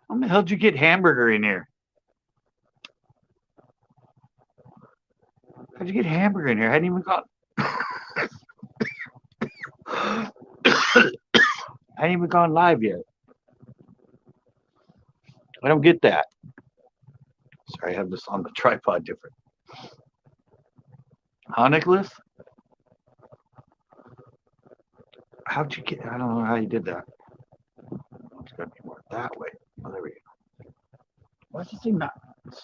How the hell did you get hamburger in here? How'd you get hamburger in here? I hadn't even got. I hadn't even gone live yet. I don't get that. Sorry, I have this on the tripod different. Huh, Nicholas? How'd you get? I don't know how you did that. It's got to be more that way. Oh, there we go. Why is this thing not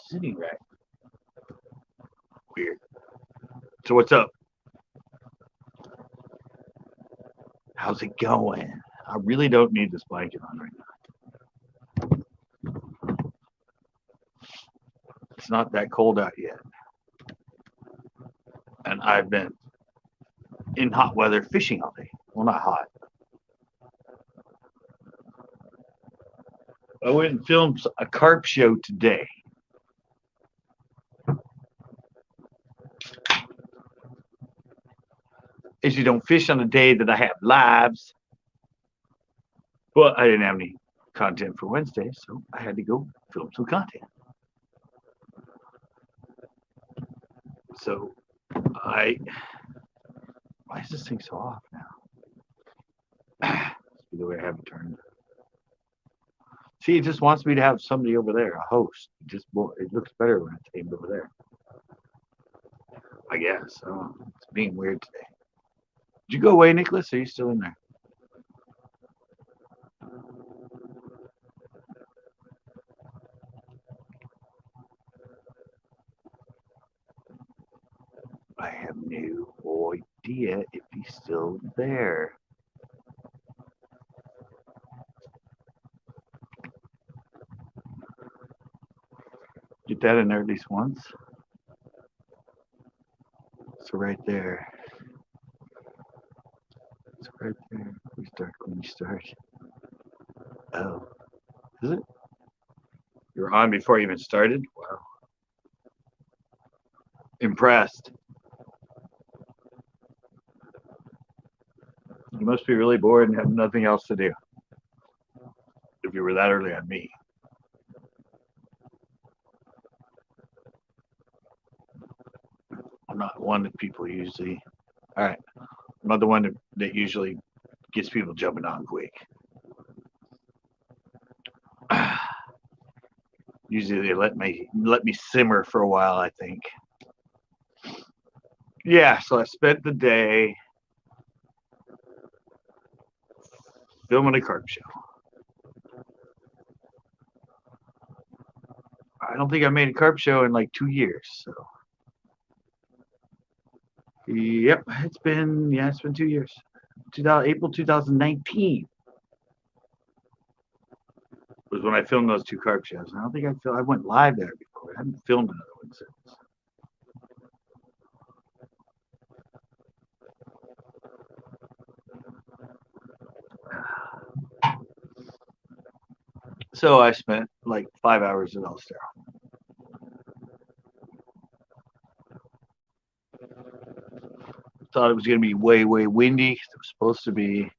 sitting right? Weird. So what's up? How's it going? I really don't need this blanket on right now. It's not that cold out yet. And I've been in hot weather fishing all day. Well, not hot. I went and filmed a carp show today. As you don't fish on the day that I have lives, but I didn't have any content for Wednesday, so I had to go film some content. So why is this thing so off now? The way I have it turned. See, it just wants me to have somebody over there, a host. It looks better when it's aimed over there. I guess. It's being weird today. Did you go away, Nicholas? Or are you still in there? I have no idea if he's still there. Get that in there at least once. So right there. It's right there. We start when you start. Oh, is it? You were on before you even started? Wow. Impressed. You must be really bored and have nothing else to do. If you were that early on me. I'm not one that people usually. All right. I'm not the one that usually gets people jumping on quick. Usually they let me simmer for a while, I think. Yeah, so I spent the day filming a carp show. I don't think I made a carp show in like 2 years. So, yep, it's been 2 years. April 2019 was when I filmed those two carp shows. I don't think I went live there before. I haven't filmed another one since. So I spent like 5 hours at Elstero. Thought it was going to be way, way windy. It was supposed to be.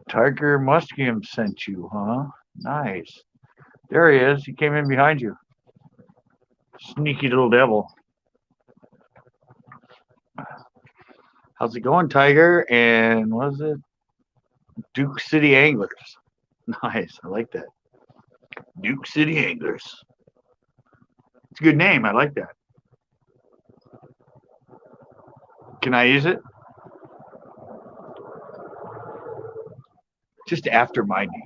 Tiger Muskim sent you, huh? Nice. There he is. He came in behind you. Sneaky little devil. How's it going, Tiger? And what is it? Duke City Anglers. Nice. I like that. Duke City Anglers. It's a good name. I like that. Can I use it? Just after my name.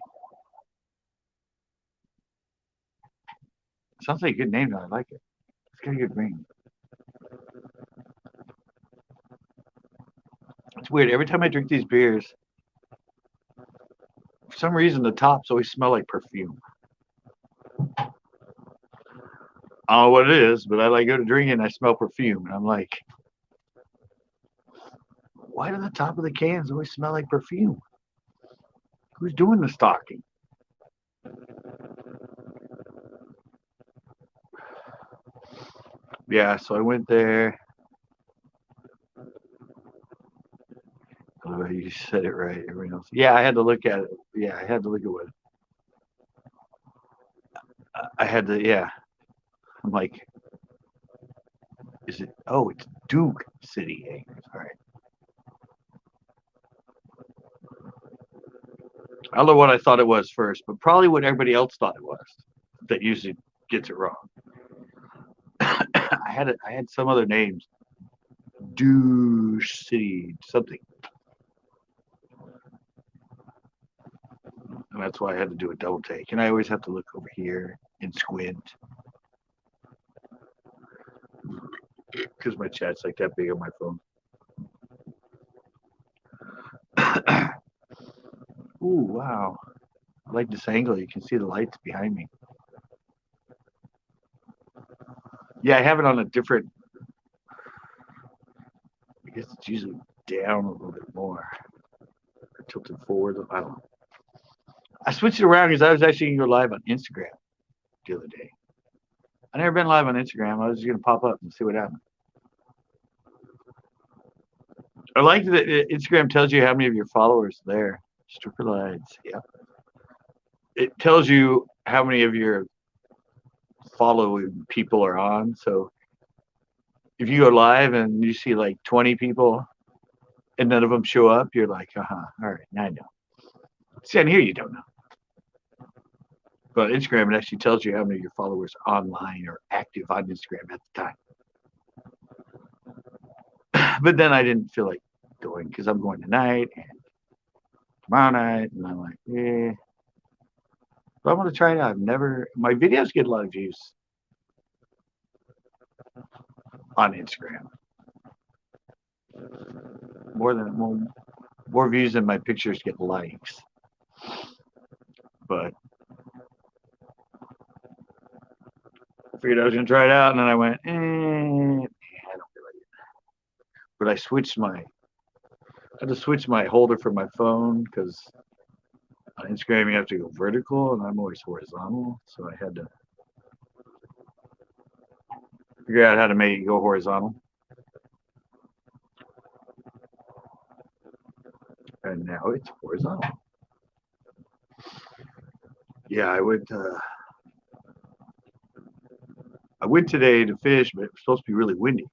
Sounds like a good name, though. I like it. It's got a good ring. It's weird. Every time I drink these beers, for some reason, the tops always smell like perfume. I don't know what it is, but I go to drink it and I smell perfume. And I'm like, why do the top of the cans always smell like perfume? Who's doing the stocking? Yeah, so I went there. Oh, you said it right. Everyone else. Yeah, I had to look at it. Yeah, I had to look at what I had to. Yeah, I'm like, is it? Oh, it's Duke City Anglers. All right. I don't know what I thought it was first, but probably what everybody else thought it was. That usually gets it wrong. I had it. I had some other names. Douche City something, and that's why I had to do a double take. And I always have to look over here and squint because my chat's like that big on my phone. Ooh, wow. I like this angle. You can see the lights behind me. Yeah, I have it on a different. I guess it's usually down a little bit more, or tilted forward. I don't know. I switched it around because I was actually going to go live on Instagram the other day. I never been live on Instagram. I was just going to pop up and see what happened. I like that Instagram tells you how many of your followers are there. Stripper lights, yeah. It tells you how many of your following people are on. So if you go live and you see like 20 people and none of them show up, you're like, all right, now I know. See, on here you don't know. But Instagram, it actually tells you how many of your followers are online or active on Instagram at the time. But then I didn't feel like going because I'm going tonight and tomorrow night, and I'm like, but I want to try it out. I've never, my videos get a lot of views on Instagram. More views than my pictures get likes. But I figured I was gonna try it out, and then I went, I don't feel like it. But I had to switch my holder for my phone because on Instagram you have to go vertical, and I'm always horizontal, so I had to figure out how to make it go horizontal. And now it's horizontal. Yeah, I went today to fish, but it was supposed to be really windy.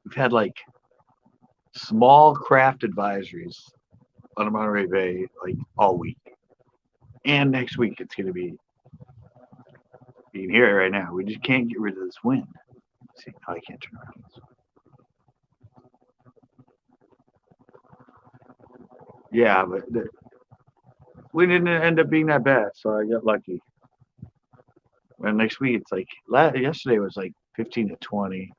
We've had like small craft advisories on Monterey Bay like all week. And next week it's going to be, you can hear it right now. We just can't get rid of this wind. See, oh, I can't turn around. Yeah, but we didn't end up being that bad, so I got lucky. And next week it's like, yesterday was like 15 to 20.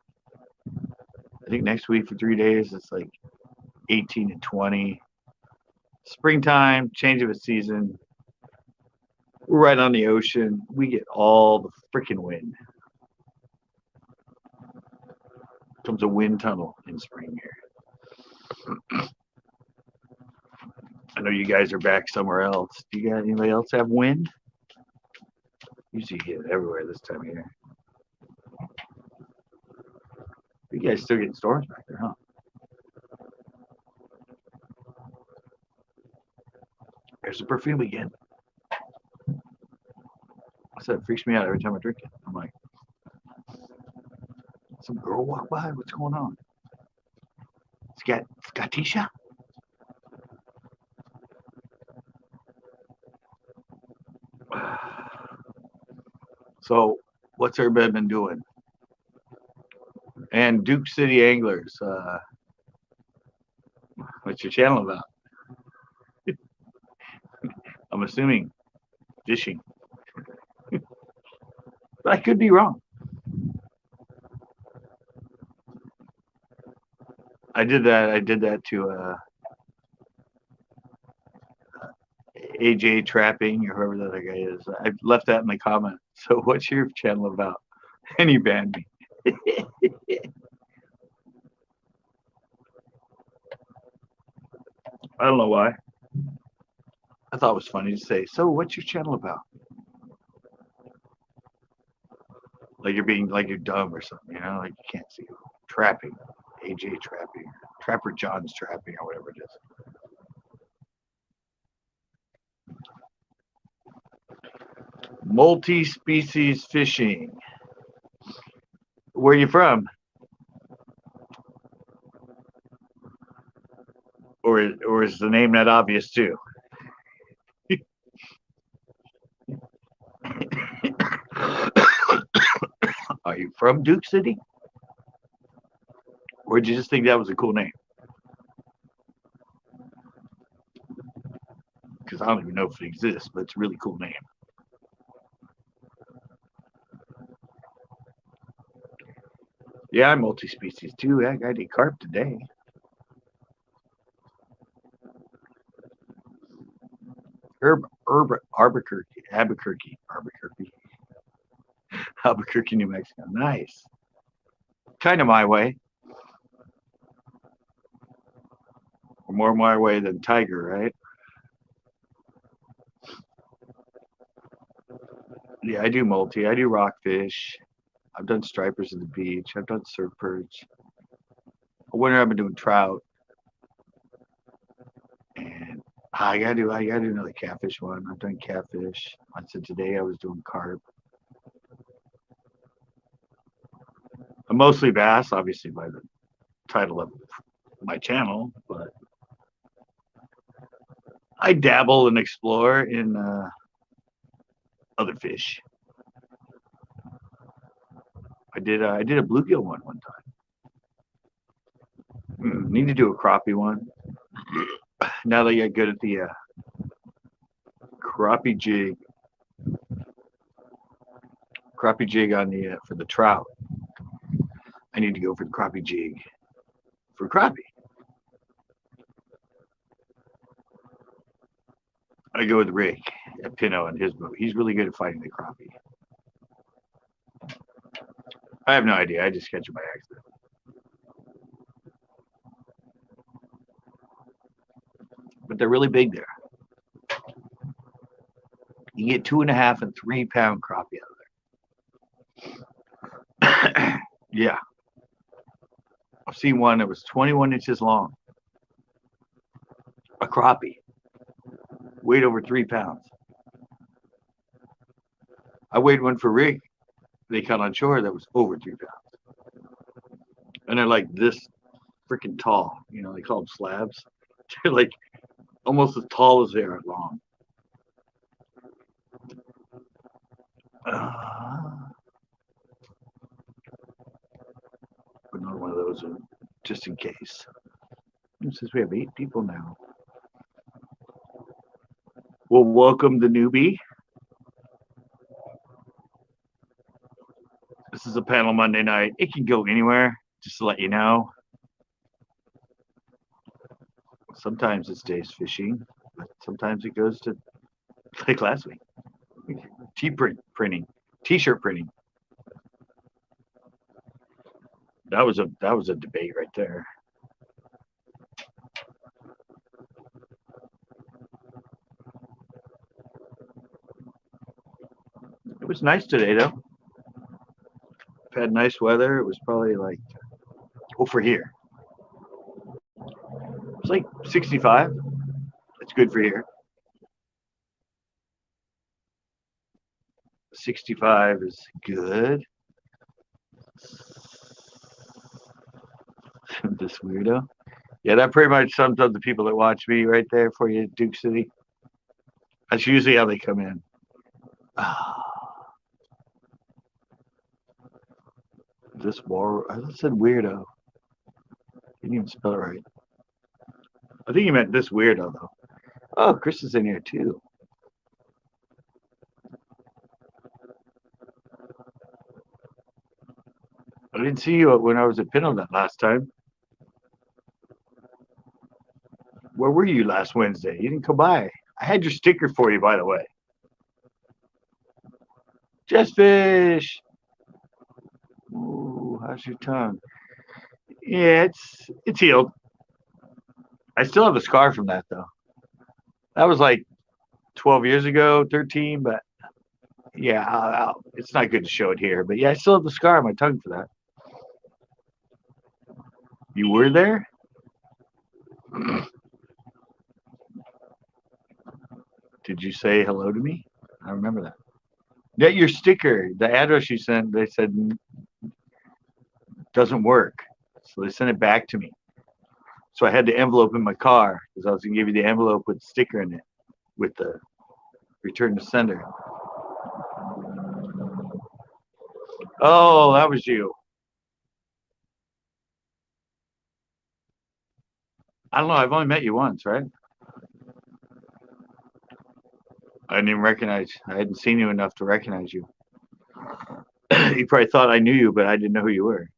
I think next week for 3 days it's like 18 to 20. Springtime, change of a season. We're right on the ocean. We get all the freaking wind. Comes a wind tunnel in spring here. I know you guys are back somewhere else. Do you got anybody else have wind? Usually you get it everywhere this time of year. You guys still getting storms back there, huh? There's the perfume again. I said it freaks me out every time I drink it. I'm like, some girl walk by. What's going on? Scottisha? So, what's everybody been doing? And Duke City Anglers, what's your channel about? I'm assuming fishing. But I could be wrong. I did that to AJ Trapping or whoever that other guy is. I left that in the comment. So what's your channel about? And he banned me. I don't know why. I thought it was funny to say, so what's your channel about? Like you're dumb or something, like you can't see. Trapping. AJ Trapping. Trapper John's trapping or whatever it is. Multi-species fishing. Where are you from? Or is the name not obvious too? Are you from Duke City? Or did you just think that was a cool name? Because I don't even know if it exists, but it's a really cool name. Yeah, I'm multi-species too. Heck, I did carp today. Albuquerque, New Mexico. Nice. Kind of my way. Or more my way than Tiger, right? Yeah, I do multi. I do rockfish. I've done stripers at the beach. I've done surf perch. Winter I've been doing trout. And I gotta do another catfish one. I've done catfish. I said today I was doing carp. I'm mostly bass, obviously by the title of my channel, but I dabble and explore in other fish. I did a bluegill one time. Need to do a crappie one. Now that I get good at the crappie jig on the for the trout, I need to go for the crappie jig for crappie. I go with Rick at Pinot and his boat. He's really good at finding the crappie. I have no idea. I just catch it by accident. But they're really big there. You get 2.5 and 3 pound crappie out of there. Yeah. I've seen one that was 21 inches long. A crappie. Weighed over 3 pounds. I weighed one for Rick. They caught on shore that was over 3 pounds. And they're like this freaking tall. You know, they call them slabs. They're like almost as tall as they are long. Put another one of those in just in case. Since we have 8 people now. Well, welcome the newbie. This is a panel Monday night. It can go anywhere, just to let you know. Sometimes it stays fishing, but sometimes it goes to like last week. T-shirt printing. That was a debate right there. It was nice today though. I've had nice weather. It was probably like for here. It's like 65. It's good for here. 65 is good. This weirdo. Yeah, that pretty much sums up the people that watch me right there for you, Duke City. That's usually how they come in. This war, I said weirdo. Didn't even spell it right. I think you meant this weirdo though. Oh, Chris is in here too. I didn't see you when I was at Pinot that last time. Where were you last Wednesday? You didn't come by. I had your sticker for you, by the way. Just fish. Ooh, how's your tongue? Yeah, it's healed. I still have a scar from that though. That was like 12 years ago, 13, but yeah, it's not good to show it here. But yeah, I still have the scar on my tongue for that. You were there? Did you say hello to me? I remember that. Yeah, your sticker, the address you sent, they said doesn't work. So they sent it back to me. So I had the envelope in my car because I was going to give you the envelope with the sticker in it with the return to sender. Oh, that was you. I don't know. I've only met you once, right? I didn't even recognize. I hadn't seen you enough to recognize you. You probably thought I knew you, but I didn't know who you were.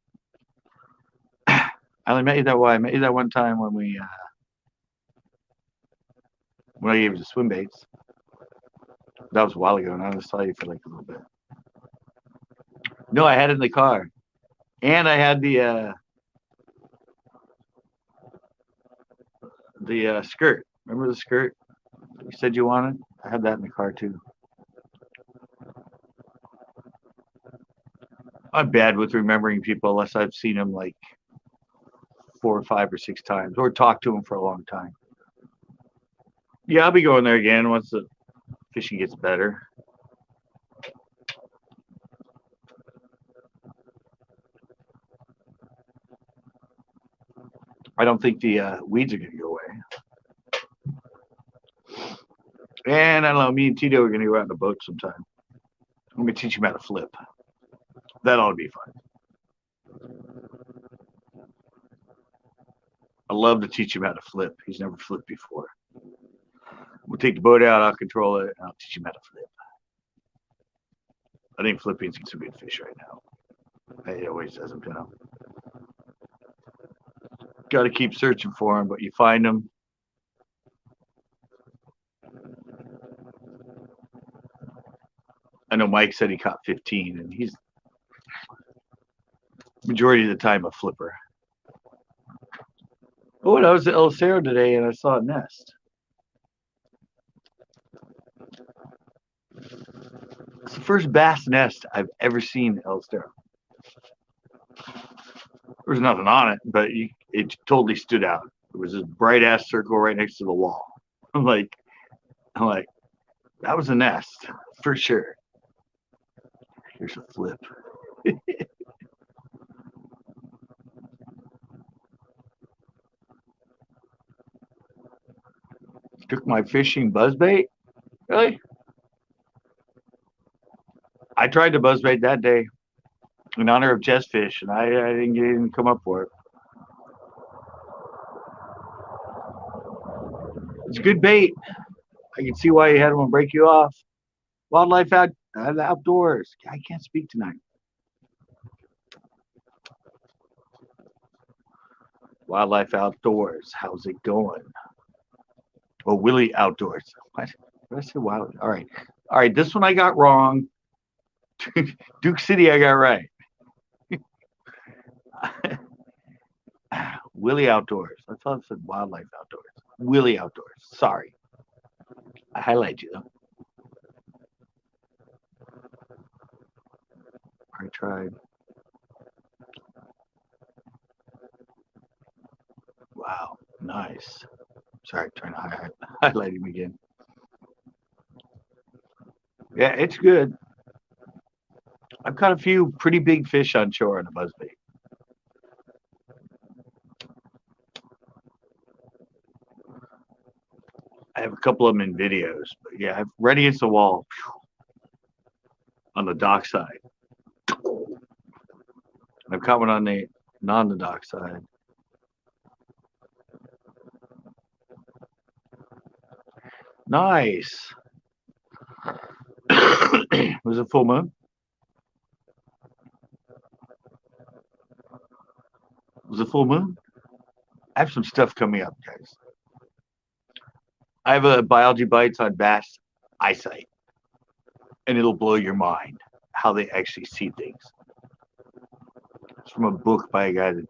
I only met you that way. I met you that one time when I gave you the swim baits. That was a while ago, and I just saw you for like a little bit. No, I had it in the car, and I had the skirt. Remember the skirt you said you wanted? I had that in the car too. I'm bad with remembering people unless I've seen them like 4 or 5 or 6 times or talked to them for a long time. Yeah, I'll be going there again once the fishing gets better. I don't think the weeds are going to go away. And I don't know, me and Tito are going to go out in a boat sometime. I'm going to teach him how to flip. That ought to be fun. I love to teach him how to flip. He's never flipped before. We'll take the boat out, I'll control it, and I'll teach him how to flip. I think flipping's a good fish right now. It always doesn't, you know. Got to keep searching for him, but you find them. I know Mike said he caught 15, and he's majority of the time a flipper. Oh, and I was at El Cerro today, and I saw a nest. It's the first bass nest I've ever seen at El Cerro. There was nothing on it, but it totally stood out. It was this bright ass circle right next to the wall. I'm like, that was a nest for sure. Here's a flip. Took my fishing buzzbait? Really? I tried to buzzbait that day in honor of Jess Fish, and I didn't come up for it. It's good bait. I can see why you had one break you off. Wildlife outdoors. I can't speak tonight. Wildlife outdoors. How's it going? Oh, Willie Outdoors. What? Did I say wild? All right. This one I got wrong. Duke City, I got right. Willie Outdoors. I thought it said Wildlife Outdoors. Willie Outdoors. Sorry. I highlight you though. I tried. Wow. Nice. Sorry, trying to highlight him again. Yeah, it's good. I've caught a few pretty big fish on shore on a buzzbait. I have a couple of them in videos, but yeah, I've right against the wall on the dock side. I've caught one on the dock side. Nice. Was it full moon? Was it full moon? I have some stuff coming up, guys. I have a biology bites on bass eyesight, and it'll blow your mind how they actually see things. It's from a book by a guy that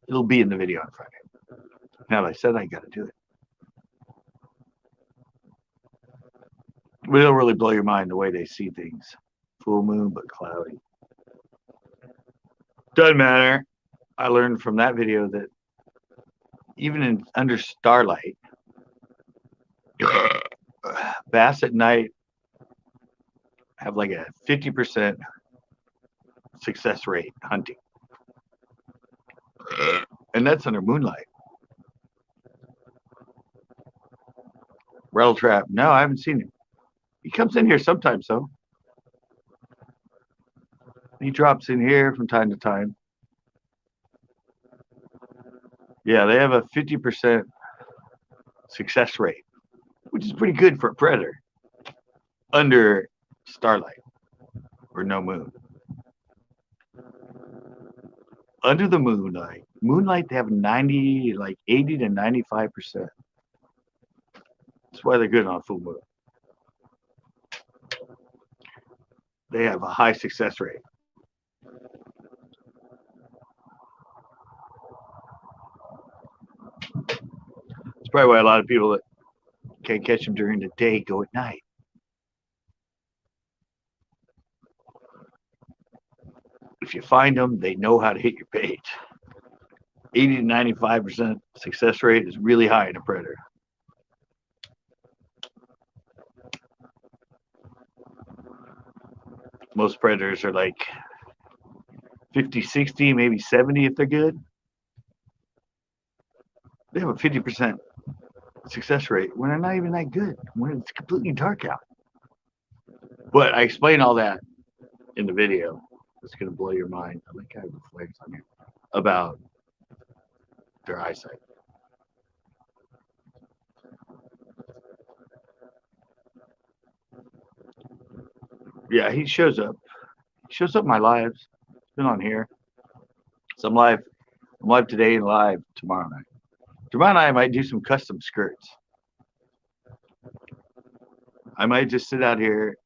it'll be in the video on Friday. Now that I said I got to do it. But it'll really blow your mind the way they see things. Full moon, but cloudy. Doesn't matter. I learned from that video that even under starlight, Bass at night have like a 50% success rate hunting. And that's under moonlight. Rattle trap. No, I haven't seen him. He comes in here sometimes, though. He drops in here from time to time. Yeah, they have a 50% success rate, which is pretty good for a predator under starlight or no moon. Under the moonlight, they have 80 to 95%. That's why they're good on full moon. They have a high success rate. It's probably why a lot of people that can't catch them during the day go at night. If you find them, they know how to hit your bait. 80 to 95% success rate is really high in a predator. Most predators are like 50, 60, maybe 70 if they're good. They have a 50% success rate when they're not even that good, when it's completely dark out. But I explain all that in the video. It's going to blow your mind. I think I have the flags on here about their eyesight. Yeah, he shows up. He shows up in my lives. He's been on here. So I'm live today and live tomorrow night. Tomorrow night I might do some custom skirts. I might just sit out here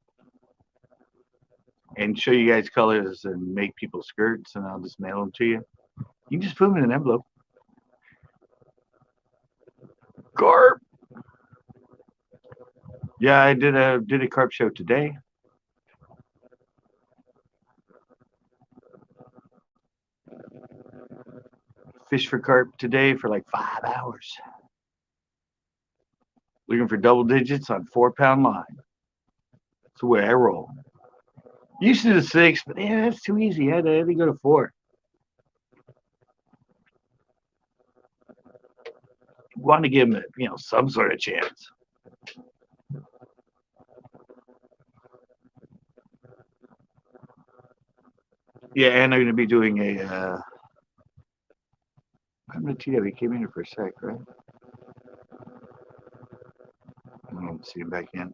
and show you guys colors and make people skirts, and I'll just mail them to you. You can just put them in an envelope. Carp. Yeah, I did a carp show today. Fish for carp today for like 5 hours. Looking for double digits on 4-pound line. That's the way I roll. Used to the 6, but yeah, that's too easy. I had to go to 4. Want to give them, some sort of chance. Yeah, and I'm going to be doing a. I'm going to TW. Came in here for a sec, right? I don't see him back in.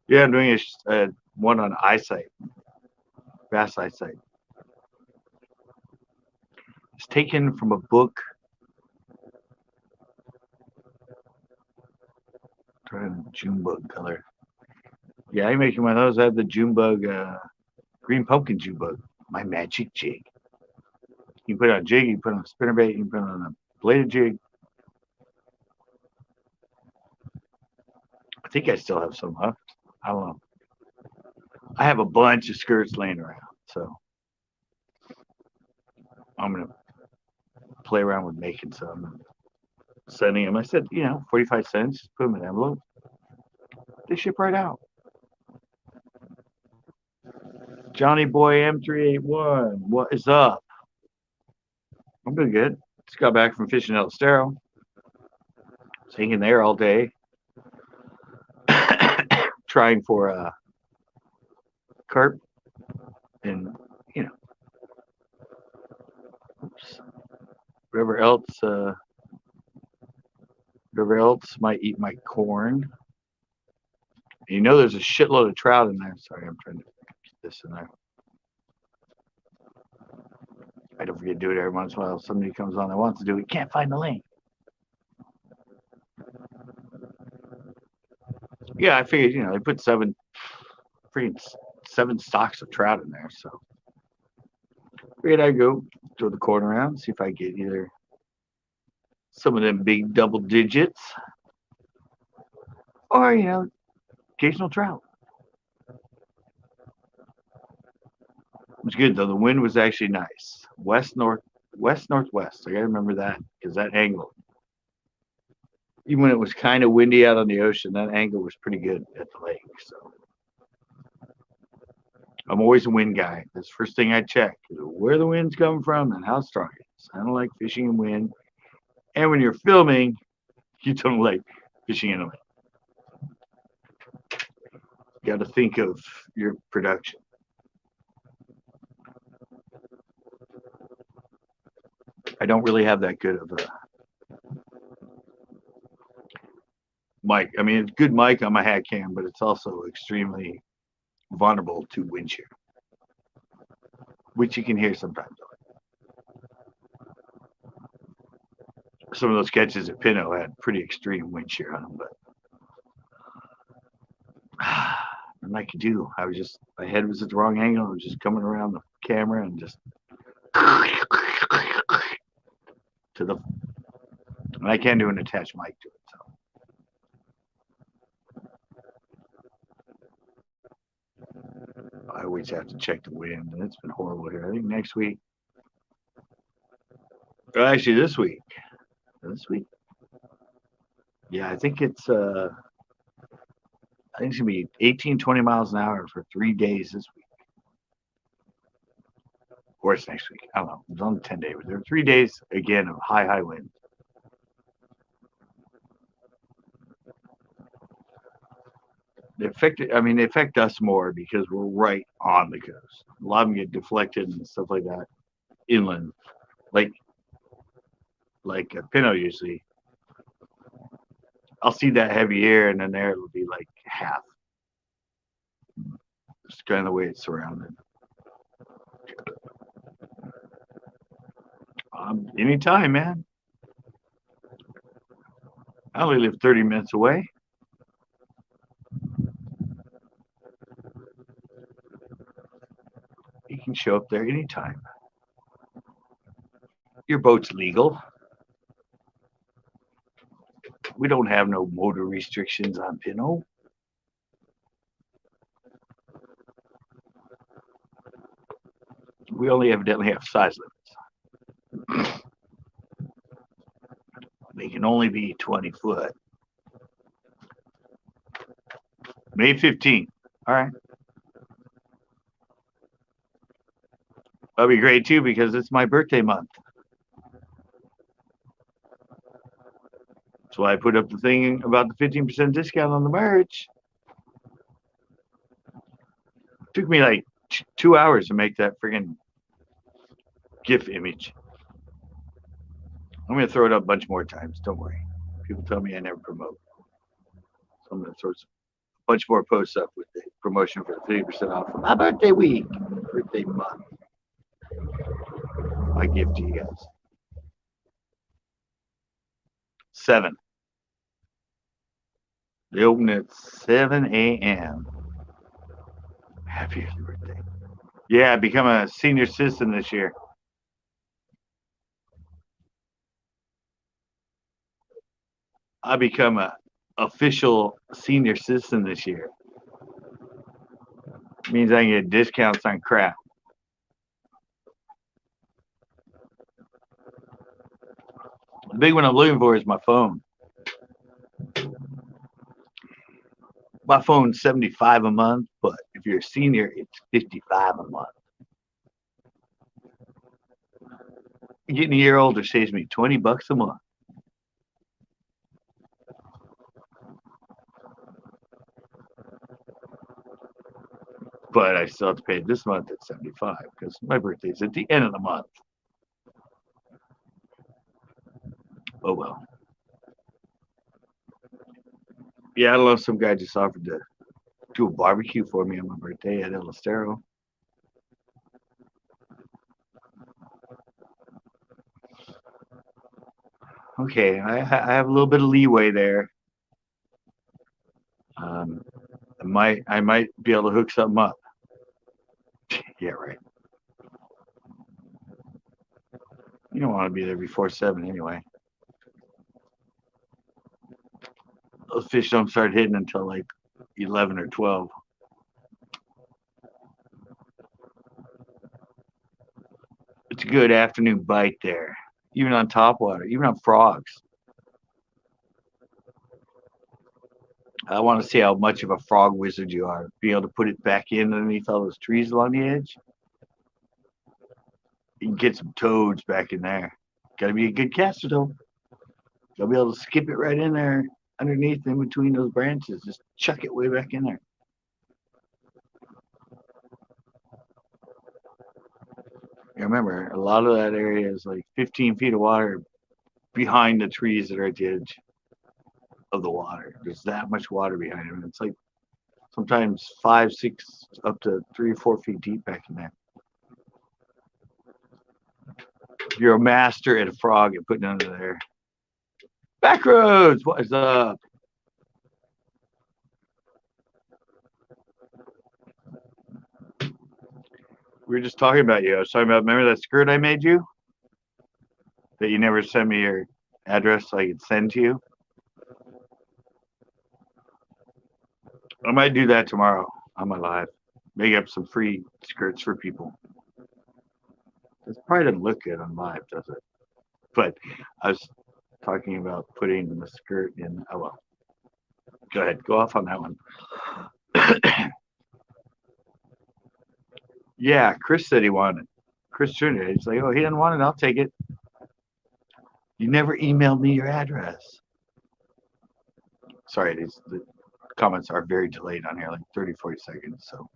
Yeah, I'm doing a one on eyesight, bass eyesight. It's taken from a book. Trying June bug color. Yeah, I'm making one of those. I have the June bug, green pumpkin June bug. My magic jig. You can put it on a jig, you can put it on a spinnerbait, you can put it on a bladed jig. I think I still have some left. I don't know. I have a bunch of skirts laying around, so I'm gonna play around with making some and sending them. I said, 45 cents. Put them in an envelope. They ship right out. Johnny Boy M381, what is up? I'm doing good. Just got back from fishing El Estero. Was hanging there all day, trying for carp, and whatever else might eat my corn. And there's a shitload of trout in there. Sorry, I'm trying to get this in there. I don't forget to do it every once in a while. Somebody comes on that wants to do it. Can't find the link. Yeah, I figured, they put 7 stocks of trout in there. So figured I'd go throw the corn around, see if I get either some of them big double digits or, occasional trout. It was good though. The wind was actually nice. West northwest. I gotta remember that because that angle. even when it was kind of windy out on the ocean, that angle was pretty good at the lake. So I'm always a wind guy. That's the first thing I check is where the wind's coming from and how strong it is. I don't like fishing in wind. And when you're filming, you don't like fishing in a wind. You got to think of your production. I don't really have that good of a mic. I mean, it's good mic on my hat cam, but it's also extremely vulnerable to wind shear, which you can hear sometimes. Some of those catches at Pinot had pretty extreme wind shear on them, but nothing I could do. I was just, my head was at the wrong angle. I was just coming around the camera and just to the, and I can't do an attached mic to it. So I always have to check the wind, and it's been horrible here. I think next week, actually this week, yeah, I think it's gonna be 18, 20 miles an hour for 3 days this week. Or it's next week. I don't know. It was on the 10-day. There were 3 days again of high winds. They affect us more because we're right on the coast. A lot of them get deflected and stuff like that inland, like Pinot usually. I'll see that heavy air, and then there it'll be like half. It's kind of the way it's surrounded. Anytime, man. I only live 30 minutes away. You can show up there anytime. Your boat's legal. We don't have no motor restrictions on Pinot. We only evidently have size limits. They can only be 20 foot. May 15th. All right. That'll be great too because it's my birthday month. That's why I put up the thing about the 15% discount on the merch. It took me like 2 hours to make that friggin' GIF image. I'm going to throw it up a bunch more times. Don't worry. People tell me I never promote. So I'm going to throw a bunch more posts up with the promotion for the 30% off for my birthday week, birthday month. My gift to you guys. 7. They open at 7 a.m. Happy birthday. Yeah, I become a senior citizen this year. I become a official senior citizen this year. It means I can get discounts on crap. The big one I'm looking for is my phone. My phone's $75 a month, but if you're a senior, it's $55 a month. Getting a year older saves me $20 a month. But I still have to pay it this month at $75 because my birthday's at the end of the month. Oh well. Yeah, I don't know. Some guy just offered to do a barbecue for me on my birthday at El Estero. Okay, I have a little bit of leeway there. I might be able to hook something up. Yeah, right. You don't want to be there before 7 anyway. Those fish don't start hitting until like 11 or 12. It's a good afternoon bite there, even on topwater, even on frogs. I want to see how much of a frog wizard you are. Being able to put it back in underneath all those trees along the edge. You can get some toads back in there. Got to be a good caster though. You'll be able to skip it right in there underneath in between those branches. Just chuck it way back in there. You remember, a lot of that area is like 15 feet of water behind the trees that are at the edge of the water. There's that much water behind them. It's like sometimes 5, 6, up to 3 or 4 feet deep back in there. You're a master at a frog and putting it under there. Backroads, what is up? We were just talking about you. I was talking about, remember that skirt I made you? That you never sent me your address so I could send to you? I might do that tomorrow on my live. Make up some free skirts for people. It probably doesn't look good on live, does it? But I was talking about putting the skirt in. Oh, well. Go ahead. Go off on that one. Yeah, Chris said he wanted it. Chris Trinidad. He's like, oh, he didn't want it. I'll take it. You never emailed me your address. Sorry, the comments are very delayed on here, like 30, 40 seconds. So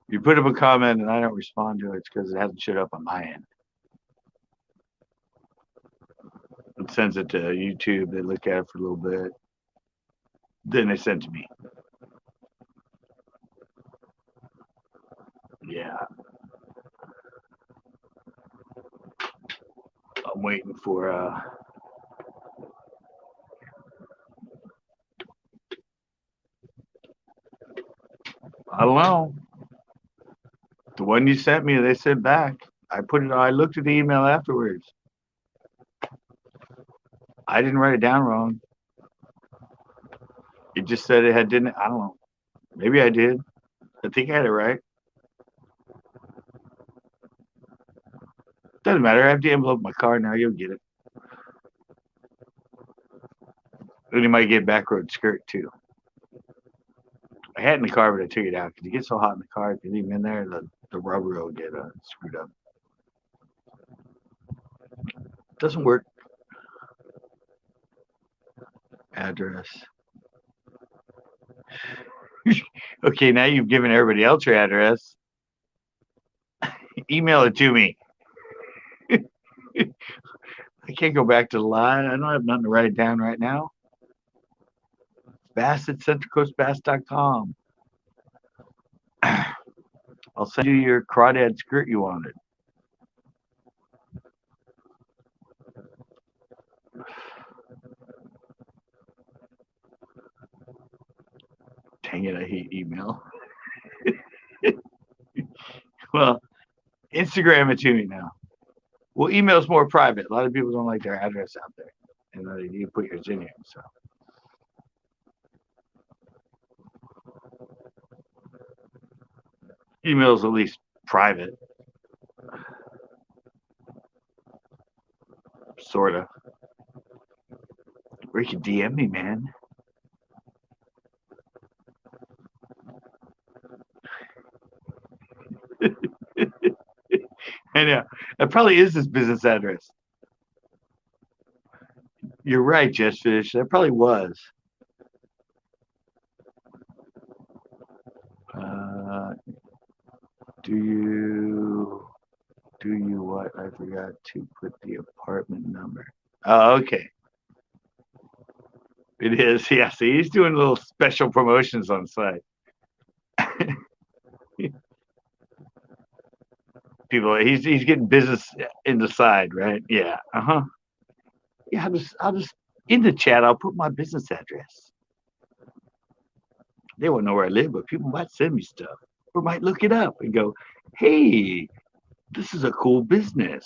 you put up a comment and I don't respond to it, it's because it hasn't showed up on my end. It sends it to YouTube. They look at it for a little bit. Then they send it to me. Yeah. I'm waiting for I don't know. The one you sent me, they sent back. I put it. I looked at the email afterwards. I didn't write it down wrong. It just said it had didn't. I don't know. Maybe I did. I think I had it right. Doesn't matter. I have the envelope in my car now. You'll get it. And you might get backroad skirt too. I had it in the car, but I took it out because it gets so hot in the car. If you leave them in there, the rubber will get screwed up. Doesn't work. Address. Okay, now you've given everybody else your address. Email it to me. I can't go back to the line. I don't have nothing to write it down right now. Bass at CentralCoastBass.com. I'll send you your crawdad skirt you wanted. Dang it, I hate email. Well, Instagram it to me now. Well, email's more private. A lot of people don't like their address out there. And you put yours in here. So email's at least private. Sorta. Or you can DM me, man. I know. That probably is his business address. You're right, Just Fish. That probably was. Do you what? I forgot to put the apartment number. Oh, okay. It is. Yeah, see, he's doing little special promotions on site. People, he's getting business in the side, right? Yeah. Uh-huh. Yeah, I'll just in the chat I'll put my business address. They won't know where I live, but people might send me stuff or might look it up and go, hey, this is a cool business.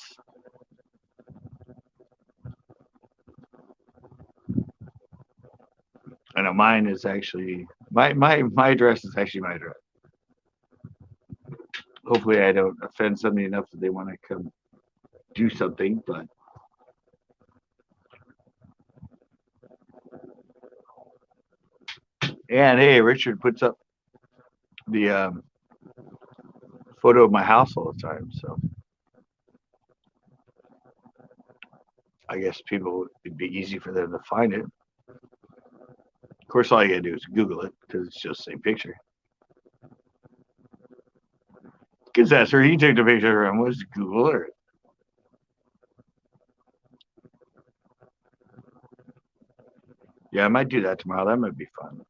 I know mine is actually my address is actually my address. Hopefully I don't offend somebody enough that they want to come do something, but And hey, Richard puts up the photo of my house all the time, so I guess people it'd be easy for them to find it. Of course, all you gotta do is Google it because it's just the same picture. Because that's where he took the picture and was Google Earth. Yeah, I might do that tomorrow. That might be fun.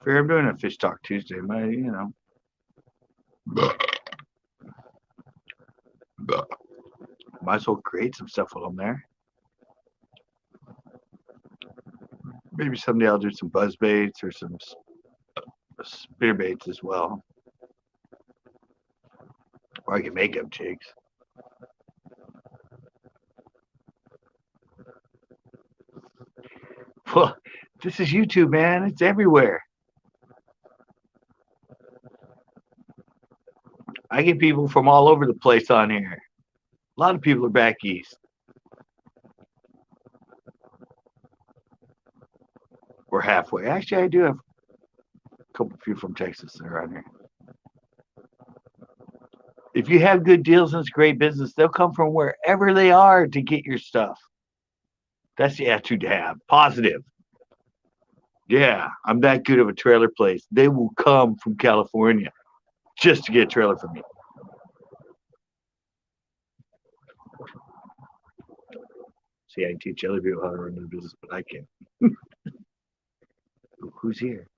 Figure I'm doing a Fish Talk Tuesday. Might as well create some stuff while I'm there. Maybe someday I'll do some buzz baits or some spear baits as well. Or I can make up jigs. Well, this is YouTube, man. It's everywhere. I get people from all over the place on here. A lot of people are back east. We're halfway. Actually, I do have a few from Texas that are on here. If you have good deals and it's great business, they'll come from wherever they are to get your stuff. That's the attitude to have. Positive. Yeah, I'm that good of a trailer place. They will come from California just to get a trailer from me. See, I can teach other people how to run their business, but I can't. Who's here?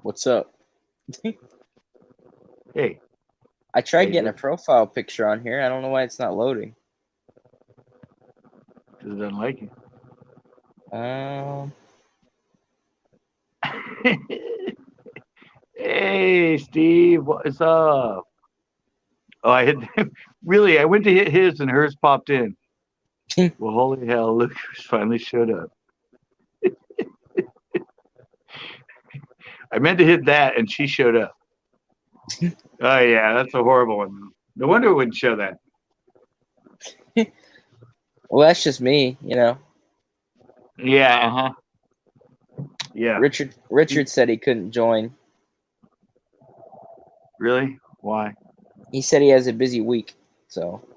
What's up? Hey. I tried getting a profile picture on here. I don't know why it's not loading. Because it doesn't like you. Hey, Steve, what's up? Oh, I hit. Really, I went to hit his and hers popped in. Well, holy hell! Look who's finally showed up. I meant to hit that, and she showed up. Oh yeah, that's a horrible one. No wonder it wouldn't show that. Well, that's just me, you know. Yeah. Yeah. Richard said he couldn't join. Really? Why? He said he has a busy week, so.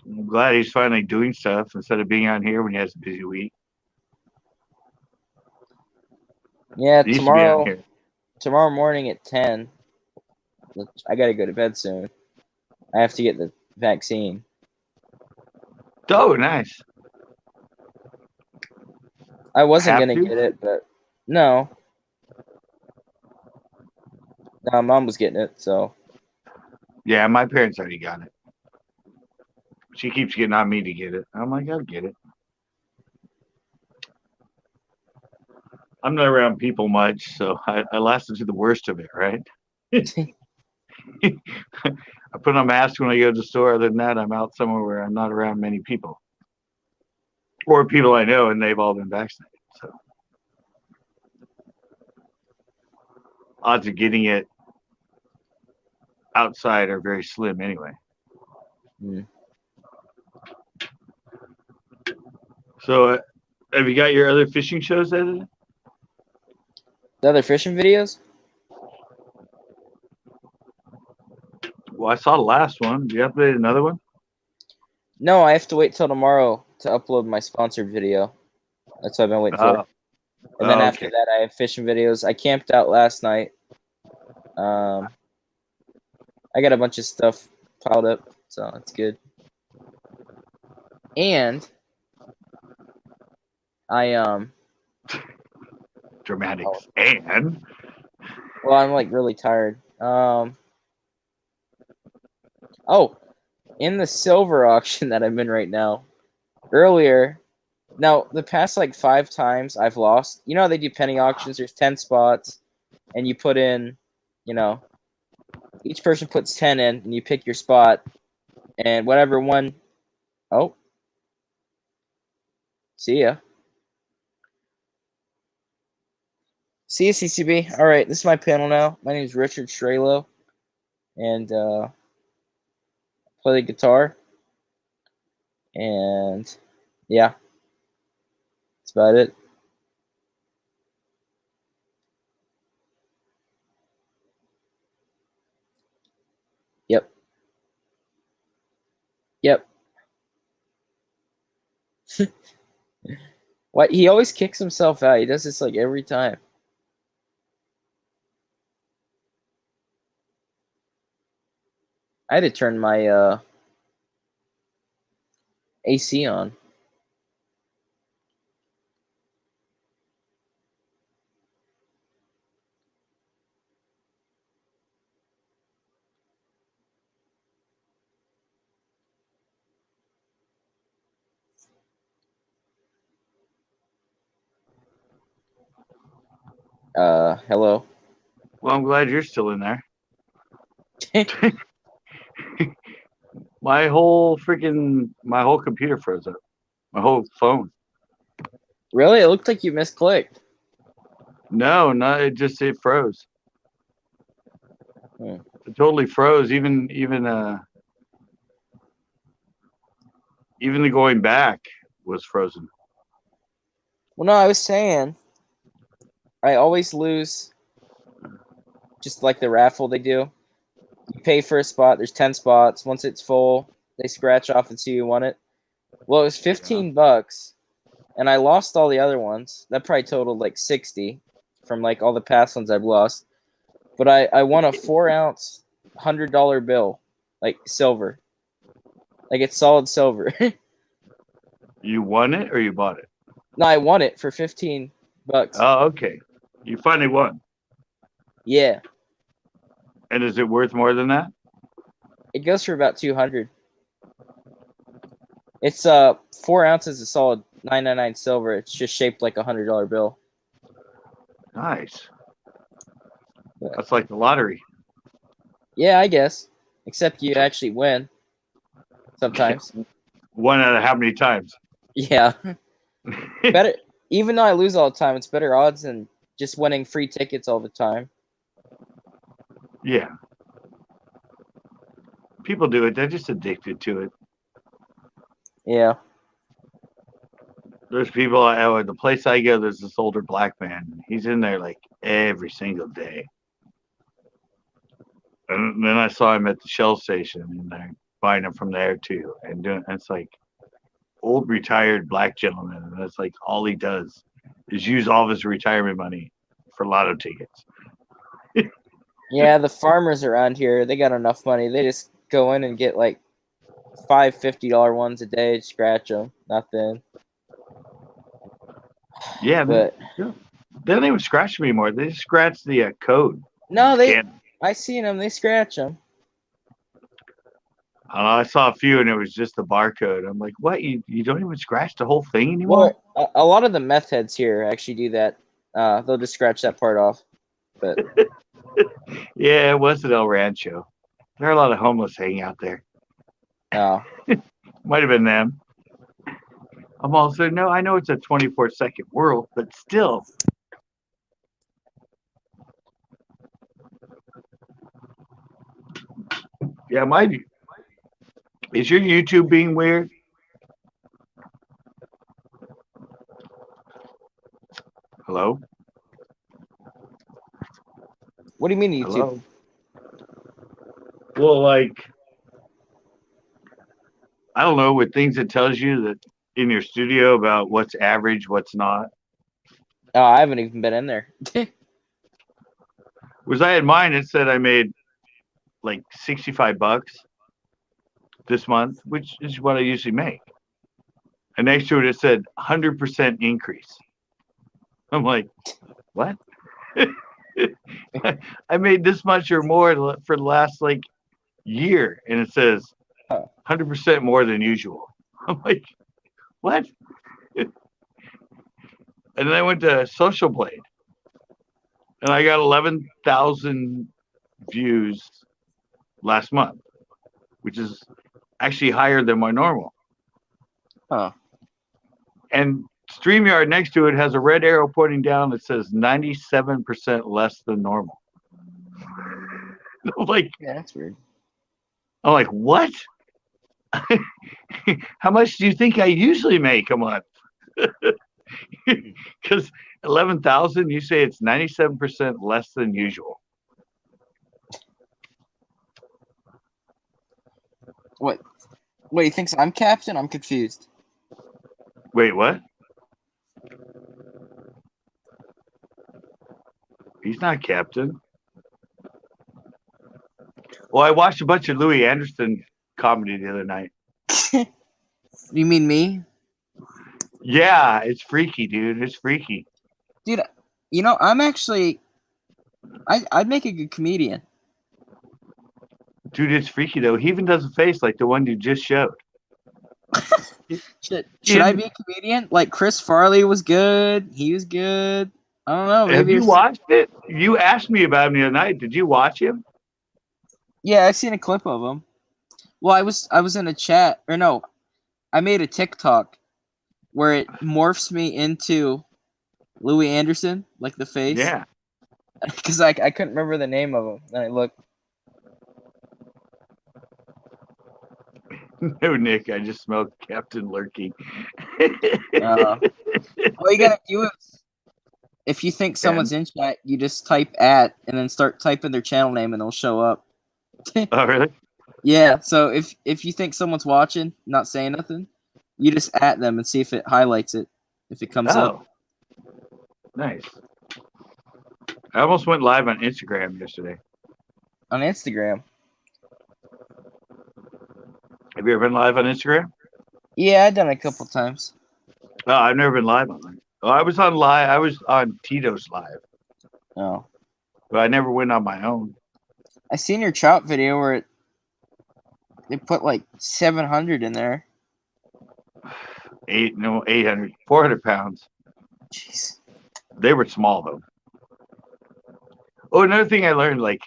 I'm glad he's finally doing stuff instead of being on here when he has a busy week. Yeah, tomorrow morning at 10. I gotta go to bed soon. I have to get the vaccine. Oh, nice. I wasn't gonna get it, but no. No, Mom was getting it, so. Yeah, my parents already got it. She keeps getting on me to get it. I'm like, I'll get it. I'm not around people much, so I lasted through the worst of it, right? I put on a mask when I go to the store. Other than that, I'm out somewhere where I'm not around many people. Or people I know, and they've all been vaccinated. So odds of getting it outside are very slim anyway. So have you got your other fishing shows edited? The other fishing videos? Well, I saw the last one. Did you upload another one? No, I have to wait till tomorrow to upload my sponsored video. That's what I've been waiting for. And then after that, I have fishing videos. I camped out last night. I got a bunch of stuff piled up, so it's good. And I dramatics. And well, I'm like really tired. In the silver auction that I'm in right now, now the past like 5 times I've lost. You know how they do penny auctions? There's 10 spots, and you put in, each person puts 10 in, and you pick your spot, and whatever one. Oh, see ya. See ya, CCB. All right, this is my panel now. My name is Richard Strelo, and play the guitar. And yeah, that's about it. Yep. Yep. What? He always kicks himself out. He does this like every time. I had to turn my AC on. Hello. Well, I'm glad you're still in there. My whole computer froze up. My whole phone. Really? It looked like you misclicked. No, it froze. Hmm. It totally froze. Even the going back was frozen. Well, no, I was saying I always lose. Just like the raffle they do. You pay for a spot. There's 10 spots. Once it's full, they scratch off and see who won it. Well, it was $15, and I lost all the other ones. That probably totaled like 60 from like all the past ones I've lost. But I won a 4-ounce $100 bill, like silver. Like it's solid silver. You won it or you bought it? No, I won it for $15. Oh, okay. You finally won. Yeah. And is it worth more than that? It goes for about 200. It's 4 ounces of solid 999 silver. It's just shaped like a $100 bill. Nice. That's like the lottery. Yeah, I guess. Except you actually win sometimes. One out of how many times? Yeah. Better, even though I lose all the time, it's better odds than just winning free tickets all the time. Yeah. People do it. They're just addicted to it. Yeah. There's people at the place I go, there's this older black man. He's in there like every single day. And then I saw him at the Shell station and they're buying them from there too. And it's like old retired black gentleman. And that's like all he does is use all of his retirement money for lotto tickets. Yeah, the farmers around here, they got enough money. They just go in and get like $5 $50 ones a day, scratch them. Nothing. Yeah, But they don't even scratch them anymore. They just scratch the code. no, I seen them. They scratch them. I saw a few and it was just the barcode. I'm like, what? You don't even scratch the whole thing anymore? Well, a lot of the meth heads here actually do that. They'll just scratch that part off. But yeah, it was at El Rancho. There are a lot of homeless hanging out there. no. Might have been them. I'm also, no, I know it's a 24-second world, but still. Yeah, is your YouTube being weird? Hello? What do you mean YouTube? Hello? Well, like, I don't know, with things it tells you that in your studio about what's average, what's not. Oh, I haven't even been in there. Was I had mine, it said I made like $65 this month, which is what I usually make. And next to it said 100% increase. I'm like, what? I made this much or more for the last like year, and it says 100% more than usual. I'm like, what? And then I went to Social Blade, and I got 11,000 views last month, which is actually higher than my normal. Huh. And StreamYard next to it has a red arrow pointing down that says 97% less than normal. I'm like, Yeah, that's weird. I'm like, what? How much do you think I usually make a month? Because 11,000, you say it's 97% less than usual. What? What, he thinks I'm captain? I'm confused. Wait, what? He's not captain. Well, I watched a bunch of Louis Anderson comedy the other night. You mean me? Yeah, it's freaky, dude. It's freaky. Dude, you know, I'm actually... I'd make a good comedian. Dude, it's freaky, though. He even does a face like the one you just showed. Should I be a comedian? Like, Chris Farley was good. He was good. I don't know. Have Maybe you watched it? You asked me about him the other night. Did you watch him? Yeah, I've seen a clip of him. Well, I was in a chat, or no, I made a TikTok where it morphs me into Louis Anderson, like the face. Yeah. Because I couldn't remember the name of him. Then I looked. No, Nick, I just smelled Captain Lurky. All you gotta do is, if you think someone's in chat, you just type @ and then start typing their channel name and they'll show up. Oh, really? Yeah, so if you think someone's watching, not saying nothing, you just @ them and see if it highlights it, if it comes up. Nice. I almost went live on Instagram yesterday. On Instagram? Have you ever been live on Instagram? Yeah, I've done it a couple times. Oh, I've never been live on it. Oh, I was on live. I was on Tito's live. Oh. But I never went on my own. I seen your trout video where they put like 700 in there. 800, 400 pounds. Jeez. They were small though. Oh, another thing I learned, like,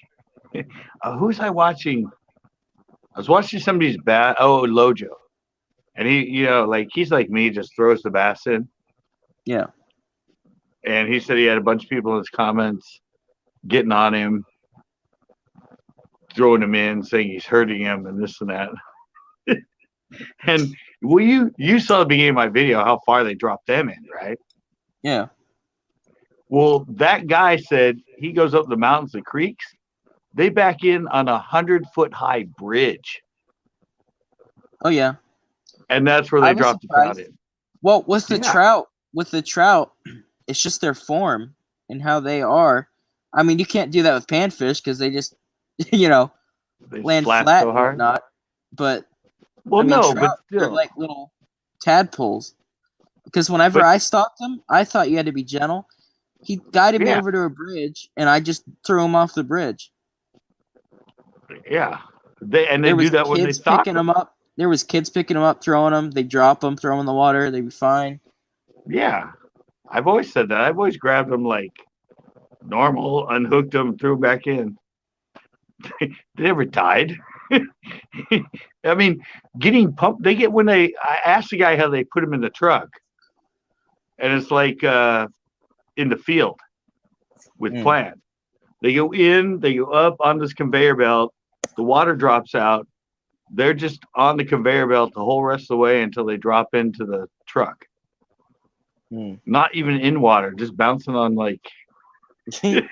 who was I watching? I was watching somebody's bass. Oh, Lojo. And he, you know, like, he's like me, just throws the bass in. Yeah. And he said he had a bunch of people in his comments getting on him, throwing him in, saying he's hurting him and this and that. And well, you saw the beginning of my video how far they dropped them in, right? Yeah. Well, that guy said he goes up the mountains, the creeks. They back in on 100-foot high bridge. Oh yeah. And that's where they dropped the trout in. Well, with the trout, it's just their form and how they are. I mean, you can't do that with panfish because they just, you know, they land flat so and hard. whatnot. But well, I mean, no, trout, but they're like little tadpoles. Because whenever I stalked them, I thought you had to be gentle. He guided me over to a bridge, and I just threw him off the bridge. Yeah, they do that when they stalk them up. There was kids picking them up, throwing them. They drop them, throw them in the water. They'd be fine. Yeah, I've always said that. I've always grabbed them like normal, unhooked them, threw them back in. They never died. I mean, getting pumped. They get when they. I asked the guy how they put them in the truck, and it's like in the field with plants. They go in, they go up on this conveyor belt. The water drops out. They're just on the conveyor belt the whole rest of the way until they drop into the truck. Not even in water, just bouncing on like. and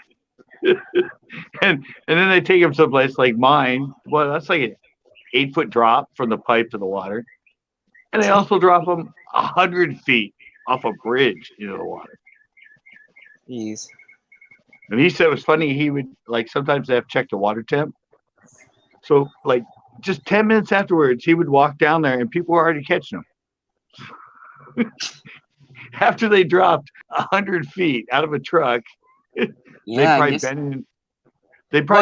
then they take them someplace like mine. Well, that's like an 8-foot drop from the pipe to the water, and they also drop them 100 feet off a bridge into the water. Jeez. And he said it was funny. He would like sometimes they have to check the water temp. So like just 10 minutes afterwards, he would walk down there and people were already catching them. After they dropped 100 feet out of a truck, they'd probably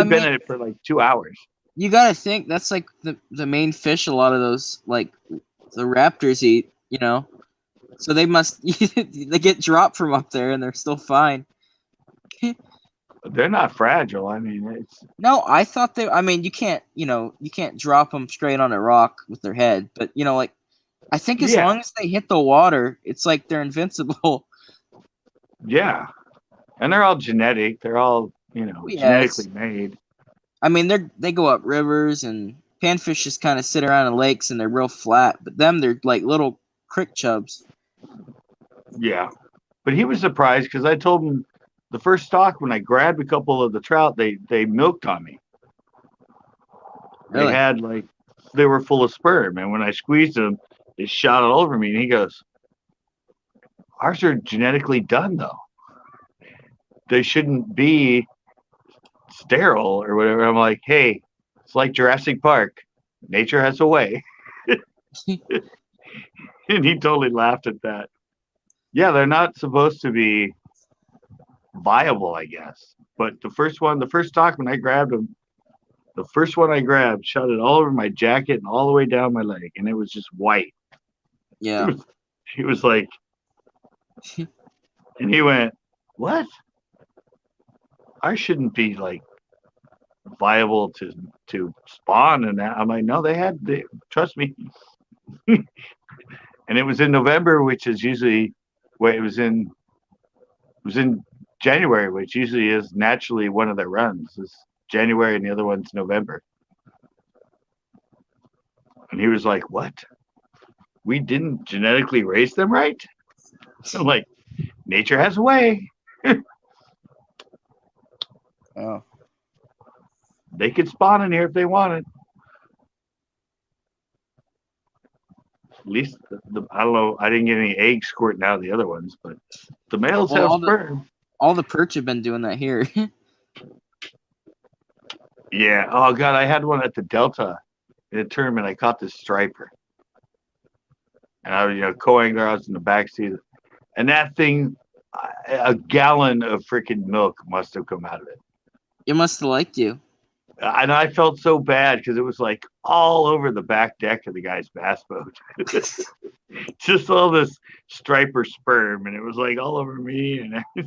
been in it for like 2 hours. You gotta think that's like the main fish a lot of those like the raptors eat, you know. So they must they get dropped from up there and they're still fine. They're not fragile. I mean, it's no. I thought they. I mean, you can't drop them straight on a rock with their head, but you know, like I think as long as they hit the water, it's like they're invincible. Yeah, and they're all genetic. They're all genetically made. I mean, they go up rivers and Panfish just kind of sit around in lakes and they're real flat, but they're like little creek chubs. Yeah. But he was surprised because I told him the first stock when I grabbed a couple of the trout, they milked on me. Really? They were full of sperm, and when I squeezed them, they shot all over me. And he goes, "Ours are genetically done, though. They shouldn't be sterile or whatever." I'm like, "Hey, it's like Jurassic Park. Nature has a way." And he totally laughed at that. Yeah, they're not supposed to be viable, I guess. But the first stock when I grabbed them, the first one I grabbed shot it all over my jacket and all the way down my leg, and it was just white. Yeah. He was like, and he went, "What? I shouldn't be like viable to spawn." And that I'm like, "No, they trust me." And it was in November, which is usually what it was in January, which usually is naturally one of their runs. Is January and the other one's November. And he was like, "What? We didn't genetically raise them right?" I'm like, "Nature has a way." Oh. They could spawn in here if they wanted. At least I don't know. I didn't get any eggs squirting out of the other ones, but the males have sperm. All the perch have been doing that here. Yeah. Oh God, I had one at the Delta in a tournament. I caught this striper, and I was co-angler. I was in the back seat, and that thing, a gallon of freaking milk must have come out of it. It must have liked you. And I felt so bad because it was like all over the back deck of the guy's bass boat. Just all this striper sperm, and it was like all over me. And he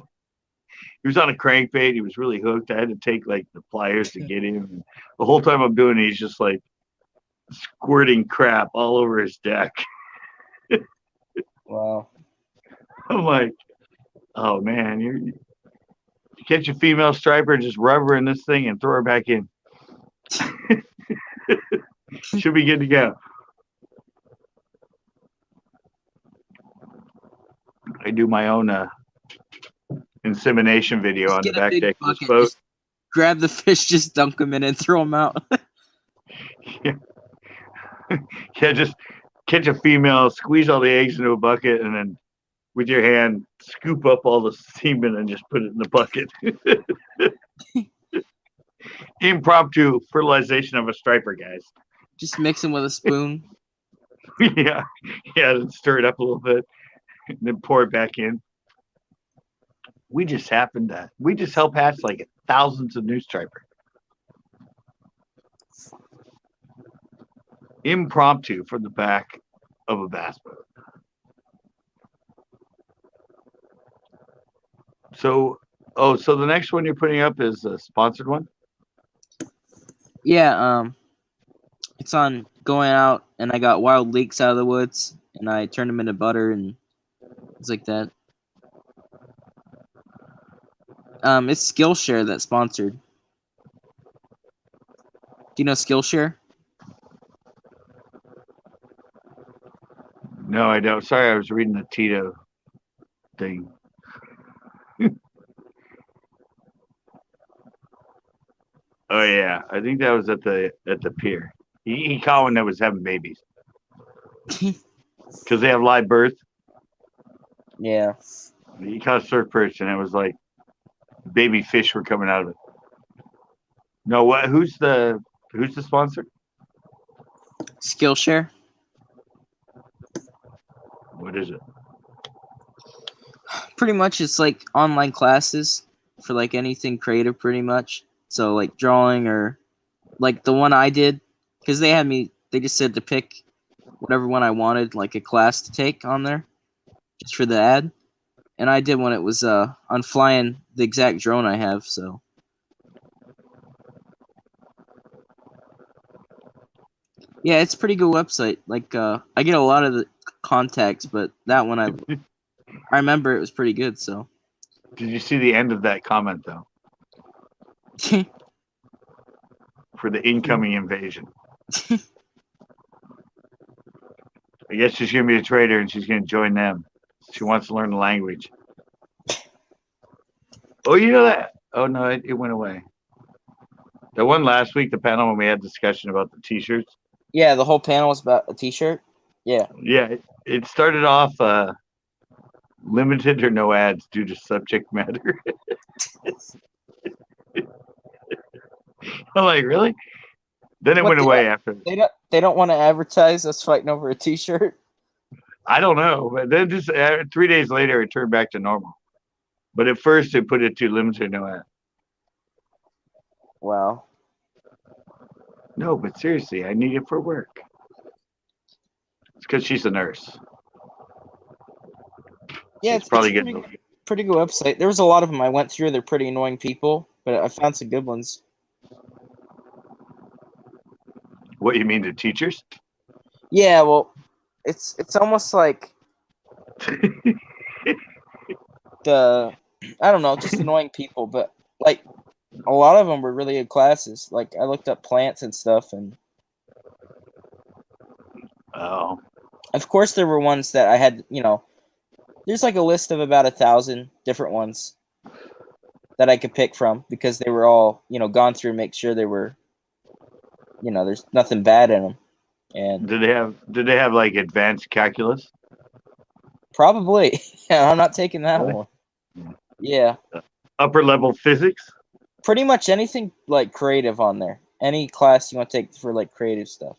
was on a crankbait. He was really hooked. I had to take like the pliers to get him. And the whole time I'm doing it, he's just like squirting crap all over his deck. Wow. I'm like, "Oh man, you catch a female striper, just rub her in this thing and throw her back in. Should be good to go." I do my own insemination video Just on the back deck of this boat. Just grab the fish, just dunk them in and throw them out. Yeah, just catch a female, squeeze all the eggs into a bucket, and then with your hand, scoop up all the semen and just put it in the bucket. Impromptu fertilization of a striper, guys. Just mix them with a spoon. Yeah, and stir it up a little bit, and then pour it back in. We just help hatch like thousands of new striper. Impromptu from the back of a bass boat. So the next one you're putting up is a sponsored one? Yeah, it's on going out, and I got wild leeks out of the woods, and I turned them into butter and things like that. It's Skillshare that sponsored. Do you know Skillshare? No, I don't. Sorry, I was reading the Tito thing. Oh yeah, I think that was at the pier. He caught one that was having babies because they have live birth. Yeah. He caught a surf perch, and it was like baby fish were coming out of it. No, what? Who's the sponsor? Skillshare. What is it? Pretty much, it's like online classes for like anything creative, pretty much. So like drawing or like the one I did, because they just said to pick whatever one I wanted, like a class to take on there, just for the ad. And I did one. It was on flying the exact drone I have. So yeah, it's a pretty good website. Like I get a lot of the contacts, but that one I remember it was pretty good. So did you see the end of that comment though? For the incoming invasion. I guess she's gonna be a trader and she's gonna join them. She wants to learn the language. Oh, you know that? Oh no, it went away. The one last week, the panel when we had discussion about the T-shirts. Yeah, the whole panel was about a T-shirt. Yeah. Yeah, it started off limited or no ads due to subject matter. I'm like, really? Then it What went away after. they don't want to advertise us fighting over a T-shirt. I don't know, but then just 3 days later, it turned back to normal. But at first, it put it to limited or no ad. Wow. No, but seriously, I need it for work. It's because she's a nurse. Yeah, It's probably it's good. pretty good website. There was a lot of them I went through. They're pretty annoying people, but I found some good ones. What you mean, the teachers? Yeah, well, it's almost like the I don't know, just annoying people, but like a lot of them were really good classes. Like I looked up plants and stuff, and Oh, of course there were ones that I had. There's like a list of about 1,000 different ones that I could pick from because they were all gone through and make sure they were there's nothing bad in them. And did they have like advanced calculus? probably, yeah, I'm not taking that Really? one. Yeah, Upper level physics? pretty much anything like creative on there. Any class you want to take for like creative stuff.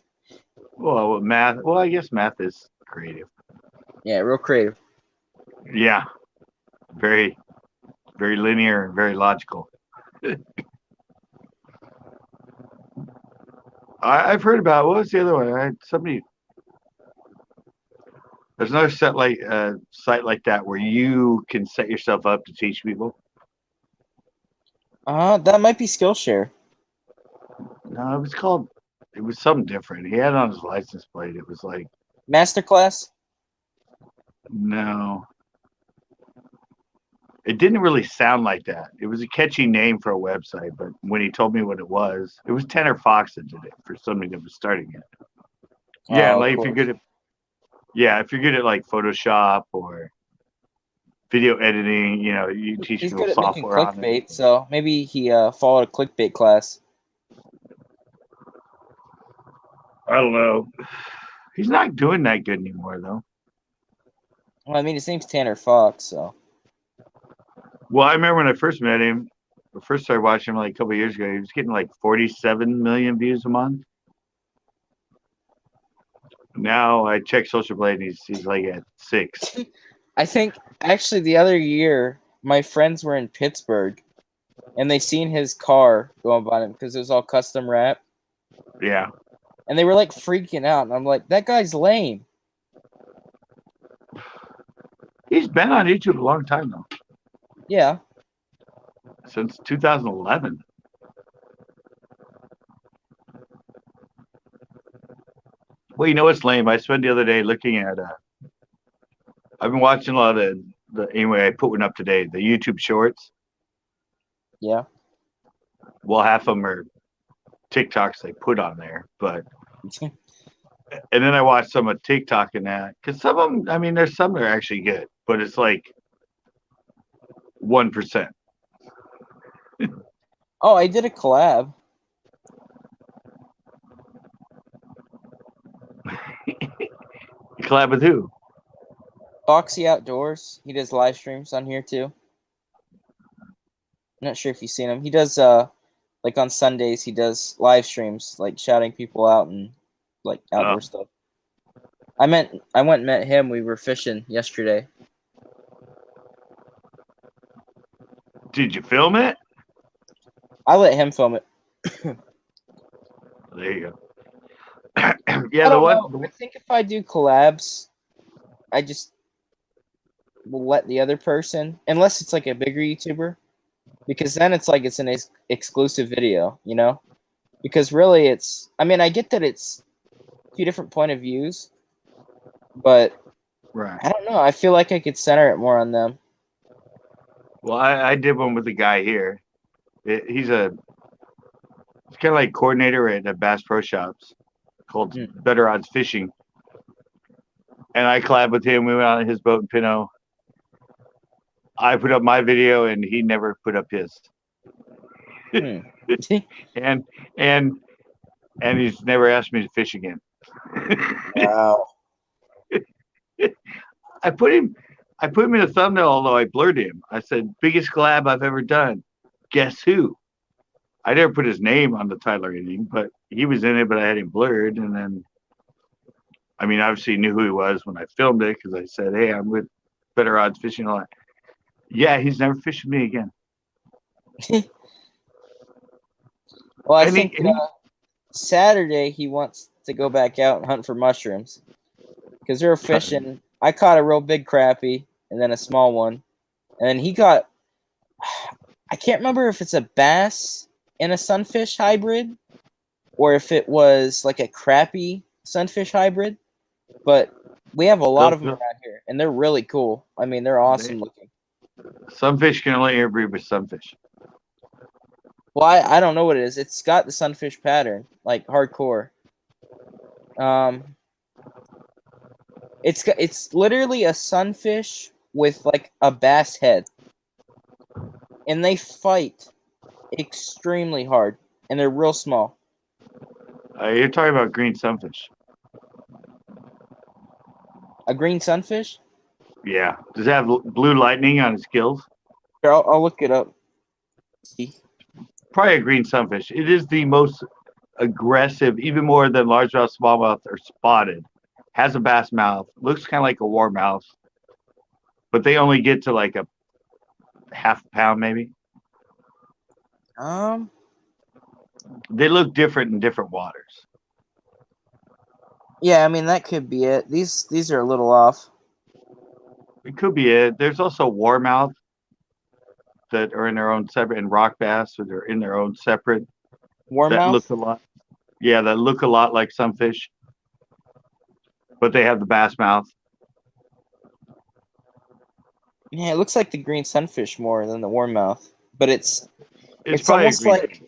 Well, math. Well, I guess math is creative. Yeah, real creative. Yeah, very, very linear and very logical. I've heard about what was the other one? Somebody. There's another site like that where you can set yourself up to teach people. That might be Skillshare. No, it was something different. He had it on his license plate. It was like, Masterclass. no, it didn't really sound like that. It was a catchy name for a website, but when he told me what it was Tanner Fox that did it for somebody that was starting it. Yeah, Oh, like cool. if you're good at like Photoshop or video editing, you teach He's people good at making software on clickbait, it. so maybe he followed a clickbait class. I don't know. He's not doing that good anymore, though. Well, I mean, his name's Tanner Fox, so. Well, I remember when I first met him, I first started watching him like a couple of years ago. He was getting like 47 million views a month. Now I check Social Blade, and he's like at 6. I think actually the other year my friends were in Pittsburgh and they seen his car going by him because it was all custom wrap. Yeah. And they were like freaking out. And I'm like, that guy's lame. He's been on YouTube a long time, though. Yeah. Since 2011. Well, you know what's lame? I spent the other day looking at. I've been watching a lot of anyway. I put one up today. The YouTube Shorts. Yeah. Well, half of them are TikToks they put on there, but. And then I watched some of TikTok and that because some of them. I mean, there's some that are actually good, but it's like 1%. Oh, I did a collab. Collab with who? Foxy Outdoors. He does live streams on here too. I'm not sure if you've seen him. He does like on Sundays he does live streams like shouting people out and like outdoor stuff. I went and met him. We were fishing yesterday. Did you film it? I let him film it. There you go. Yeah, I don't know. I think if I do collabs, I just will let the other person, unless it's like a bigger YouTuber, because then it's like it's an exclusive video, Because really, I mean, I get that it's a few different point of views, but right. I don't know. I feel like I could center it more on them. Well, I did one with the guy here. He's kind of like coordinator at Bass Pro Shops. called Better Odds Fishing. And I collabed with him. We went on his boat in Pinot. I put up my video, and he never put up his. and he's never asked me to fish again. Wow. I put him in a thumbnail, although I blurred him. I said, biggest collab I've ever done. Guess who? I never put his name on the title or anything, but he was in it, but I had him blurred. And then, I mean, obviously knew who he was when I filmed it because I said, hey, I'm with Better Odds Fishing a lot. Yeah, he's never fished with me again. Well, I think Saturday he wants to go back out and hunt for mushrooms because they're fishing. I caught a real big crappie and then a small one. And then he got, I can't remember if it's a bass and a sunfish hybrid or if it was like a crappie sunfish hybrid. But we have a lot of them around here, and they're really cool. I mean, they're awesome looking. Sunfish can only interbreed with sunfish. Well, I don't know what it is. It's got the sunfish pattern, like hardcore. It's literally a sunfish with like a bass head, and they fight extremely hard, and they're real small. You're talking about green sunfish. A green sunfish? Yeah. Does it have blue lightning on its gills? Here, I'll look it up. See. Probably a green sunfish. It is the most aggressive, even more than largemouth, smallmouth, or spotted. Has a bass mouth. Looks kind of like a warmouth. But they only get to like a half a pound, maybe. They look different in different waters. Yeah, I mean, that could be it. These are a little off. It could be it. There's also warmouth that are in their own separate, and rock bass that are in their own separate. Warmouth? That look a lot. Yeah, that look a lot like sunfish, but they have the bass mouth. Yeah, it looks like the green sunfish more than the warmouth, but it's almost like.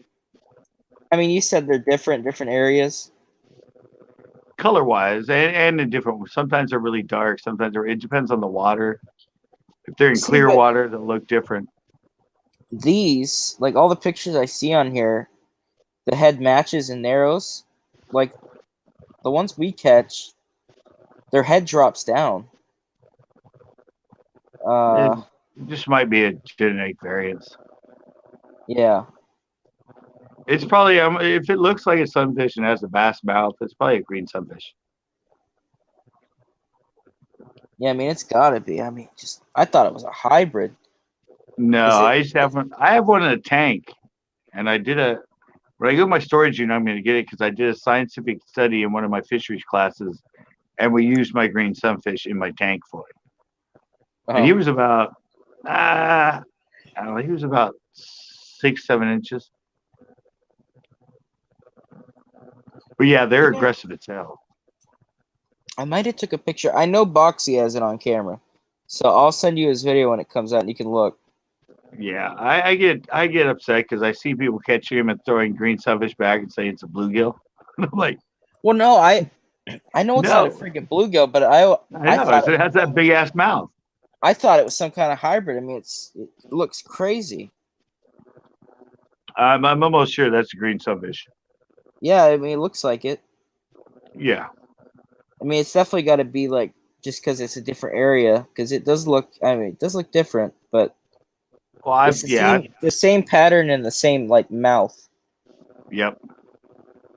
I mean, you said they're different areas. Color-wise, and in different. Sometimes they're really dark. Sometimes it depends on the water. If they're in clear water, they'll look different. These, like all the pictures I see on here, the head matches and narrows. Like the ones we catch, their head drops down. It just might be a genetic variance. Yeah. It's probably if it looks like a sunfish and has a bass mouth, it's probably a green sunfish. Yeah, I mean it's gotta be. I mean, I thought it was a hybrid. No, I just have one. I have one in a tank, and I did when I go to my storage unit, I'm going to get it because I did a scientific study in one of my fisheries classes, and we used my green sunfish in my tank for it. And he was about, I don't know, he was about 6-7 inches. But yeah, they're aggressive as hell. I might have took a picture. I know Boxy has it on camera, so I'll send you his video when it comes out, and you can look. Yeah, I get upset because I see people catching him and throwing green sunfish back and saying it's a bluegill. I'm like, well, no, I know it's not a freaking bluegill, but I thought it has that big ass mouth. I thought it was some kind of hybrid. I mean, it looks crazy. I'm almost sure that's a green sunfish. Yeah, I mean, it looks like it. Yeah. I mean, it's definitely got to be like just because it's a different area, because it does look. I mean, it does look different, but it's the same pattern and the same like mouth. Yep.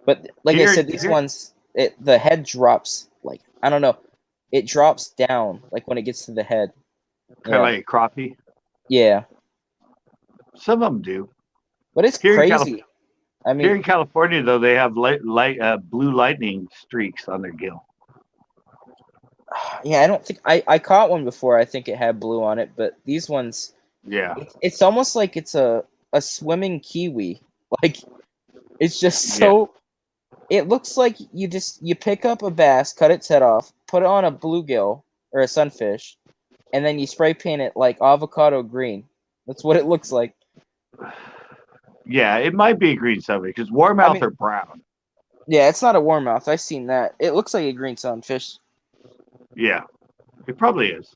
But like I said, these ones, the head drops like I don't know, it drops down like when it gets to the head. Kind of like a crappie. Yeah. Some of them do. But it's crazy. I mean, here in California, though, they have blue lightning streaks on their gill. Yeah, I don't think I caught one before. I think it had blue on it, but these ones, yeah, it's almost like it's a swimming kiwi. Like it's just so. Yeah. It looks like you pick up a bass, cut its head off, put it on a bluegill or a sunfish, and then you spray paint it like avocado green. That's what it looks like. Yeah, it might be a green sunfish because warmouth are brown. Yeah, it's not a warmouth. I've seen that. It looks like a green sunfish. Yeah, it probably is.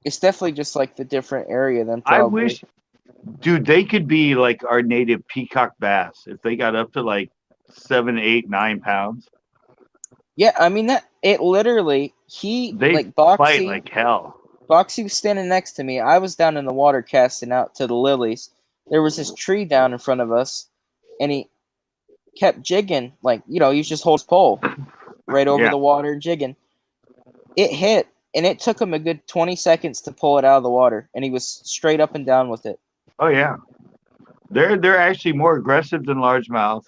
It's definitely just like the different area then I probably. wish, dude, they could be like our native peacock bass if they got up to like 7, 8, 9 pounds. Yeah, I mean that it literally he They like fight Boxy like hell. Boxy was standing next to me. I was down in the water casting out to the lilies. There was this tree down in front of us, and he kept jigging, like, he just holds pole right over Yeah. the water jigging. It hit, and it took him a good 20 seconds to pull it out of the water, and he was straight up and down with it. Oh yeah. They're actually more aggressive than largemouth.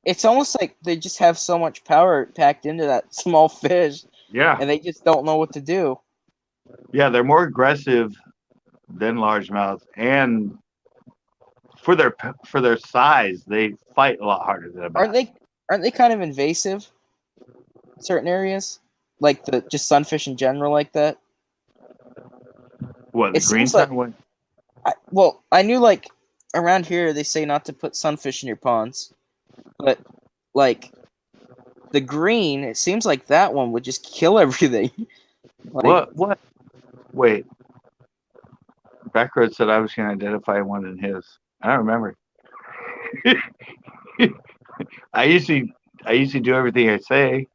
It's almost like they just have so much power packed into that small fish, Yeah. and they just don't know what to do. Yeah, they're more aggressive than largemouth, and for their size, they fight a lot harder than a bass. Aren't they kind of invasive in certain areas? Like the just sunfish in general like that? What, the It green seems like one? I knew like around here they say not to put sunfish in your ponds, but like the green, it seems like that one would just kill everything. Like What? Wait. Backroad said I was going to identify one in his. I don't remember. I usually do everything I say.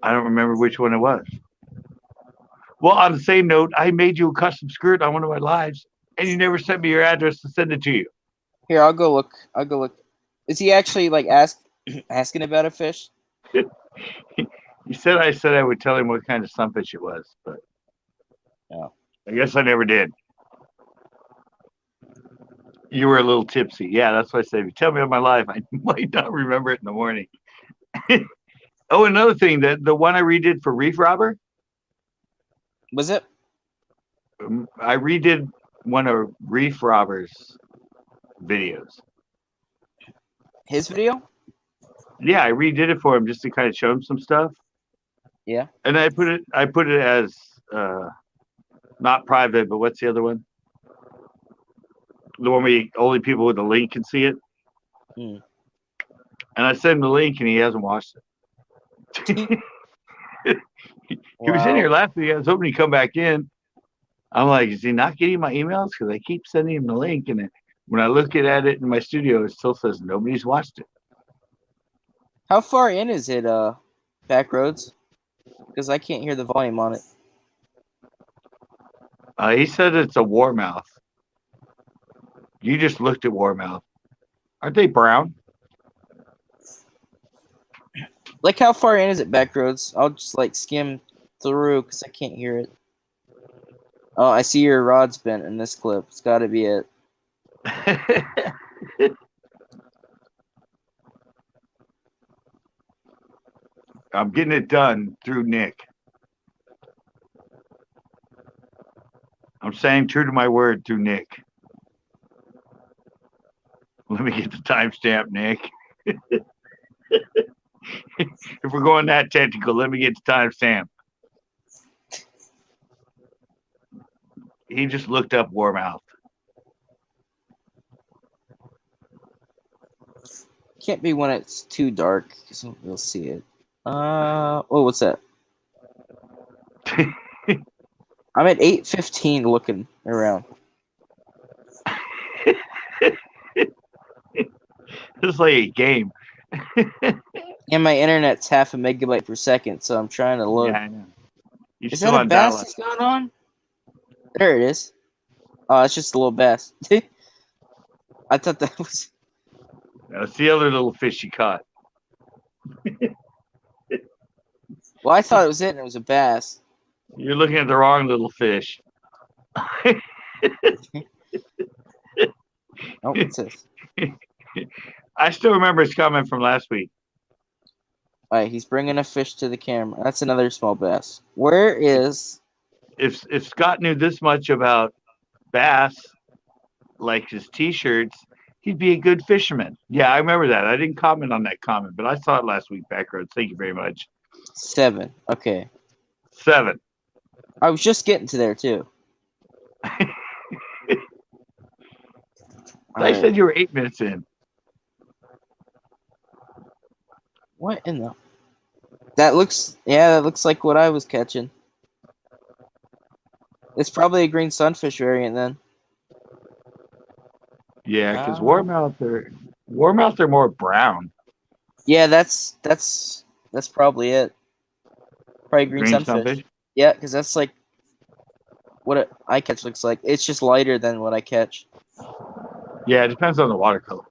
I don't remember which one it was. Well, on the same note, I made you a custom skirt on one of my lives, and you never sent me your address to send it to you. here, I'll go look. Is he actually like asking about a fish? He said I would tell him what kind of sunfish it was, but No. I guess I never did. You were a little tipsy. Yeah, that's why I said, if you tell me about my life, I might not remember it in the morning. Oh, another thing, the one I redid for Reef Robber, Was it? I redid one of Reef Robber's videos. His video? Yeah, I redid it for him just to kind of show him some stuff. Yeah. And I put it as not private, but what's the other one? The one where only people with the link can see it. Mm. And I sent him the link, and he hasn't watched it. He was in here last week. I was hoping he'd come back in. I'm like, is he not getting my emails? Because I keep sending him the link, and when I look at it in my studio, it still says nobody's watched it. How far in is it, Backroads? Because I can't hear the volume on it. He said it's a warmouth. You just looked at warmouth. Aren't they brown? Like, how far in is it, Backroads? I'll just like skim through because I can't hear it. Oh, I see your rod's bent in this clip. It's got to be it. I'm getting it done through Nick. I'm saying true to my word through Nick. Let me get the timestamp, Nick. If we're going that technical, let me get the timestamp. He just looked up warmouth. Can't be when it's too dark because we'll see it. Oh, what's that? I'm at 8:15 looking around. It's like a game. And my internet's 0.5 megabyte per second, so I'm trying to load. Yeah, I know. You're Is still that a on bass dial-up. that's going on? There it is. Oh, it's just a little bass. I thought that was. That's the other little fish you caught. Well, I thought it was it, and it was a bass. You're looking at the wrong little fish. Oh, what's this? I still remember his comment from last week. All right, he's bringing a fish to the camera. That's another small bass. Where is? If Scott knew this much about bass, like his T-shirts, he'd be a good fisherman. Yeah, I remember that. I didn't comment on that comment, but I saw it last week. Backroads. Thank you very much. 7. Okay. 7. I was just getting to there too. I said you were 8 minutes in. What in the? That looks like what I was catching. It's probably a green sunfish variant then. Yeah, because warmouth are more brown. Yeah, that's probably it. Probably green sunfish. Yeah, because that's like what I catch looks like. It's just lighter than what I catch. Yeah, it depends on the watercolor.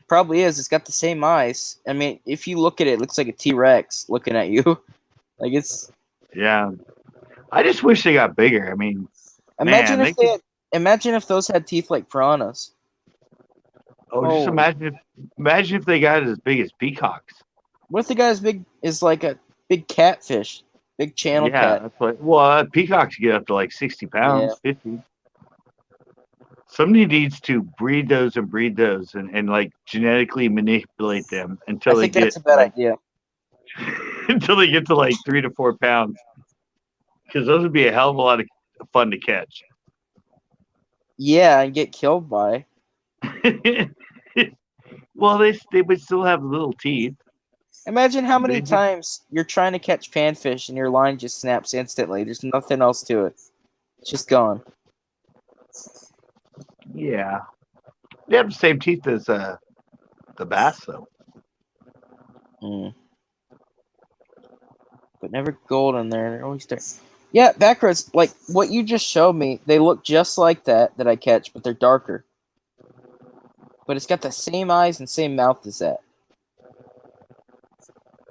Probably is. It's got the same eyes. I mean, if you look at it, it looks like a T-Rex looking at you. Like it's. Yeah, I just wish they got bigger. I mean, imagine if those had teeth like piranhas. Just imagine if they got as big as peacocks. What if the guy is like a big catfish, big channel cat? That's what. Peacocks get up to like 60 pounds, 50. Somebody needs to breed those and like genetically manipulate them until they get. That's a bad idea. Until they get to like 3 to 4 pounds, because those would be a hell of a lot of fun to catch. Yeah, and get killed by. Well, they would still have little teeth. Imagine how many times you're trying to catch panfish and your line just snaps instantly. There's nothing else to it. It's just gone. Yeah. They have the same teeth as the bass, though. But never gold in there. They're always there. Yeah, backwards. Like what you just showed me, they look just like that I catch, but they're darker. But it's got the same eyes and same mouth as that.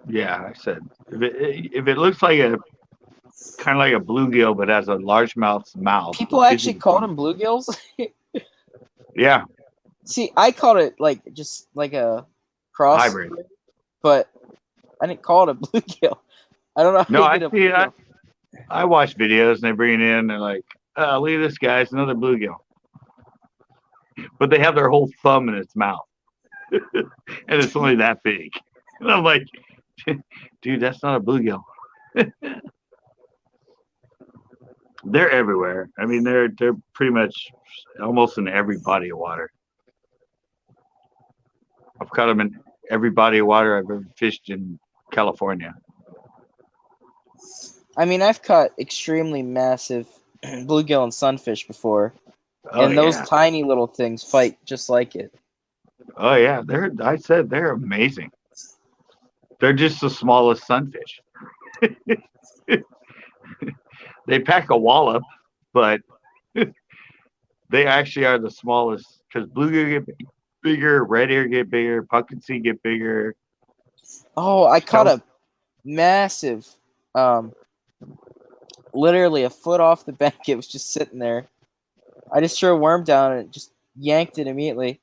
Yeah, I said if it looks like a kind of like a bluegill, but has a large mouth. People actually called them bluegills. Yeah. See, I called it just like a cross hybrid, but I didn't call it a bluegill. I don't know. No, I watch videos and they bring it in. And they're like, look at this, guys, another bluegill. But they have their whole thumb in its mouth, and it's only that big. And I'm like, dude, that's not a bluegill. They're everywhere. I mean, they're pretty much almost in every body of water. I've caught them in every body of water I've ever fished in California. I mean, I've caught extremely massive bluegill and sunfish before, and those tiny little things fight just like it. Oh yeah, they're amazing. They're just the smallest sunfish. They pack a wallop, but they actually are the smallest because bluegill get bigger, red ear get bigger, pumpkin seed get bigger. Oh, I caught a massive, literally a foot off the bank. It was just sitting there. I just threw a worm down and it just yanked it immediately.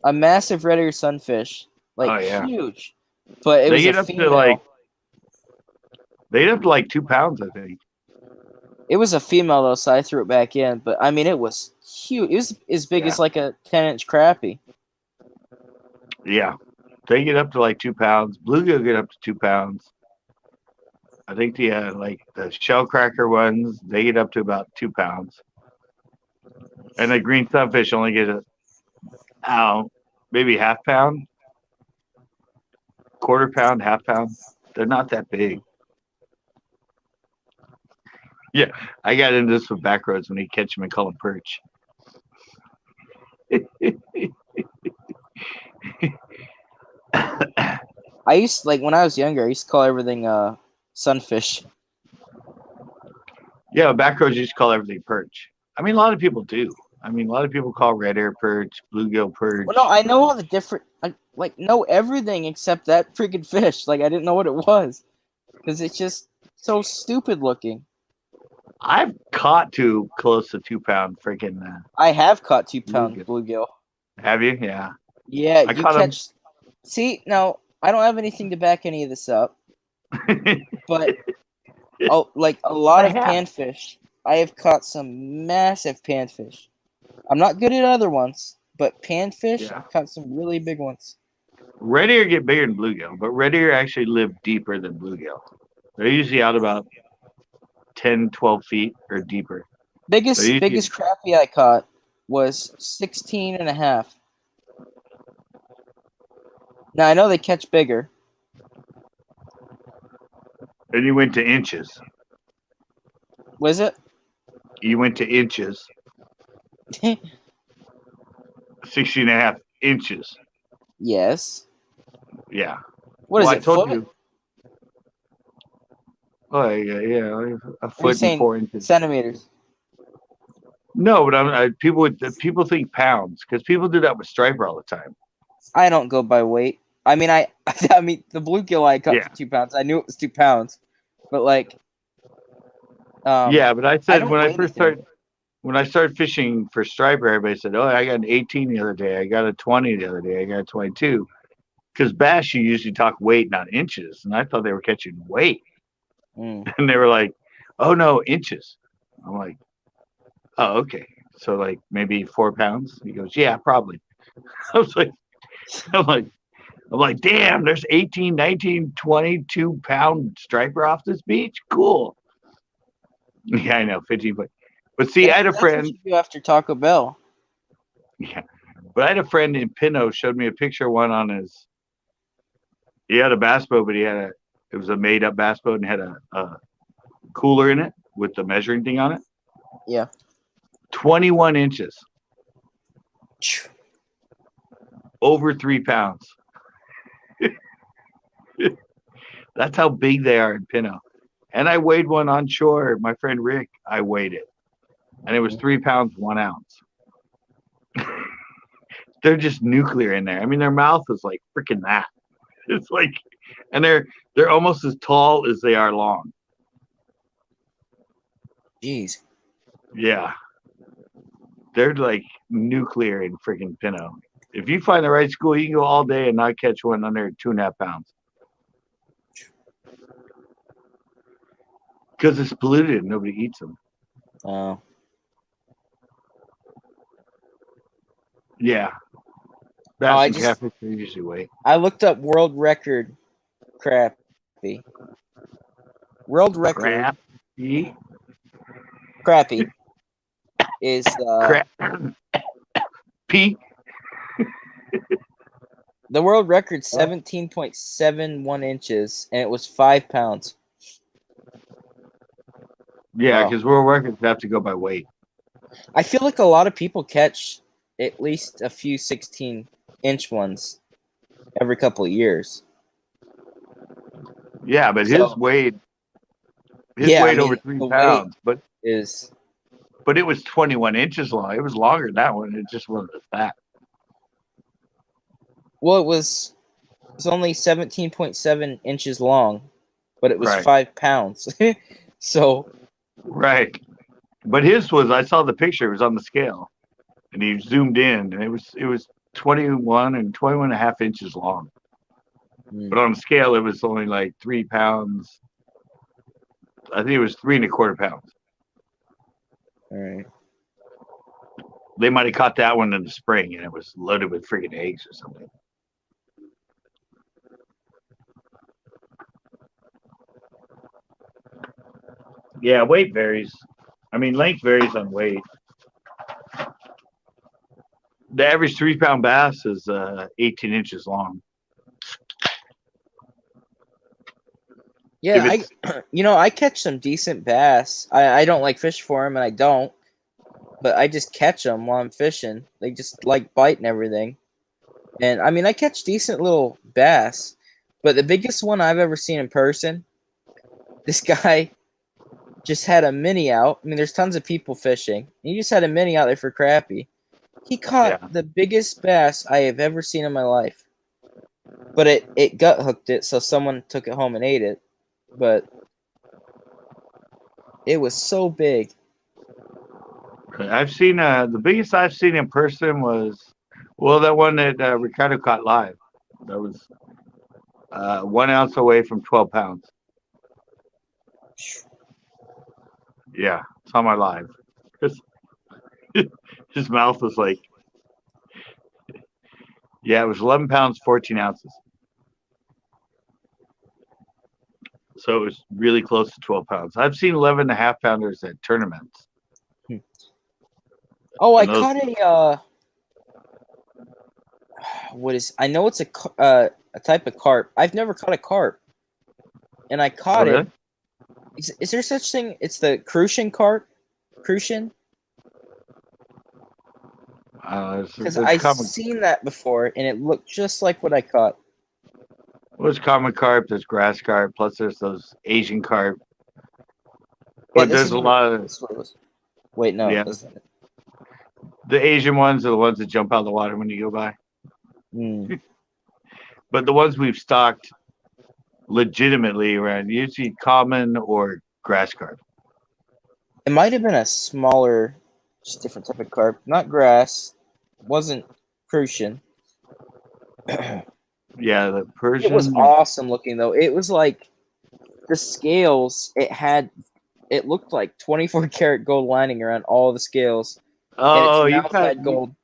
A massive red ear sunfish, huge. But it was a female. They get up to like 2 pounds, I think. It was a female though, so I threw it back in. But I mean, it was huge. It was as big as like a 10-inch crappie. Yeah, they get up to like 2 pounds. Bluegill get up to 2 pounds. I think the shell cracker ones, they get up to about 2 pounds. And the green sunfish only get maybe half pound, quarter pound, half pound. They're not that big. Yeah, I got into this with Backroads when he catch them and call them perch. I used when I was younger, I used to call everything sunfish. Yeah, Backroads used to call everything perch. I mean, a lot of people do. I mean, a lot of people call red ear perch, bluegill perch. Well, no, I know all the different. I know everything except that freaking fish. I didn't know what it was because it's just so stupid looking. I've caught close to 2 pound freaking. I have caught 2 pound bluegill. Have you? Yeah. Yeah, you catch. See, now I don't have anything to back any of this up, but a lot of panfish. I have caught some massive panfish. I'm not good at other ones, but panfish, I've caught some really big ones. Red ear get bigger than bluegill, but red ear actually live deeper than bluegill. They're usually out about 10, 12 feet or deeper. Biggest crappie I caught was 16 and a half. Now, I know they catch bigger. And you went to inches. Was it? You went to inches. 16 and a half inches. Yes. Yeah. What is I it, told foot? you. Oh, yeah, a Or are you foot and saying 4 inches. centimeters? No, but people think pounds because people do that with striper all the time. I don't go by weight. I mean, I mean, the bluegill I cut Yeah. for 2 pounds. I knew it was 2 pounds, but like, Yeah, but I I said don't weigh anything. when I started fishing for striper, everybody said, "Oh, I got an 18 the other day. I got a 20 the other day. I got a 22." Because bass, you usually talk weight, not inches, and I thought they were catching weight, Mm. and they were like, "Oh no, inches." I'm like, "Oh, okay." So like maybe 4 pounds. He goes, "Yeah, probably." I was like, I'm like, I'm like, damn, there's 18, 19, 22-pound striper off this beach. Cool. Yeah, I know, 15 foot. But see, I had a That's what friend. you do after Taco Bell. Yeah, but I had a friend in Pino showed me a picture of one on his. He had a bass boat, but it was a made up bass boat and had a cooler in it with the measuring thing on it. Yeah. 21 inches, over 3 pounds. That's how big they are in Pino. And I weighed one on shore. My friend Rick, I weighed it, and it was 3 pounds 1 ounce. They're just nuclear in there. I mean, their mouth is like freaking that. It's like, and they're almost as tall as they are long. Jeez. Yeah, they're like nuclear in freaking Pino. If you find the right school, you can go all day and not catch one under 2.5 pounds because it's polluted and nobody eats them. Oh. Yeah, bass and catfish are usually weight. I looked up world record crappie. World record crappie is crap. Pete. The world record 17.71 inches, and it was 5 pounds. Yeah, because world records have to go by weight. I feel like a lot of people catch at least a few 16-inch ones every couple of years. Yeah, but his weighed over 3 pounds, but it was 21 inches long. It was longer than that one. It just wasn't as fat. Well, it was only 17.7 inches long, but it was Right. 5 pounds. So. Right. But his was, I saw the picture, it was on the scale. And he zoomed in, and it was 21 and 21 and a half inches long. But on the scale, it was only like 3 pounds. I think it was 3.25 pounds. All right. They might have caught that one in the spring, and it was loaded with freaking eggs or something. Yeah, weight varies. I mean, length varies on weight. The average 3-pound bass is 18 inches long. Yeah, I catch some decent bass. I don't like fish for them, and I don't. But I just catch them while I'm fishing. They just like bite and everything. And I mean, I catch decent little bass. But the biggest one I've ever seen in person, this guy just had a mini out. I mean, there's tons of people fishing. He just had a mini out there for crappie. He caught the biggest bass I have ever seen in my life. But it gut hooked it, so someone took it home and ate it. But it was so big. I've seen the biggest I've seen in person was, that one that Ricardo caught live. That was 1 ounce away from 12 pounds. Yeah, it's on my live. His mouth was like, yeah, it was 11 pounds, 14 ounces. So it was really close to 12 pounds. I've seen 11 and a half pounders at tournaments. Oh, I And those, caught what is? I know it's a type of carp. I've never caught a carp, and I oh caught it. really? Is there such thing? It's the crucian carp, crucian, because There's I common. seen that before, and it looked just like what I caught. There's common carp. There's grass carp. Plus, there's those Asian carp. Yeah, But there's a this is what it was. Wait, no, yeah. that's not it. The Asian ones are the ones that jump out of the water when you go by. Mm. But the ones we've stocked legitimately around usually common or grass carp. It might have been a smaller, just different type of carp, not grass. Wasn't crucian. Yeah, the It was Persian. awesome looking though. It was like the scales. It looked like 24 karat gold lining around all the scales, and its Oh, mouth had gold.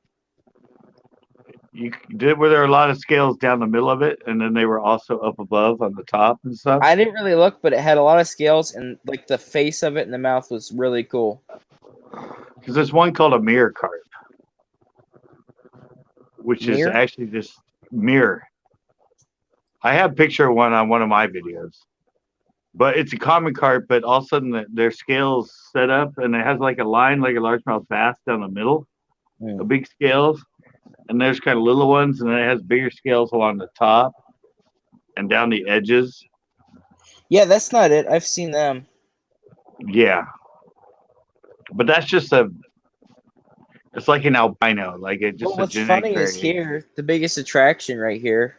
you did. Were there a lot of scales down the middle of it, and then they were also up above on the top and stuff? I didn't really look, but it had a lot of scales, and like the face of it and the mouth was really cool. Because there's one called a mirror carp, which is Mirror? actually just mirror. I have a picture of one on one of my videos, but it's a common carp. But all of a sudden, their scales set up, and it has like a line, like a largemouth bass down the middle, the Mm. big scales, and there's kind of little ones, and then it has bigger scales along the top and down the edges. Yeah, that's not it. I've seen them. Yeah, but that's just a. It's like an albino, like it Well, just a what's genetic funny is variation. here, the biggest attraction right here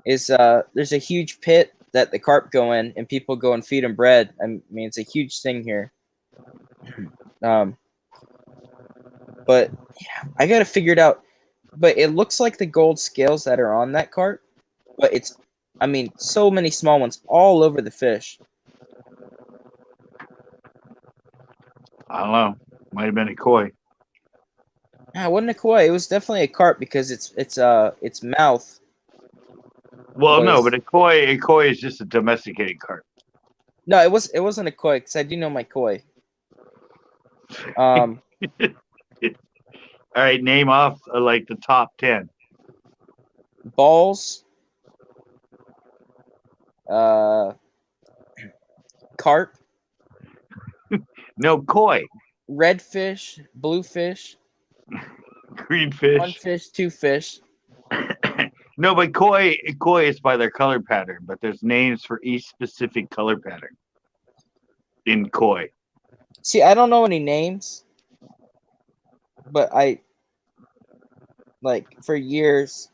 is there's a huge pit that the carp go in, and people go and feed them bread. I mean, it's a huge thing here. Um, but yeah, I gotta figure it out. But it looks like the gold scales that are on that carp, but it's, I mean, so many small ones all over the fish. I don't know. Might have been a koi. Yeah, it wasn't a koi. It was definitely a carp because its mouth Well, no, but was. a koi is just a domesticated carp. No, it wasn't a koi because I do know my koi. Um, All right, name off like the top 10. balls, uh, carp, No, koi, redfish, bluefish, green one fish. fish, two fish. No, but koi is by their color pattern, but there's names for each specific color pattern in koi. See, I don't know any names, but I like for years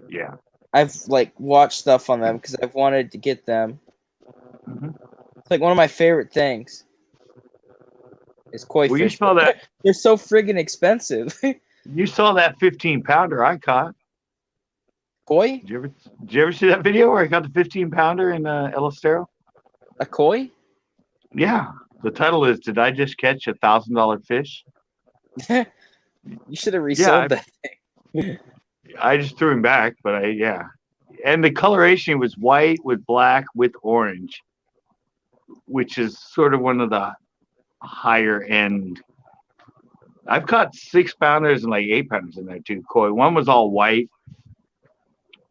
Yeah. I've like watched stuff on them because I've wanted to get them. Mm-hmm. It's like one of my favorite things is koi Well, you fish, saw but that. they're so friggin' expensive. You saw that 15-pounder I caught. Koi? Did you ever see that video where I got the 15-pounder in El Estero? A koi? Yeah. The title is "Did I Just Catch $1,000 Fish?" You should have Yeah, resold that thing. I just threw him back, but yeah. And the coloration was white with black with orange, which is sort of one of the higher end. I've caught 6-pounders and like 8-pounders in there too. Koi. One was all white,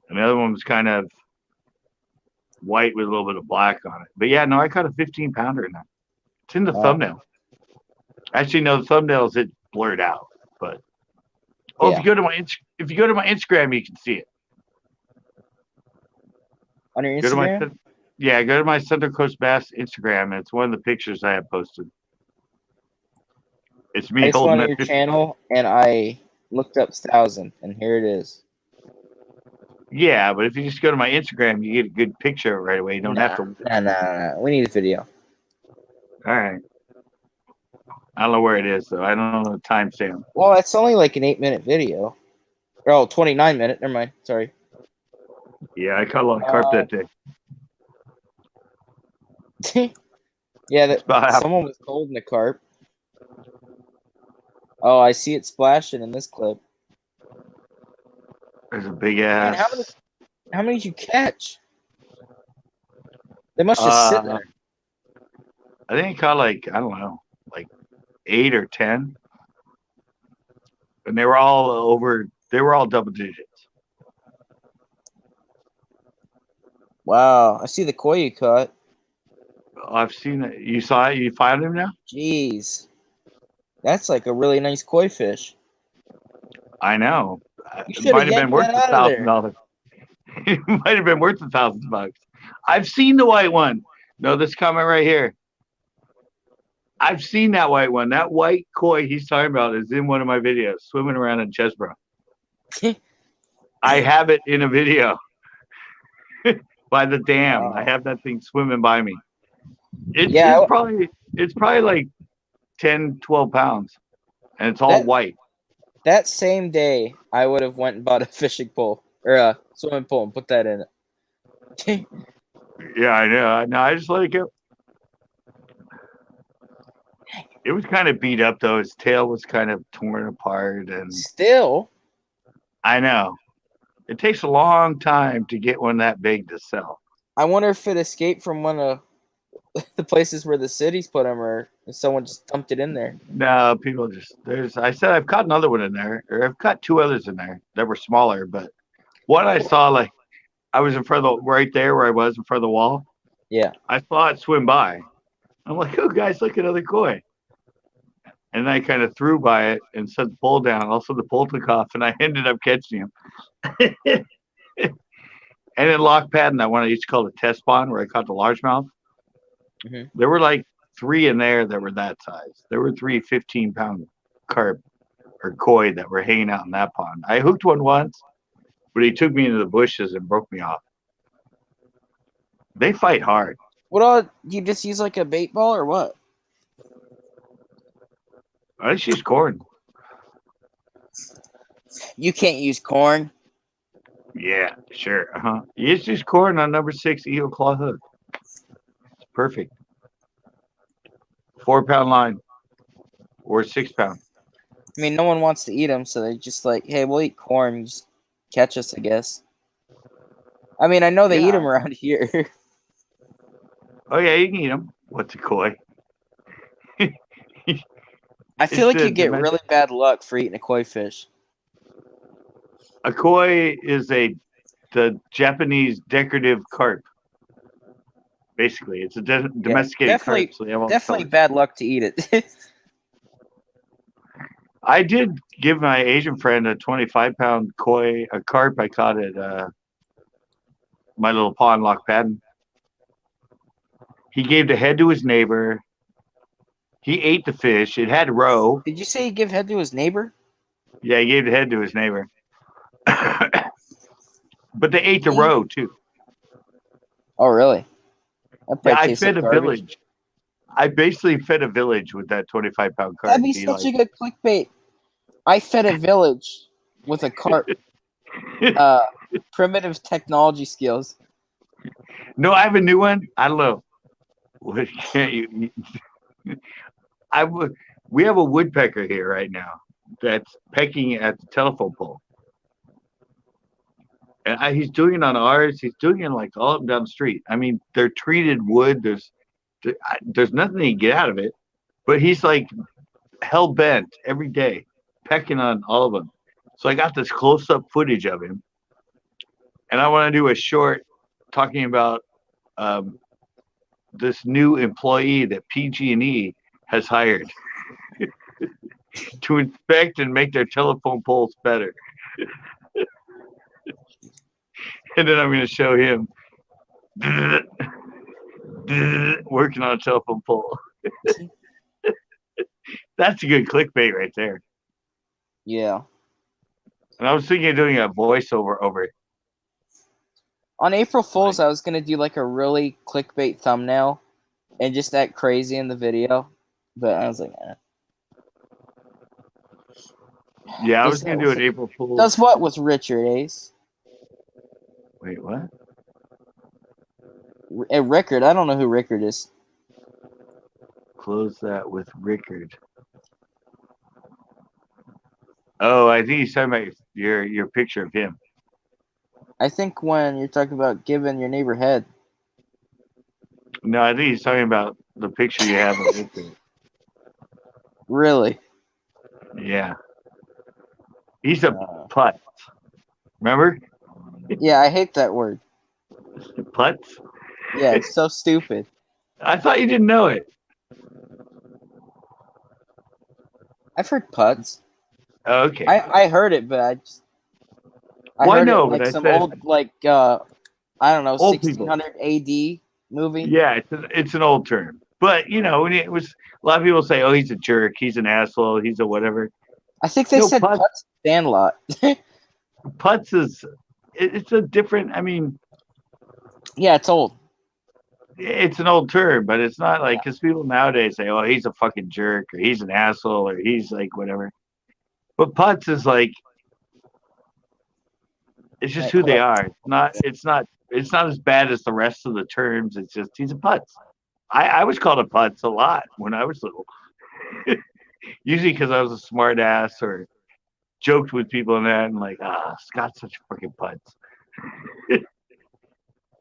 and the other one was kind of white with a little bit of black on it. But yeah, no, I caught a 15-pounder in that. It's in the thumbnail. Actually, no, the thumbnail is it blurred out. But Yeah. if you go to my Instagram, you can see it. On your Go to my Instagram? go to my Central Coast Bass Instagram, and it's one of the pictures I have posted. It's I me just went holding on that your 50. channel and I looked up 1,000, and here it is. Yeah, but if you just go to my Instagram, you get a good picture right away. You don't have to. Nah. We need a video. All right. I don't know where it is though. I don't know the timestamp. Well, it's only like an 8-minute video. Oh, 29-minute. Never mind. Sorry. Yeah, I caught a lot of carp that day. Yeah, It's about half. someone was holding a carp. Oh, I see it splashing in this clip. There's a big Man, ass. how many did you catch? They must just sit there. I think I caught like I don't know, like 8 or 10. and they were all over. They were all double digits. Wow, I see the koi you caught. I've seen it. You saw it. You found him now. Jeez, that's like a really nice koi fish. I know. You It should have might have been yanked worth that out of there. $1,000. It might have been worth $1,000. I've seen the white one. No, this comment right here. I've seen that white one. That white koi he's talking about is in one of my videos, swimming around in Chesbrough. I have it in a video by the dam. I Wow. have that thing swimming by me. It's Yeah, it's probably it's probably like 10, 12 pounds, and it's all that white. that same day I would have went and bought a fishing pole or a swimming pole and put that in it. Yeah, I know. No, I just let it go. It was kind of beat up though. His tail was kind of torn apart, and Still, I know it takes a long time to get one that big to sell. I wonder if it escaped from one of the places where the cities put them, or if someone just dumped it in there. No, people just there's. I said I've caught another one in there, or I've caught two others in there that were smaller, but one I saw like I was in front of the right there where I was in front of the wall. Yeah. I saw it swim by. I'm like, oh guys, look another koi. And I kind of threw by it and set the pole down. Also, the pole took off, and I ended up catching him. And in Lock Padden, that one I used to call the test pond where I caught the largemouth, there were like three in there that were that size. There were three 15-pound carp or koi that were hanging out in that pond. I hooked one once, but he took me into the bushes and broke me off. They fight hard. What all? Do you just use like a bait ball or what? I just use corn. You can't use corn. Yeah, sure. You just use corn on number 6 eel claw hook. It's perfect. 4-pound line or 6-pound. I mean, no one wants to eat them, so they're just like, hey, we'll eat corn. Just catch us, I guess. I mean, I know they eat them around here. Oh yeah, you can eat them. What's a koi? I feel like you get really bad luck for eating a koi fish. A koi is the Japanese decorative carp. Basically, it's a domesticated carp. So they have all definitely bad luck to eat it. I did give my Asian friend a 25-pound koi, a carp I caught at my little pond, Lock Padden. He gave the head to his neighbor. He ate the fish. It had roe. Did you say he give head to his neighbor? Yeah, he gave the head to his neighbor. But they ate the roe too. Oh, really? Yeah, I fed a village. I basically fed a village with that 25-pound carp. That'd be such a good clickbait. I fed a village with a carp. Primitive technology skills. No, I have a new one. I don't know. What can't you? We have a woodpecker here right now that's pecking at the telephone pole. And he's doing it on ours. He's doing it like all up and down the street. I mean, they're treated wood. There's nothing he can get out of it. But he's like hell bent every day, pecking on all of them. So I got this close-up footage of him, and I want to do a short talking about this new employee that PG&E has hired to inspect and make their telephone poles better. And then I'm going to show him working on a telephone pole. That's a good clickbait right there. Yeah. And I was thinking of doing a voiceover over it. On April Fool's, I was going to do like a really clickbait thumbnail and just act crazy in the video. But I was like, Yeah, I was going to do an April Fool's. Does what with Richard, Ace? Wait, what? Rickard. I don't know who Rickard is. Close that with Rickard. Oh, I think he's talking about your picture of him. I think when you're talking about giving your neighbor head. No, I think he's talking about the picture you have of Rickard. Really? Yeah. He's a putz. Remember? Yeah, I hate that word. Putz? Yeah, it's so stupid. I thought you didn't know it. I've heard putts. Okay. I heard it, but I Well, I heard it know, in like but I some said old I don't know, old people. 1600 AD movie. Yeah, it's an old term. But, when it was, a lot of people say, oh, he's a jerk, he's an asshole, he's a whatever. I think they said putts Sandlot. Putz it's a different, Yeah, it's old. it's an old term, but it's not like, because people nowadays say, oh, he's a fucking jerk, or he's an asshole, or he's like whatever. But putz is like, it's just who they are. It's not as bad as the rest of the terms. It's just, he's a putz. I was called a putz a lot when I was little. Usually because I was a smart ass or joked with people and that, and like, Scott's such a fucking putz.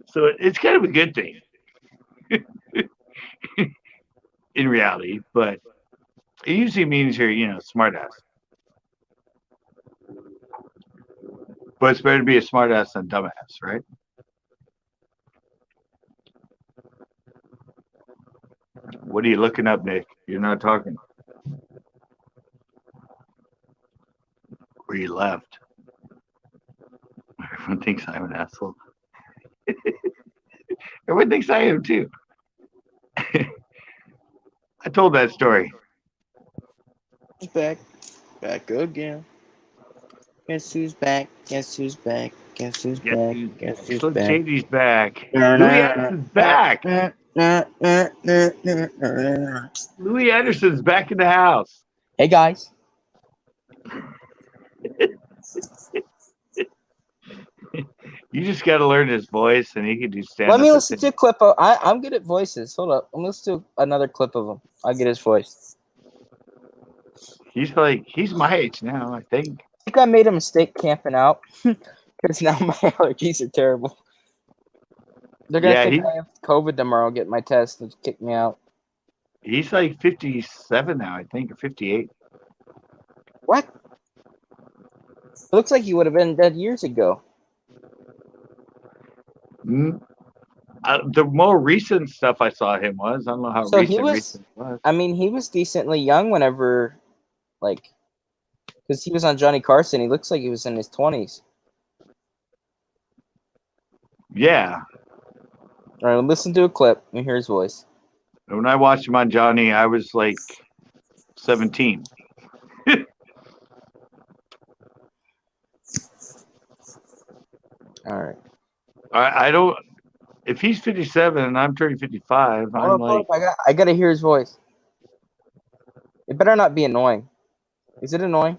So it's kind of a good thing in reality, but it usually means you're, smart ass. But it's better to be a smart ass than dumbass, right? What are you looking up, Nick? You're not talking. Or you left. Everyone thinks I'm an asshole. Everyone thinks I am too. I told that story. Back again. Guess who's back? Guess who's back? Guess who's back? Guess who's Slim back? Shady's back. Louis Anderson's back. Louis Anderson's back in the house. Hey guys. You just got to learn his voice, and he can do stand up. Let me listen to a clip of. I'm good at voices. Hold up. I'm listening to another clip of him. I'll get his voice. He's my age now, I think. I think I made a mistake camping out because now my allergies are terrible. They're gonna think I have COVID tomorrow. Get my test and kick me out. He's like 57 now, I think, or 58. What? It looks like he would have been dead years ago. The more recent stuff I saw him was. I don't know how recent it was. I mean, he was decently young whenever, because he was on Johnny Carson. He looks like he was in his 20s. Yeah. All right, listen to a clip and hear his voice. When I watched him on Johnny, I was like 17. All right. I don't. If he's 57 and I'm turning 55, I gotta hear his voice. It better not be annoying. Is it annoying?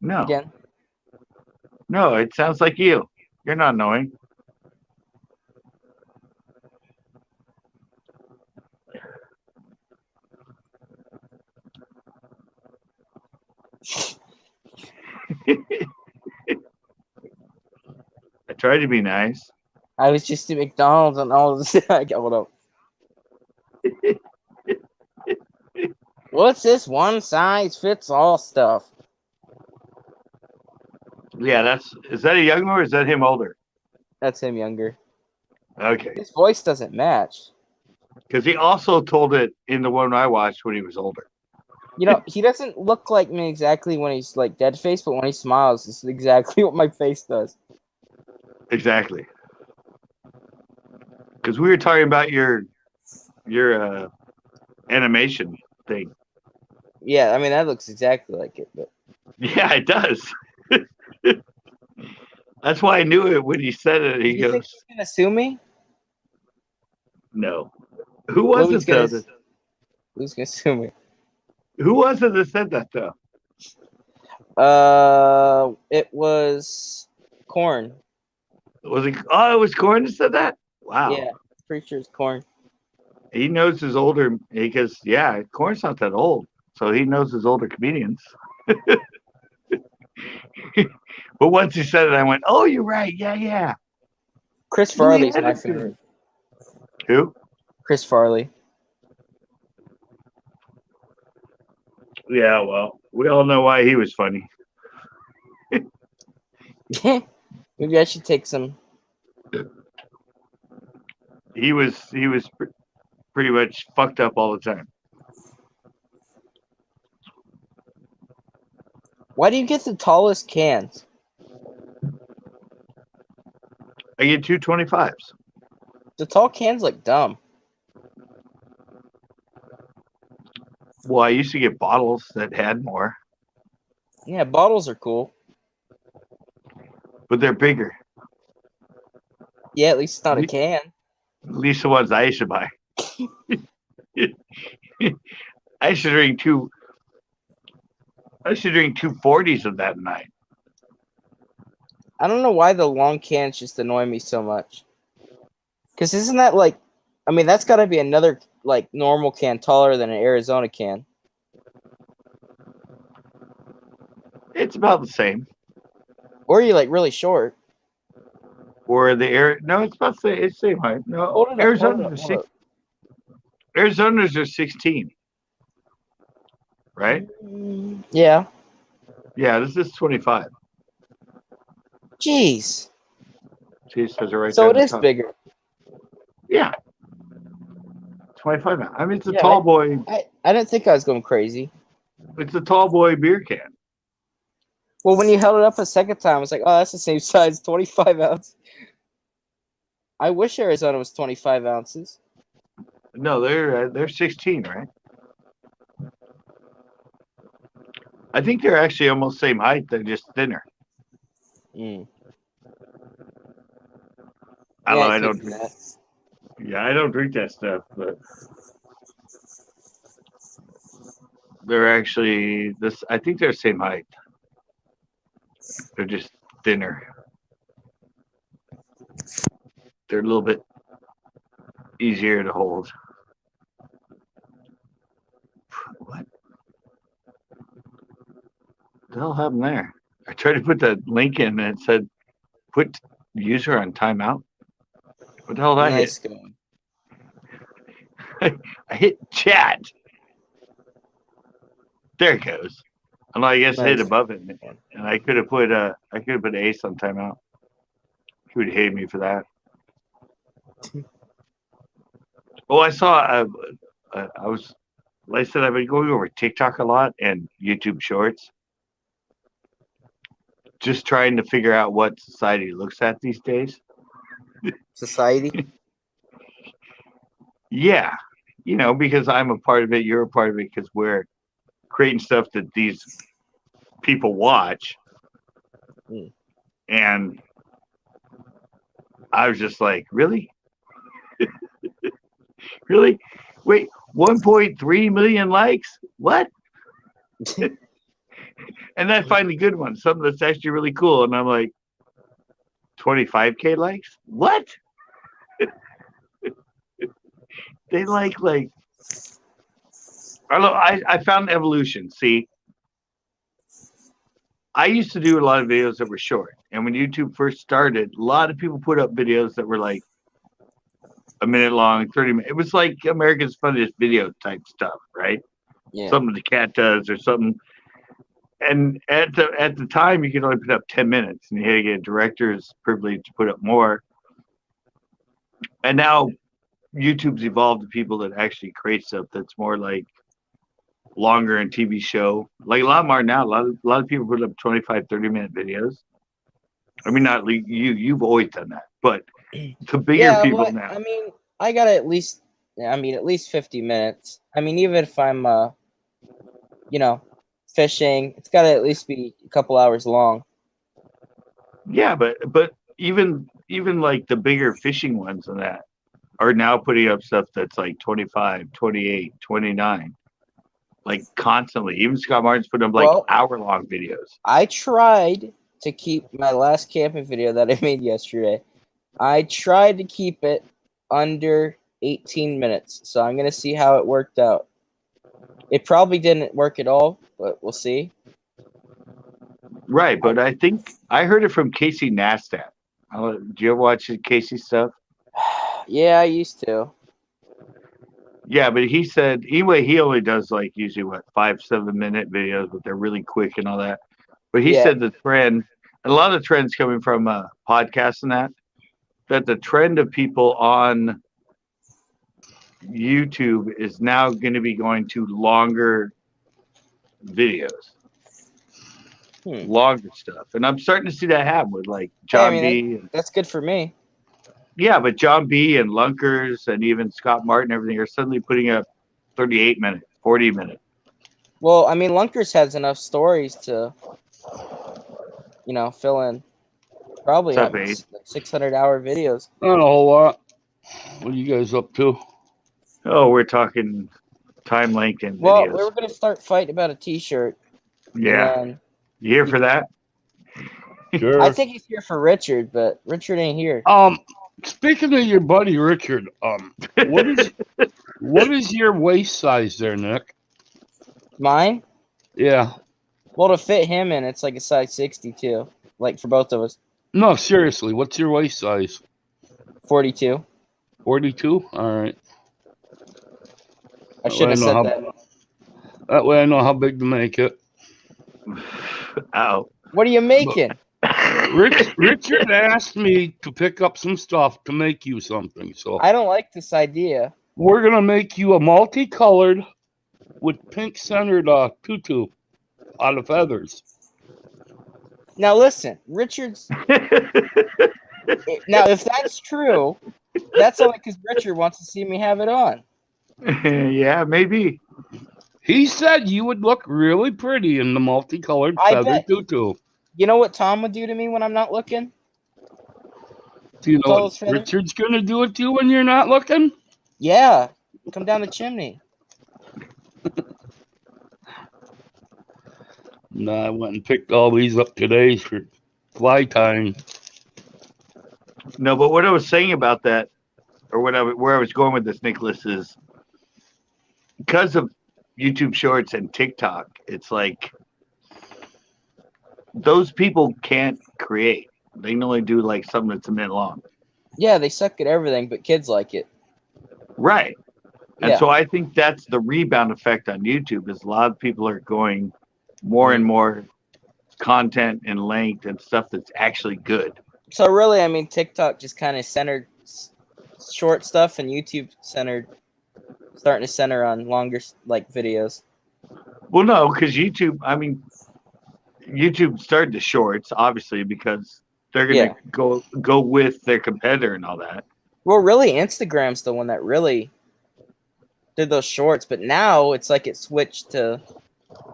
No. Again? No, it sounds like you. You're not annoying. I tried to be nice. I was just at McDonald's and all of this. Hold up. What's this one size fits all stuff? Yeah, is that a younger or is that him older? That's him younger. Okay. His voice doesn't match. Because he also told it in the one I watched when he was older. He doesn't look like me exactly when he's like dead face, but when he smiles, it's exactly what my face does. Exactly. Because we were talking about your animation thing. Yeah, I mean that looks exactly like it, but yeah, it does. That's why I knew it when he said it. He goes, think he's gonna sue me? No. Who was it though? Who's gonna sue me? Who was it that said that though? It was Korn. Was it? Oh, it was Korn that said that. Wow. Yeah, pretty sure it's Korn. He knows his older because Korn's not that old, so he knows his older comedians. But once he said it, I went, "Oh, you're right. Yeah." Chris Farley's my favorite. Who? Chris Farley. Yeah, well, we all know why he was funny. Maybe I should take some. He was pretty much fucked up all the time. Why do you get the tallest cans? I get 225s. The tall cans look dumb. Well, I used to get bottles that had more, Yeah, bottles are cool. but they're bigger. Yeah, at least it's not a can. At least the ones I used to buy. I used to drink two 240s of that night. I don't know why the long cans just annoy me so much. Because isn't that like, I mean, that's got to be another like normal can taller than an Arizona can. It's about the same. Or are you like really short? Or the air? No, it's about the same. It's the same height. No, Arizona's are 16, right? Yeah. Yeah, this is 25. Jeez. See, it says it right So there. it is bigger. Yeah. 25. I mean, it's a Yeah, tall boy. I didn't think I was going crazy. It's a tall boy beer can. Well, when you held it up a second time, I was like, oh, that's the same size, 25 ounce. I wish Arizona was 25 ounces. No, they're 16, right? I think they're actually almost same height. They're just thinner. Mm. I Yeah, don't know. I don't drink. Yeah, I don't drink that stuff, but they're actually this. I think they're the same height. They're just thinner. They're a little bit easier to hold. What the hell happened there? I tried to put the link in and it said put user on timeout. What the hell did Nice I hit? going. I hit chat. There it goes. And I guess I hit above it, and I could have put Ace on timeout. He would hate me for that. Oh, I saw. I was. Like I said, I've been going over TikTok a lot and YouTube Shorts, just trying to figure out what society looks at these days. Society? Yeah, because I'm a part of it, you're a part of it, because we're creating stuff that these people watch. And I was just like, really? Really? Wait, 1.3 million likes? What? And I find the good one, something that's actually really cool. And I'm like, 25K likes? What? They like I found evolution. See, I used to do a lot of videos that were short. And when YouTube first started, a lot of people put up videos that were like a minute long, 30 minutes. It was like America's Funniest Video type stuff, right? Yeah. Something the cat does or something. And at the time, you could only put up 10 minutes, and you had to get a director's privilege to put up more. And now YouTube's evolved to people that actually create stuff that's more like longer and TV show. Like a lot more now. A lot of people put up 25, 30-minute videos. I mean, not you've always done that, but the bigger people now. I mean, I got at least 50 minutes. I mean, even if I'm fishing, it's got to at least be a couple hours long. Yeah, but even like the bigger fishing ones and that are now putting up stuff that's like 25, 28, 29, like constantly. Even Scott Martin's put up like hour-long videos. I tried to keep my last camping video that I made yesterday. I tried to keep it under 18 minutes, so I'm going to see how it worked out. It probably didn't work at all, but we'll see. Right, but I think I heard it from Casey Neistat. Do you ever watch Casey stuff? Yeah, I used to. Yeah, but he said anyway. He only does like usually 5-7 minute videos, but they're really quick and all that. But he said the trend, a lot of trends coming from podcasts and that the trend of people on YouTube is now going to be going to longer videos, longer stuff. And I'm starting to see that happen with like John B. That's good for me. Yeah, but John B. and Lunkers and even Scott Martin, everything are suddenly putting up 38-minute, 40-minute. Well, I mean, Lunkers has enough stories to, fill in probably 600-hour videos. Not a whole lot. What are you guys up to? Oh, we're talking time length and videos. Well, we were going to start fighting about a T-shirt. Yeah. You here for that? Sure. I think he's here for Richard, but Richard ain't here. Speaking of your buddy Richard, what is your waist size there, Nick? Mine? Yeah. Well, to fit him in, it's like a size 62, like for both of us. No, seriously, what's your waist size? 42. 42? All right. I should have said that. That way I know how big to make it. Ow. What are you making? Richard asked me to pick up some stuff to make you something. So I don't like this idea. We're going to make you a multicolored with pink centered tutu out of feathers. Now listen, Richard's... Now, if that's true, that's only because Richard wants to see me have it on. Yeah, maybe. He said you would look really pretty in the multicolored feather tutu. You know what Tom would do to me when I'm not looking? Do you know what Richard's going to do it to you when you're not looking? Yeah. Come down the chimney. No, I went and picked all these up today for fly tying. No, but what I was saying about that, or where I was going with this, Nicholas, is because of YouTube Shorts and TikTok, it's like those people can't create. They can only do like something that's a minute long. Yeah, they suck at everything, but kids like it. Right. And so I think that's the rebound effect on YouTube is a lot of people are going more and more content and length and stuff that's actually good. So really, I mean, TikTok just kind of centered short stuff, and YouTube starting to center on longer like videos. Well, no, because YouTube started the shorts obviously because they're gonna go with their competitor and all that. Well, really, Instagram's the one that really did those shorts, but now it's like it switched to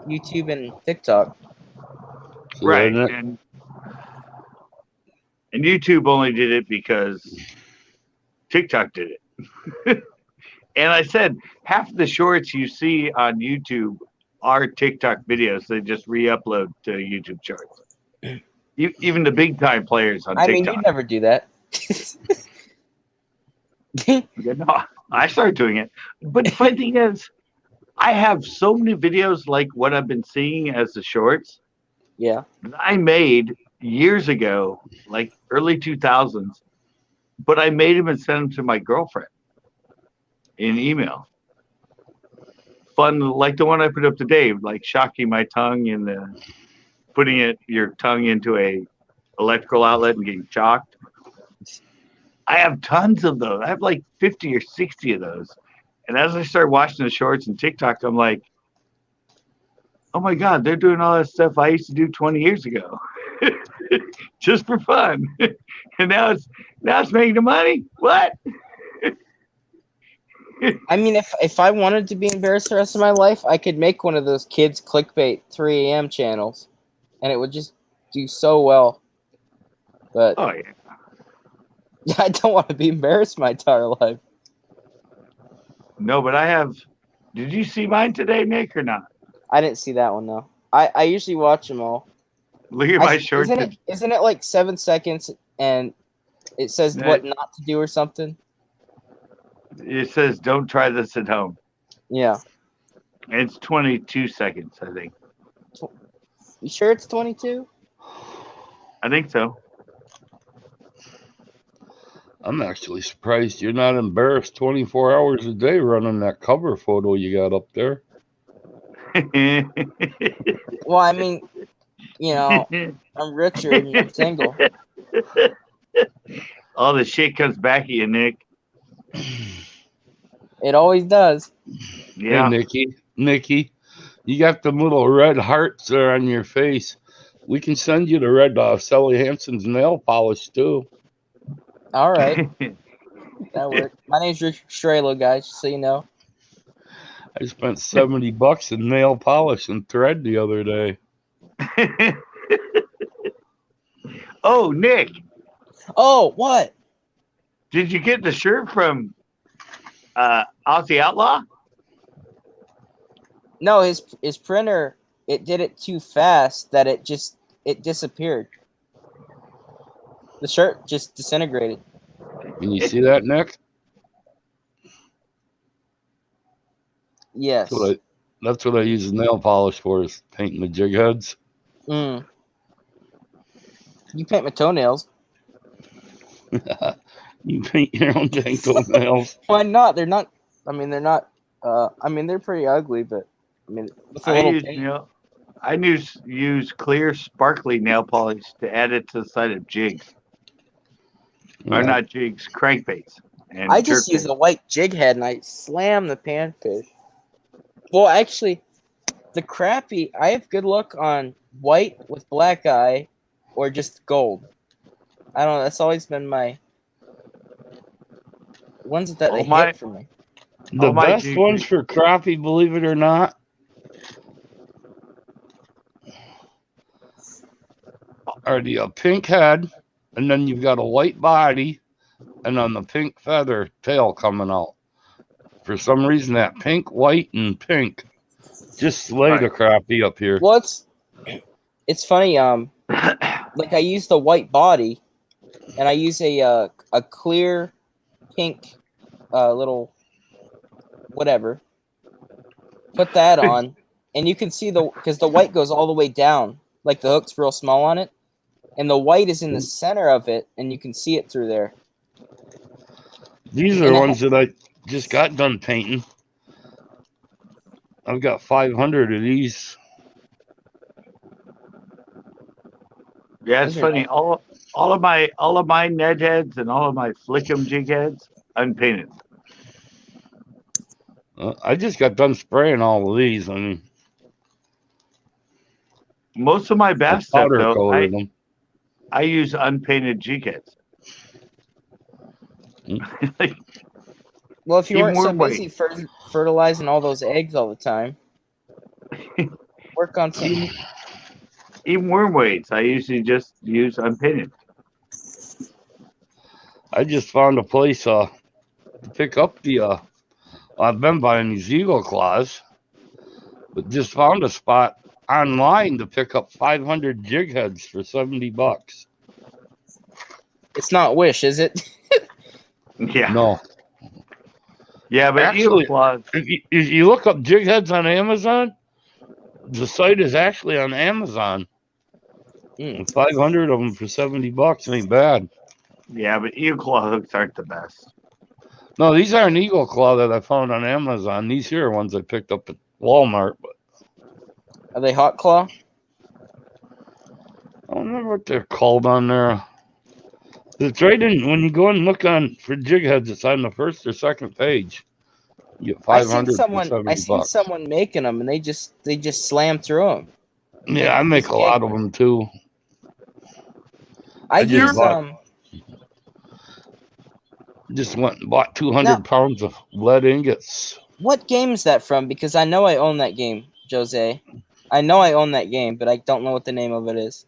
YouTube and TikTok. Right, and YouTube only did it because TikTok did it. And I said half the shorts you see on YouTube are TikTok videos. They just re-upload to YouTube Shorts. Even the big time players on TikTok. I mean, you never do that. No, I started doing it. But the funny thing is, I have so many videos like what I've been seeing as the shorts. Yeah. That I made years ago, like early 2000s, but I made them and sent them to my girlfriend in email. Fun, like the one I put up today, like shocking my tongue and putting your tongue into a electrical outlet and getting shocked. I have tons of those. I have like 50 or 60 of those. And as I started watching the shorts and TikTok, I'm like, oh my God, they're doing all that stuff I used to do 20 years ago. Just for fun. And now it's making the money. What? I mean, if I wanted to be embarrassed the rest of my life, I could make one of those kids clickbait 3 a.m. channels, and it would just do so well. But oh yeah, I don't want to be embarrassed my entire life. No, but I have. Did you see mine today, Nick, or not? I didn't see that one though. I usually watch them all. Look at my shorts. Isn't it like 7 seconds and it says what not to do or something? It says don't try this at home. Yeah. It's 22 seconds, I think. You sure it's 22? I think so. I'm actually surprised you're not embarrassed 24 hours a day running that cover photo you got up there. Well, I mean, I'm richer and I'm single. All the shit comes back at you, Nick. It always does. Yeah. Hey, Nikki, you got them little red hearts there on your face. We can send you the red Sally Hansen's nail polish too. All right. That worked. My name's Rick Strelo, guys, just so you know. I spent $70 in nail polish and thread the other day. Oh, Nick, Oh, what? did you get the shirt from Aussie Outlaw? No, his printer, it did it too fast that it disappeared. The shirt just disintegrated. Can you see that, Nick? Yes. That's what I use nail polish for, is painting the jig heads. You paint my toenails. You paint your own dang toenails. Why not? They're not. I mean, they're not. I mean, they're pretty ugly, but I mean, with a little paint. I use clear, sparkly nail polish to add it to the side of jigs. Yeah. Or not jigs, crankbaits. And I just use a white jig head and I slam the panfish. Well, actually, I have good luck on white with black eye or just gold. I don't know. That's always been my ones that they hit for me. The best ones for crappie, believe it or not, are the pink head, and then you've got a white body, and on the pink feather tail coming out. For some reason, that pink, white, and pink just slay the crappie up here. Well, it's funny. Like I use the white body, and I use a clear pink little whatever. Put that on, and you can see because the white goes all the way down, like the hook's real small on it, and the white is in the center of it, and you can see it through there. These are the ones that I just got done painting. I've got 500 of these. Yeah, it's funny. All of my Ned heads and all of my Flickum jig heads unpainted. I just got done spraying all of these. I mean, most of my best stuff though, I use unpainted jig heads. Well, if you weren't so busy fertilizing all those eggs all the time, work on some. Even worm weights, I usually just use unpainted. I just found a place to pick up the. I've been buying these eagle claws, but just found a spot online to pick up 500 jig heads for $70. It's not Wish, is it? Yeah. No. Yeah, but actually, eagle claws. If you look up jig heads on Amazon, the site is actually on Amazon. 500 of them for $70 ain't bad. Yeah, but eagle claw hooks aren't the best. No, these aren't eagle claw that I found on Amazon. These here are ones I picked up at Walmart. But are they hot claw? I don't remember what they're called on there. It's right in when you go and look for jig heads. It's on the first or second page. You get 500 for $70. I seen someone making them, and they just slam through them. Yeah, I make a lot of them too. I just went and bought 200 pounds of lead ingots. What game is that from? Because I know I own that game, Jose. I know I own that game, but I don't know what the name of it is.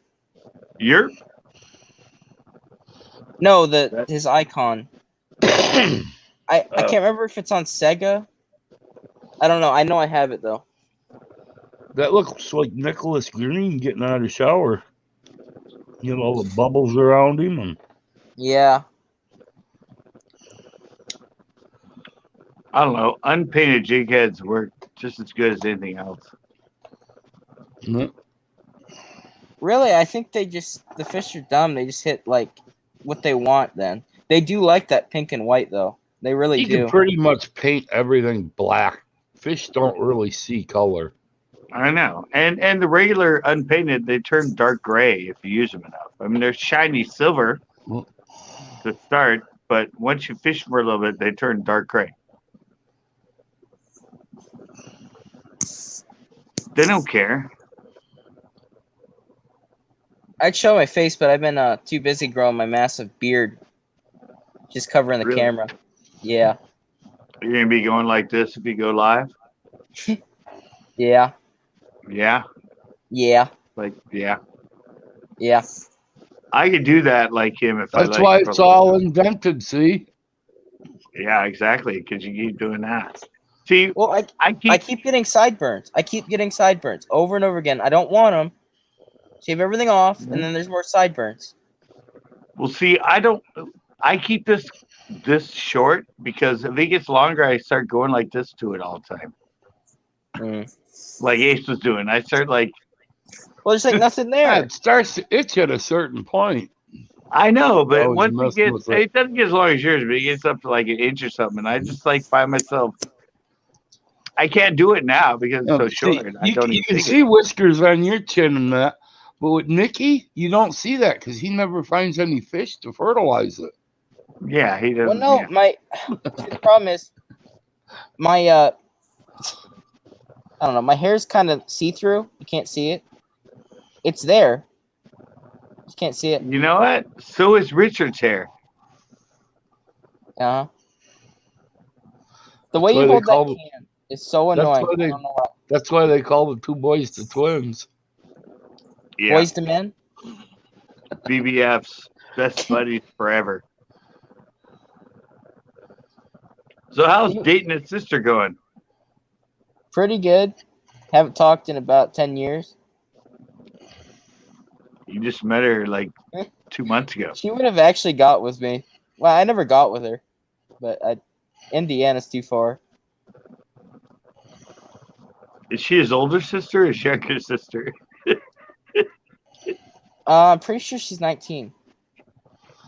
No, his icon. I can't remember if it's on Sega. I don't know. I know I have it though. That looks like Nicholas Green getting out of the shower. You know, all the bubbles around him. And yeah. I don't know. Unpainted jig heads work just as good as anything else. Mm-hmm. Really, I think the fish are dumb. They just hit like what they want. Then they do like that pink and white though. They really do. You can pretty much paint everything black. Fish don't really see color. I know. And the regular unpainted, they turn dark gray if you use them enough. I mean, they're shiny silver to start, but once you fish for a little bit, they turn dark gray. They don't care. I'd show my face, but I've been too busy growing my massive beard, just covering the Really? camera. Yeah, You're gonna be going like this if you go live. yeah, Yeah, yeah, like yeah. yeah. I could do that like him if I That's like. why for a it's little all bit. invented, see? Yeah, exactly. Because you keep doing that. See, Well, I I keep. keep getting sideburns. I keep getting sideburns over and over again. I don't want them. Shave everything off, and then there's more sideburns. Well, see, I don't. I keep this short because if it gets longer, I start going like this to it all the time. Like Ace was doing. I start like. Well, there's like nothing Yeah, there. it starts to itch at a certain point. I know, but Always once it messing gets, with it. it doesn't get as long as yours, but it gets up to like an inch or something. And I just like find myself. I can't do it now because it's so short. I don't You even can think see whiskers on your chin and that, but with Nicky, you don't see that because he never finds any fish to fertilize it. Yeah, he Well, doesn't. no, Yeah. see, the problem is my I don't know. My hair's kind of see through. You can't see it. It's there. You can't see it. You know what? So is Richard's hair. Uh huh. The That's way why you they hold that call can is so That's annoying. why I they. don't know why. That's why they call the two boys the twins. Yeah. Boys to men. BBF's best buddies forever. So how's dating his sister going? Pretty good. Haven't talked in about 10 years. You just met her like 2 months ago. She would have actually got with me. Well, I never got with her, but Indiana's too far. Is she his older sister or his younger sister? I'm pretty sure she's 19.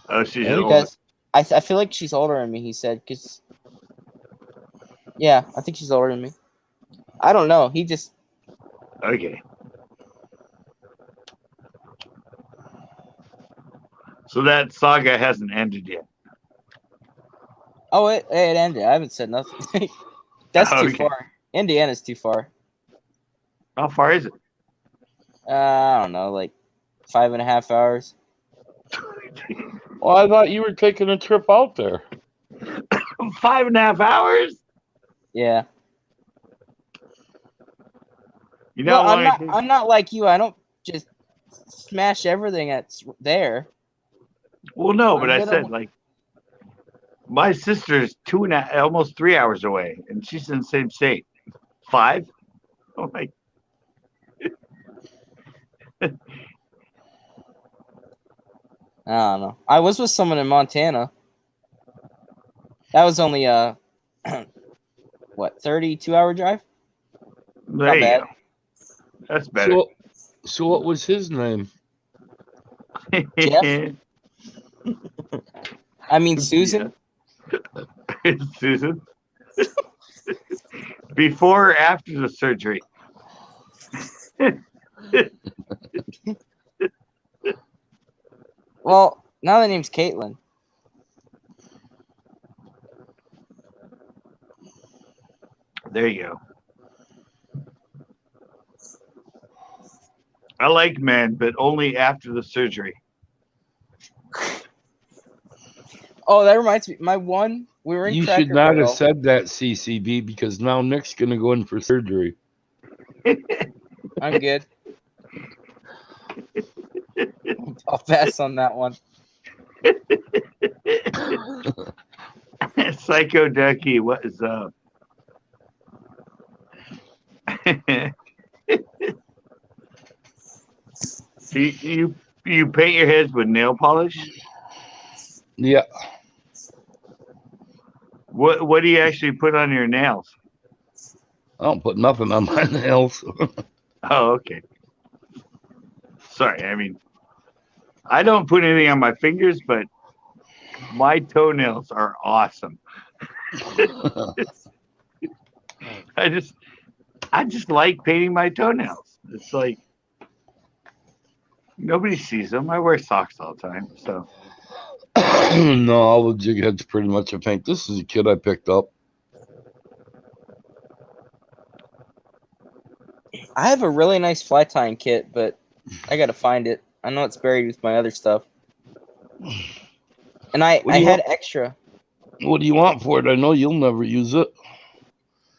Oh, she's Hey, older. Because I feel like she's older than me, he said. Cause, yeah, I think she's older than me. I don't know. He just... Okay. So that saga hasn't ended yet. Oh, it ended. I haven't said nothing. That's too Okay. far. Indiana's too far. How far is it? I don't know, like 5.5 hours. well, I thought you were taking a trip out there. 5.5 hours? Yeah. You know No, how long it takes? I'm not like you. I don't just smash everything that's there. Well, no, but I'm I gonna- said like my sister's 2.5, almost 3 hours away, and she's in the same state. 5? Oh my! I don't know. I was with someone in Montana. That was only a 32-hour drive? There Not you bad. go. That's better. So what was his name? Jeff? I mean Susan. Yeah. Susan. Before or after the surgery? Well, now the name's Caitlin. There you go. I like men, but only after the surgery. Oh, that reminds me. We were in You Cracker should not Barrel. have said that, CCB, because now Nick's going to go in for surgery. I'm good. I'll pass on that one. Psycho Ducky, what is up? you paint your heads with nail polish? Yeah. What do you actually put on your nails? I don't put nothing on my nails. Oh, okay. Sorry, I mean, I don't put anything on my fingers, but my toenails are awesome. I I just like painting my toenails. It's like nobody sees them. I wear socks all the time, so. No, all the jig heads pretty much a pink. This is a kid I picked up. I have a really nice fly tying kit, but I gotta find it. I know it's buried with my other stuff. And I had extra. What do you want for it? I know you'll never use it.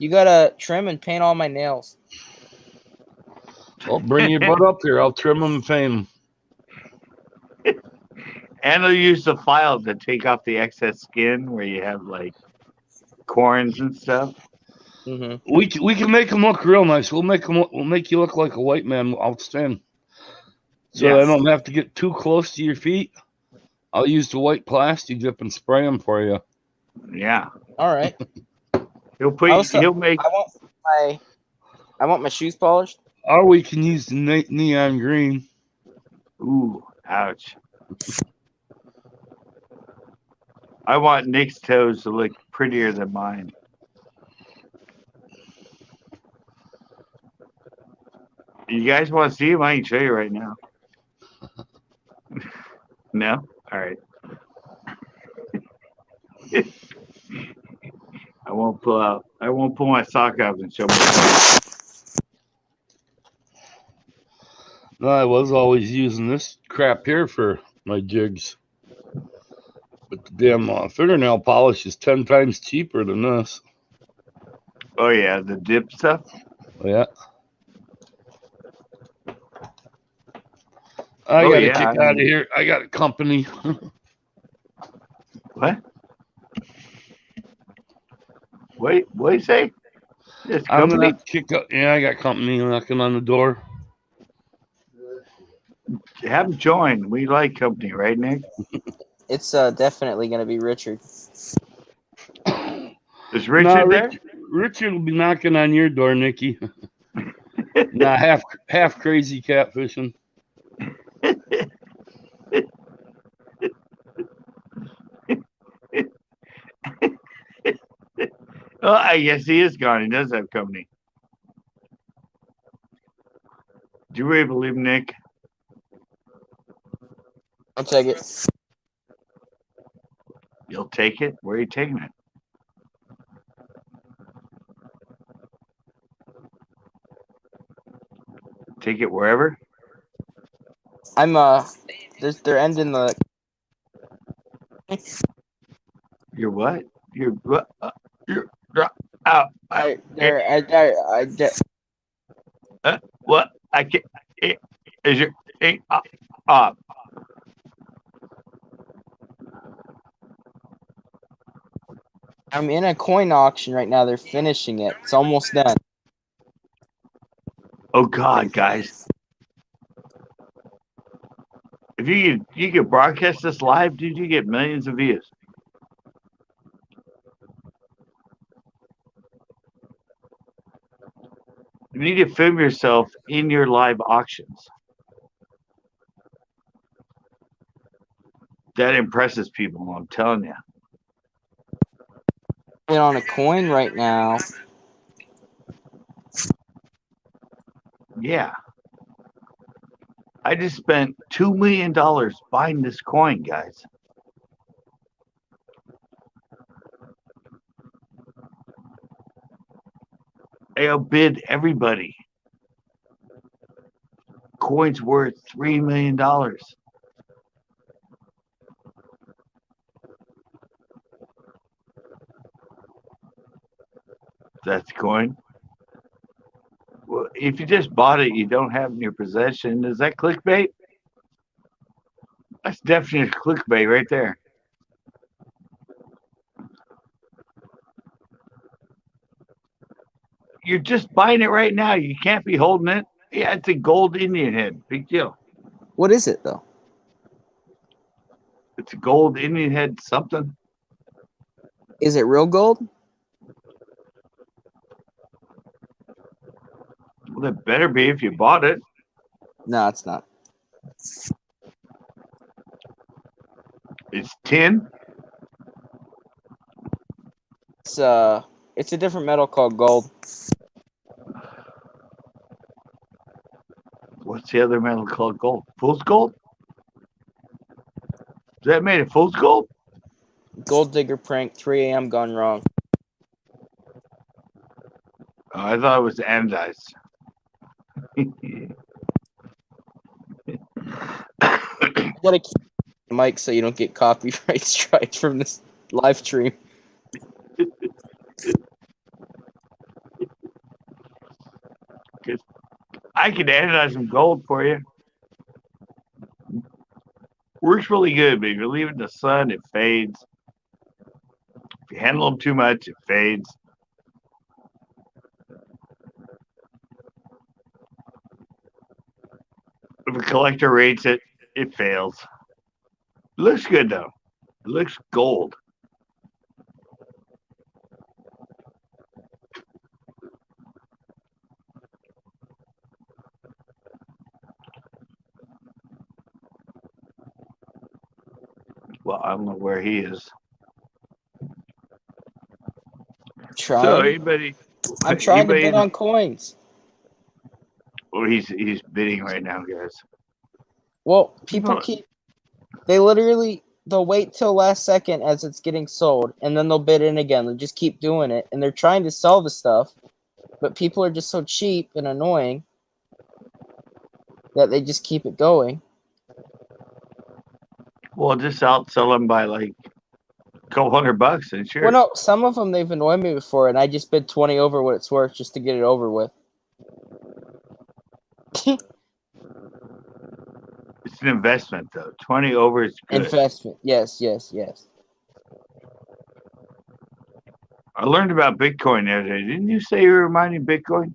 You gotta trim and paint all my nails. Well, bring your butt up here. I'll trim them and paint them. And they'll use the file to take off the excess skin where you have like corns and stuff. Mm-hmm. We can make them look real nice. We'll make you look like a white man. Outstanding. So I don't have to get too close to your feet. I'll use the white plastic dip and spray them for you. Yeah. All right. He'll make. I want my shoes polished. Or we can use the neon green. Ooh, ouch. I want Nick's toes to look prettier than mine. You guys want to see him? I can show you right now. No? All right. I won't pull my sock out and show my. No, I was always using this crap here for my jigs. But the damn fingernail polish is 10 times cheaper than this. Oh, yeah, the dip stuff? Yeah. I got to kick out of here. I got a company. What? Wait, what do you say? I'm going to have to kick out. Yeah, I got company knocking on the door. Have them join. We like company, right, Nick? It's definitely going to be Richard. Is Richard there? Richard will be knocking on your door, Nikki. half crazy catfishing. Oh, I guess he is gone. He does have company. Do you really believe Nick? I'll take it. You'll take it? Where are you taking it? Take it wherever? I'm they're ending the. You're what? You're what? You're out. What? I can't. Is your up? I'm in a coin auction right now. They're finishing it. It's almost done. Oh God, guys! If you could broadcast this live, dude, you get millions of views. You need to film yourself in your live auctions. That impresses people, I'm telling you. I'm on a coin right now. Yeah. I just spent $2 million buying this coin, guys. I outbid everybody. Coin's worth $3 million. That's coin. Well, if you just bought it, you don't have it in your possession. Is that clickbait? That's definitely clickbait right there. You're just buying it right now. You can't be holding it. Yeah, it's a gold Indian head. Big deal. What is it, though? It's a gold Indian head something. Is it real gold? Well, it better be if you bought it. No, it's not. It's tin. It's a different metal called gold. What's the other metal called gold? Fool's gold? Is that made of fool's gold? Gold digger prank, 3 a.m. gone wrong. Oh, I thought it was anodized. You gotta keep the mic so you don't get copyright strikes from this live stream. I can anodize some gold for you. Works really good, but if you leave it in the sun, it fades. If you handle them too much, it fades. If a collector rates it, it fails. It looks good though. It looks gold. Well, I don't know where he is. Trying. So anybody? I'm trying to bid on coins. Oh, he's bidding right now, guys. Well, people they'll wait till last second as it's getting sold, and then they'll bid in again. They'll just keep doing it, and they're trying to sell the stuff, but people are just so cheap and annoying that they just keep it going. Well, just outsell them by like a couple $100 and sure. Well, no, some of them they've annoyed me before, and I just bid 20 over what it's worth just to get it over with. It's an investment, though. 20 over is good. Investment, yes. I learned about Bitcoin the other day. Didn't you say you were mining Bitcoin?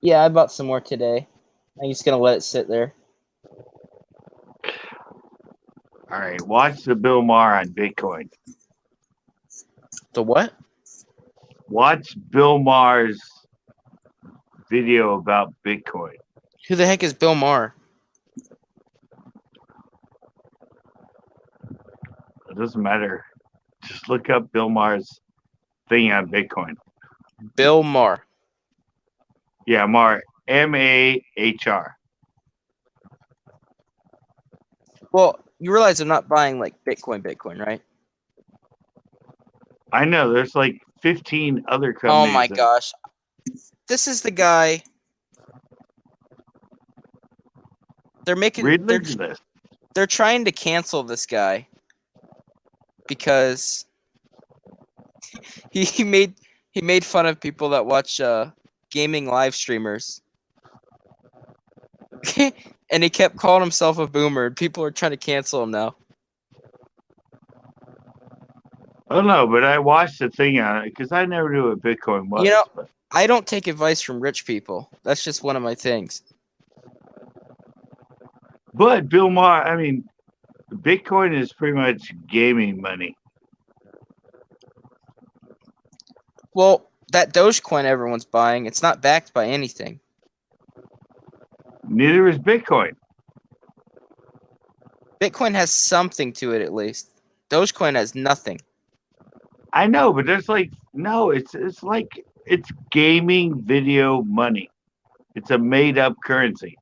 Yeah, I bought some more today. I'm just gonna let it sit there. All right, watch the Bill Maher on Bitcoin. The what? Watch Bill Maher's video about Bitcoin. Who the heck is Bill Maher? It doesn't matter. Just look up Bill Maher's thing on Bitcoin. Bill Maher. Yeah, Maher. M-A-H-R. Well, you realize I'm not buying like Bitcoin, right? I know. There's like 15 other companies. Oh my gosh. This is the guy. They're trying to cancel this guy because he made fun of people that watch gaming live streamers. And he kept calling himself a boomer. People are trying to cancel him now. Oh no, but I watched the thing on it because I never knew what Bitcoin was. You know, I don't take advice from rich people. That's just one of my things. But Bill Maher, I mean, Bitcoin is pretty much gaming money. Well, that Dogecoin everyone's buying, it's not backed by anything. Neither is Bitcoin. Bitcoin has something to it at least. Dogecoin has nothing. I know, but there's like it's like it's gaming video money. It's a made up currency.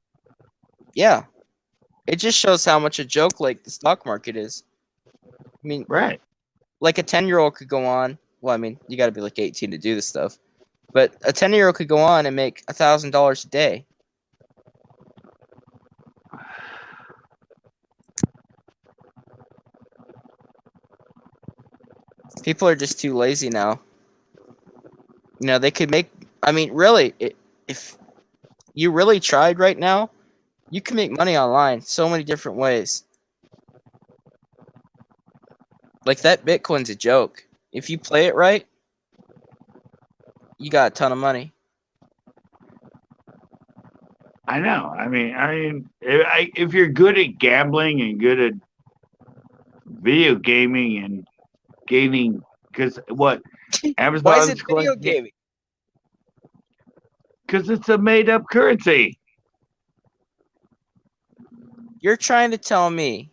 Yeah. It just shows how much a joke like the stock market is. I mean, right. Like a 10-year-old could go on. Well, I mean, you got to be like 18 to do this stuff. But a 10-year-old could go on and make $1,000 a day. People are just too lazy now. You know, they could make... I mean, really, if you really tried right now, you can make money online so many different ways. Like, that Bitcoin's a joke. If you play it right, you got a ton of money. I know. I mean, if you're good at gambling and good at video gaming and gaming, because what Amazon Why is it video gaming? Because it's a made-up currency. You're trying to tell me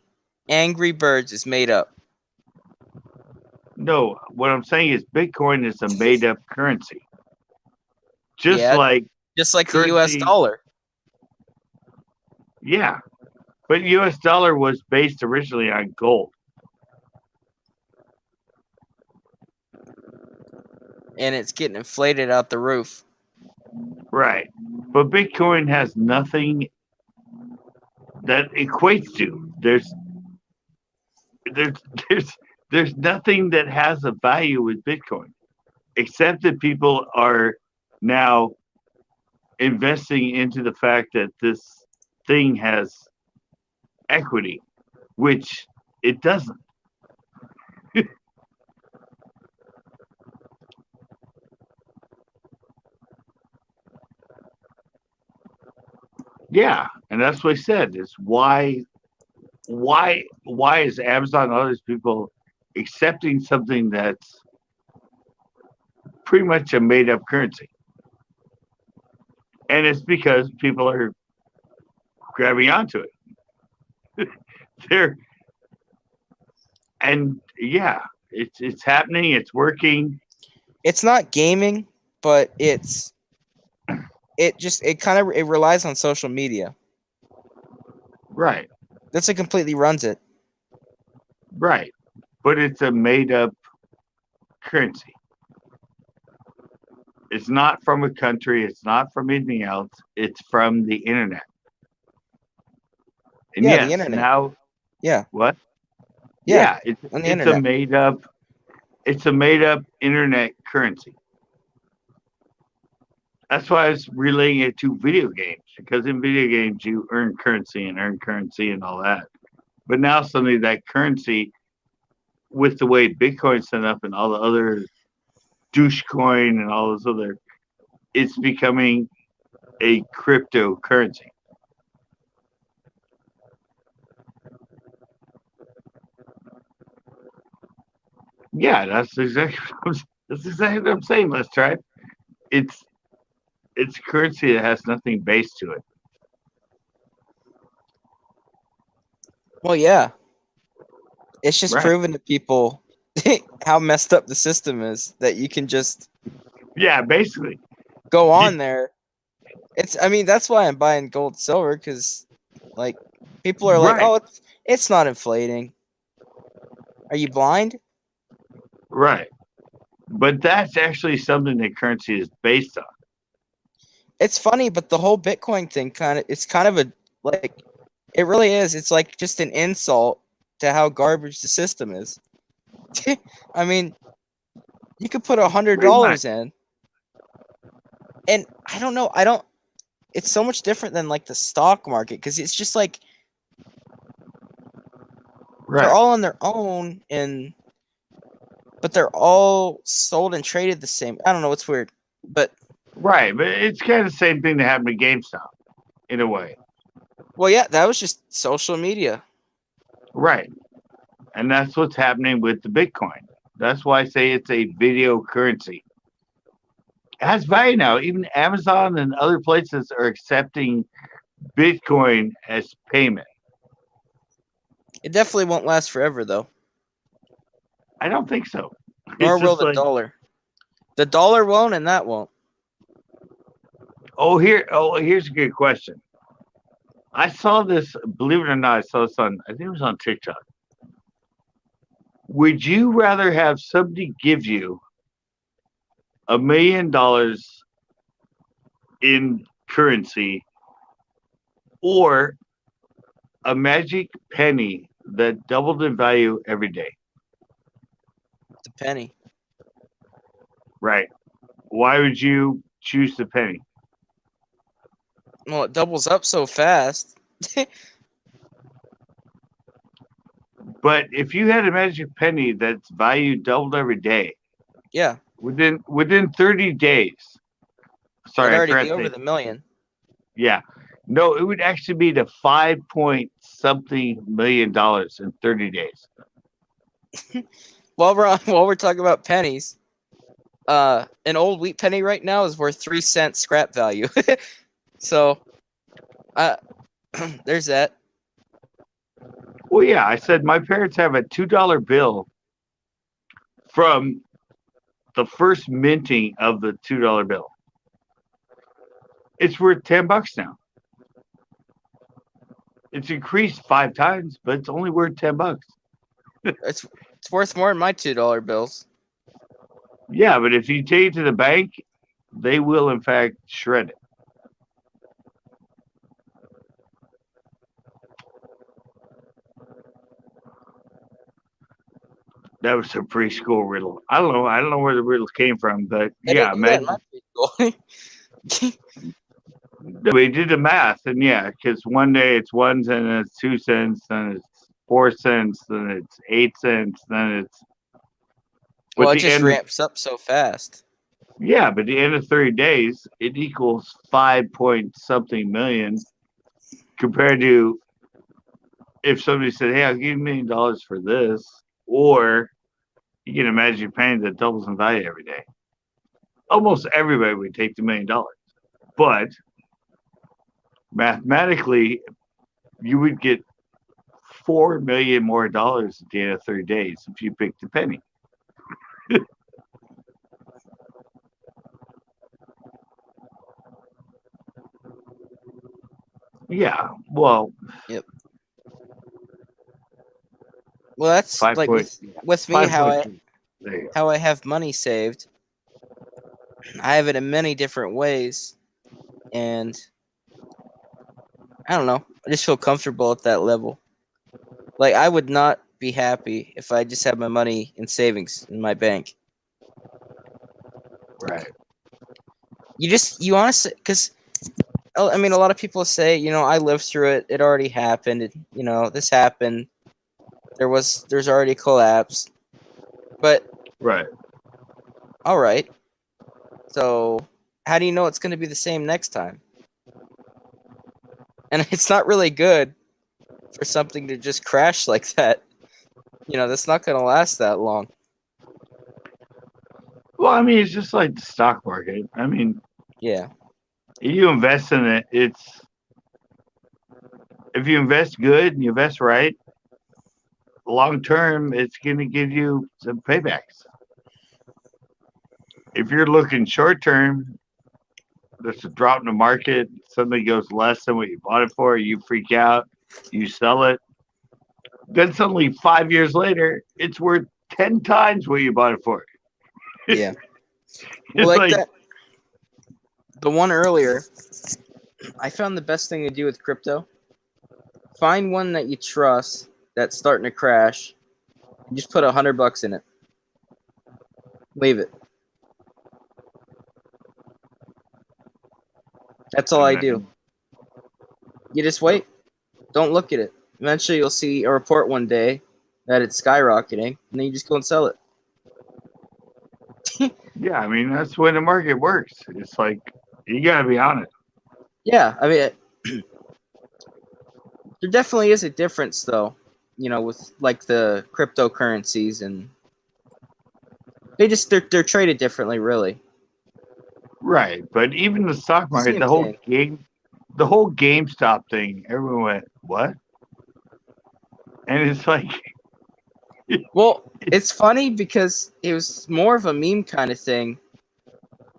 Angry Birds is made up? No, what I'm saying is Bitcoin is a made-up currency. Just like the U.S. dollar. Yeah, but U.S. dollar was based originally on gold. And it's getting inflated out the roof. Right. But Bitcoin has nothing that equates to. There's there's there's nothing that has a value with Bitcoin, except that people are now investing into the fact that this thing has equity, which it doesn't. Yeah, and that's what I said. Is why is Amazon and all these people accepting something that's pretty much a made up currency? And it's because people are grabbing onto it. They're and yeah, it's happening. It's working. It's not gaming, but it relies on social media. Right, That's what completely runs it. right. But it's a made up currency. It's not from a country. It's not from anything else. It's from the internet. And Yeah, yes, the internet. now Yeah. what? Yeah, Yeah, on the it's a internet. made up internet currency. That's why I was relating it to video games, because in video games you earn currency and all that. But now suddenly that currency, with the way Bitcoin's set up and all the other douche coin and all those other, it's becoming a cryptocurrency. Yeah, that's exactly what I'm saying. Let's try it. It's it's currency that has nothing base to it. Well, yeah. It's just Right. proven to people how messed up the system is that you can just Yeah, basically. go on there. That's why I'm buying gold, silver, because like people are like, Right. oh, it's not inflating. Are you blind? Right. But that's actually something that currency is based on. It's funny, but the whole Bitcoin thing it's kind of it really is. It's like just an insult to how garbage the system is. I mean, you could put Pretty much. $100 in, and I don't know. I don't. It's so much different than like the stock market because it's just like they're Right. all on their own, but they're all sold and traded the same. I don't know. It's weird, but Right. But it's kind of the same thing that happened to GameStop in a way. well, yeah, that was just social media. Right. And that's what's happening with the Bitcoin. That's why I say it's a video currency. It has value now. Even Amazon and other places are accepting Bitcoin as payment. It definitely won't last forever, though. I don't think so. Nor It's will just the like, dollar. The dollar won't, and that won't. here's a good question. I saw this, believe it or not, I saw this on, I think it was on TikTok. Would you rather have somebody give you $1 million in currency or a magic penny that doubled in value every day? The penny. Right. Why would you choose the penny? Well, it doubles up so fast. But if you had a magic penny that's value doubled every day, Yeah, within 30 days, it'd sorry, I already forgot be to over say, the million. yeah, no, it would actually be to 5 point something $1 million in 30 days. While we're talking about pennies, an old wheat penny right now is worth 3 cents scrap value. So, there's that. Well, yeah, I said my parents have a $2 bill from the first minting of the $2 bill. It's worth $10 now. It's increased 5 times, but it's only worth $10. It's worth more than my $2 bills. Yeah, but if you take it to the bank, they will in fact shred it. That was a preschool riddle. I don't know. I don't know where the riddle came from, but They yeah, didn't do that in imagine. my preschool. We did the math, and yeah, because one day it's 1 cent, then it's 2 cents, then it's 4 cents, then it's 8 cents, then it's. Well, But it the just end, ramps up so fast. yeah, but the end of 30 days, it equals 5 point something million compared to if somebody said, "Hey, I'll give you $1 million for this," or you can imagine paying that doubles in value every day. Almost everybody would take the $1 million, but mathematically, you would get $4 million more dollars at the end of 30 days if you picked the penny. Yeah, well, Yep. Well, that's 5 like point, with me 5.3. There you go. how I have money saved. I have it in many different ways, and I don't know. I just feel comfortable at that level. Like I would not be happy if I just had my money in savings in my bank. Right. You honestly, because I mean, a lot of people say, I lived through it. It already happened. This happened. There's already collapse. But Right. all right. So how do you know it's going to be the same next time? And it's not really good for something to just crash like that. That's not going to last that long. Well, I mean, it's just like the stock market. I mean, Yeah. you invest in it, if you invest good and you invest right, long term, it's going to give you some paybacks. If you're looking short term, there's a drop in the market, something goes less than what you bought it for, you freak out, you sell it. Then suddenly 5 years later, it's worth 10 times what you bought it for. Yeah. It's Well, like like, that. The one earlier, I found the best thing to do with crypto. Find one that you trust that's starting to crash. And just put $100 in it. Leave it. That's all I do. You just wait. Don't look at it. Eventually, you'll see a report one day that it's skyrocketing, and then you just go and sell it. yeah, I mean, that's when the market works. It's like, you got to be on it. Yeah, I mean, there definitely is a difference, though. With like the cryptocurrencies, and they're traded differently, really. Right. But even the stock market, Same thing. the whole GameStop thing, everyone went, what? And it's like, Well, it's funny because it was more of a meme kind of thing.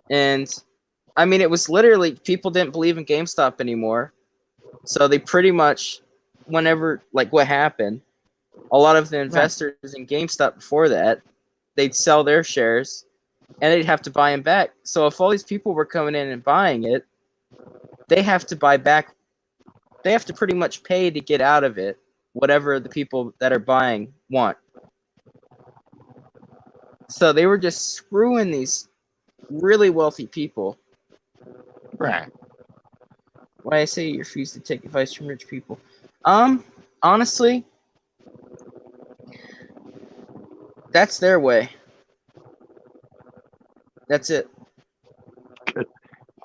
And I mean, it was literally people didn't believe in GameStop anymore. So they pretty much, whenever, like what happened, a lot of the investors in GameStop before that, they'd sell their shares and they'd have to buy them back. So if all these people were coming in and buying it, they have to buy back. They have to pretty much pay to get out of it, whatever the people that are buying want. So they were just screwing these really wealthy people. right. Why I say you refuse to take advice from rich people. Honestly, that's their way. That's it.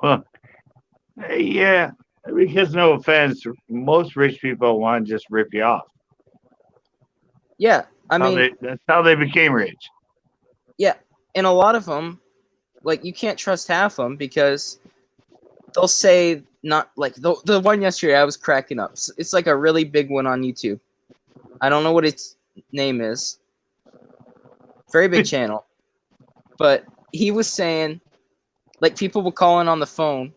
Well, yeah, because no offense, most rich people want to just rip you off. Yeah, I mean, That's how they became rich. yeah, and a lot of them, like you can't trust half of them because they'll say not like the one yesterday I was cracking up. It's like a really big one on YouTube. I don't know what its name is. Very big channel. But he was saying, like people were calling on the phone.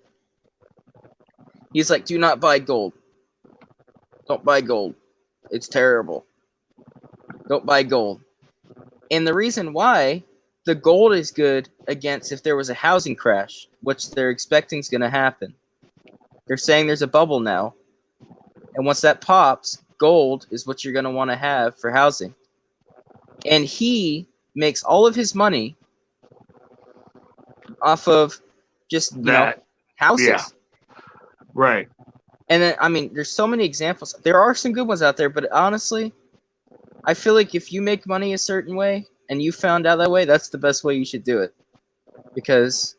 He's like, do not buy gold. Don't buy gold. It's terrible. Don't buy gold. And the reason why the gold is good against if there was a housing crash, which they're expecting is going to happen. They're saying there's a bubble now. And once that pops, gold is what you're going to want to have for housing. And he makes all of his money off of just, houses. Yeah. Right. And then, I mean, there's so many examples. There are some good ones out there, but honestly, I feel like if you make money a certain way and you found out that way, that's the best way you should do it. Because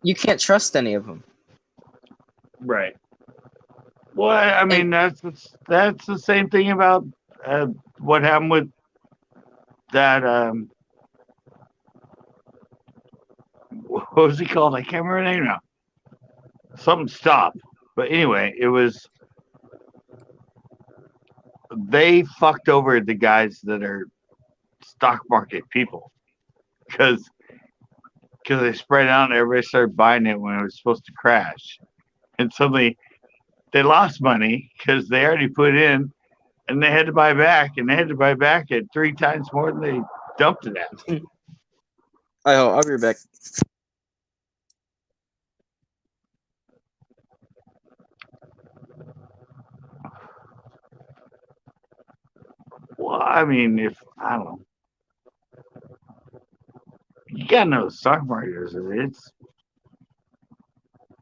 you can't trust any of them. Right. Well, I mean, that's the same thing about what happened with that. What was he called? I can't remember the name now. Something Stop. But anyway, they fucked over the guys that are stock market people because they spread out and everybody started buying it when it was supposed to crash. And suddenly they lost money because they already put in and they had to buy back, and they had to buy back at 3 times more than they dumped it at. I'll be right back. Well, I mean, I don't know. You gotta know the stock market is.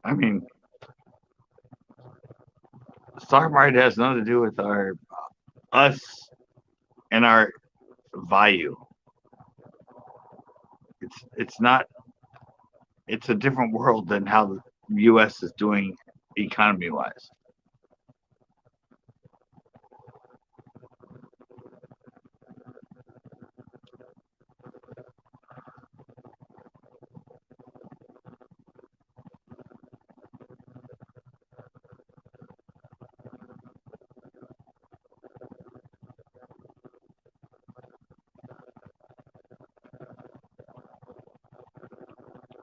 I mean, the stock market has nothing to do with us and our value. It's not. It's a different world than how the U.S. is doing economy-wise.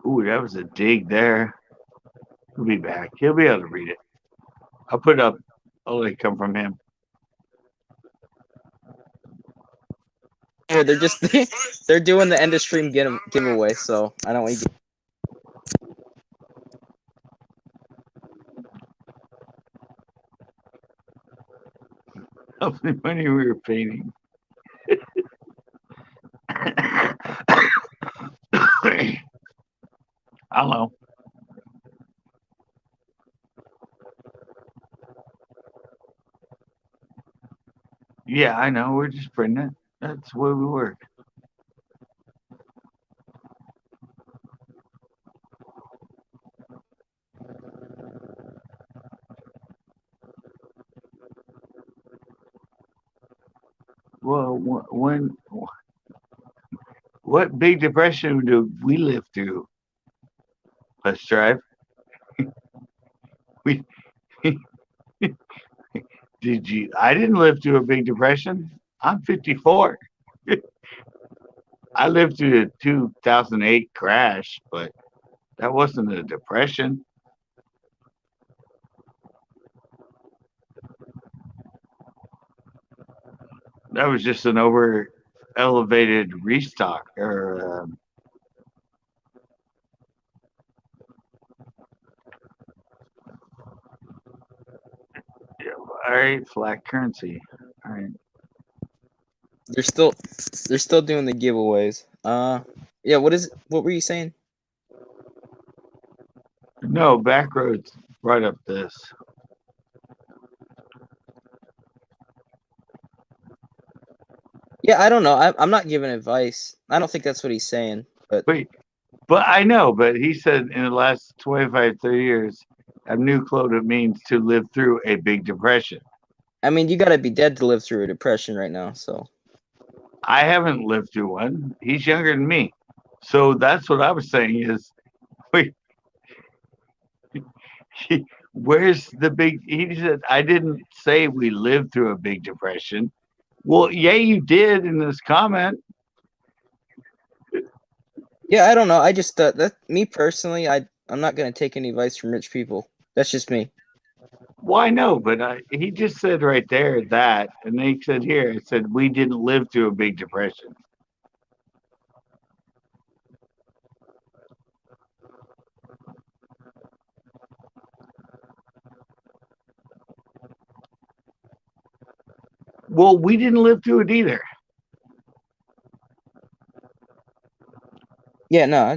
Ooh, that was a dig there. He'll be back. He'll be able to read it. I'll put it up. I'll let it come from him. Yeah, they're doing the end of stream giveaway, so I don't want you. How many money we were painting. I don't know. Yeah, I know. We're just printing it. That's the way we work. Well, what big depression did we live through? Let's drive. we did you? I didn't live through a big depression. I'm 54. I lived through the 2008 crash, but that wasn't a depression. That was just an over elevated restock or all right, flat currency. All right. They're still doing the giveaways. Yeah. What were you saying? No, back roads right up this. Yeah, I don't know. I'm not giving advice. I don't think that's what he's saying. But I know. But he said in the last 25, 30 years, I have new clue what it means to live through a big depression. I mean, you got to be dead to live through a depression right now. So I haven't lived through one. He's younger than me, so that's what I was saying. Is wait, where's the big? He said I didn't say we lived through a big depression. Well, yeah, you did in this comment. yeah, I don't know. I just that me personally, I'm not gonna take any advice from rich people. That's just me. Well, I know, but he just said right there that, and then he said here, it said we didn't live through a big depression. Well, we didn't live through it either. Yeah, no, I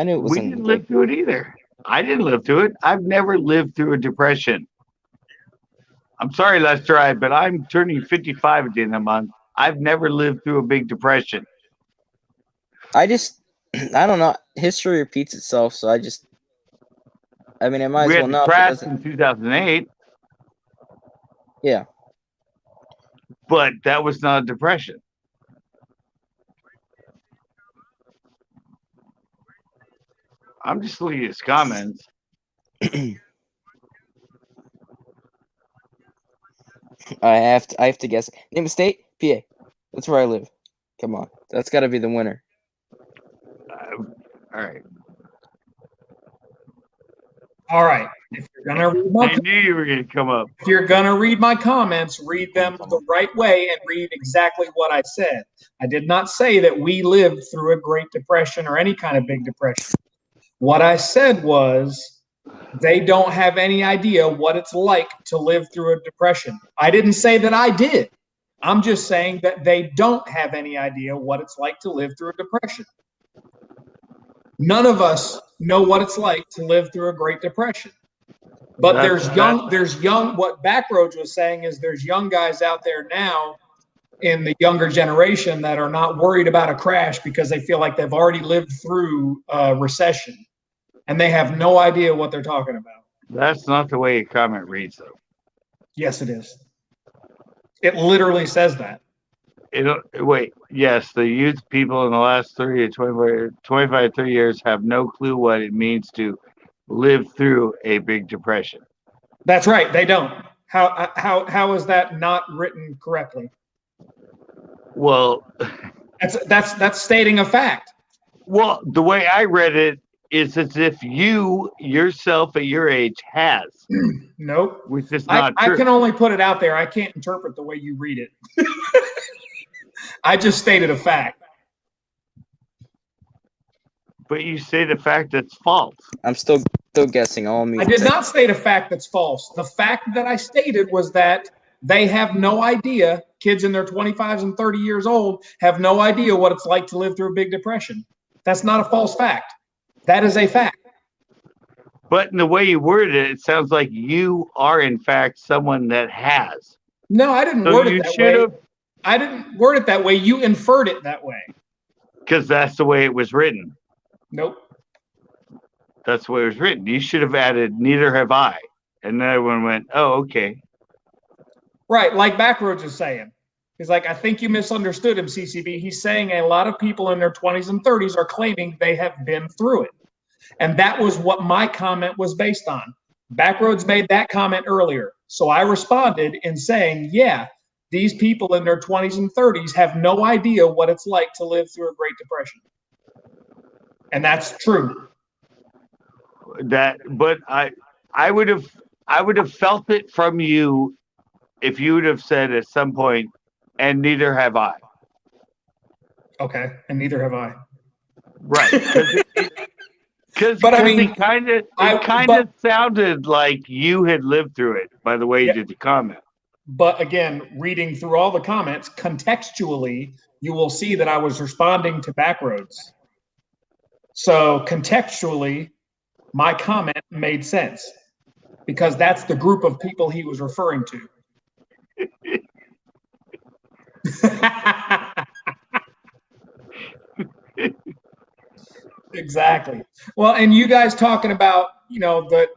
knew it We wasn't didn't like. live through it either. I didn't live through it. I've never lived through a depression. I'm sorry, Lester, but I'm turning 55 at the end of the month. I've never lived through a big depression. I don't know. History repeats itself, so I mean, I might We as had well the know if it crash doesn't. in 2008, Yeah. but that was not a depression. I'm just looking at his comments. I have to guess. Name a state? PA. That's where I live. Come on. That's got to be the winner. All right. All right. If you're gonna read I knew you were going to come up. if you're gonna read my comments, read them the right way and read exactly what I said. I did not say that we lived through a Great Depression or any kind of big depression. What I said was they don't have any idea what it's like to live through a depression. I didn't say that I did. I'm just saying that they don't have any idea what it's like to live through a depression. None of us know what it's like to live through a Great Depression. But there's young, what Backroads was saying is there's young guys out there now in the younger generation that are not worried about a crash because they feel like they've already lived through a recession and they have no idea what they're talking about. That's not the way a comment reads, though. Yes, it is. It literally says that. Wait, yes, the youth people in the last 30 to 25, 30 years have no clue what it means to live through a big depression. That's right. They don't. How is that not written correctly? Well, that's stating a fact. Well, the way I read it is as if you yourself at your age has. Nope. Which is not true. true. I can only put it out there. I can't interpret the way you read it. I just stated a fact. But you state a fact that's false. I'm still guessing. All me. I did not state a fact that's false. The fact that I stated was that they have no idea. Kids in their 25s and 30 years old have no idea what it's like to live through a big depression. That's not a false fact. That is a fact. But in the way you worded it, it sounds like you are, in fact, someone that has. No, I didn't word it that way. I didn't word it that way. You inferred it that way. Because that's the way it was written. Nope. That's the way it was written. You should have added, neither have I. And then everyone went, oh, okay. Right, like Backroads is saying. He's like, I think you misunderstood him, CCB. He's saying a lot of people in their 20s and 30s are claiming they have been through it. And that was what my comment was based on. Backroads made that comment earlier. So I responded in saying, yeah, these people in their 20s and 30s have no idea what it's like to live through a Great Depression. And that's true. But I would have felt it from you if you would have said at some point, and neither have I. Okay, and neither have I. Right. Because I mean, it kind of sounded like you had lived through it by the way you did the comment. But again, reading through all the comments, contextually, you will see that I was responding to Backroads. So contextually, my comment made sense because that's the group of people he was referring to. Exactly. Well, and you guys talking about, the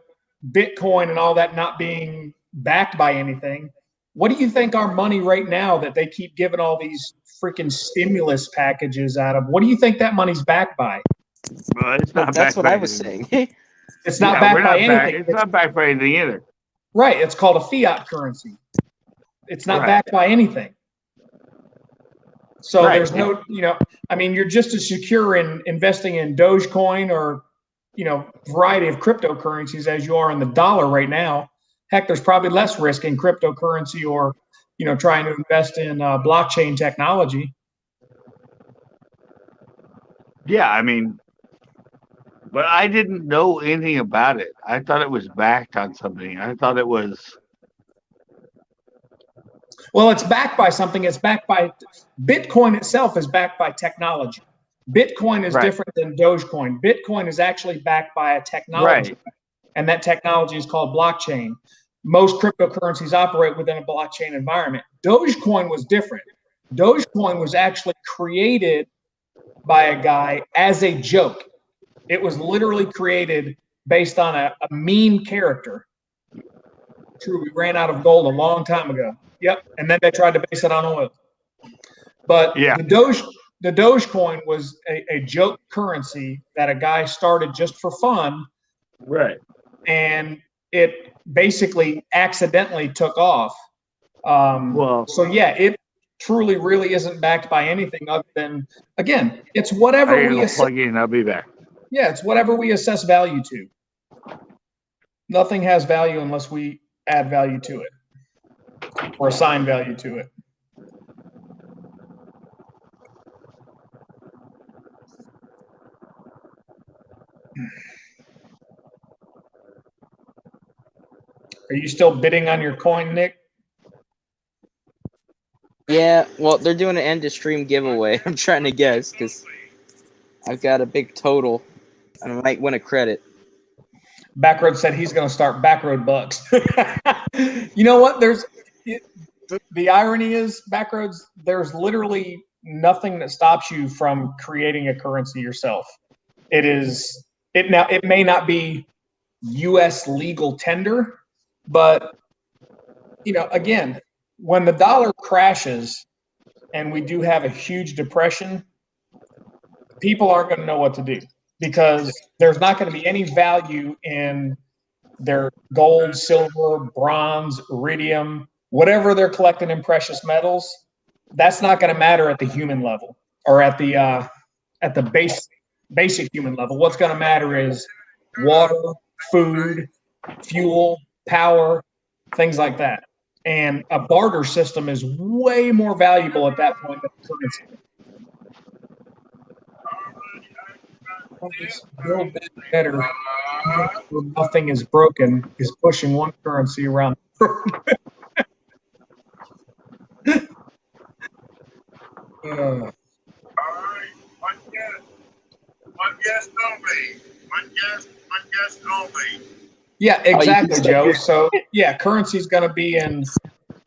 Bitcoin and all that not being backed by anything. What do you think our money right now that they keep giving all these freaking stimulus packages out of? What do you think that money's backed by? Well, it's not That's backed what by I was anything. saying. It's not backed by anything. It's not backed by anything either. Right. It's called a fiat currency. It's not backed by anything. So there's no, I mean, you're just as secure in investing in Dogecoin or, variety of cryptocurrencies as you are in the dollar right now. Heck, there's probably less risk in cryptocurrency or, trying to invest in blockchain technology. Yeah, I mean, but I didn't know anything about it. I thought it was backed on something. I thought it was. Well, it's backed by something. It's backed by Bitcoin itself is backed by technology. Bitcoin is different than Dogecoin. Bitcoin is actually backed by a technology, and that technology is called blockchain. Most cryptocurrencies operate within a blockchain environment. Dogecoin was different. Dogecoin was actually created by a guy as a joke. It was literally created based on a meme character. True, we ran out of gold a long time ago. Yep, and then they tried to base it on oil. But the Dogecoin was a joke currency that a guy started just for fun. Right. And it basically accidentally took off. So yeah, it truly really isn't backed by anything other than, again, it's whatever we assess. Plug in, I'll be back. Yeah, it's whatever we assess value to. Nothing has value unless we add value to it or assign value to it. Are you still bidding on your coin, Nick? Yeah, well, they're doing an end of stream giveaway. I'm trying to guess because I've got a big total. I might win a credit. Backroad said he's going to start Backroad Bucks. You know what? The irony is, Backroads, there's literally nothing that stops you from creating a currency yourself. It may not be U.S. legal tender, but again, when the dollar crashes and we do have a huge depression, people aren't going to know what to do because there's not going to be any value in their gold, silver, bronze, iridium, whatever they're collecting in precious metals. That's not going to matter at the human level or at the basic human level. What's going to matter is water, food, fuel, power, things like that. And a barter system is way more valuable at that point than currency. Build back better. Nothing is broken is pushing one currency around. All right, one guess only. One guess only. Yeah, exactly, Joe. So yeah, currency is going to be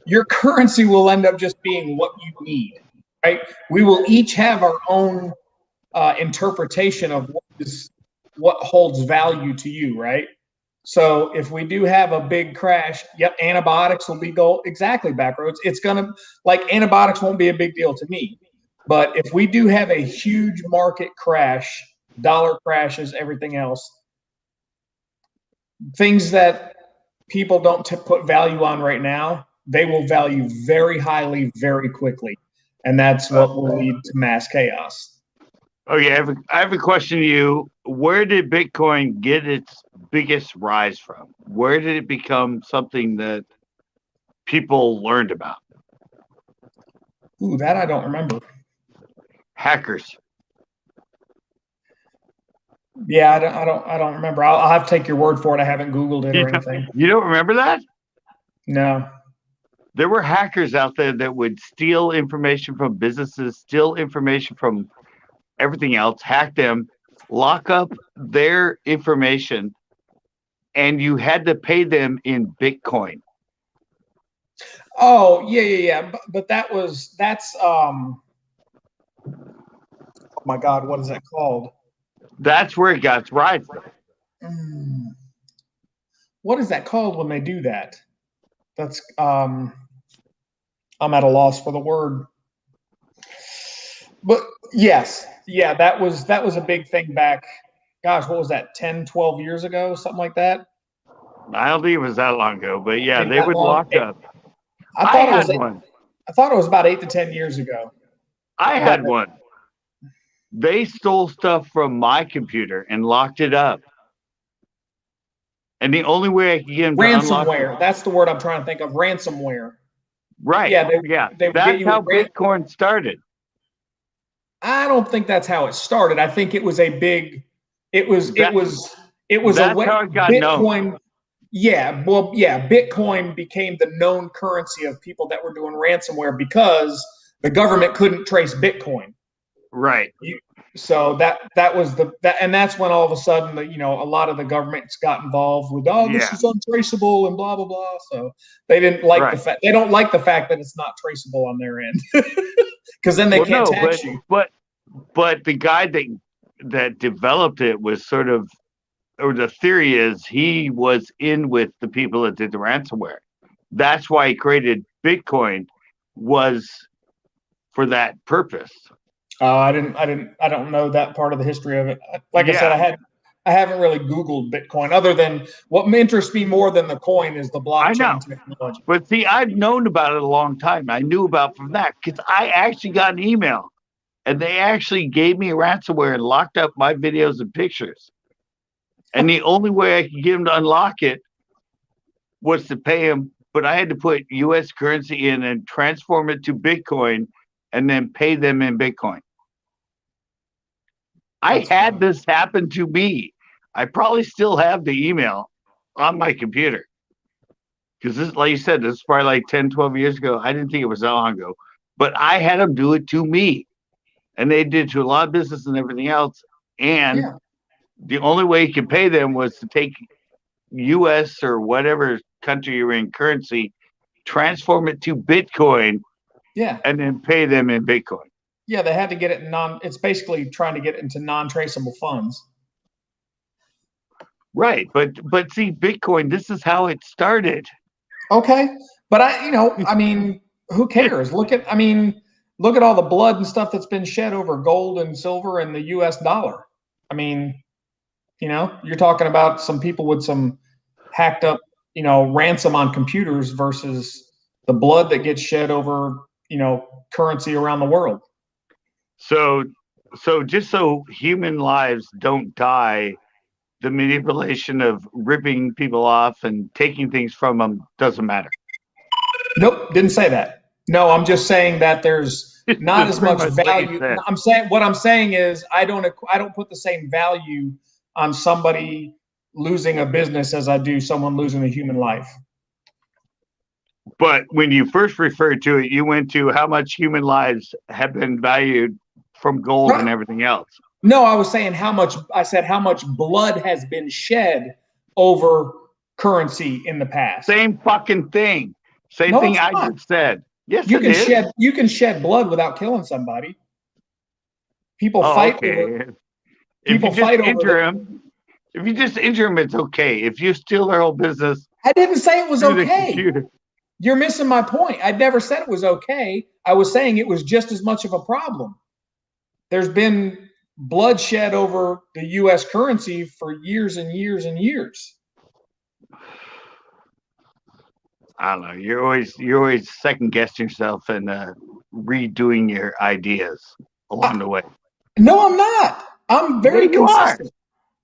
your currency will end up just being what you need, right? We will each have our own interpretation of what holds value to you, right? So if we do have a big crash, yep, antibiotics will be gold. Exactly, Backroads. It's going to, antibiotics won't be a big deal to me. But if we do have a huge market crash, dollar crashes, everything else, things that people don't put value on right now, they will value very highly, very quickly. And that's what will lead to mass chaos. Oh, yeah. I have a question to you. Where did Bitcoin get its biggest rise from? Where did it become something that people learned about? Ooh, that I don't remember. Hackers. Yeah, I don't remember. I'll have to take your word for it. I haven't Googled it or anything. You don't remember that? No. There were hackers out there that would steal information from businesses, steal information from everything else, hack them, lock up their information, and you had to pay them in Bitcoin. Oh, yeah. But that's oh my God, what is that called? That's where it got its rise. What is that called when they do that? That's I'm at a loss for the word. But yes, yeah, that was a big thing back. Gosh, what was that? 10, 12 years ago, something like that. I don't think it was that long ago, but yeah, they would lock up. I thought it was about 8 to 10 years ago. I had one. They stole stuff from my computer and locked it up. And the only way I could get him to unlock Ransomware. That's the word I'm trying to think of. Ransomware. right. Yeah, they would get That's you how with Bitcoin started. I don't think that's how it started. I think it was a big. It was a That's way how it got Bitcoin. known. Yeah, well, yeah, Bitcoin became the known currency of people that were doing ransomware because the government couldn't trace Bitcoin. Right. So that was and that's when all of a sudden a lot of the governments got involved with this is untraceable and blah blah blah. So they didn't like the fact they don't like the fact that it's not traceable on their end because then they can't tax you. But the guy that developed it was sort of, or the theory is he was in with the people that did the ransomware. That's why he created Bitcoin, was for that purpose. I don't know that part of the history of it. Like I said, I haven't really Googled Bitcoin other than what interests me more than the coin is the blockchain technology. But see, I've known about it a long time. I knew about from that because I actually got an email and they actually gave me ransomware and locked up my videos and pictures. And the only way I could get them to unlock it was to pay them, but I had to put US currency in and transform it to Bitcoin and then pay them in Bitcoin. I had this happen to me. I probably still have the email on my computer. Because this, like you said, this is probably like 10, 12 years ago. I didn't think it was that long ago. But I had them do it to me. And they did to a lot of business and everything else. And the only way you could pay them was to take US or whatever country you're in currency, transform it to Bitcoin, and then pay them in Bitcoin. Yeah, they had to get it it's basically trying to get into non-traceable funds. Right, but see, Bitcoin, this is how it started. Okay, but I mean, who cares? Look at all the blood and stuff that's been shed over gold and silver and the US dollar. I mean, you're talking about some people with some hacked up, ransom on computers versus the blood that gets shed over, currency around the world. So just so human lives don't die, the manipulation of ripping people off and taking things from them doesn't matter. Nope, didn't say that. No, I'm just saying that there's not as much value. What I'm saying is I don't put the same value on somebody losing a business as I do someone losing a human life. But when you first referred to it, you went to how much human lives have been valued from gold and everything else. No, I was saying how much blood has been shed over currency in the past. Same fucking thing. Same thing I just said. Yes, you can shed blood without killing somebody. People fight over. If you just injure them, it's okay. If you steal their whole business, I didn't say it was okay. You're missing my point. I never said it was okay. I was saying it was just as much of a problem. There's been bloodshed over the U.S. currency for years and years and years. I don't know. You're always second guessing yourself and redoing your ideas along the way. No, I'm not. I'm very consistent.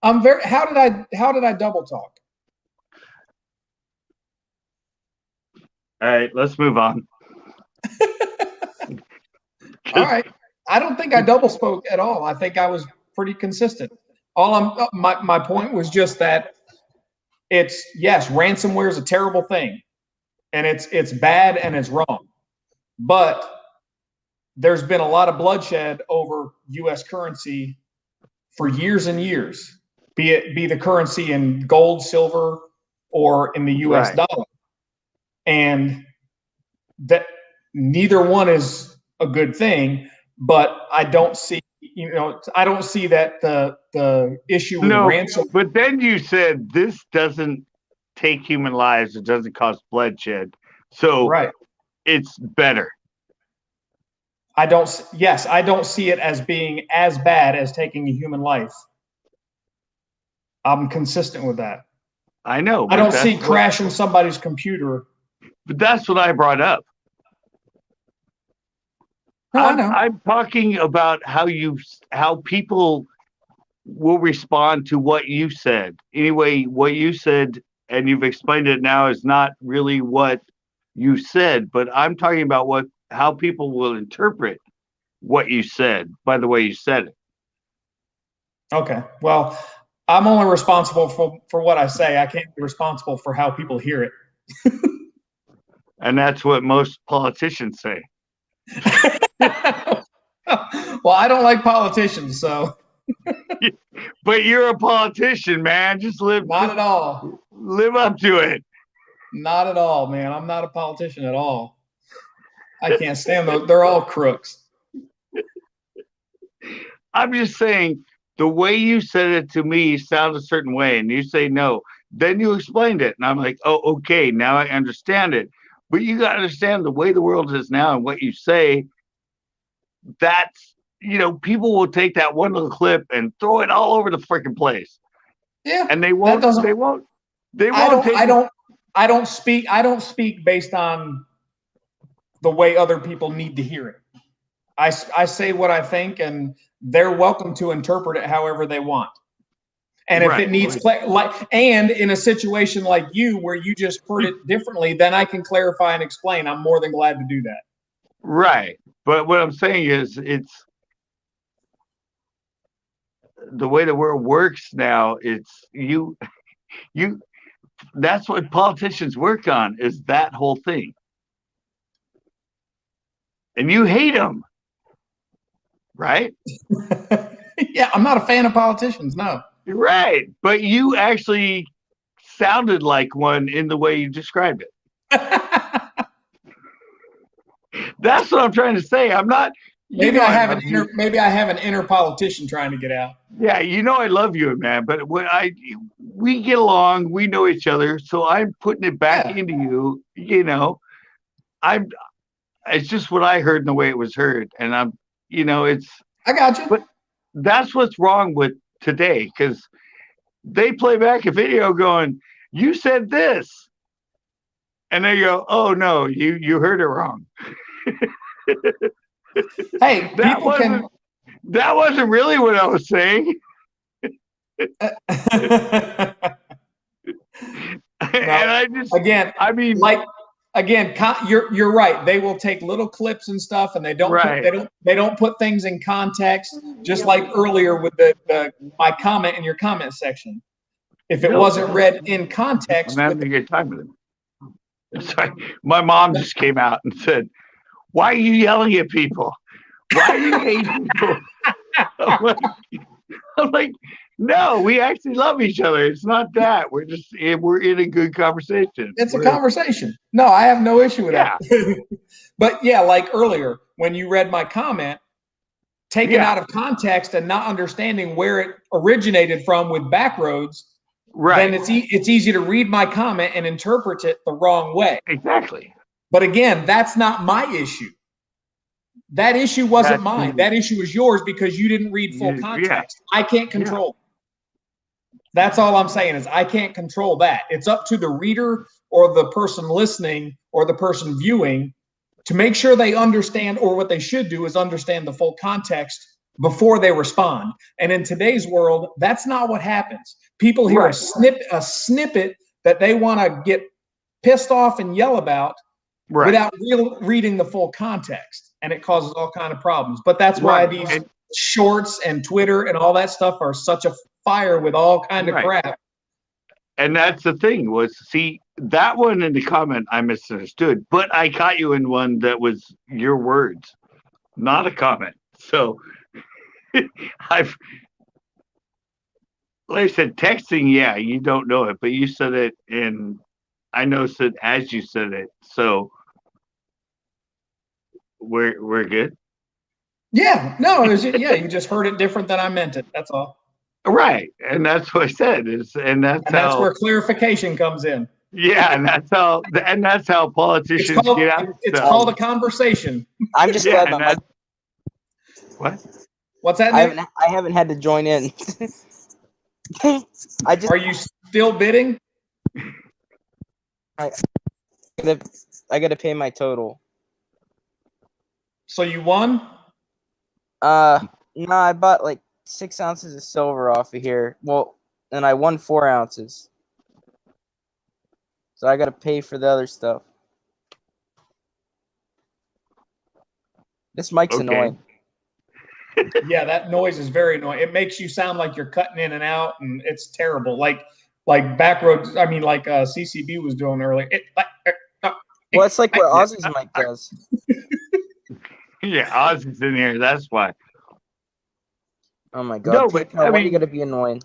I'm very. How did I double talk? All right, let's move on. All right. I don't think I double spoke at all. I think I was pretty consistent. My point was just that ransomware is a terrible thing, and it's bad and it's wrong. But there's been a lot of bloodshed over U.S. currency for years and years, be the currency in gold, silver, or in the U.S. dollar, and that neither one is a good thing. But I don't see, that the issue with ransom. But then you said this doesn't take human lives; it doesn't cause bloodshed, so it's better. I don't see it as being as bad as taking a human life. I'm consistent with that. I know. I don't see crashing somebody's computer. But that's what I brought up. No, I know. I'm talking about how people will respond to what you said. Anyway, what you said and you've explained it now is not really what you said, but I'm talking about how people will interpret what you said by the way you said it. Okay. Well, I'm only responsible for what I say. I can't be responsible for how people hear it. And that's what most politicians say. Well, I don't like politicians, so. But you're a politician, man. Just Not at all. live up to it. Not at all, man. I'm not a politician at all. I can't stand those. They're all crooks. I'm just saying the way you said it to me sounds a certain way, and you say no. Then you explained it, and I'm like, oh, okay, now I understand it. But you got to understand the way the world is now and what you say. That's, people will take that one little clip and throw it all over the freaking place. Yeah, and they won't. I don't speak based on the way other people need to hear it. I say what I think, and they're welcome to interpret it however they want. And if it needs and in a situation like you where you just heard it differently, then I can clarify and explain. I'm more than glad to do that. Right. But what I'm saying is it's the way the world works now. It's you that's what politicians work on, is that whole thing. And you hate them. Right? Yeah, I'm not a fan of politicians, no. Right. But you actually sounded like one in the way you described it. That's what I'm trying to say. I'm not. Maybe I have an inner politician trying to get out. Yeah, I love you, man. But when we get along, we know each other, so I'm putting it back into you. It's just what I heard and the way it was heard, and I'm. I got you. But that's what's wrong with today, because they play back a video going, "You said this," and they go, "Oh no, you heard it wrong." Hey, that wasn't really what I was saying. You're right. They will take little clips and stuff, and they don't put things in context. Just like earlier with my comment in your comment section, if it wasn't read in context, I'm having a good time with him. Sorry, my mom just came out and said, "Why are you yelling at people? Why do you hate people?" I'm like, no, we actually love each other. It's not that. We're in a good conversation. It's a conversation. No, I have no issue with that. But yeah, like earlier, when you read my comment, taken out of context and not understanding where it originated from with Backroads, then it's easy to read my comment and interpret it the wrong way. Exactly. But again, that's not my issue. That issue wasn't mine. That issue was yours because you didn't read full context. I can't control. That's all I'm saying is I can't control that. It's up to the reader or the person listening or the person viewing to make sure they understand, or what they should do is understand the full context before they respond. And in today's world, that's not what happens. People hear a snippet that they want to get pissed off and yell about without reading the full context. And it causes all kinds of problems. But that's why these shorts and Twitter and all that stuff are such a fire with all kind of crap. And that's the thing was, see, that one in the comment I misunderstood, but I caught you in one that was your words, not a comment. So like I said, texting, you don't know it, but you said it, and I noticed it as you said it. So we're good. Yeah, no, it was, you just heard it different than I meant it. That's all. Right, and that's what I said. That's where clarification comes in. Yeah, and that's how politicians get out. It's called a conversation. I'm just glad my mic. What? What's that? I haven't had to join in. Are you still bidding? I got to pay my total. So you won? No, I bought like 6 ounces of silver off of here. Well, and I won 4 ounces. So I got to pay for the other stuff. This mic's Okay. annoying. Yeah, that noise is very annoying. It makes you sound like you're cutting in and out, and it's terrible. Like Backroads. I mean, like CCB was doing earlier. Well, it's like what Ozzy's mic does. Yeah, Ozzy's in here. That's why. Oh my god. No, but PayPal, I why are you mean, gonna be annoying?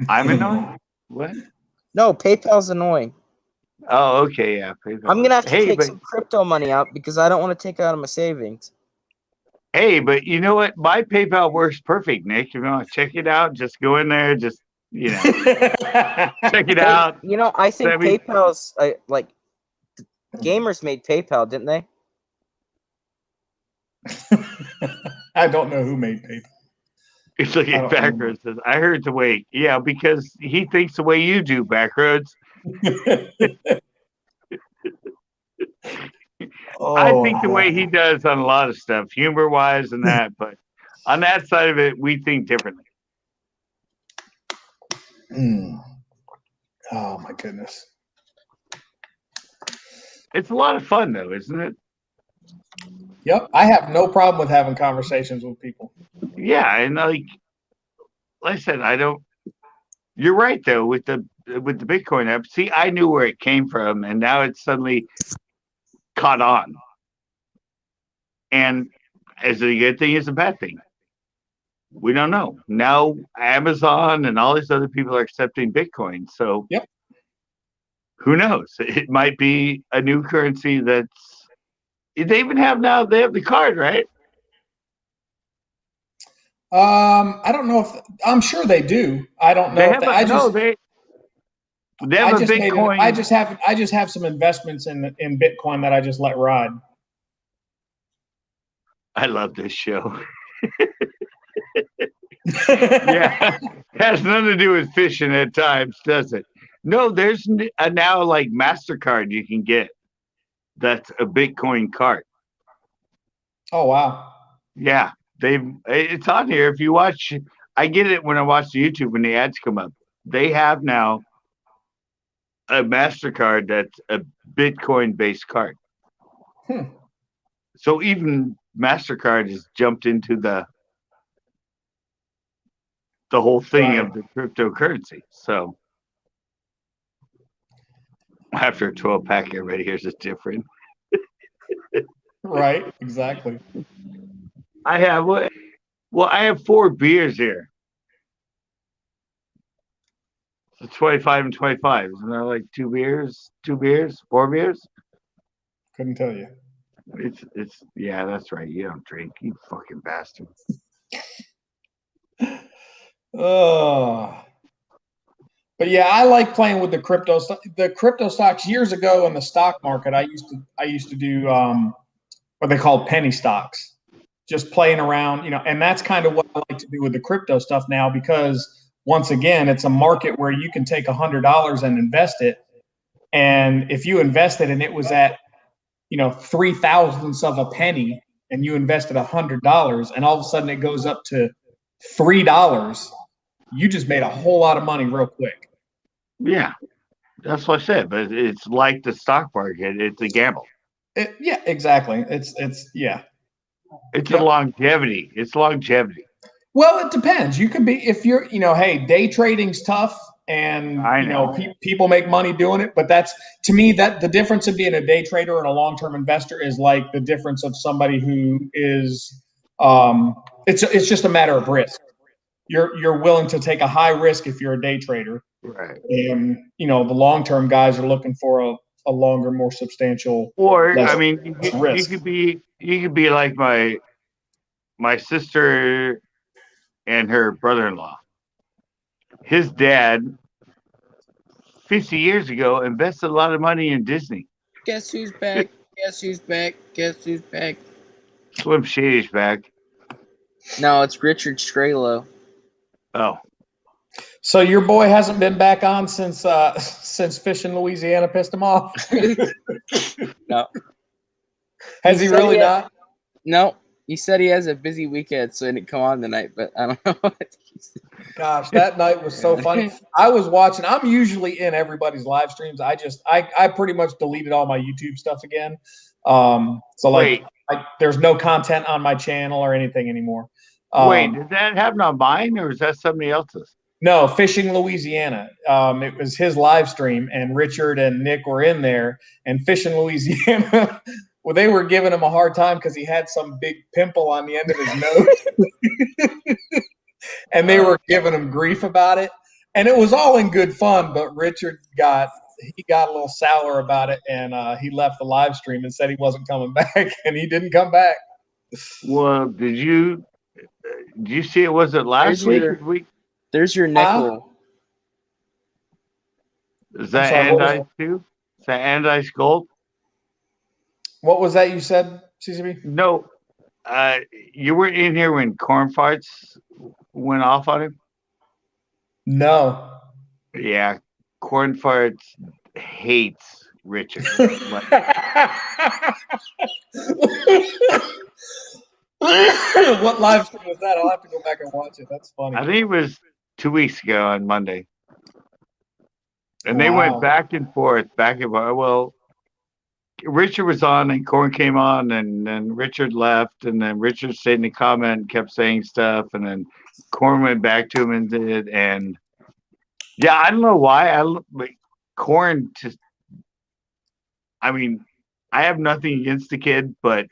I'm annoying. What? No, PayPal's annoying. Oh, okay, yeah. PayPal. I'm gonna have to Hey, take but some crypto money out because I don't want to take it out of my savings. hey, but you know what? My PayPal works perfect, Nick. If you want to check it out, just go in there. Just check it out. You know, I think Send me- PayPal's like gamers made PayPal, didn't they? I don't know who made PayPal. It's like I don't Backroads says, I heard to wait. Yeah, because he thinks the way you do, Backroads. I think the way he does on a lot of stuff, humor wise and that, but on that side of it, we think differently. Oh my goodness. It's a lot of fun though, isn't it? Yep, I have no problem with having conversations with people. Yeah, and like I said, I don't. You're right though with the Bitcoin app. See, I knew where it came from, and now it's suddenly caught on. And is it a good thing? Is it a bad thing? We don't know. Now Amazon and all these other people are accepting Bitcoin. So yep. Who knows? It might be a new currency that's. They even have now. They have the card, right? I don't know if I'm sure they do. I don't know. They If have they, a, I no. just, They have I a just Bitcoin. I just have some investments in Bitcoin that I just let ride. I love this show. Yeah, has nothing to do with fishing at times, does it? No, there's now like MasterCard you can get. That's a Bitcoin card. Oh wow. Yeah, it's on here. If you watch, I get it when I watch the YouTube when the ads come up. They have now a MasterCard that's a Bitcoin based card. So even MasterCard has jumped into the whole thing of the cryptocurrency. So after a 12-pack, everybody hears it's different. Right, exactly. I have I have 4 beers here. So 25 and 25. Isn't there like 2 beers, 4 beers? Couldn't tell you. It's yeah, that's right. You don't drink, you fucking bastard. Oh. But yeah, I like playing with the crypto stocks. Years ago in the stock market, I used to do what they call penny stocks, just playing around, and that's kind of what I like to do with the crypto stuff now, because once again, it's a market where you can take $100 and invest it, and if you invested and it was at 0.003 of a penny, and you invested $100, and all of a sudden it goes up to $3, you just made a whole lot of money real quick. Yeah, that's what I said. But it's like the stock market. It's a gamble. Yeah, exactly. It's yeah. It's a longevity. It's longevity. Well, it depends. You could be, if you're, hey, day trading's tough, and people make money doing it. But that's, to me, that the difference of being a day trader and a long-term investor is like the difference of somebody who is. It's just a matter of risk. You're willing to take a high risk if you're a day trader, right? And the long-term guys are looking for a longer, more substantial. Or less, I mean, you could be like my sister and her brother-in-law. His dad, 50 years ago, invested a lot of money in Disney. Guess who's back? Guess who's back? Guess who's back? Slim Shady's back. No, it's Richard Strelo. Oh. So your boy hasn't been back on since Fish in Louisiana pissed him off? No. Has he really not? No. He said he has a busy weekend, so he didn't come on tonight. But I don't know. Gosh, that night was so funny. I was watching. I'm usually in everybody's live streams. I pretty much deleted all my YouTube stuff again. So like, there's no content on my channel or anything anymore. Wait, did that happen on mine or is that somebody else's? No, Fishing Louisiana. It was his live stream, and Richard and Nick were in there. And Fishing Louisiana, well, they were giving him a hard time because he had some big pimple on the end of his nose. And they were giving him grief about it. And it was all in good fun, but Richard got a little sour about it, and he left the live stream and said he wasn't coming back, and he didn't come back. Well, did you see it? Was it last week? There's your nickel. Is that Andice too? Is that Andice Gold? What was that you said, CCB? No. You weren't in here when Corn Farts went off on him? No. Yeah. Corn Farts hates Richard. What live stream was that? I'll have to go back and watch it. That's funny. I think it was 2 weeks ago on Monday. And they went back and forth. Well, Richard was on and Corn came on and then Richard left and then Richard stayed in the comment and kept saying stuff and then Corn went back to him and did and yeah, I don't know why. Corn just I mean, I have nothing against the kid, but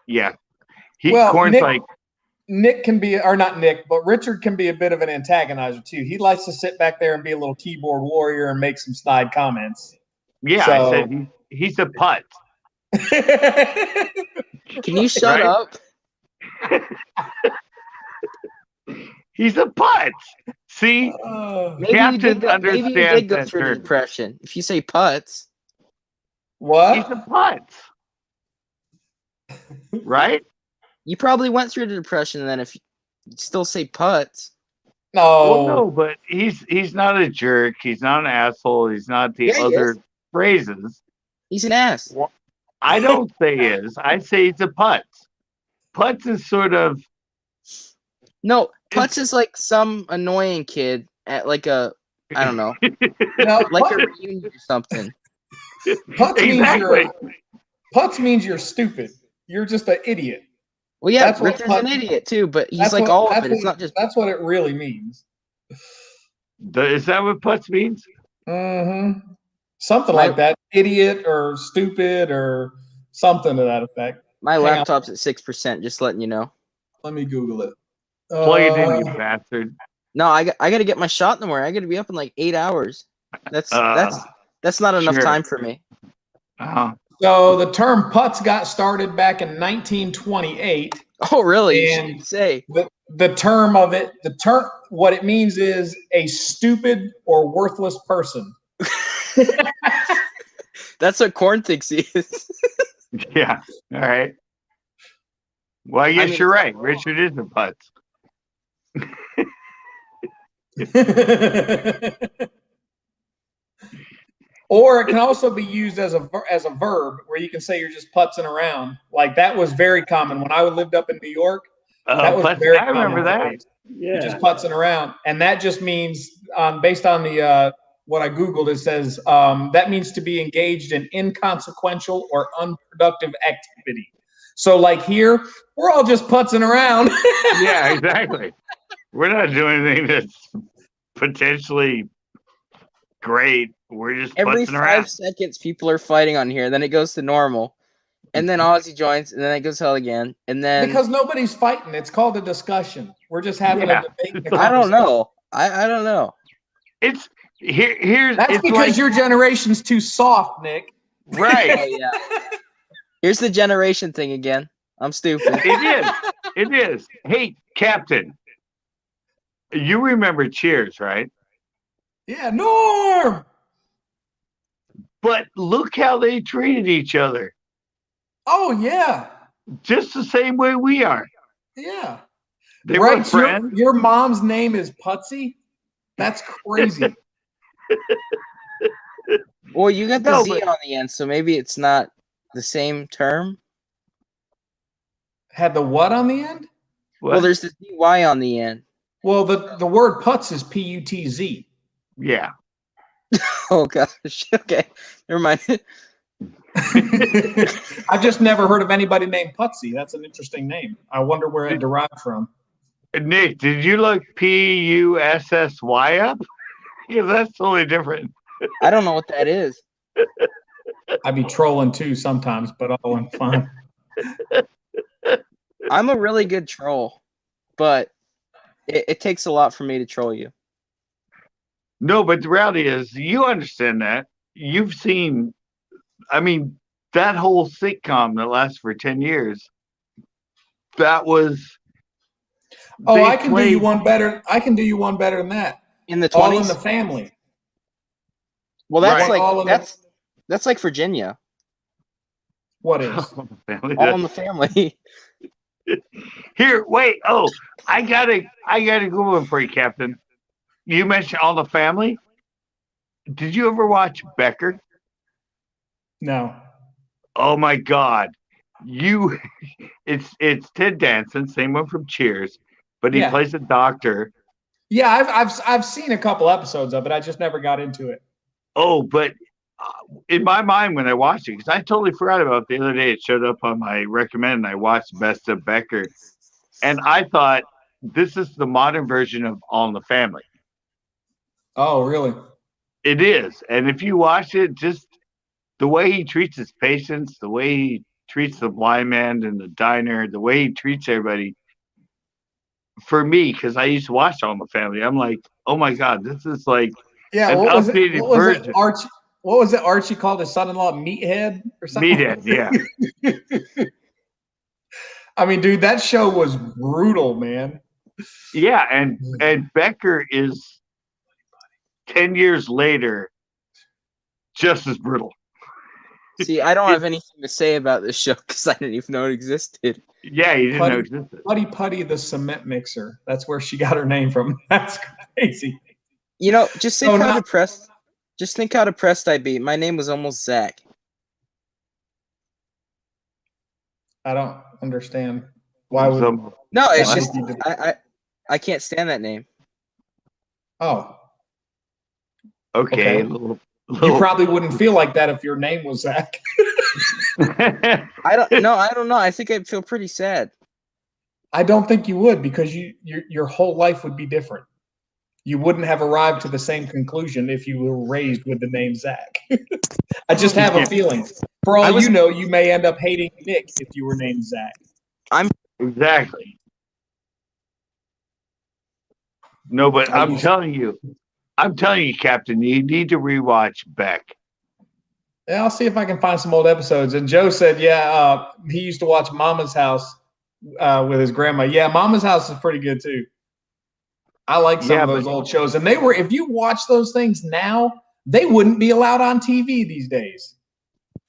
yeah. Corn's Nick can be, or not Nick, but Richard can be a bit of an antagonizer too. He likes to sit back there and be a little keyboard warrior and make some snide comments. Yeah, so, I said he's a putt. Can you shut up? He's a putt. See, Captain understands maybe you did go through the depression. If you say putts, what? He's a putt, right? You probably went through the depression, and then if you still say putts. No. Well, no, but he's not a jerk. He's not an asshole. He's not the other phrases. He's an ass. Well, I don't say is. I say he's a putz. Putz is sort of. No, putz is like some annoying kid at like a, I don't know, like a reunion or something. Putz means you're stupid. You're just an idiot. Well, yeah, Richard's an idiot too, but he's like all of it. It's not just. That's what it really means. Is that what putz means? Mm-hmm. Something like that. Idiot or stupid or something to that effect. My laptop's at 6%. Just letting you know. Let me Google it. Plug it in, you bastard. No, I got to get my shot in the morning. I got to be up in like 8 hours. That's not enough time for me. So the term putz got started back in 1928. Oh, really? And you say the term of it, what it means is a stupid or worthless person. That's what Corn thinks he is. Yeah. All right. Well, I guess you're right. Richard is a putz. Or it can also be used as a verb where you can say you're just putzing around. Like that was very common when I lived up in New York. That was very common. I remember that. Yeah. You're just putzing around, and that just means, based on the what I Googled, it says that means to be engaged in inconsequential or unproductive activity. So, like here, we're all just putzing around. Yeah, exactly. We're not doing anything that's potentially great. We're just every putzing around. 5 seconds, people are fighting on here. Then it goes to normal, and then Ozzy joins, and then it goes hell again, and then because nobody's fighting. It's called a discussion. We're just having a debate. I don't know. I don't know. It's here's. That's it's because like, your generation's too soft, Nick. Right. Oh, yeah. Here's the generation thing again. I'm stupid. It is. Hey, Captain. You remember Cheers, right? Yeah, Norm. But look how they treated each other. Oh yeah. Just the same way we are. Yeah. They were friends. Your mom's name is Putsy? That's crazy. Well, you got the Z on the end, so maybe it's not the same term. Had the what on the end? Well, What? there's the DY on the end. Well, the word putz is P-U-T-Z. Yeah. Oh gosh. Okay. Never mind. I've just never heard of anybody named Putsy. That's an interesting name. I wonder where it derived from. Nick, did you look Pussy up? Because that's totally different. I don't know what that is. I'd be trolling too sometimes, but all in fun. I'm a really good troll, but it takes a lot for me to troll you. No, but the reality is, you understand that. You've seen, I mean, that whole sitcom that lasts for 10 years, that was. Oh, they I can do you played- one better. I can do you one better than that. In the All in 20s? the Family. Well, that's Right. All in like the- that's like Virginia. What is? Family, All in the Family. Here, wait. Oh, I got a good one for you, Captain. You mentioned All the Family. Did you ever watch Becker? No. Oh my God, it's Ted Danson, same one from Cheers, but he Yeah. plays a doctor. Yeah, I've seen a couple episodes of it. I just never got into it. Oh, but in my mind when I watched it, because I totally forgot about it the other day, it showed up on my recommend, and I watched Best of Becker, and I thought this is the modern version of All in the Family. Oh, really? It is, and if you watch it, just the way he treats his patients, the way he treats the blind man in the diner, the way he treats everybody. For me, because I used to watch All in the Family, I'm like, oh my God, this is like Yeah. an What was it? updated What was version. it? Archie. What was it? Archie called his son-in-law Meathead or something. Meathead, yeah. I mean, dude, that show was brutal, man. Yeah, and Becker is 10 years later just as brutal. See, I don't have anything to say about this show because I didn't even know it existed. Yeah, you didn't know it existed. Putty the cement mixer. That's where she got her name from. That's crazy. You know, just think Oh, how no. depressed. Just think how depressed I'd be. My name was almost Zach. I don't understand. Why would? No, it's Why just would you do- I can't stand that name. Oh, Okay. Okay. you probably wouldn't feel like that if your name was Zach. I don't know. I think I'd feel pretty sad. I don't think you would because your whole life would be different. You wouldn't have arrived to the same conclusion if you were raised with the name Zach. I just have a feeling. For all you know, you may end up hating Nick if you were named Zach. Exactly. No, but I'm telling you, Captain, you need to rewatch Beck. Yeah, I'll see if I can find some old episodes. And Joe said, he used to watch Mama's House with his grandma. Yeah, Mama's House is pretty good too. I like some of those old shows. And if you watch those things now, they wouldn't be allowed on TV these days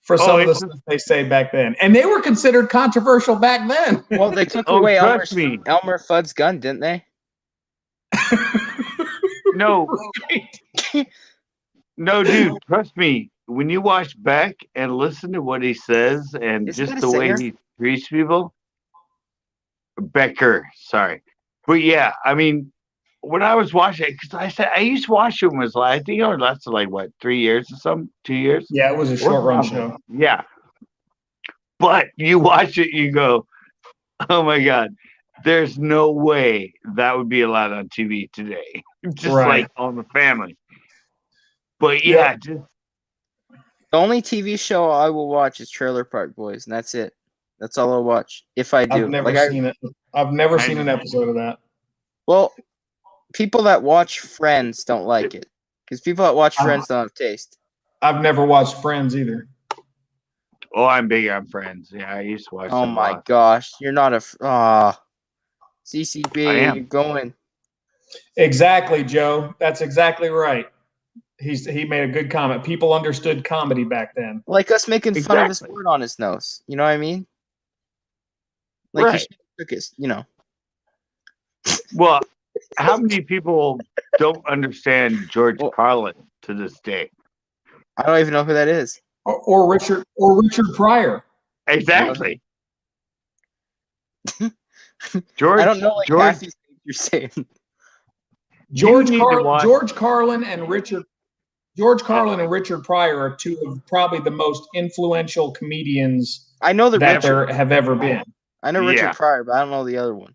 for some of the stuff they say back then. And they were considered controversial back then. Well, they took away Elmer Fudd's gun, didn't they? No. No, dude, trust me. When you watch Beck and listen to what he says and just the way he treats people, Becker, sorry. But yeah, I mean, when I was watching it, because I said I used to watch it when it was like, I think it lasted like what, 3 years or something, 2 years? Yeah, it was a short run show. Yeah. But you watch it, you go, oh my God, there's no way that would be allowed on TV today. Just like on the Family. But yeah, just the only TV show I will watch is Trailer Park Boys, and that's it. That's all I'll watch if I do. I've never seen it. I've never seen an episode of that. Well, people that watch Friends don't like it because people that watch Friends don't have taste. I've never watched Friends either. Oh, I'm big on Friends. Yeah, I used to watch. Oh my gosh, you're not a CCB. You're going. Exactly, Joe. That's exactly right. He made a good comment. People understood comedy back then. Like us making fun of his word on his nose. You know what I mean? Like he took his, Well, how many people don't understand George Carlin to this day? I don't even know who that is. Or Richard Pryor. Exactly. George, I don't know like George, half these things you're saying. you need to watch. George Carlin and Richard Pryor are two of probably the most influential comedians I know the that Richard. there have ever been. I know Richard Yeah. Pryor, but I don't know the other one.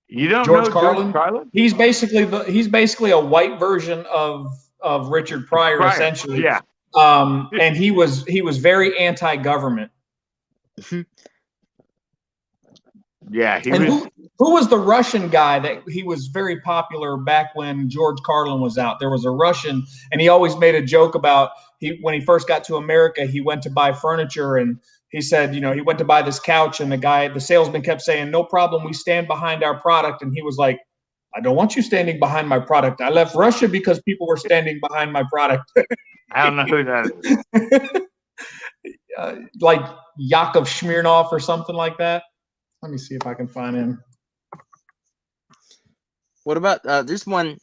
You don't George know Carlin? George Carlin? He's basically a white version of Richard Pryor, essentially. Yeah. And he was very anti-government. Yeah, he And was. who was the Russian guy that he was very popular back when George Carlin was out? There was a Russian, and he always made a joke about when he first got to America, he went to buy furniture, and he said, he went to buy this couch, and the salesman kept saying, "No problem, we stand behind our product," and he was like, "I don't want you standing behind my product. I left Russia because people were standing behind my product." I don't know who that is. Like Yakov Smirnoff or something like that. Let me see if I can find him. What about there's one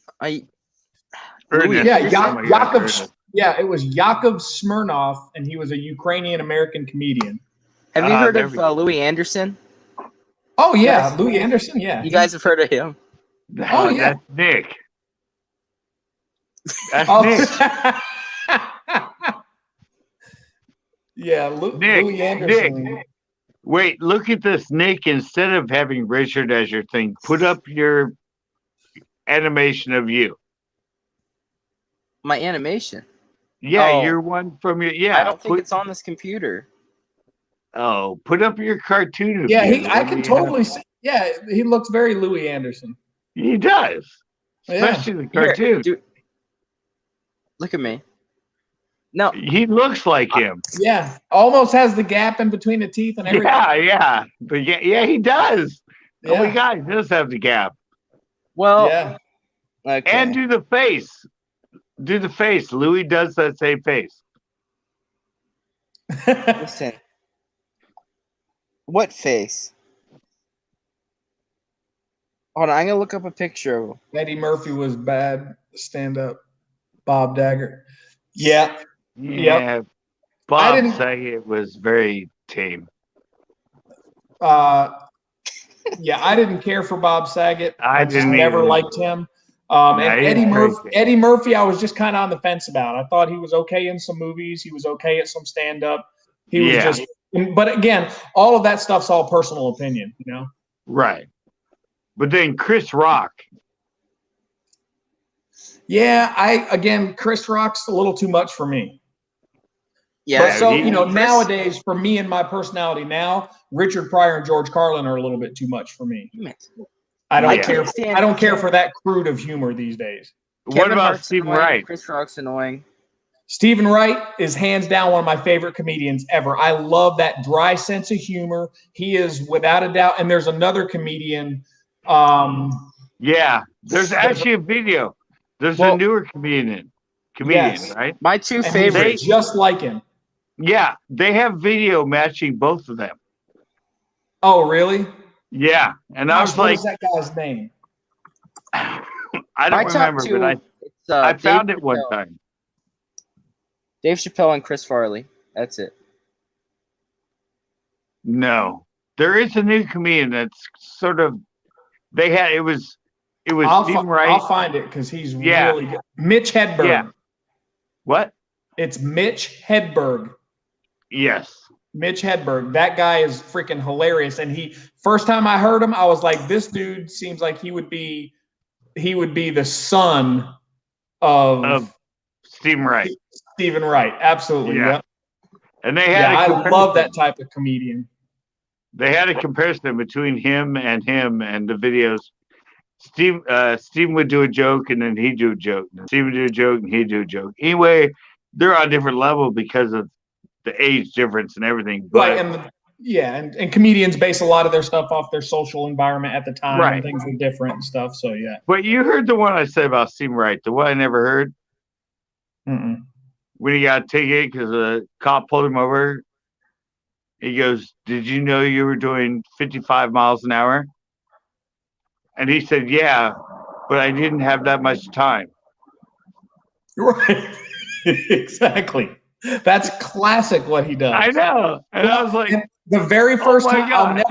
Ernest. It was Yakov Smirnoff, and he was a Ukrainian-American comedian. Have you heard of Louis Anderson? Oh, yeah, Louis Anderson, yeah. You guys have heard of him? Oh, yeah. That's Nick. That's Nick. Yeah, Louis Anderson. Nick. Wait, look at this, Nick. Instead of having Richard as your thing, put up your animation of you. My animation? Yeah, you're one from your. Yeah, I don't think it's on this computer. Oh, put up your cartoon. Yeah, I can totally see. Yeah, he looks very Louis Anderson. He does, especially the cartoon. Here, look at me. No, he looks like him. Yeah, almost has the gap in between the teeth and everything. Yeah, but yeah, he does. Yeah. Oh my God, he does have the gap. Well, yeah. Okay. And do the face. Do the face. Louis does that same face. Listen. What face? Hold on, I'm gonna look up a picture of him. Eddie Murphy was bad. Stand up. Bob Daggett. Yeah. Yeah. Bob Saget was very tame. Yeah, I didn't care for Bob Saget. I just never liked him. And Eddie Murphy, I was just kind of on the fence about. I thought he was okay in some movies. He was okay at some stand-up. He was just. But again, all of that stuff's all personal opinion, Right. But then Chris Rock. Yeah, Chris Rock's a little too much for me. Yeah. But so, nowadays, for me and my personality now, Richard Pryor and George Carlin are a little bit too much for me. I don't care for that crude of humor these days. What about Stephen Wright? Chris Rock's annoying. Stephen Wright is hands down one of my favorite comedians ever. I love that dry sense of humor. He is without a doubt. And there's another comedian. Yeah, there's actually a video. There's a newer comedian, right? My two favorites, just like him. Yeah, they have video matching both of them. Oh, really? Yeah, and I was like, "What's that guy's name?" I don't remember, but I found it one time. Dave Chappelle and Chris Farley. That's it. No, there is a new comedian that's sort of. It was Stephen Wright. I'll find it because he's really good. Mitch Hedberg. Yeah. What? It's Mitch Hedberg. Yes. Mitch Hedberg. That guy is freaking hilarious. And first time I heard him, I was like, this dude seems like he would be the son of Stephen Wright. Stephen Wright. Absolutely. Yeah. Yep. And they had I love that type of comedian. They had a comparison between him and the videos. Stephen would do a joke and then he'd do a joke. And Stephen would do a joke and he'd do a joke. Anyway, they're on a different level because of the age difference and everything. But, right, and comedians base a lot of their stuff off their social environment at the time. Right. And things were different and stuff. So yeah. But you heard the one I said about Stephen Wright. The one I never heard. Mm-mm. When he got a ticket because a cop pulled him over. He goes, "Did you know you were doing 55 miles an hour?" And he said, "Yeah, but I didn't have that much time." Right. Exactly. That's classic what he does. I know. And I was like, the very first time,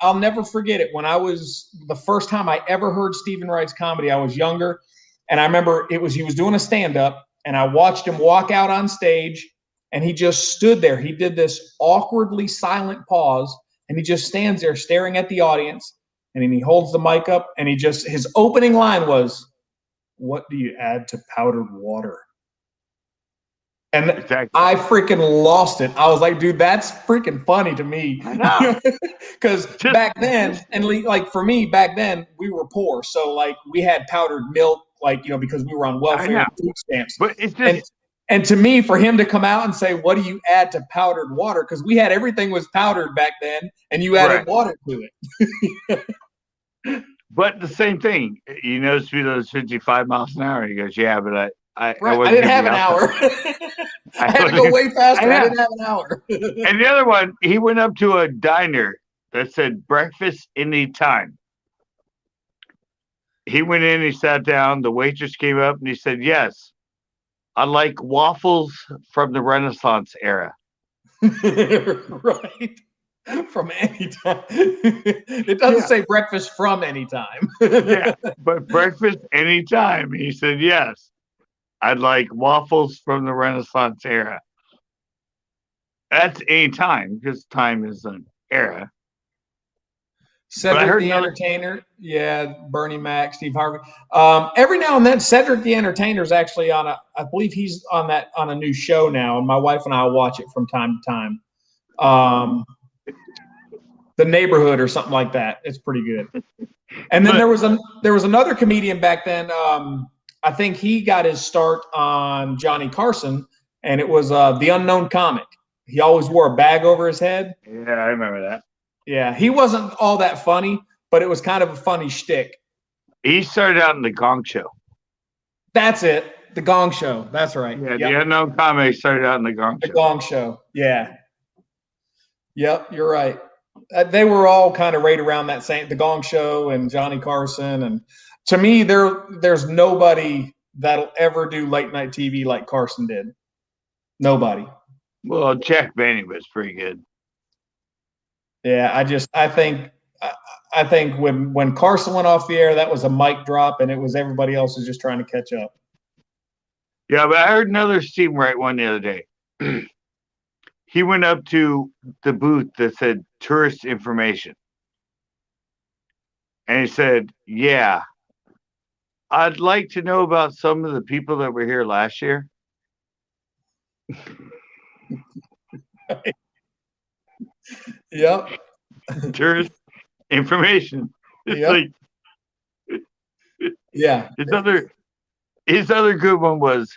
I'll never forget it. When I was the first time I ever heard Stephen Wright's comedy, I was younger, and I remember he was doing a stand up, and I watched him walk out on stage, and he just stood there. He did this awkwardly silent pause, and he just stands there staring at the audience, and then he holds the mic up, and his opening line was, "What do you add to powdered water?" And Exactly. I freaking lost it. I was like, dude, that's freaking funny to me. I know. Because back then, and like for me, back then, we were poor. So like we had powdered milk, like, because we were on welfare and food stamps. But it's just, and to me, for him to come out and say, what do you add to powdered water? Because we had everything was powdered back then, and you added water to it. But the same thing, speed those 55 miles an hour. He goes, yeah, but I didn't have an hour. I had to go way faster. I didn't have an hour. And the other one, he went up to a diner that said breakfast anytime. He went in, he sat down, the waitress came up and he said, yes, I like waffles from the Renaissance era. Right. From any time. It doesn't say breakfast from any time. Yeah, but breakfast anytime. He said, yes, I'd like waffles from the Renaissance era. That's any time, because time is an era. Cedric the Entertainer. Yeah, Bernie Mac, Steve Harvey. Every now and then, Cedric the Entertainer is actually on I believe he's on a new show now, and my wife and I watch it from time to time. The Neighborhood or something like that. It's pretty good. And then there was another comedian back then. I think he got his start on Johnny Carson, and it was the Unknown Comic. He always wore a bag over his head. Yeah, I remember that. Yeah, he wasn't all that funny, but it was kind of a funny shtick. He started out in the Gong Show. That's it. The Gong Show. That's right. Yeah, The Unknown Comic started out in the Gong Show. The Gong Show. Yeah. Yep, you're right. They were all kind of right around that same, the Gong Show and Johnny Carson. And to me, there's nobody that'll ever do late night TV like Carson did. Nobody. Well, Jack Benny was pretty good. Yeah, I think when Carson went off the air, that was a mic drop, and it was everybody else was just trying to catch up. Yeah, but I heard another Steve Wright one the other day. He went up to the booth that said tourist information. And he said, yeah, I'd like to know about some of the people that were here last year. Yep. Tourist information. It's like, yeah. His other good one was,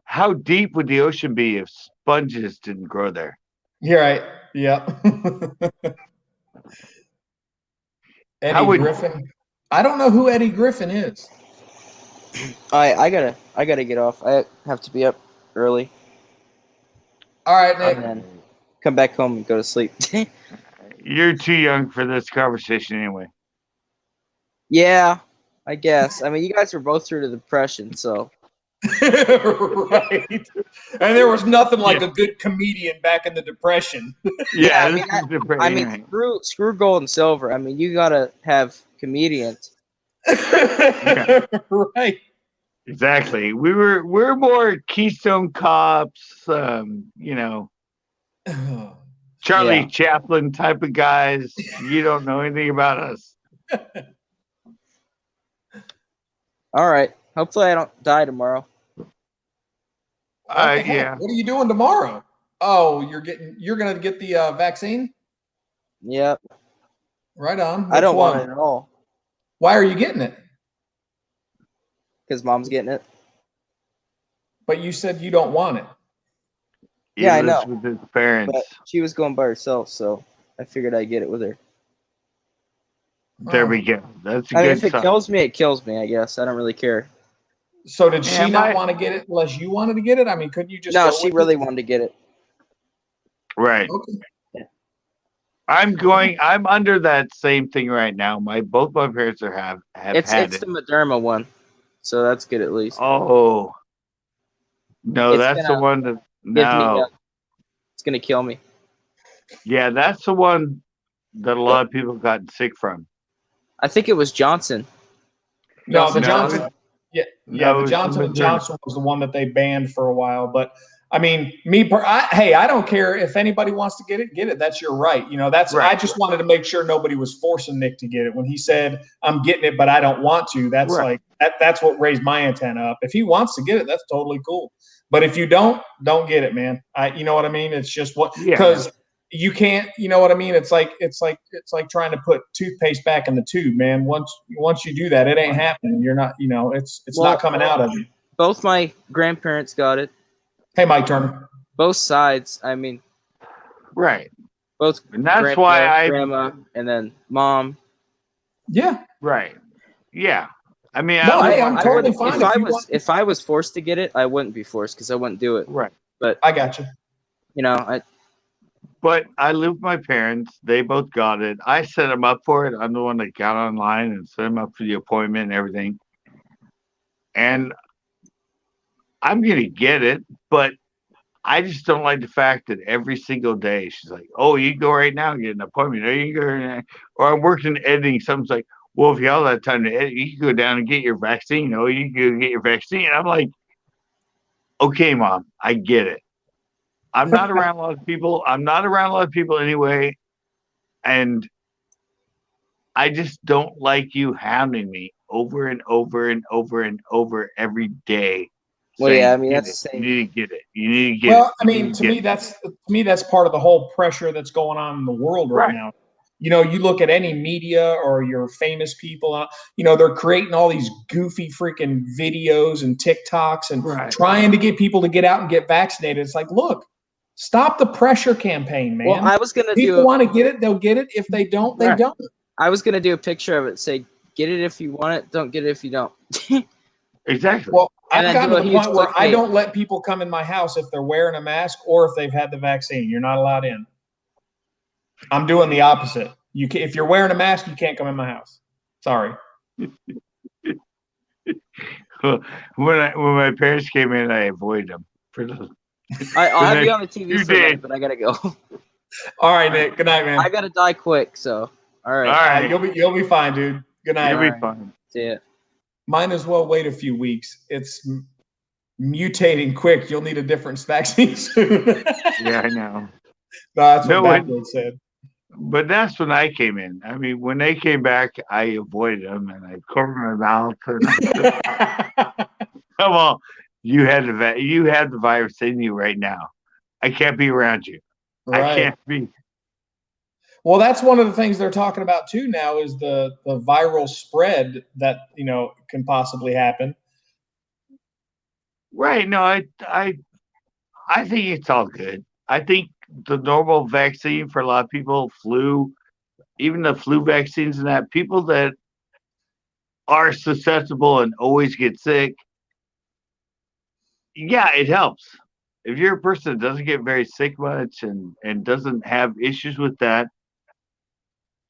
how deep would the ocean be if sponges didn't grow there? You're right. Yep. Eddie Griffin. I don't know who Eddie Griffin is. I gotta get off. I have to be up early. All right, Nick. And then come back home and go to sleep. You're too young for this conversation anyway. Yeah, I guess. I mean, you guys were both through the Depression, so. Right. And there was nothing like a good comedian back in the Depression. Yeah, I mean, screw gold and silver. I mean, you gotta have comedians. Right. Exactly. We're more Keystone Cops, Charlie Chaplin type of guys. You don't know anything about us. All right. Hopefully I don't die tomorrow. Yeah. What are you doing tomorrow? Oh, you're gonna get the vaccine? Yep. Right on. I don't want it at all. Why are you getting it? Because Mom's getting it. But you said you don't want it. Yeah, I know. With his parents. But she was going by herself, so I figured I'd get it with her. There we go. That's a I mean, good if it kills me, it kills me, I guess. I don't really care. So did she not want to get it unless you wanted to get it? I mean, couldn't you just No, she really wanted to get it. Right. Okay. Yeah. I'm under that same thing right now. Both my parents have it's had it. It's the Moderna one. So that's good at least. Oh. No, that's the one that no. It's gonna kill me. Yeah, that's the one that a lot of people gotten sick from. I think it was Johnson. No, the No. Johnson. Yeah, No, it the was Johnson and Moderna. Johnson was the one that they banned for a while. But I mean, hey, I don't care if anybody wants to get it, get it. That's your right. You know, that's. Right. I just wanted to make sure nobody was forcing Nick to get it. When he said, "I'm getting it, but I don't want to," that's Right. like that. That's what raised my antenna up. If he wants to get it, that's totally cool. But if you don't get it, man. You know what I mean? It's just what Yeah. because you can't. You know what I mean? It's like trying to put toothpaste back in the tube, man. Once you do that, it ain't happening. You're not. You know, it's Well, not coming out of you. Both my grandparents got it. Hey, Mike Turner. Both sides. I mean, Right. both. And that's why grandma and then mom. Yeah. Right. Yeah. I mean, No, I hey, I'm totally fine. If I was forced to get it, I wouldn't be forced because I wouldn't do it. Right. But I got you. You know, But I live with my parents. They both got it. I set them up for it. I'm the one that got online and set them up for the appointment and everything. And I'm going to get it, but I just don't like the fact that every single day she's like, "Oh, you go right now and get an appointment." Or you go right now. Or I'm working editing. Someone's like, "Well, if you all have time to edit, you can go down and get your vaccine." Oh, you can go get your vaccine. I'm like, "Okay, Mom, I get it. I'm not around a lot of people. I'm not around a lot of people anyway. And I just don't like you hounding me over and over and over and over every day. Well, saying, yeah, I mean, "Get that's it. the You same. need to get it. You need to get Well, it." I mean, to me, that's part of the whole pressure that's going on in the world right now. You know, you look at any media or your famous people, you know, they're creating all these goofy freaking videos and TikToks and trying to get people to get out and get vaccinated. It's like, look, stop the pressure campaign, man. Well, I was gonna people want to get it, they'll get it. If they don't, they don't. I was gonna do a picture of it, say, "Get it if you want it, don't get it if you don't." Exactly. Well, And I've then gotten do to a the point huge where I clickbait. don't let people come in my house if they're wearing a mask or if they've had the vaccine. You're not allowed in. I'm doing the opposite. If you're wearing a mask, you can't come in my house. Sorry. When my parents came in, I avoided them for the. I'll have next you on the TV few for a minute, days. but I gotta go. All right, Nick. Good night, man. I gotta die quick, so all right. All right. You'll be fine, dude. Good night. You'll be fine. See ya. Might as well wait a few weeks. It's mutating quick. You'll need a different vaccine soon. Yeah, I know. No, that's what No, Backwood said. But that's when I came in. I mean, when they came back, I avoided them and I covered my mouth. And I said, "Come on, you had the virus in you right now. I can't be around you. Right. I can't be." Well, that's one of the things they're talking about too now is the viral spread that, you know, can possibly happen. Right. No, I think it's all good. I think the normal vaccine for a lot of people, flu, even the flu vaccines and that, people that are susceptible and always get sick, yeah, it helps. If you're a person that doesn't get very sick much and doesn't have issues with that,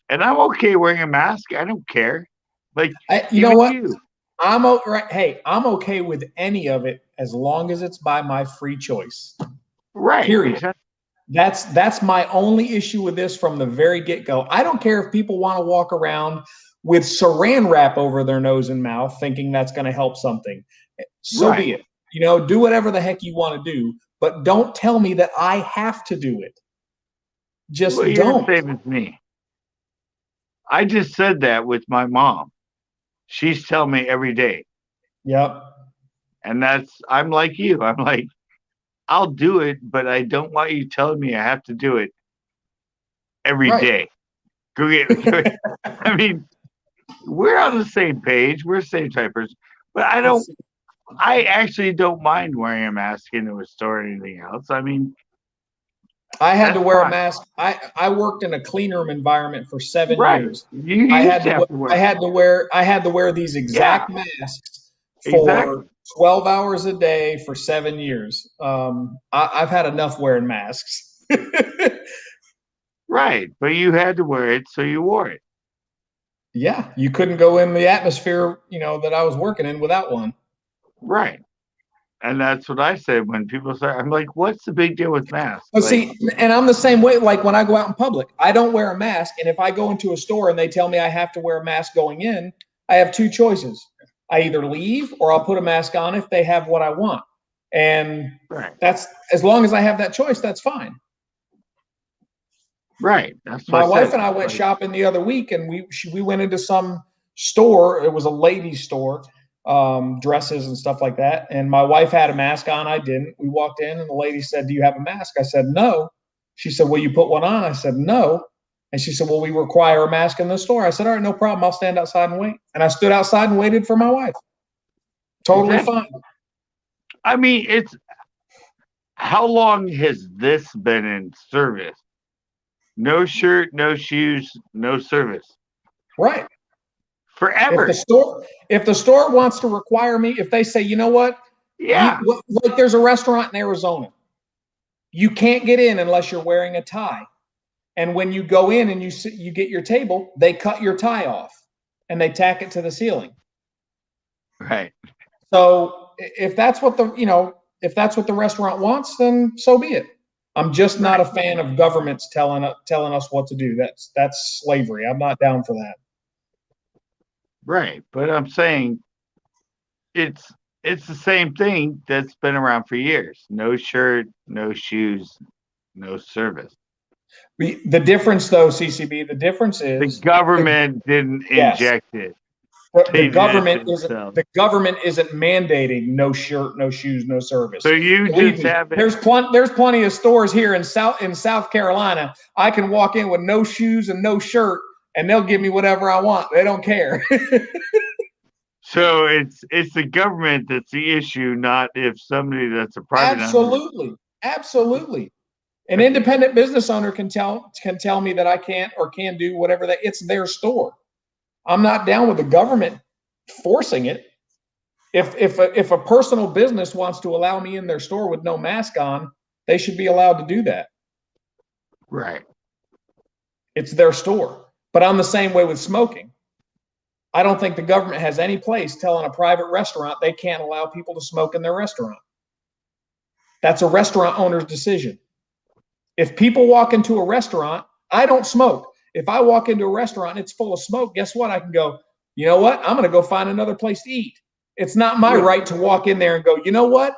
and I'm okay wearing a mask. I don't care. Like, You know what? I'm okay with any of it as long as it's by my free choice. Right. Period. Exactly. That's my only issue with this from the very get-go. I don't care if people want to walk around with saran wrap over their nose and mouth thinking that's going to help something. So be it. You know, do whatever the heck you want to do, but don't tell me that I have to do it. Just Well, you're don't. the same as me. I just said that with my mom. She's telling me every day. Yep. And I'm like you. I'm like, I'll do it, but I don't want you telling me I have to do it every day. Go get I mean, we're on the same page. We're the same type of person. But I actually don't mind wearing a mask into a store or anything else. I mean, I had to wear a mask. I worked in a clean room environment for 7 years. I had to wear these exact masks for 12 hours a day for 7 years. I've had enough wearing masks. Right, but you had to wear it, so you wore it. Yeah, you couldn't go in the atmosphere, you know, that I was working in without one. Right. And that's what I say when people say, I'm like, what's the big deal with masks? Oh, Like, see, and I'm the same way. Like when I go out in public, I don't wear a mask. And if I go into a store and they tell me I have to wear a mask going in, I have two choices. I either leave or I'll put a mask on if they have what I want. And right, that's, as long as I have that choice, that's fine. right. That's My what I wife said. and I went Like, shopping the other week, and we went into some store. It was a ladies' store, dresses and stuff like that. And my wife had a mask on. I didn't. We walked in, and the lady said, "Do you have a mask?" I said, "No." She said, "Will you put one on?" I said, "No." And she said, "Well, we require a mask in the store." I said, "All right, no problem. I'll stand outside and wait." And I stood outside and waited for my wife. Totally exactly. fine. I mean, it's how long has this been in service? No shirt, no shoes, no service. Right. Forever. If the store wants to require me, if they say, you know what, Yeah. like there's a restaurant in Arizona, you can't get in unless you're wearing a tie. And when you go in and you get your table, they cut your tie off and they tack it to the ceiling. Right. So if that's what if that's what the restaurant wants, then so be it. I'm just not a fan of governments telling us what to do. That's slavery. I'm not down for that. Right. But I'm saying it's the same thing that's been around for years. No shirt, no shoes, no service. The difference, though, CCB, the difference The is government didn't yes, inject it. the government isn't mandating no shirt, no shoes, no service. So you Believe just me, have it. there's plenty of stores here in South Carolina. I can walk in with no shoes and no shirt, and they'll give me whatever I want. They don't care. So it's the government that's the issue, not if somebody that's a private Absolutely. An independent business owner can tell me that I can't or can do whatever it's their store. I'm not down with the government forcing it. If a personal business wants to allow me in their store with no mask on, they should be allowed to do that. Right. It's their store. But I'm the same way with smoking. I don't think the government has any place telling a private restaurant they can't allow people to smoke in their restaurant. That's a restaurant owner's decision. If people walk into a restaurant, I don't smoke. If I walk into a restaurant and it's full of smoke, guess what? I can go, you know what? I'm going to go find another place to eat. It's not my right to walk in there and go, you know what?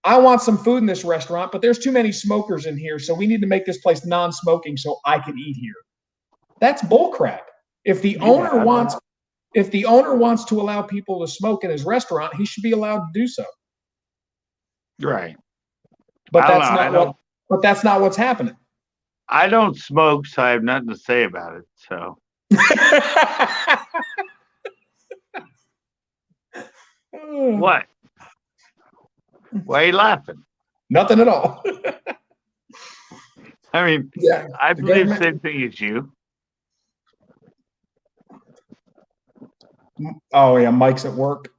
I want some food in this restaurant, but there's too many smokers in here, so we need to make this place non-smoking so I can eat here. That's bullcrap. If the owner wants to allow people to smoke in his restaurant, he should be allowed to do so. Right. But that's not what's happening. I don't smoke, so I have nothing to say about it. So what? Why are you laughing? Nothing at all. I mean, yeah, I believe the same thing as you. Oh yeah, Mike's at work.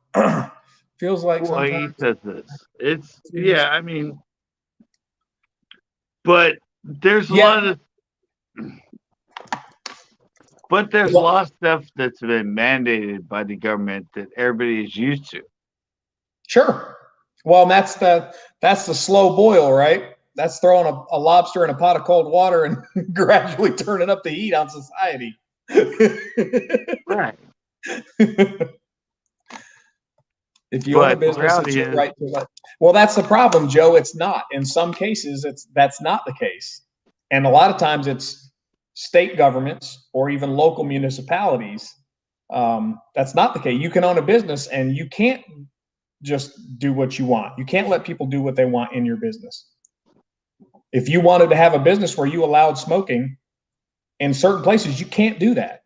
Feels like well, sometimes. He says this. I mean, but there's a lot of stuff that's been mandated by the government that everybody is used to. Sure. Well, that's the slow boil, right? That's throwing a lobster in a pot of cold water and gradually turning up the heat on society. Right. If you own a business, it's your right to let. Well, that's the problem, Joe. It's not. In some cases, that's not the case, and a lot of times it's state governments or even local municipalities. That's not the case. You can own a business and you can't just do what you want. You can't let people do what they want in your business. If you wanted to have a business where you allowed smoking in certain places, you can't do that.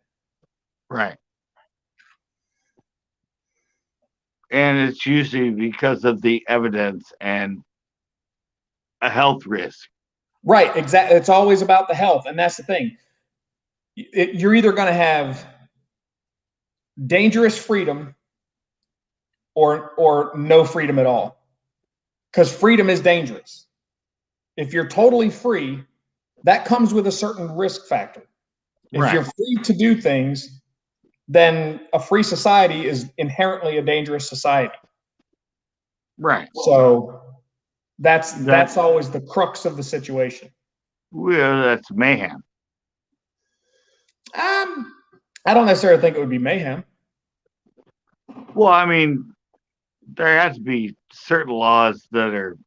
Right. And it's usually because of the evidence and a health risk. Right, exactly. It's always about the health, and that's the thing. You're either going to have dangerous freedom or no freedom at all, because freedom is dangerous. If you're totally free, that comes with a certain risk factor. If you're free to do things, then a free society is inherently a dangerous society. Right. So that's always the crux of the situation. Well, that's mayhem. I don't necessarily think it would be mayhem. Well, I mean, there has to be certain laws that are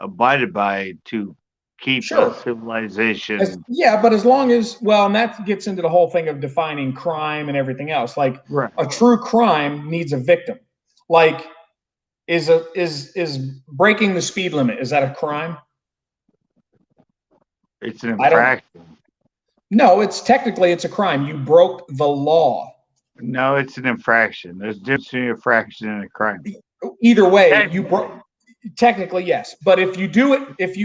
abided by to keep Sure. civilization. Yeah, but as long as, well, and that gets into the whole thing of defining crime and everything else. Like Right. a true crime needs a victim. Like is breaking the speed limit, is that a crime? It's an infraction. No, it's technically it's a crime. You broke the law. No, it's an infraction. There's a difference between an infraction and a crime. Either way, you broke. Technically, yes. But if you do it, if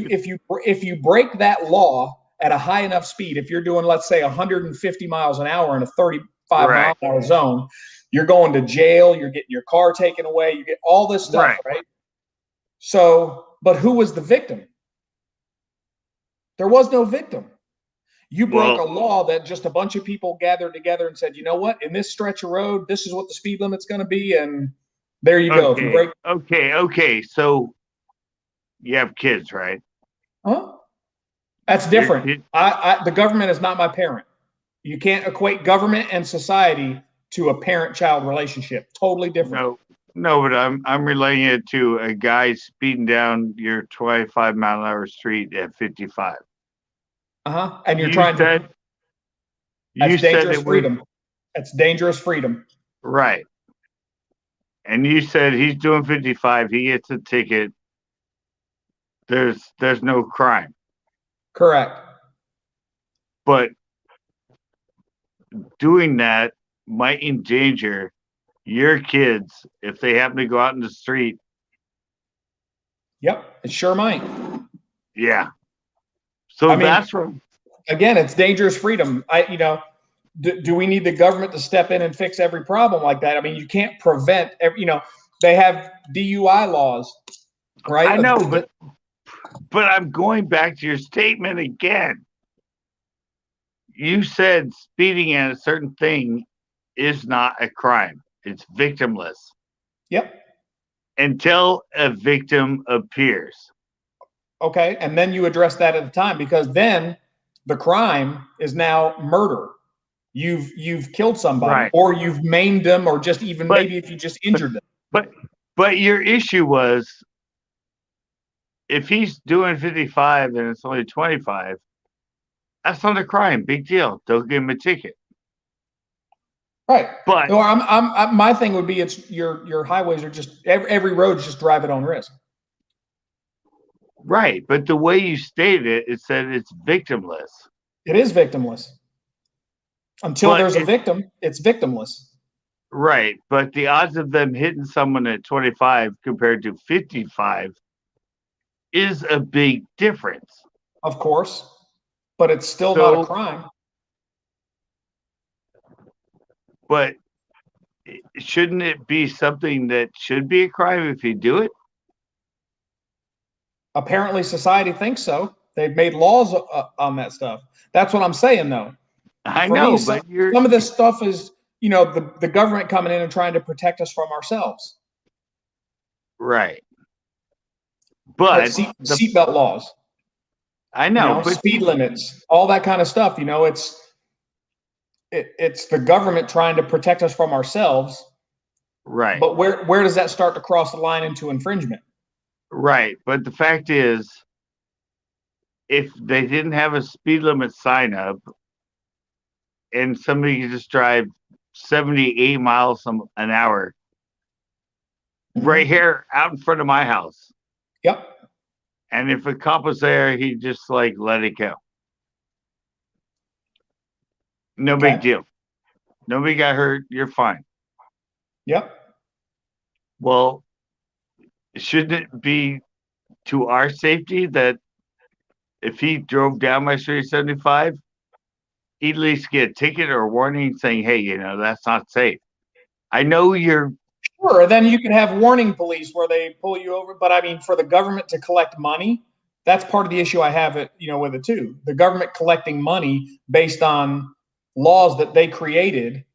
you break that law at a high enough speed, if you're doing, let's say, 150 miles an hour in a 35 mile an hour zone, you're going to jail. You're getting your car taken away. You get all this stuff, right? So, but who was the victim? There was no victim. You broke a law that just a bunch of people gathered together and said, you know what, in this stretch of road, this is what the speed limit's going to be, and there you go. If you break. Okay. So you have kids, right? Huh? That's different. The government is not my parent. You can't equate government and society to a parent-child relationship. Totally different. No, but I'm relating it to a guy speeding down your 25-mile-an-hour street at 55. And you're trying to. That's dangerous freedom. That's dangerous freedom. Right. And you said he's doing 55. He gets a ticket. There's no crime. Correct. But doing that might endanger your kids if they happen to go out in the street. Yep, it sure might. Yeah. So that's where, again, it's dangerous freedom. Do we need the government to step in and fix every problem like that? I mean, you can't prevent they have DUI laws, right? I know, but I'm going back to your statement again. You said speeding at a certain thing is not a crime. It's victimless. Yep. Until a victim appears. Okay, and then you address that at the time, because then the crime is now murder. You've killed somebody, or you've maimed them, or just even maybe if you just injured them. But your issue was, if he's doing 55 and it's only 25, that's not a crime. Big deal. Don't give him a ticket. Right. But no, my thing would be, it's your highways are just every road's just drive at own risk. Right, but the way you stated it, it said it's victimless. It is victimless. Until there's a victim, it's victimless. Right, but the odds of them hitting someone at 25 compared to 55 is a big difference. Of course, but it's still not a crime. But shouldn't it be something that should be a crime if you do it? Apparently, society thinks so. They've made laws on that stuff. That's what I'm saying, though. I know, but some of this stuff is, the government coming in and trying to protect us from ourselves. Right. But seatbelt laws. I know, but speed limits, all that kind of stuff. It's the government trying to protect us from ourselves. Right. But where does that start to cross the line into infringement? Right. But the fact is, if they didn't have a speed limit sign up and somebody could just drive 78 miles an hour right here out in front of my house. Yep. And if a cop was there, he'd just let it go. No big deal. Nobody got hurt. You're fine. Yep. Well, shouldn't it be to our safety that if he drove down my street 75, he'd at least get a ticket or a warning saying, hey, that's not safe. I know you're. Sure. Then you could have warning police where they pull you over. But I mean, for the government to collect money, that's part of the issue I have with it too. The government collecting money based on laws that they created.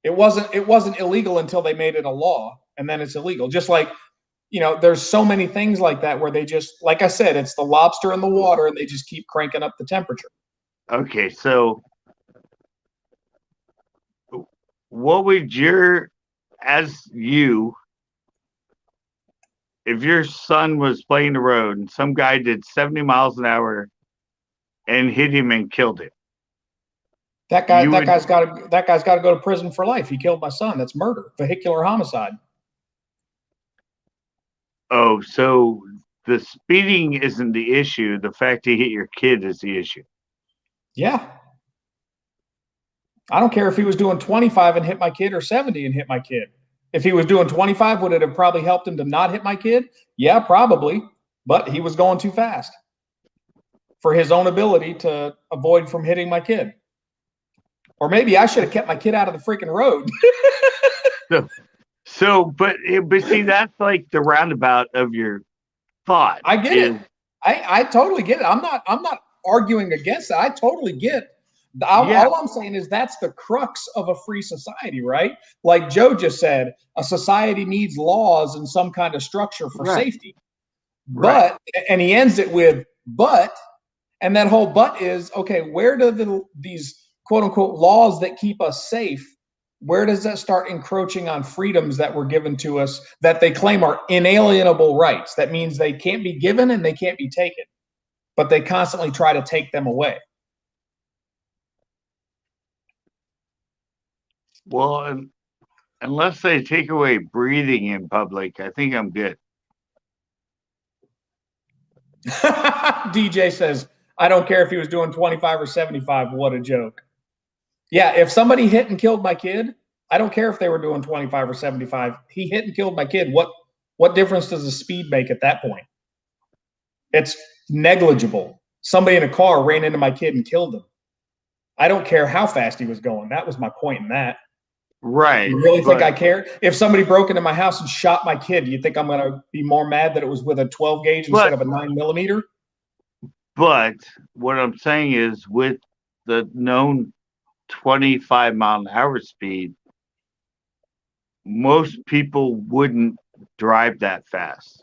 It wasn't illegal until they made it a law, and then it's illegal. Just like, you know, there's so many things like that where they just, like I said, it's the lobster in the water and they just keep cranking up the temperature. Okay, so what would if your son was playing the road and some guy did 70 miles an hour and hit him and killed him? That guy's got to go to prison for life. He killed my son. That's murder, vehicular homicide. Oh, so the speeding isn't the issue. The fact he hit your kid is the issue. Yeah. I don't care if he was doing 25 and hit my kid or 70 and hit my kid. If he was doing 25, would it have probably helped him to not hit my kid? Yeah, probably. But he was going too fast for his own ability to avoid from hitting my kid. Or maybe I should have kept my kid out of the freaking road. But see, that's like the roundabout of your thought. I get it. I totally get it. I'm not arguing against that. I totally get. All I'm saying is that's the crux of a free society, right? Like Joe just said, a society needs laws and some kind of structure for safety. But, and he ends it with, but, and that whole but is, okay, where do these quote unquote laws that keep us safe, where does that start encroaching on freedoms that were given to us that they claim are inalienable rights? That means they can't be given and they can't be taken, but they constantly try to take them away. Well, unless they take away breathing in public, I think I'm good. DJ says, I don't care if he was doing 25 or 75. What a joke. Yeah, if somebody hit and killed my kid, I don't care if they were doing 25 or 75. He hit and killed my kid. What difference does the speed make at that point? It's negligible. Somebody in a car ran into my kid and killed him. I don't care how fast he was going. That was my point in that. Right. You really think I care? If somebody broke into my house and shot my kid, you think I'm going to be more mad that it was with a 12 gauge instead of a 9mm? But what I'm saying is, with the known 25 mile an hour speed, most people wouldn't drive that fast.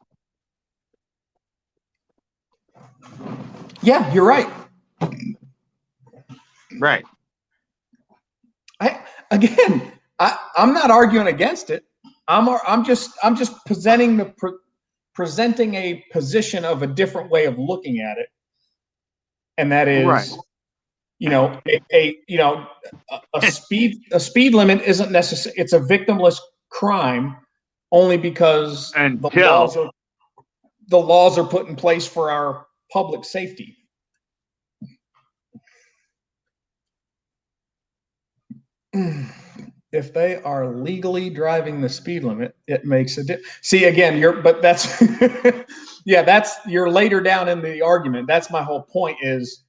Yeah, you're right. Right. I'm not arguing against it. I'm just presenting a position of a different way of looking at it, and that is, you know, a speed limit isn't necessary. It's a victimless crime only because the laws are put in place for our public safety. If they are legally driving the speed limit, it makes a difference. See, again, that's you're later down in the argument. That's my whole point, is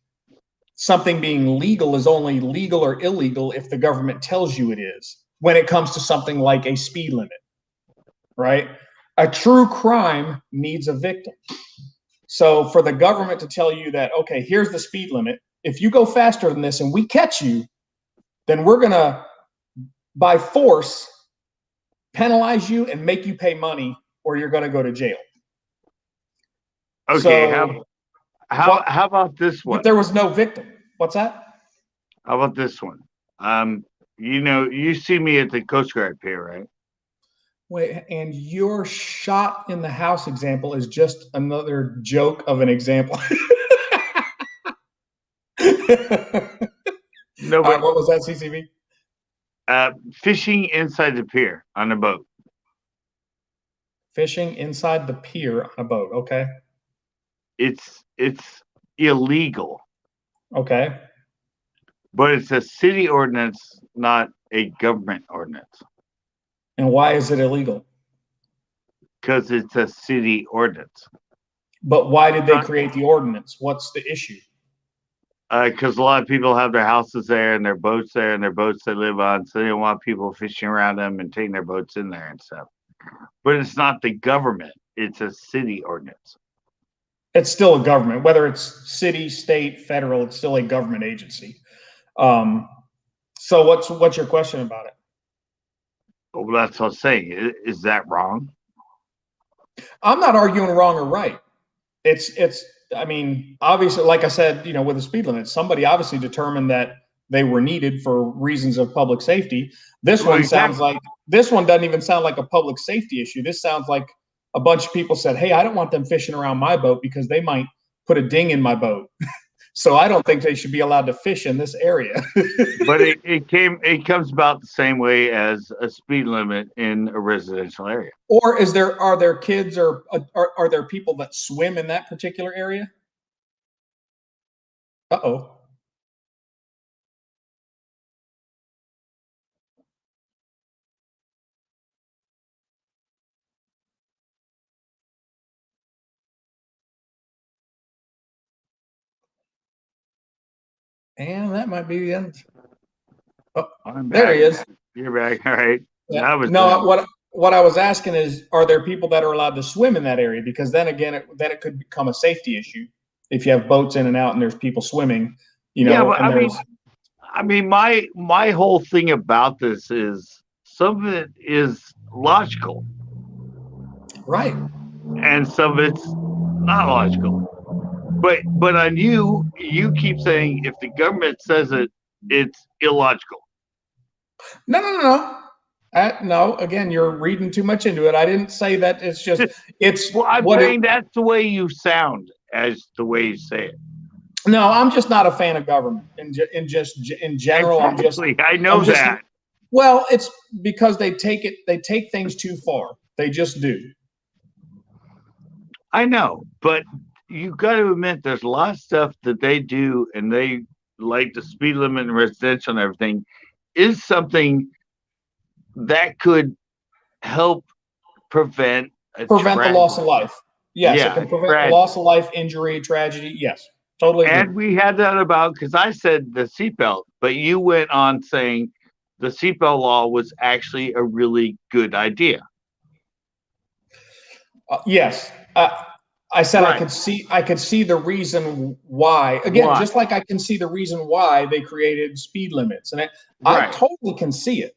something being legal is only legal or illegal if the government tells you it is, when it comes to something like a speed limit, right? A true crime needs a victim. So for the government to tell you that, okay, here's the speed limit. If you go faster than this and we catch you, then we're going to, by force, penalize you and make you pay money, or you're going to go to jail. Okay, so, how about this one? But there was no victim. What's that? How about this one? You know, you see me at the Coast Guard Pier, right? Wait, and your shot in the house example is just another joke of an example. No, but what was that, CCB? Fishing inside the pier on a boat. Fishing inside the pier on a boat. Okay. It's illegal. Okay. But it's a city ordinance, not a government ordinance. And why is it illegal? Because it's a city ordinance. But why did they create the ordinance? What's the issue? Because a lot of people have their houses there and their boats there and their boats they live on, so they don't want people fishing around them and taking their boats in there and stuff. But it's not the government; it's a city ordinance. It's still a government, whether it's city, state, federal. It's still a government agency. So what's your question about it? Well, that's what I'm saying. Is that wrong? I'm not arguing wrong or right. It's. I mean, obviously, like I said, with the speed limit, somebody obviously determined that they were needed for reasons of public safety. This Well, one sounds exactly. like this one doesn't even sound like a public safety issue. This sounds like a bunch of people said, "Hey, I don't want them fishing around my boat because they might put a ding in my boat." So I don't think they should be allowed to fish in this area. But it comes about the same way as a speed limit in a residential area. Or are there kids or are there people that swim in that particular area? Uh-oh. And that might be the end. Oh, I'm there back. he is. You're back. All right. Yeah. That was No, what I was asking is, are there people that are allowed to swim in that area? Because then again, it could become a safety issue if you have boats in and out and there's people swimming. Yeah, but and there's my whole thing about this is some of it is logical right. and some of it's not logical. But on you keep saying if the government says it, it's illogical. No. No, again, you're reading too much into it. I didn't say that. It's Well, I'm what it. saying that's the way you sound as the way you say it. No, I'm just not a fan of government in general. Exactly. I know that. Well, it's because they take things too far. They just do. I know, but you got to admit there's a lot of stuff that they do, and they like the speed limit and residential and everything is something that could help prevent the loss of life. Yes, yeah, it can prevent the loss of life, injury, tragedy. Yes, totally agree. And we had that about because I said the seatbelt, but you went on saying the seatbelt law was actually a really good idea. Yes. I said Right. I could see the reason why. Again, just like I can see the reason why they created speed limits, and I totally can see it.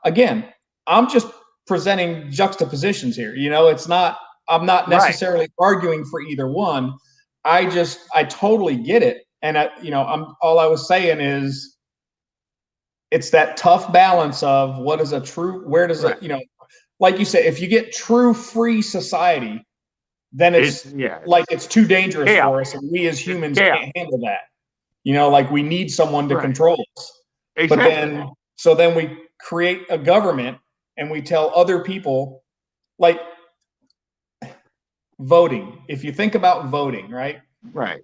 Again, I'm just presenting juxtapositions here. It's not. I'm not necessarily arguing for either one. I totally get it, and all I was saying is, it's that tough balance of what is a true. Where does it? Like you said, if you get true free society, then it's too dangerous for us, and we as humans can't handle that. Like we need someone to control us. Exactly. But then we create a government and we tell other people, like voting. If you think about voting, right? Right.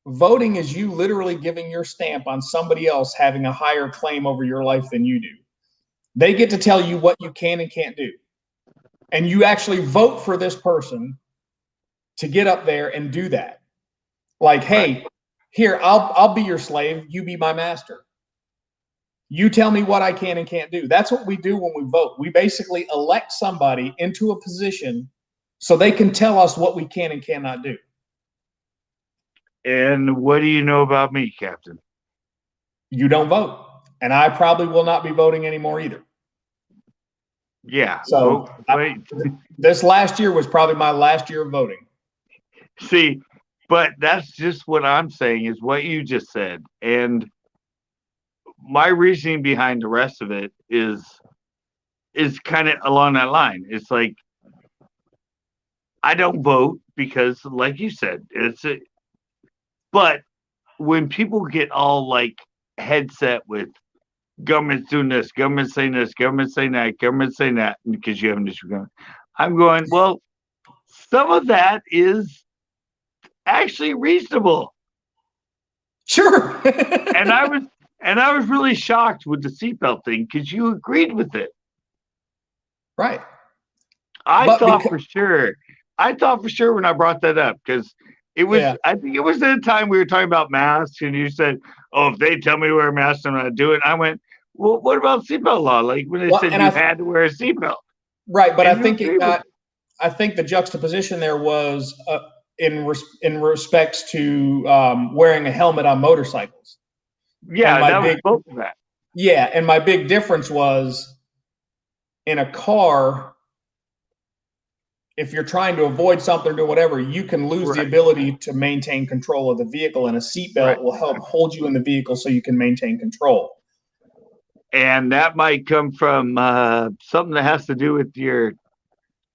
Voting is you literally giving your stamp on somebody else having a higher claim over your life than you do. They get to tell you what you can and can't do. And you actually vote for this person to get up there and do that. Like, hey, here, I'll be your slave. You be my master. You tell me what I can and can't do. That's what we do when we vote. We basically elect somebody into a position so they can tell us what we can and cannot do. And what do you know about me, Captain? You don't vote. And I probably will not be voting anymore either. Yeah. So this last year was probably my last year of voting. See, but that's just what I'm saying is what you just said. And my reasoning behind the rest of it is kind of along that line. It's like, I don't vote because, like you said, but when people get all like headset with government's doing this, government saying this, government saying that, government saying that, because you have an issue with government, I'm going, well, some of that is actually reasonable. Sure. and I was really shocked with the seatbelt thing because you agreed with it. Right. I thought for sure when I brought that up, because it was, I think it was at the time we were talking about masks, and you said, "Oh, if they tell me to wear a mask, I'm not doing it." I went, "Well, what about seatbelt law? Like when they said you had to wear a seatbelt." Right, but I think I think the juxtaposition there was in respects to wearing a helmet on motorcycles. Yeah, that was both of that. Yeah, and my big difference was in a car. if you're trying to avoid something or do whatever, you can lose the ability to maintain control of the vehicle, and a seatbelt will help hold you in the vehicle so you can maintain control. And that might come from something that has to do with your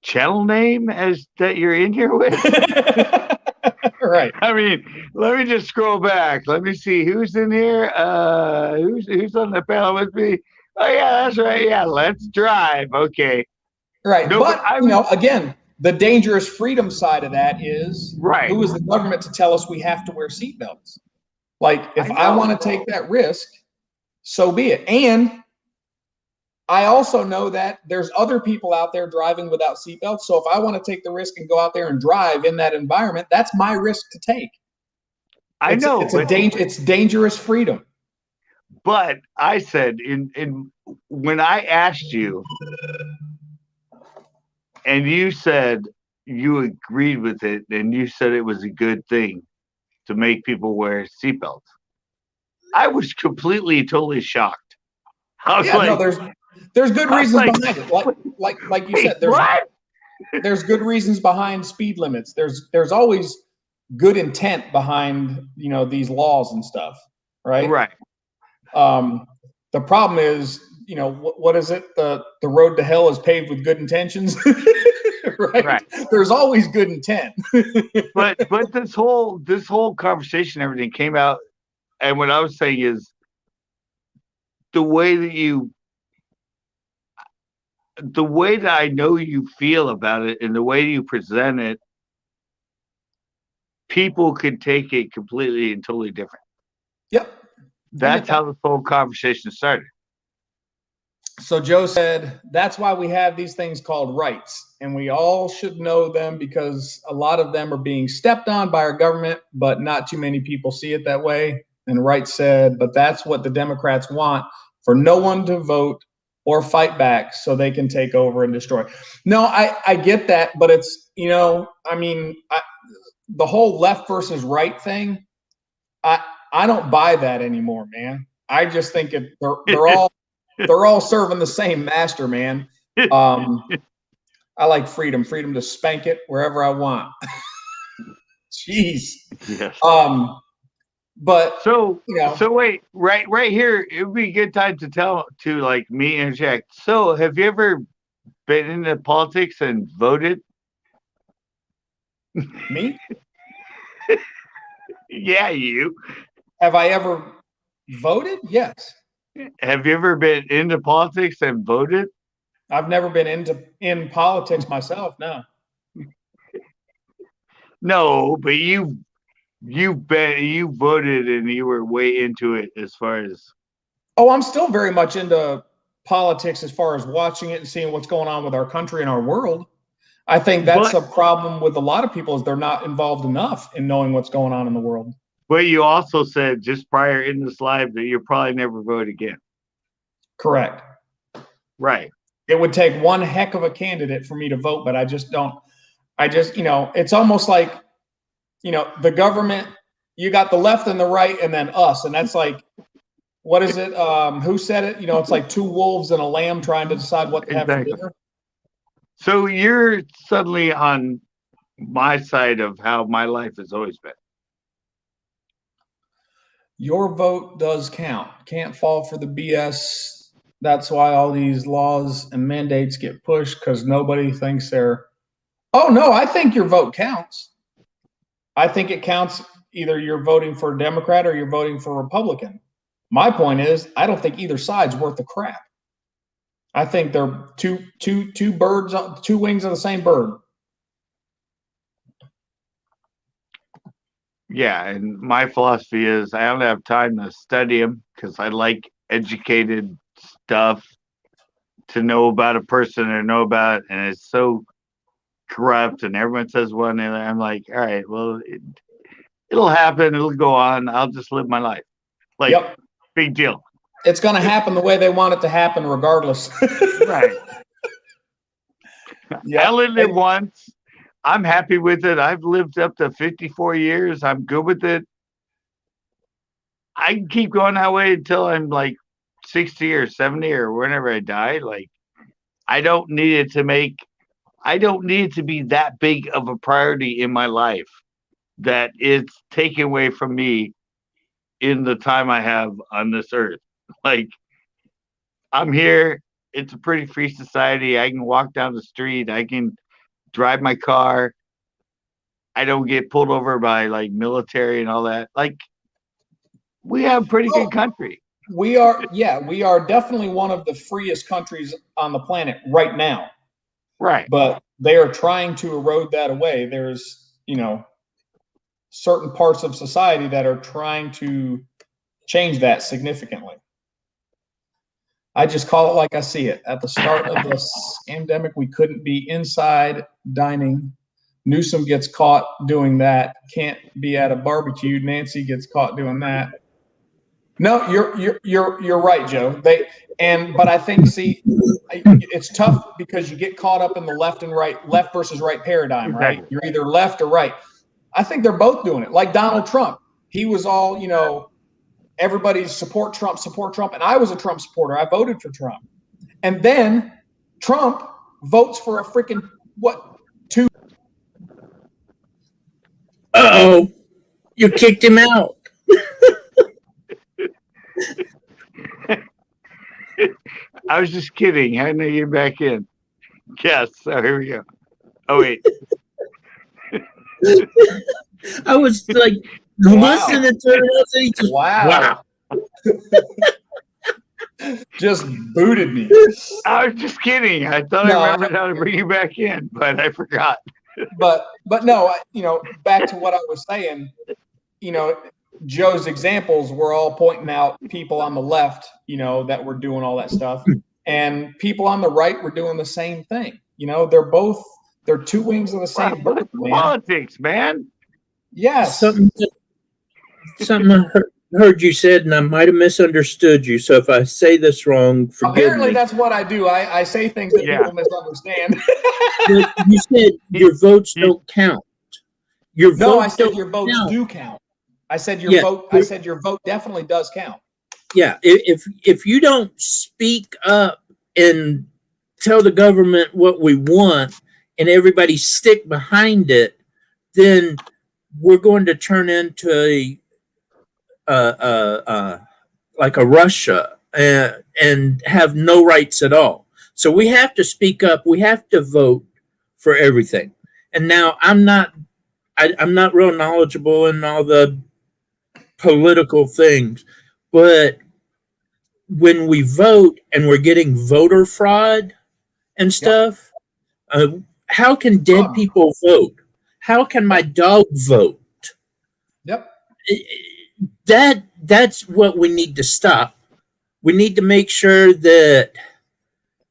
channel name as that you're in here with. Right. I mean, let me just scroll back. Let me see who's in here. Who's on the panel with me? Oh yeah, that's right. Yeah, let's drive. Okay. Right. No, but you know, again, the dangerous freedom side of that is who is the government to tell us we have to wear seatbelts? Like, if I want to take that risk, so be it. And I also know that there's other people out there driving without seatbelts. So if I want to take the risk and go out there and drive in that environment, that's my risk to take. I know it's dangerous freedom. But I said in when I asked you, and you said you agreed with it, and you said it was a good thing to make people wear seatbelts. I was completely, totally shocked. I was like, no, there's good reasons behind it. Like you said, there's good reasons behind speed limits. There's always good intent behind, you know, these laws and stuff, right? Right. The problem is, you know, what is it? The road to hell is paved with good intentions. Right? There's always good intent. but this whole conversation, everything came out, and what I was saying is the way that I know you feel about it and the way you present it, people could take it completely and totally different. Yep. That's how the whole conversation started. So Joe said, that's why we have these things called rights, and we all should know them because a lot of them are being stepped on by our government, but not too many people see it that way. And Wright said, but that's what the Democrats want, for no one to vote or fight back so they can take over and destroy. No, I get that, but it's, you know, I mean, the whole left versus right thing, I don't buy that anymore, man. I just think they're all serving the same master, man. I like freedom to spank it wherever I want. Jeez. Yes. But so, you know, so wait, right here, it would be a good time to like me interject. So, have you ever been into politics and voted? Me? Yeah, you. Have I ever voted? Yes. Have you ever been into politics and voted? I've never been in politics myself. No. No, but you voted and you were way into it as far as. Oh, I'm still very much into politics as far as watching it and seeing what's going on with our country and our world. I think that's a problem with a lot of people, is they're not involved enough in knowing what's going on in the world. But you also said just prior in this live that you'll probably never vote again. Correct. Right. It would take one heck of a candidate for me to vote, but I just don't. You know, it's almost like, you know, the government, you got the left and the right and then us. And that's like, what is it? Who said it? You know, it's like two wolves and a lamb trying to decide what to have for dinner. So you're suddenly on my side of how my life has always been. Your vote does count. Can't fall for the BS. That's why all these laws and mandates get pushed, because nobody thinks they're. Oh, no, I think your vote counts. I think it counts either you're voting for a Democrat or you're voting for a Republican. My point is, I don't think either side's worth the crap. I think they're two birds, two wings of the same bird. Yeah, and my philosophy is I don't have time to study them because I like educated stuff to know about a person or know about it, and it's so corrupt and everyone says one and I'm like, all right, well, it'll happen, it'll go on, I'll just live my life. Like, big deal. It's going to happen the way they want it to happen regardless. Right. I lived it once. I'm happy with it. I've lived up to 54 years. I'm good with it. I can keep going that way until I'm like 60 or 70 or whenever I die. Like, I don't need it to make I don't need to be that big of a priority in my life that it's taken away from me in the time I have on this earth. Like, I'm here. It's a pretty free society. I can walk down the street. I can drive my car. I don't get pulled over by like military and all that. Like, we have a pretty good country. We are definitely one of the freest countries on the planet right now. Right. But they are trying to erode that away. There's, certain parts of society that are trying to change that significantly. I just call it like I see it. At the start of this pandemic, we couldn't be inside dining. Newsom gets caught doing that. Can't be at a barbecue. Nancy gets caught doing that. No, you're right, Joe. But I think, it's tough because you get caught up in the left versus right paradigm, right? Exactly. You're either left or right. I think they're both doing it. Like Donald Trump, he was all, everybody support Trump, and I was a Trump supporter. I voted for Trump, and then Trump votes for a freaking two. Uh-oh, you kicked him out. I was just kidding. I know you're back in. Yes. So here we go. Oh wait. I was like listening to it. And he just, Wow. Just booted me. I was just kidding. I thought I remembered how to bring you back in, but I forgot. But no, back to what I was saying, Joe's examples were all pointing out people on the left, that were doing all that stuff, and people on the right were doing the same thing. They're two wings of the same bird, man. Politics, man. Yes. something I heard you said, and I might have misunderstood you. So if I say this wrong, forgive Apparently, me. that's what I do. I say things that people misunderstand. You said your votes don't count. No, I said your votes do count. I said your vote. I said your vote definitely does count. Yeah, if you don't speak up and tell the government what we want, and everybody stick behind it, then we're going to turn into like a Russia and have no rights at all. So we have to speak up. We have to vote for everything. And now I'm not real knowledgeable in all the political things, but when we vote and we're getting voter fraud and stuff, how can dead people vote? How can my dog vote? Yep. That's what we need to stop. We need to make sure that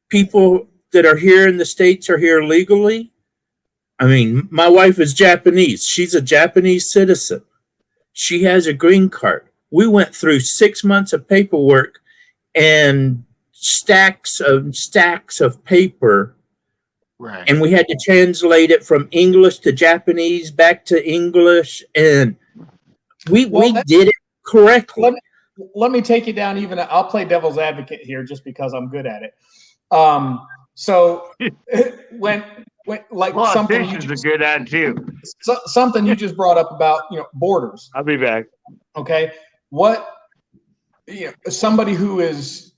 people that are here in the States are here legally. I mean, my wife is Japanese. She's a Japanese citizen. She has a green card. We went through 6 months of paperwork and stacks of paper. Right. And we had to translate it from English to Japanese, back to English, and we did it correctly. Let me take you down even. I'll play devil's advocate here just because I'm good at it. So when like something you just, are good at too. Something you just brought up about borders. I'll be back. Okay, somebody who is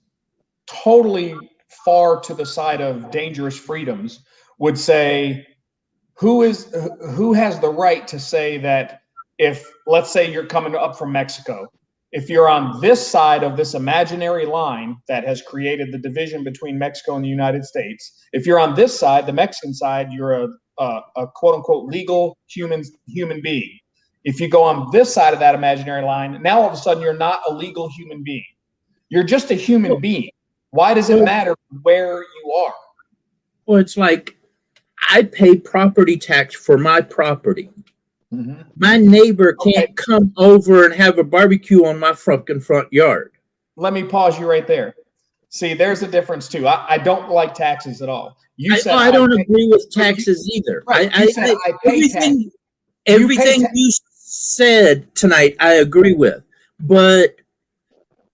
totally far to the side of dangerous freedoms would say, who has the right to say that if, let's say, you're coming up from Mexico, if you're on this side of this imaginary line that has created the division between Mexico and the United States, if you're on this side, the Mexican side, you're a quote unquote legal human being. If you go on this side of that imaginary line, now all of a sudden you're not a legal human being. You're just a human being. Why does it matter where you are? Well, it's like I pay property tax for my property. Mm-hmm. My neighbor can't come over and have a barbecue on my fucking front yard. Let me pause you right there. See, there's a difference too. I don't like taxes at all. You said I don't agree with taxes either. Right. I pay taxes. Everything you said tonight, I agree with. But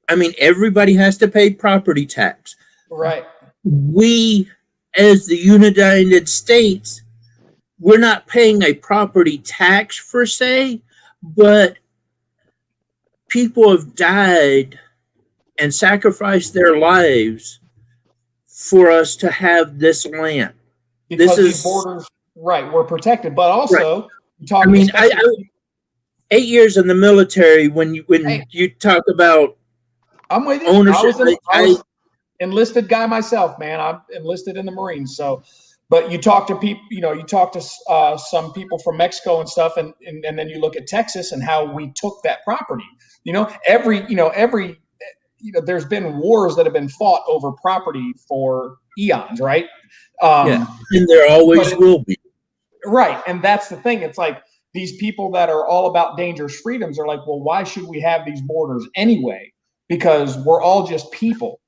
I mean, everybody has to pay property tax. Right. We as the United States, we're not paying a property tax per se, but people have died and sacrificed their lives for us to have this land. Because This these is borders, right, were protected. But also, right. you talk. I mean, especially- 8 years in the military. When Hey. you talk about I'm with you. ownership, I was enlisted guy myself, man. I'm enlisted in the Marines. So, but you talk to people, you talk to some people from Mexico and stuff, and then you look at Texas and how we took that property. There's been wars that have been fought over property for eons, right? yeah, and there always will be. Right. And that's the thing. It's like these people that are all about dangerous freedoms are like, well, why should we have these borders anyway? Because we're all just people.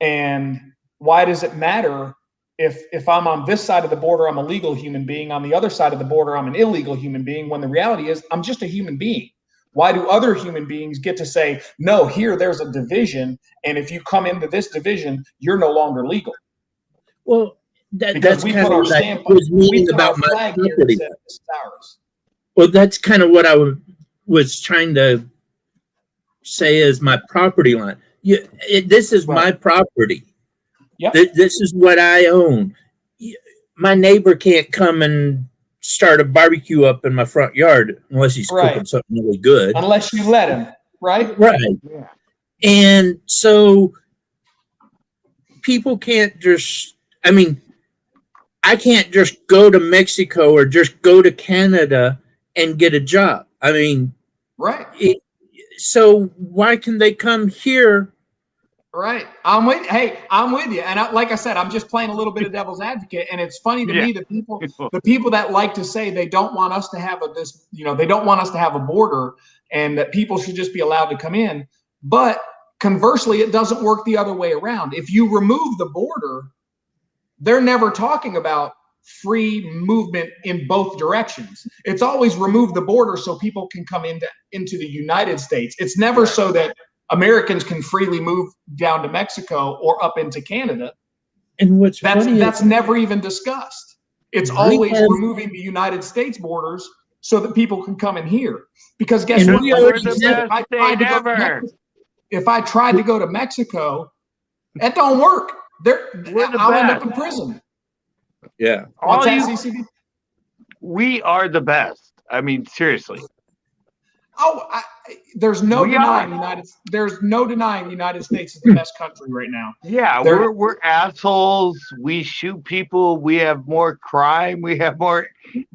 And why does it matter if I'm on this side of the border, I'm a legal human being. On the other side of the border, I'm an illegal human being, when the reality is I'm just a human being. Why do other human beings get to say, no, there's a division, and if you come into this division, you're no longer legal? Well, that's we kind put of our what I stamp, was we meaning put about our my flag here property. and said, this is ours. Well, that's kind of what I was trying to say as my property line. This is my property. Yep. This is what I own. My neighbor can't come and start a barbecue up in my front yard unless he's cooking something really good. Unless you let him, right? Right. Yeah. And so people can't just, I mean, I can't just go to Mexico or just go to Canada and get a job. I mean, right. So why can they come here? Right. I'm with you. And like I said, I'm just playing a little bit of devil's advocate. And it's funny to me that the people that like to say they don't want us to have they don't want us to have a border and that people should just be allowed to come in. But conversely, it doesn't work the other way around. If you remove the border, they're never talking about free movement in both directions. It's always remove the border so people can come into the United States. It's never so that Americans can freely move down to Mexico or up into Canada. And that's never even discussed. It's always removing the United States borders so that people can come in here. Because guess what? If I tried to go to Mexico, that don't work. I'll end up in prison. Yeah. CCB? We are the best. I mean, seriously. There's no denying the United States is the best country right now. Yeah, we're assholes. We shoot people. We have more crime. We have more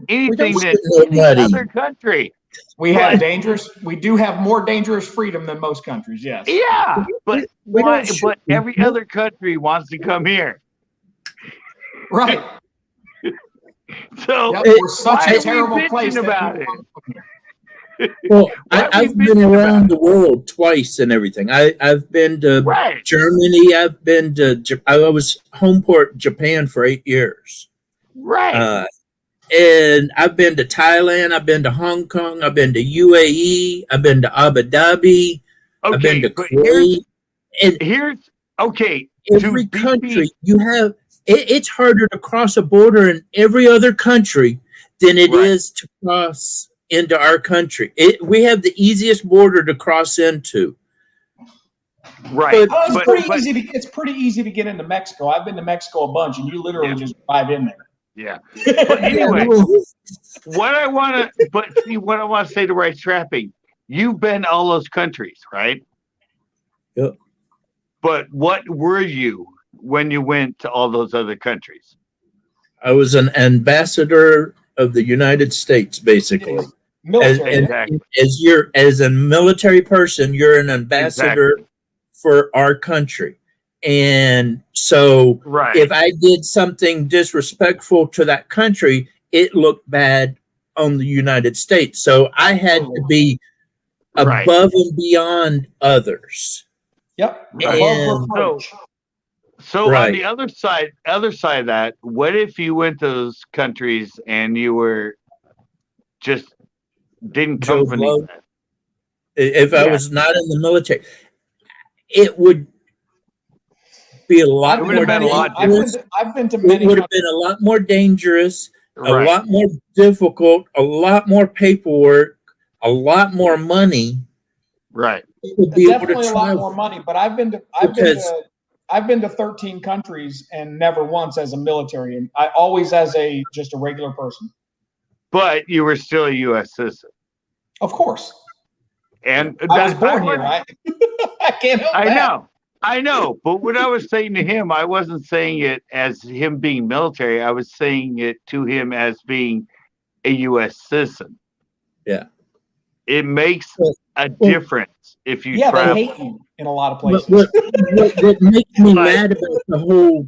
anything than any other country. We do have more dangerous freedom than most countries. Yes. Yeah, but every other country wants to come here. Right. So we're such a terrible place about it. Well, I've been around the world twice and everything. I've been to Germany. I've been to. I was home port Japan for 8 years. Right. And I've been to Thailand. I've been to Hong Kong. I've been to UAE. I've been to Abu Dhabi. I've been to Kuwait. Every country you have. It's harder to cross a border in every other country than it is to cross into our country. We have the easiest border to cross into. Right. It's pretty easy to get into Mexico. I've been to Mexico a bunch, and you literally just drive in there. Yeah. But anyway, what I want to say to Right Strapping, you've been all those countries, right? Yep. But what were you when you went to all those other countries? I was an ambassador of the United States, basically. As a military person, you're an ambassador for our country. And so if I did something disrespectful to that country, it looked bad on the United States. So I had to be above and beyond others. Yep. So on the other side of that, what if you went to those countries and you were just didn't come from the US? If I was not in the military, it would be a lot It more would have been a lot dangerous. I've been to It many would have countries. been a lot more dangerous, a Right. lot more difficult, a lot more paperwork, a lot more money Right. to be able to Definitely a lot travel. more money, but I've been to 13 countries and never once as a military, and I always as just a regular person. But you were still a U.S. citizen. Of course, And I was born here. I can't help that. I know. But what I was saying to him, I wasn't saying it as him being military. I was saying it to him as being a U.S. citizen. Yeah. It makes a difference if you travel. They hate you in a lot of What, places. what makes me But- mad about the whole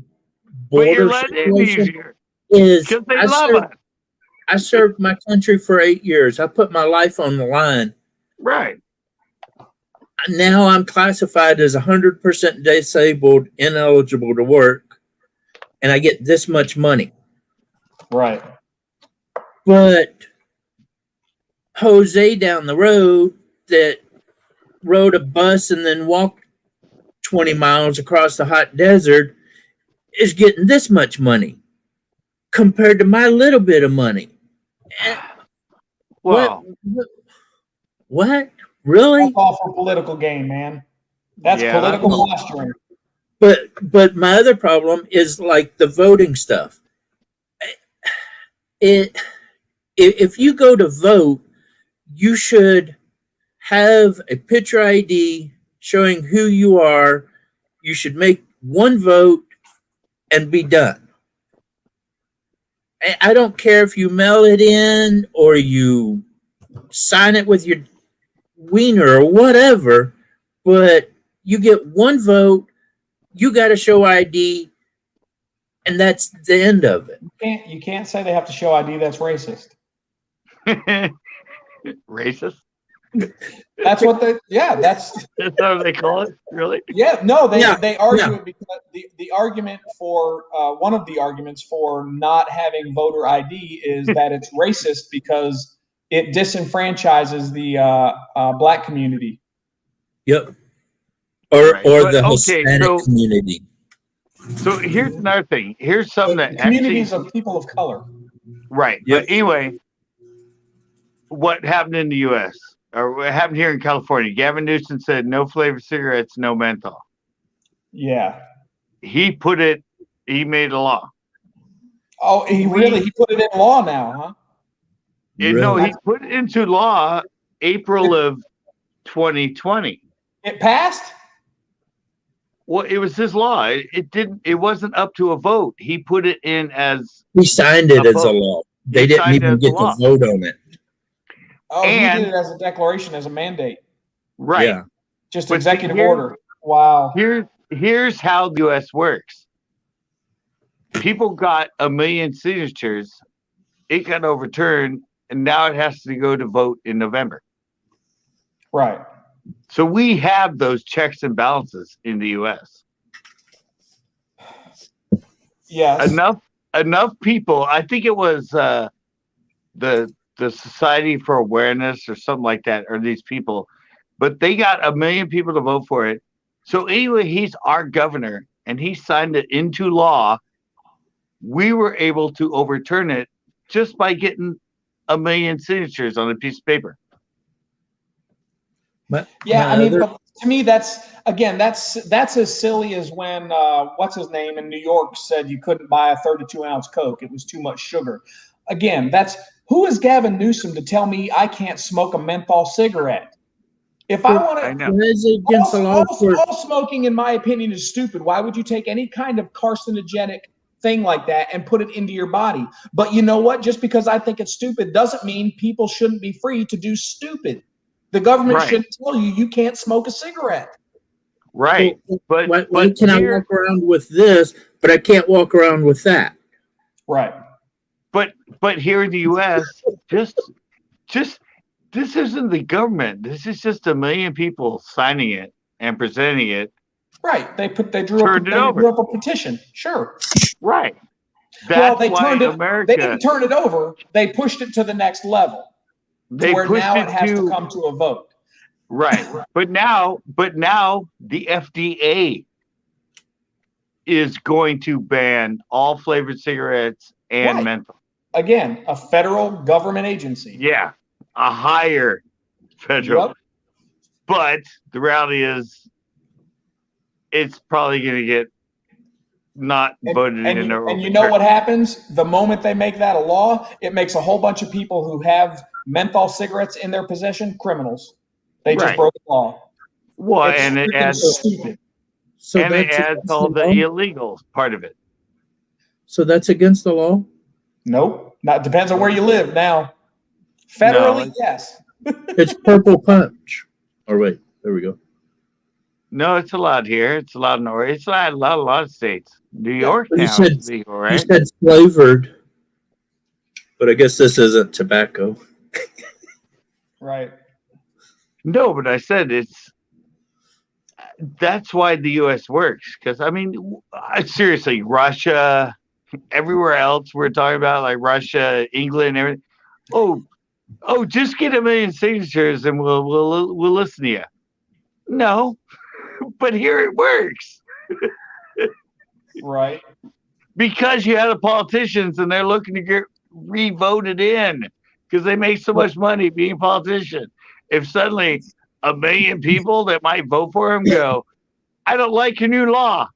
But you're border letting it situation easier is because they love us. I served my country for 8 years. I put my life on the line. Right. Now I'm classified as 100% disabled, ineligible to work, and I get this much money. Right. But Jose down the road that rode a bus and then walked 20 miles across the hot desert is getting this much money compared to my little bit of money. Well, What? Really? That's all for political gain, man. That's Yeah, political posturing. But my other problem is like the voting stuff. If you go to vote, you should have a picture ID showing who you are. You should make one vote and be done. I don't care if you mail it in or you sign it with your wiener or whatever, but you get one vote, you got to show ID, and that's the end of it. You can't say they have to show ID. That's racist. racist. That's what they. Yeah, that's what they call it. Really? Yeah. No, they argue Yeah. it because the argument for one of the arguments for not having voter ID is that it's racist because it disenfranchises the black community. Yep. Or Right. or But, the okay, Hispanic community. So here's another thing. Here's something that Communities actually, of people of color. right. Yep. But anyway, what happened in the U.S. or what happened here in California? Gavin Newsom said no flavored cigarettes, no menthol. Yeah. He made a law. Oh, he put it in law now, huh? No, Really? he put it into law April of 2020. It passed? Well, it was his law. It wasn't up to a vote. He put it in as He signed it A as a vote. law. He They didn't signed it even as a get to law. vote on it. Oh, And- he did it as a declaration, as a mandate. right. Yeah. Just But executive here- order. Wow. Here's how the U.S. works. People got 1 million signatures. It got overturned, and now it has to go to vote in November. Right. So we have those checks and balances in the U.S. Yes. Enough people. I think it was the Society for Awareness or something like that, or these people, but they got 1 million people to vote for it. So anyway, he's our governor, and he signed it into law. We were able to overturn it just by getting 1 million signatures on a piece of paper. Yeah, I mean, but to me, that's as silly as when what's his name in New York said you couldn't buy a 32-ounce Coke; it was too much sugar. Again, who is Gavin Newsom to tell me I can't smoke a menthol cigarette? If I want I to, know. Against the law for all smoking, in my opinion, is stupid. Why would you take any kind of carcinogenic thing like that and put it into your body? But you know what? Just because I think it's stupid doesn't mean people shouldn't be free to do stupid. The government Right. shouldn't tell you can't smoke a cigarette. Right. But why can I walk around with this, but I can't walk around with that? Right. But here in the U.S., just this isn't the government. This is just 1 million people signing it and presenting it. Right. They drew Turned it over. up a petition. Sure. Right. That's they why turned it. America. They didn't turn it over. They pushed it to the next level. They where pushed now it it has to to come to a vote. right. But now the FDA is going to ban all flavored cigarettes and Right. menthol. Again, a federal government agency. Yeah, a higher federal. Yep. But the reality is, it's probably going to get not voted in. And you know what happens? The moment they make that a law, it makes a whole bunch of people who have menthol cigarettes in their possession criminals. They just Right. broke the law. Well, It's and it freaking adds, stupid. So and it that's adds against all the the law? illegals part of it. So that's against the law? Nope. Not depends on where you live now. Federally, No. yes. It's purple punch. Or wait, there we go. No, it's allowed here. It's allowed in Oregon. It's allowed in a lot of states. New York You now said- is legal, You right? said flavored, but I guess this isn't tobacco. Right. No, but I said that's why the U.S. works. Because, I mean, seriously, Russia, everywhere else we're talking about, like Russia, England, everything. Oh, just get 1 million signatures and we'll listen to you. No, but here it works. Right. Because you have the politicians and they're looking to get re-voted in because they make so much money being a politician. If suddenly 1 million people that might vote for him go, I don't like your new law,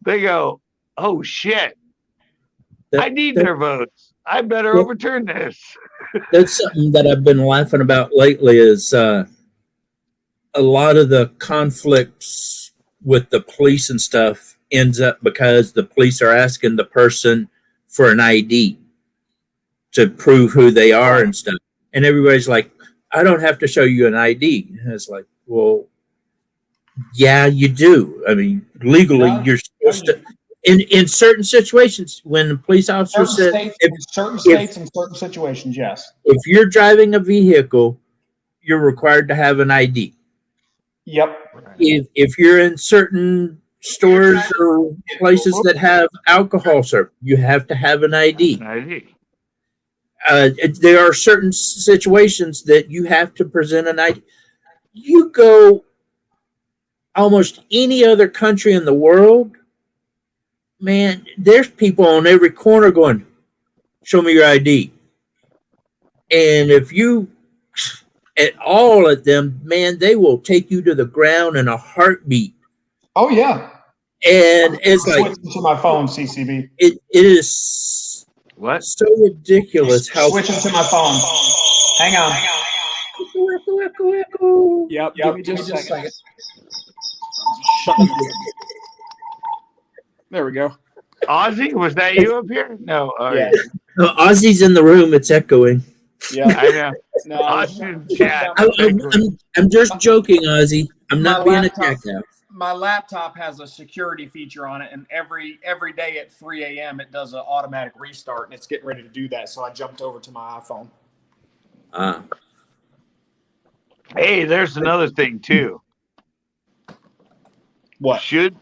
they go, oh shit, I need their votes. I better overturn this. That's something that I've been laughing about lately is a lot of the conflicts with the police and stuff ends up because the police are asking the person for an ID to prove who they are and stuff. And everybody's like, I don't have to show you an ID. And it's like, well, yeah, you do. I mean, legally, you're supposed to. In certain situations, when the police officer said, certain states and certain situations, yes. if you're driving a vehicle, you're required to have an ID. Yep. If you're in certain stores or places that have alcohol served, you have to have an ID. There are certain situations that you have to present an ID. You go almost any other country in the world, man, there's people on every corner going, show me your ID. And if you at all at them, man, they will take you to the ground in a heartbeat. Oh, yeah. And it's like switching to my phone, CCB. It is what so ridiculous how switching to my phone. Hang on. Yep. Give me just a second. There we go. Ozzy, was that you up here? No. Yeah. No, Ozzy's in the room. It's echoing. Yeah, I know. No, I'm just joking, Ozzy. I'm not being a jackass. My laptop has a security feature on it, and every day at 3 a.m. it does an automatic restart, and it's getting ready to do that. So I jumped over to my iPhone. Hey, there's another thing too. What? Should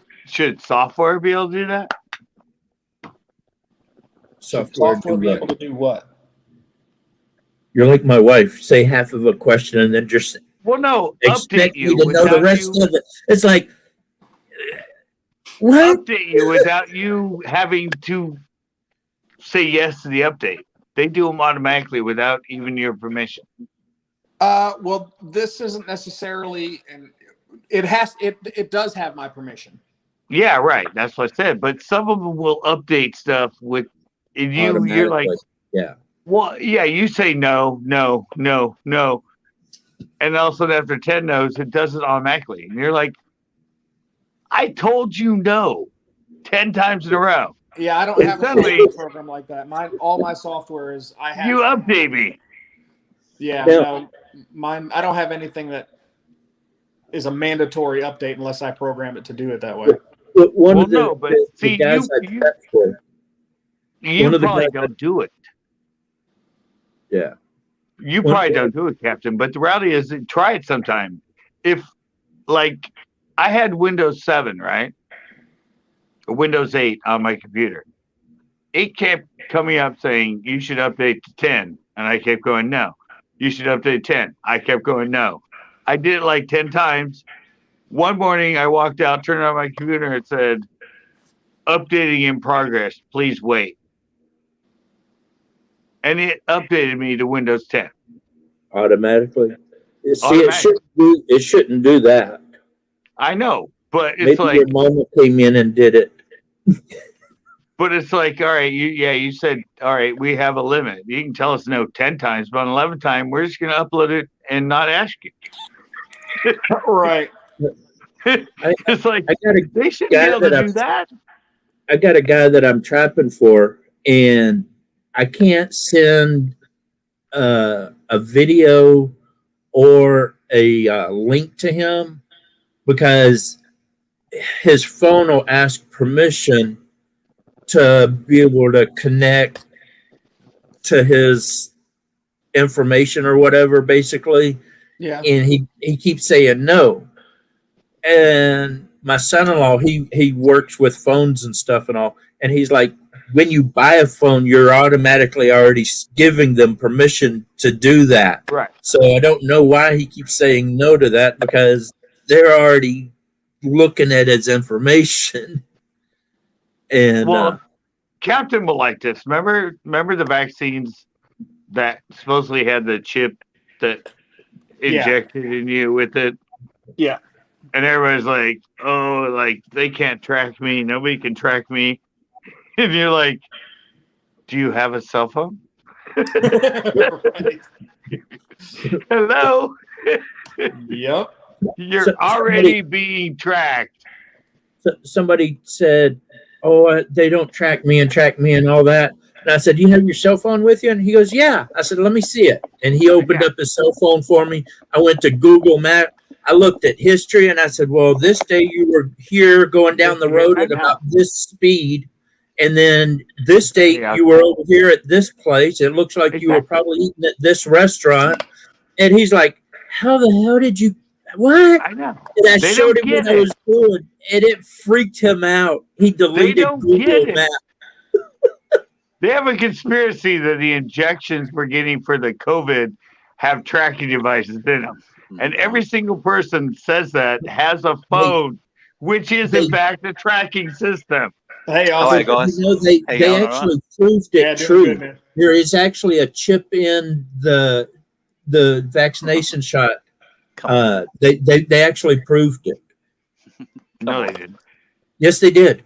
software be able to do that? Software be able to do what? You're like my wife. Say half of a question and then just expect you to know the rest of it. It's like, what? Update you without you having to say yes to the update. They do them automatically without even your permission. Well, this isn't necessarily, and it does have my permission. Yeah, right. That's what I said. But some of them will update stuff with you're like, yeah. Well, yeah, you say no, and all of a sudden after 10 no's, it does it automatically, and you're like, I told you no 10 times in a row. Yeah, I don't have a program like that. All my software is you update me. Yeah, no, mine. I don't have anything that is a mandatory update unless I program it to do it that way. But see, you probably don't do it. Yeah. You probably don't do it, Captain. But the reality is, try it sometime. If, like, I had Windows 7, right? Or Windows 8 on my computer. It kept coming up saying, you should update to 10. And I kept going, no. You should update 10. I kept going, no. I did it like 10 times. One morning, I walked out, turned on my computer, and it said, updating in progress. Please wait. And it updated me to Windows 10. Automatically. See, Automatic. it shouldn't do that. I know, but it's Maybe like, your mama came in and did it. but it's like, all right, you said, all right, we have a limit. You can tell us no 10 times, but on 11 time, we're just going to upload it and not ask you. Right. It's like, I got a they should be guy able to that do that. I got a guy that I'm trapping for, and I can't send a video or a link to him because his phone will ask permission to be able to connect to his information or whatever, basically. Yeah. And he keeps saying no. And my son-in-law, he works with phones and stuff and all, and he's like, when you buy a phone, you're automatically already giving them permission to do that. Right. So I don't know why he keeps saying no to that, because they're already looking at his information. And well, Captain will like this. Remember the vaccines that supposedly had the chip that injected in you with it? Yeah. And everybody's like, oh, like they can't track me. Nobody can track me. And you're like, do you have a cell phone? Right. Hello? Yep. You're already being tracked. Somebody said, oh, they don't track me and all that. And I said, do you have your cell phone with you? And he goes, yeah. I said, let me see it. And he opened up his cell phone for me. I went to Google Maps. I looked at history, and I said, well, this day you were here going down the road at about this speed. And then this day you were over here at this place. It looks like you were probably eating at this restaurant. And he's like, how the hell did you, what? I know. And I showed him what I was doing, and it freaked him out. He deleted Google Maps. They have a conspiracy that the injections we're getting for the COVID have tracking devices in them. And every single person says that has a phone, which is in fact a tracking system. Hey, right, guys. You know, they actually proved it true. Good, there is actually a chip in the vaccination shot. They actually proved it. No, they didn't. Yes, they did.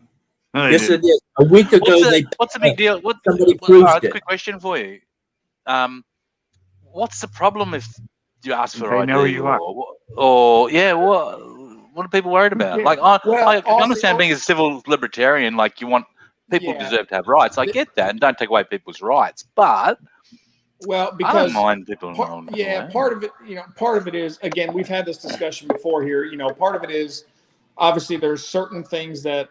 No, they did. A week ago, what's the big deal? Somebody proved it. Quick question for you. What's the problem if you ask for they ID? know who you are. Or yeah, what are people worried about? Like, I understand being a civil libertarian, like you want people deserve to have rights. I get that, and don't take away people's rights. But because I don't mind people. Part of it is, again, we've had this discussion before here. Part of it is obviously there's certain things that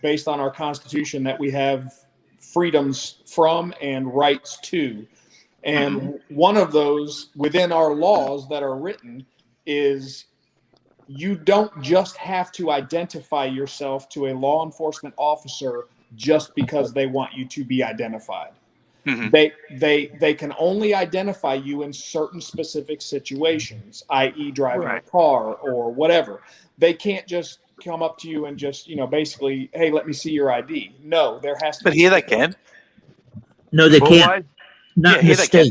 based on our Constitution that we have freedoms from and rights to. And one of those within our laws that are written is you don't just have to identify yourself to a law enforcement officer just because they want you to be identified. Mm-hmm. They can only identify you in certain specific situations, i.e. driving a car or whatever. They can't just come up to you and just, basically, hey, let me see your ID. No, there has to be. But here they can. No, they can't. Not here they can.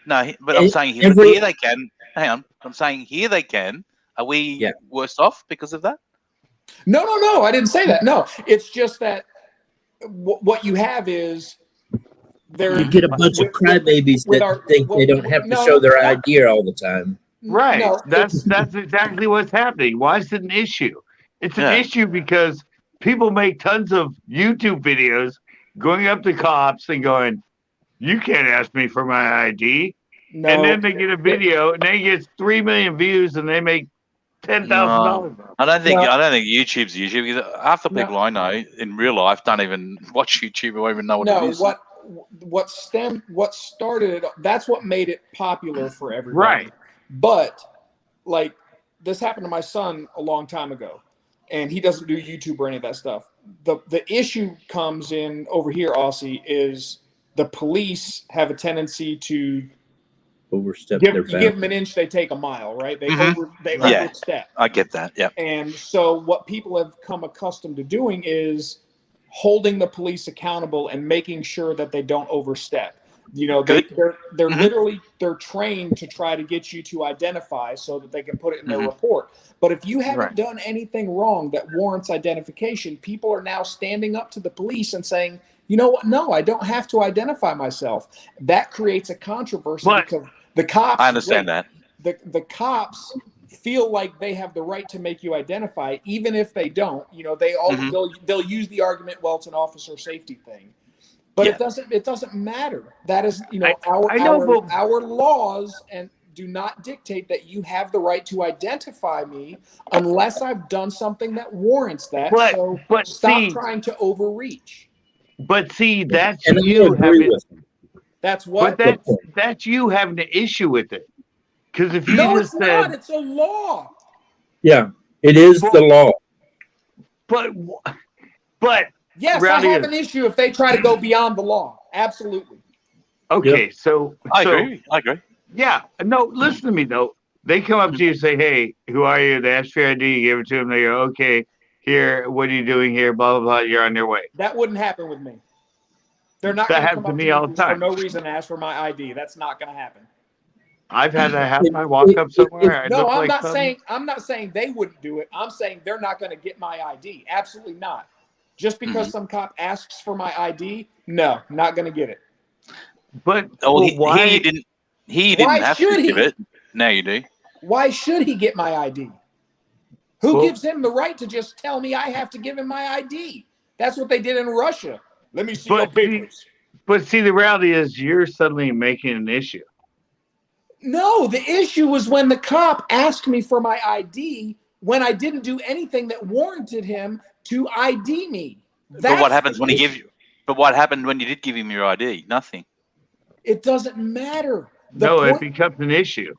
No, but I'm saying here they can. Hang on. I'm saying here they can. Are we worse off because of that? No. I didn't say that. No, it's just that what you have is you get a bunch of crybabies that think they don't have to show their ID all the time. Right. No, that's exactly what's happening. Why is it an issue? It's an issue because people make tons of YouTube videos going up to cops and going, you can't ask me for my ID. No. And then they get a video and they get 3 million views and they make $10,000. I don't think YouTube's YouTube, because half the people I know in real life don't even watch YouTube or even know what it is. What started it, that's what made it popular for everybody. Right. But like this happened to my son a long time ago, and he doesn't do YouTube or any of that stuff. The issue comes in over here, Aussie, is the police have a tendency to overstep their bounds. You give them an inch, they take a mile, right? They overstep. I get that. Yeah. And so what people have come accustomed to doing is holding the police accountable and making sure that they don't overstep. You know, Good. they're literally they're trained to try to get you to identify so that they can put it in their report. But if you haven't done anything wrong that warrants identification, people are now standing up to the police and saying, you know what? No, I don't have to identify myself. That creates a controversy because the cops. I understand that. The cops feel like they have the right to make you identify, even if they don't. You know, they'll use the argument, well, it's an officer safety thing. But it doesn't matter. That is, you know, our laws and do not dictate that you have the right to identify me unless I've done something that warrants that. But stop trying to overreach. But see, that's And you having. That's what. But that's you having an issue with it. Because if you it's not. It's a law. Yeah, it is the law. But. Yes, I have an issue if they try to go beyond the law. Absolutely. Okay, so I agree. Yeah, no, listen to me though. They come up to you and say, "Hey, who are you?" They ask for your ID. You give it to them. They go, "Okay, here. What are you doing here?" Blah blah blah. You're on your way. That wouldn't happen with me. They're not going to come up to me all the time for no reason and ask for my ID. That's not going to happen. I've had that happen. I walk up somewhere. I'm not saying they wouldn't do it. I'm saying they're not going to get my ID. Absolutely not. Just because some cop asks for my ID, no, not going to get it. But why? He didn't have to give it. Now you do. Why should he get my ID? Who gives him the right to just tell me I have to give him my ID? That's what they did in Russia. Let me see your papers. But see, the reality is you're suddenly making an issue. No, the issue was when the cop asked me for my ID when I didn't do anything that warranted him to ID me. But what happens when he gives you? But what happened when you did give him your ID? Nothing. It doesn't matter. It becomes an issue.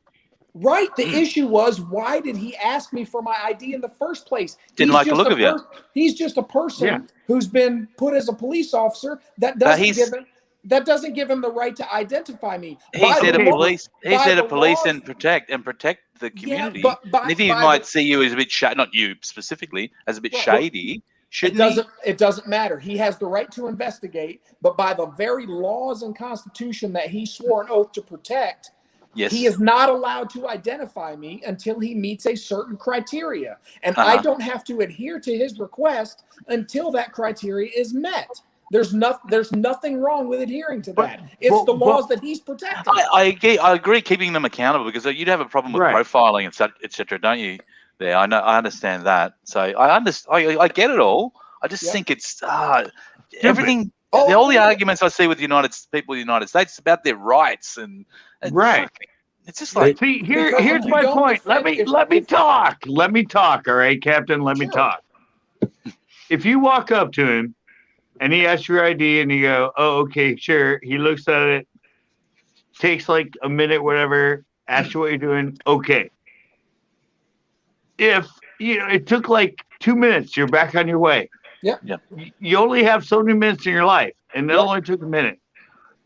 Right. The issue was, why did he ask me for my ID in the first place? Didn't like the look of you. He's just a person who's been put as a police officer that doesn't give him the right to identify me. He's there to police. He's there to police and protect the community. Yeah, and if he might see you as a bit not you specifically, as a bit shady, it doesn't matter. He has the right to investigate, but by the very laws and constitution that he swore an oath to protect, he is not allowed to identify me until he meets a certain criteria. And I don't have to adhere to his request until that criteria is met. There's nothing wrong with adhering to that. It's the laws that he's protecting. I agree, keeping them accountable, because you'd have a problem with profiling and etc. Don't you? There, I know, I understand that. So I get it all. I just think it's everything. All the arguments I see with people in the United States is about their rights and it's just like, see, here's my point. Let me talk. Let me talk. All right, Captain. Let me talk. If you walk up to him and he asks your ID and you go, "Oh, okay, sure." He looks at it, takes like a minute, whatever. Asks you what you're doing. Okay. If it took like 2 minutes, you're back on your way. Yeah. You only have so many minutes in your life, and it only took a minute.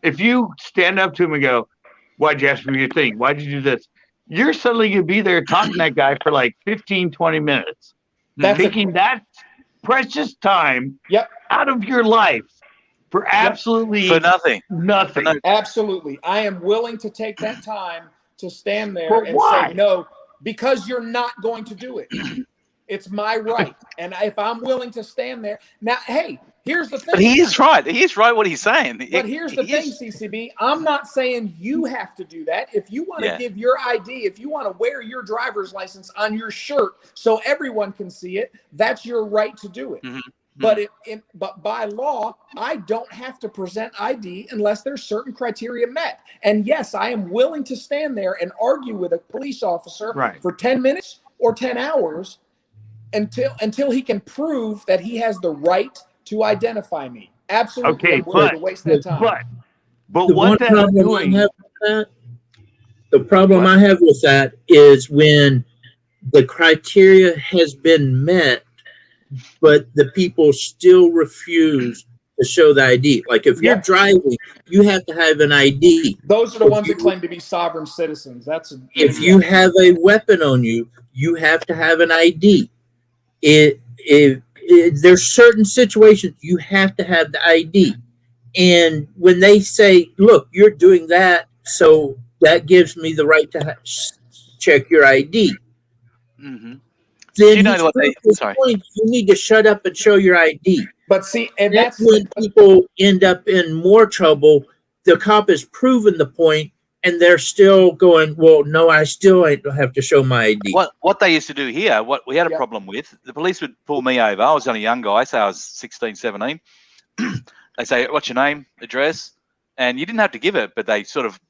If you stand up to him and go, "Why'd you ask me your thing? Why'd you do this?" You're suddenly going to be there talking to that guy for like 15, 20 minutes. Taking that precious time out of your life for absolutely nothing. Absolutely. I am willing to take that time to stand there and say no, because you're not going to do it. It's my right. And if I'm willing to stand there. Now, hey, here's the thing. But he is right. He is right what he's saying. But here's the thing, CCB. I'm not saying you have to do that. If you want to give your ID, if you want to wear your driver's license on your shirt so everyone can see it, that's your right to do it. But by law, I don't have to present ID unless there's certain criteria met. And yes, I am willing to stand there and argue with a police officer for 10 minutes or 10 hours until he can prove that he has the right to identify me. Absolutely. Okay, I'm willing to waste that time. But what that's doing. The problem I have with that is when the criteria has been met, but the people still refuse to show the ID. Like if you're driving, you have to have an ID. Those are the ones that claim to be sovereign citizens. If you have a weapon on you, you have to have an ID. If there's certain situations you have to have the ID. And when they say, look, you're doing that, so that gives me the right to check your ID. Mm-hmm. Then you know what sorry. Point, you need to shut up and show your ID. But see, and that's when people end up in more trouble. The cop has proven the point, and they're still going, well, no, I still have to show my ID. What they used to do here, what we had a problem with, the police would pull me over. I was only a young guy, so I was 16, 17. They say, what's your name, address? And you didn't have to give it, but they sort of,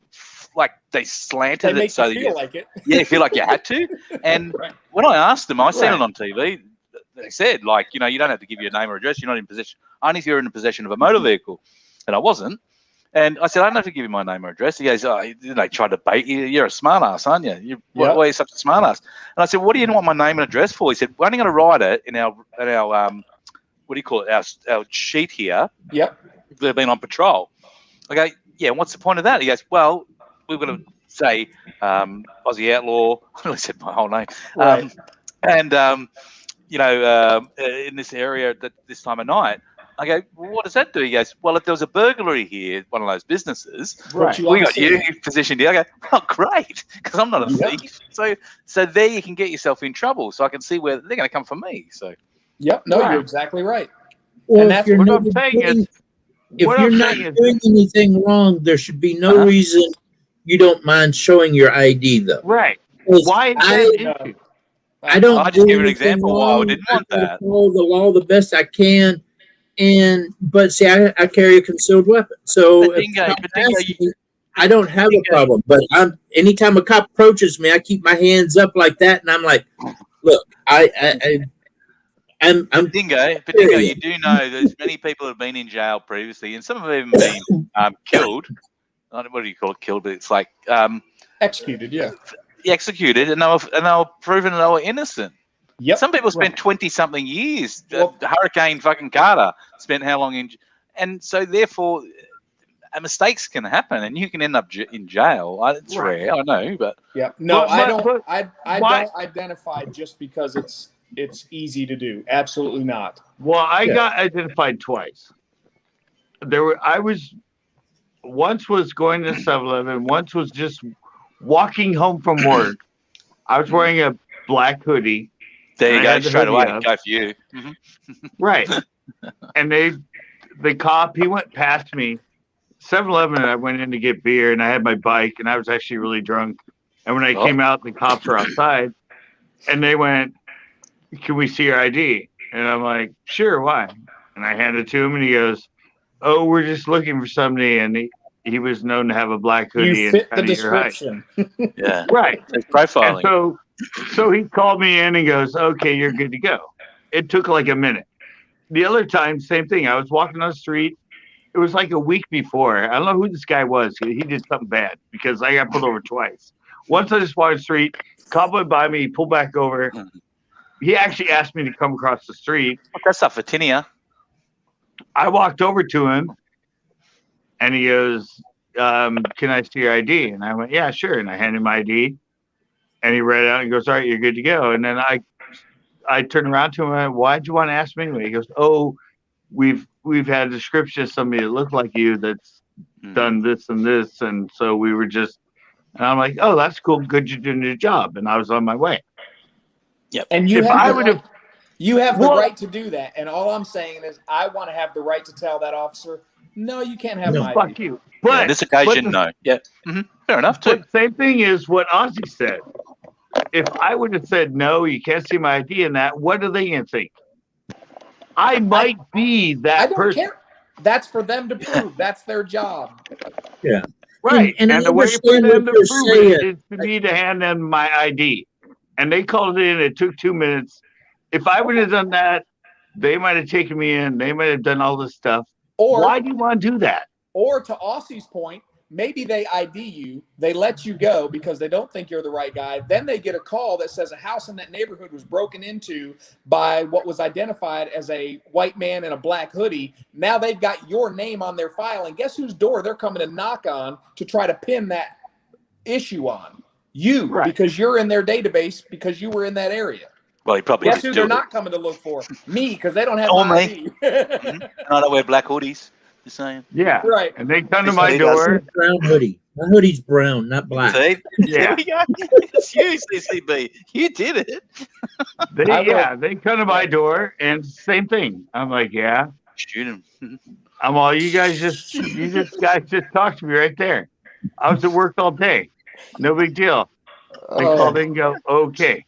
they slanted it so you feel like it. Yeah, you feel like you had to. And when I asked them, I seen it on TV, they said, you don't have to give your name or address. You're not in possession, only if you're in possession of a motor vehicle. And I wasn't. And I said, I don't have to give you my name or address. He goes, they tried to bait you. You're a smart ass, aren't you? Why are you such a smart ass? And I said, what do you want my name and address for? He said, we're only going to write it in our what do you call it? Our sheet here. Yep. They've been on patrol. I go, yeah, and what's the point of that? He goes, well, we're going to say Aussie Outlaw. I said my whole name. Right. In this area at this time of night. I go, well, what does that do? He goes, well, if there was a burglary here at one of those businesses, we got you positioned here. I go, oh, great, because I'm not a thief. So there you can get yourself in trouble. So I can see where they're going to come for me. So. Yep. No, you're exactly right. Well, and that's what I'm saying is, if you're not doing anything wrong, there should be no reason you don't mind showing your ID, though. Right. Why is that an issue? I don't. I'll just give an example why I didn't want that. Follow the law the best I can, but see, I carry a concealed weapon, so I don't have a problem. But anytime a cop approaches me, I keep my hands up like that, and I'm like, look, I'm Dingo, you do know there's many people have been in jail previously, and some have even been killed. What do you call it? Killed, but it's like executed. Yeah, executed, and they were proven they were innocent. Yep. Some people spent 20-something years. Hurricane fucking Carter spent how long in, and so therefore, mistakes can happen, and you can end up in jail. It's rare, I know, but I don't identify just because it's easy to do. Absolutely not. Well, I got identified twice. I was once was going to 7-Eleven, once was just walking home from work. I was wearing a black hoodie. There you go, straight away. Go for you. Mm-hmm. Right. And the cop, he went past me. 7-Eleven, and I went in to get beer, and I had my bike, and I was actually really drunk. And when I came out, the cops were outside, and they went, can we see your ID? And I'm like, sure, why? And I handed it to him, and he goes, oh, we're just looking for somebody. And he was known to have a black hoodie. You fit the description. Yeah. Right. It's profiling. And so he called me in and goes, okay, you're good to go. It took like a minute. The other time, same thing. I was walking on the street. It was like a week before. I don't know who this guy was. He did something bad because I got pulled over twice. Once I just walked the street, cop went by me, he pulled back over. He actually asked me to come across the street. That's not for tinea. I walked over to him, and he goes, can I see your ID? And I went, yeah, sure. And I handed him my ID, and he read it out and goes, all right, you're good to go. And then I turned around to him and I went, why'd you want to ask me anyway? He goes, oh, we've had a description of somebody that looked like you that's done this and this. And so we were just, and I'm like, oh, that's cool. Good, you're doing your job. And I was on my way. Yep. And you have the right to do that. And all I'm saying is I want to have the right to tell that officer, no, you can't have my fuck ID. you. But this occasion, no. Yeah. Mm-hmm. Fair enough, too. But same thing is what Ozzy said. If I would have said, no, you can't see my ID in that, what are they going to think? I might be that I don't person. care. That's for them to prove. That's their job. Yeah. Right. And the way for them to prove it is for me to hand them my ID. And they called it in. It took 2 minutes. If I would have done that, they might have taken me in. They might have done all this stuff. Or why do you want to do that? Or to Aussie's point, maybe they ID you, they let you go because they don't think you're the right guy. Then they get a call that says a house in that neighborhood was broken into by what was identified as a white man in a black hoodie. Now they've got your name on their file, and guess whose door they're coming to knock on to try to pin that issue on? You, because you're in their database because you were in that area. Well, he probably Guess did who do they're it. not coming to look for? Me, because they don't have Or my me. ID. And I don't wear black hoodies. Just saying. Yeah. Right. And they come to This my lady does. door. Brown hoodie. My hoodie's brown, not black. See? Yeah. There we go. It's you, CCB. You did it. They come to my door and same thing. I'm like, yeah. Shoot him. I'm all you guys just talked to me right there. I was at work all day. No big deal. They called in and go, okay.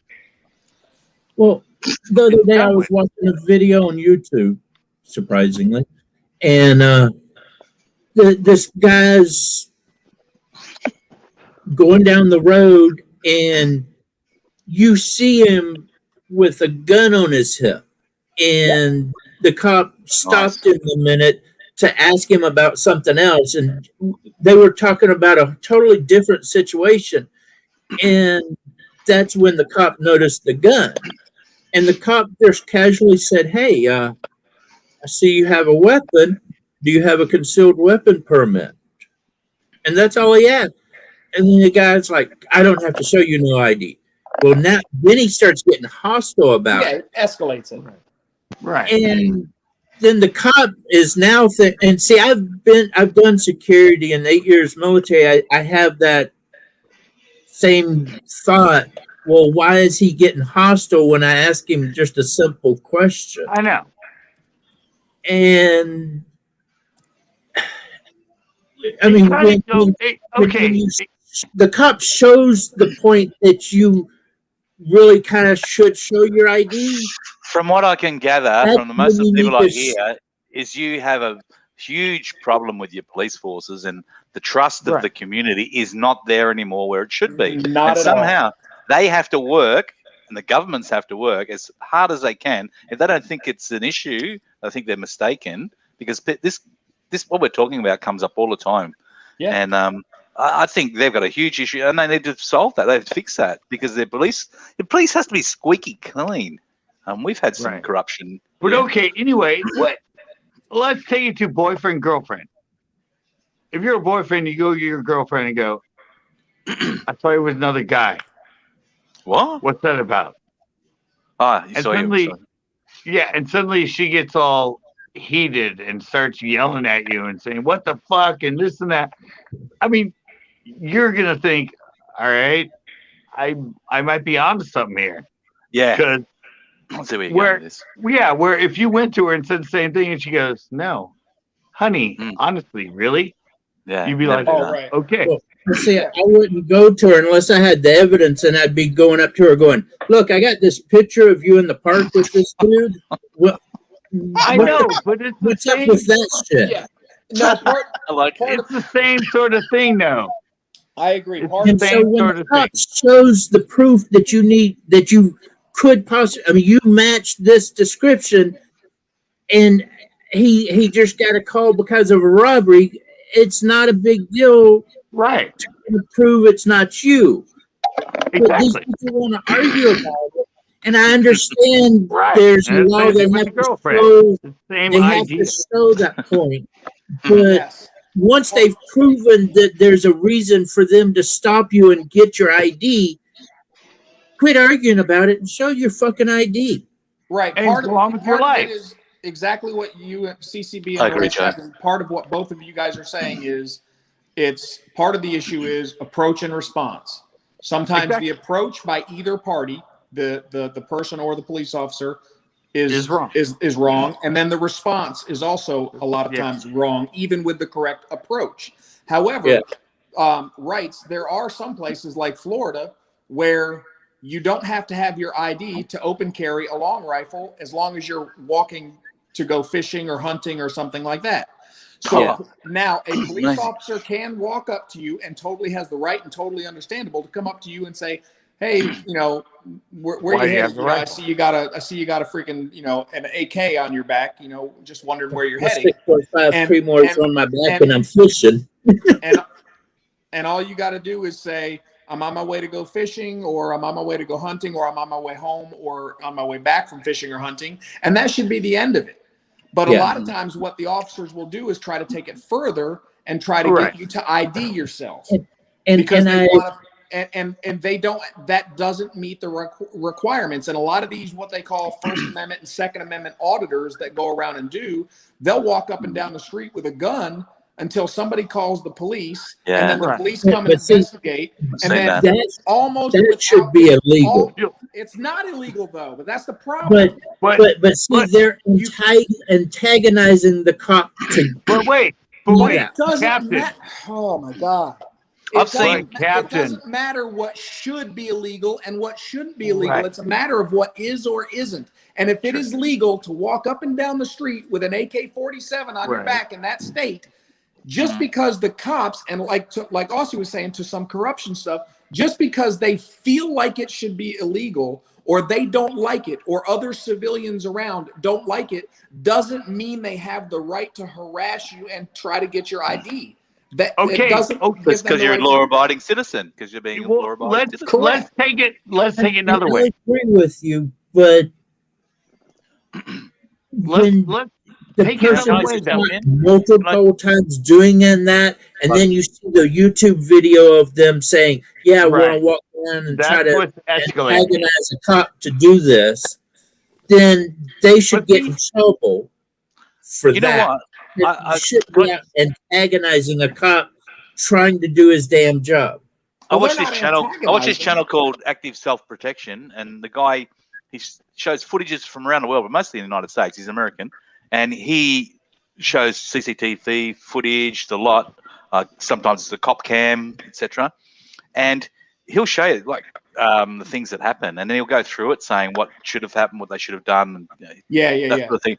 Well, the other day I was watching a video on YouTube, surprisingly, and this guy's going down the road, and you see him with a gun on his hip, and the cop stopped him a minute to ask him about something else, and they were talking about a totally different situation, and that's when the cop noticed the gun. And the cop just casually said, hey, I see you have a weapon. Do you have a concealed weapon permit? And that's all he asked. And then the guy's like, I don't have to show you no ID. Well, now, then he starts getting hostile about it. Yeah, it escalates it. Right. And then the cop is now, and see, I've done security in 8 years military. I have that same thought. Well, why is he getting hostile when I ask him just a simple question? I know. And I mean, the cop shows the point that you really kind of should show your ID. From what I can gather, from the most of the people I hear, is you have a huge problem with your police forces, and the trust of the community is not there anymore where it should be. Not at somehow they have to work, and the governments have to work as hard as they can. If they don't think it's an issue, I think they're mistaken, because this what we're talking about comes up all the time. Yeah. And I think they've got a huge issue, and they need to solve that. They have to fix that, because the police has to be squeaky clean. We've had some corruption. But okay, anyway, let's take it to boyfriend, girlfriend. If you're a boyfriend, you go to your girlfriend and go, I thought it was another guy. What? What's that about? And suddenly she gets all heated and starts yelling at you and saying, what the fuck, and this and that. I mean, you're going to think, all right, I might be onto something here. Yeah. Because I'll see where you're going with this. Where if you went to her and said the same thing and she goes, no, honey, honestly, really? Yeah. You'd be like, right. Okay. Well, see, I wouldn't go to her unless I had the evidence, and I'd be going up to her going, look, I got this picture of you in the park with this dude. Well, I know, but it's the what's up same. with that shit? Yeah. No, It's the same sort of thing, though. I agree. And so when the cop shows the proof that you need, that you could possibly, I mean, you match this description, and he just got a call because of a robbery. It's not a big deal, right? To prove it's not you. Exactly. But these people want to argue about it, and I understand there's a law that they have to show that point. But once they've proven that there's a reason for them to stop you and get your ID, quit arguing about it and show your fucking ID. Right. And go on with your life. It is exactly what you at CCB I agree, and part of what both of you guys are saying is it's part of the issue is approach and response. Sometimes the approach by either party, the person or the police officer, is wrong, and then the response is also a lot of times wrong, even with the correct approach. However, there are some places like Florida where you don't have to have your ID to open carry a long rifle as long as you're walking to go fishing or hunting or something like that. So now a police officer can walk up to you and totally has the right and totally understandable to come up to you and say, hey, you know, where you headed? You know, I see you got a freaking, you know, an AK on your back, you know, just wondering where you're heading. 6.5 Creamores on my back and I'm fishing. and all you got to do is say, I'm on my way to go fishing, or I'm on my way to go hunting, or I'm on my way home, or on my way back from fishing or hunting. And that should be the end of it. But a lot of times what the officers will do is try to take it further and try to get you to ID yourself. And and they don't. That doesn't meet the requirements. And a lot of these, what they call First Amendment and Second Amendment auditors that go around and they'll walk up and down the street with a gun until somebody calls the police, and then the police come and investigate, and then almost that should be illegal. It's not illegal though, but that's the problem. But see, they're antagonizing the cop to. But wait, it doesn't Captain. matter. Oh my God. I've seen It doesn't matter what should be illegal and what shouldn't be illegal. Right. It's a matter of what is or isn't. And if it is legal to walk up and down the street with an AK-47 on your back in that state, just because the cops, and like Aussie was saying, to some corruption stuff, just because they feel like it should be illegal or they don't like it or other civilians around don't like it, doesn't mean they have the right to harass you and try to get your ID. That's because you're a law-abiding citizen. Because you're being a law-abiding citizen. Let's take it another way. I agree with you, but let's the person multiple times doing that, and then you see the YouTube video of them saying, "Yeah, we're gonna walk around and try to antagonize a cop to do this," then they should get in trouble for that. Know what? I should be out antagonizing a cop trying to do his damn job. I watch this channel called Active Self Protection, and the guy he shows footages from around the world, but mostly in the United States. He's American, and he shows CCTV footage, the lot. Sometimes it's a cop cam, etc. And he'll show you the things that happen, and then he'll go through it, saying what should have happened, what they should have done. And, that sort of thing.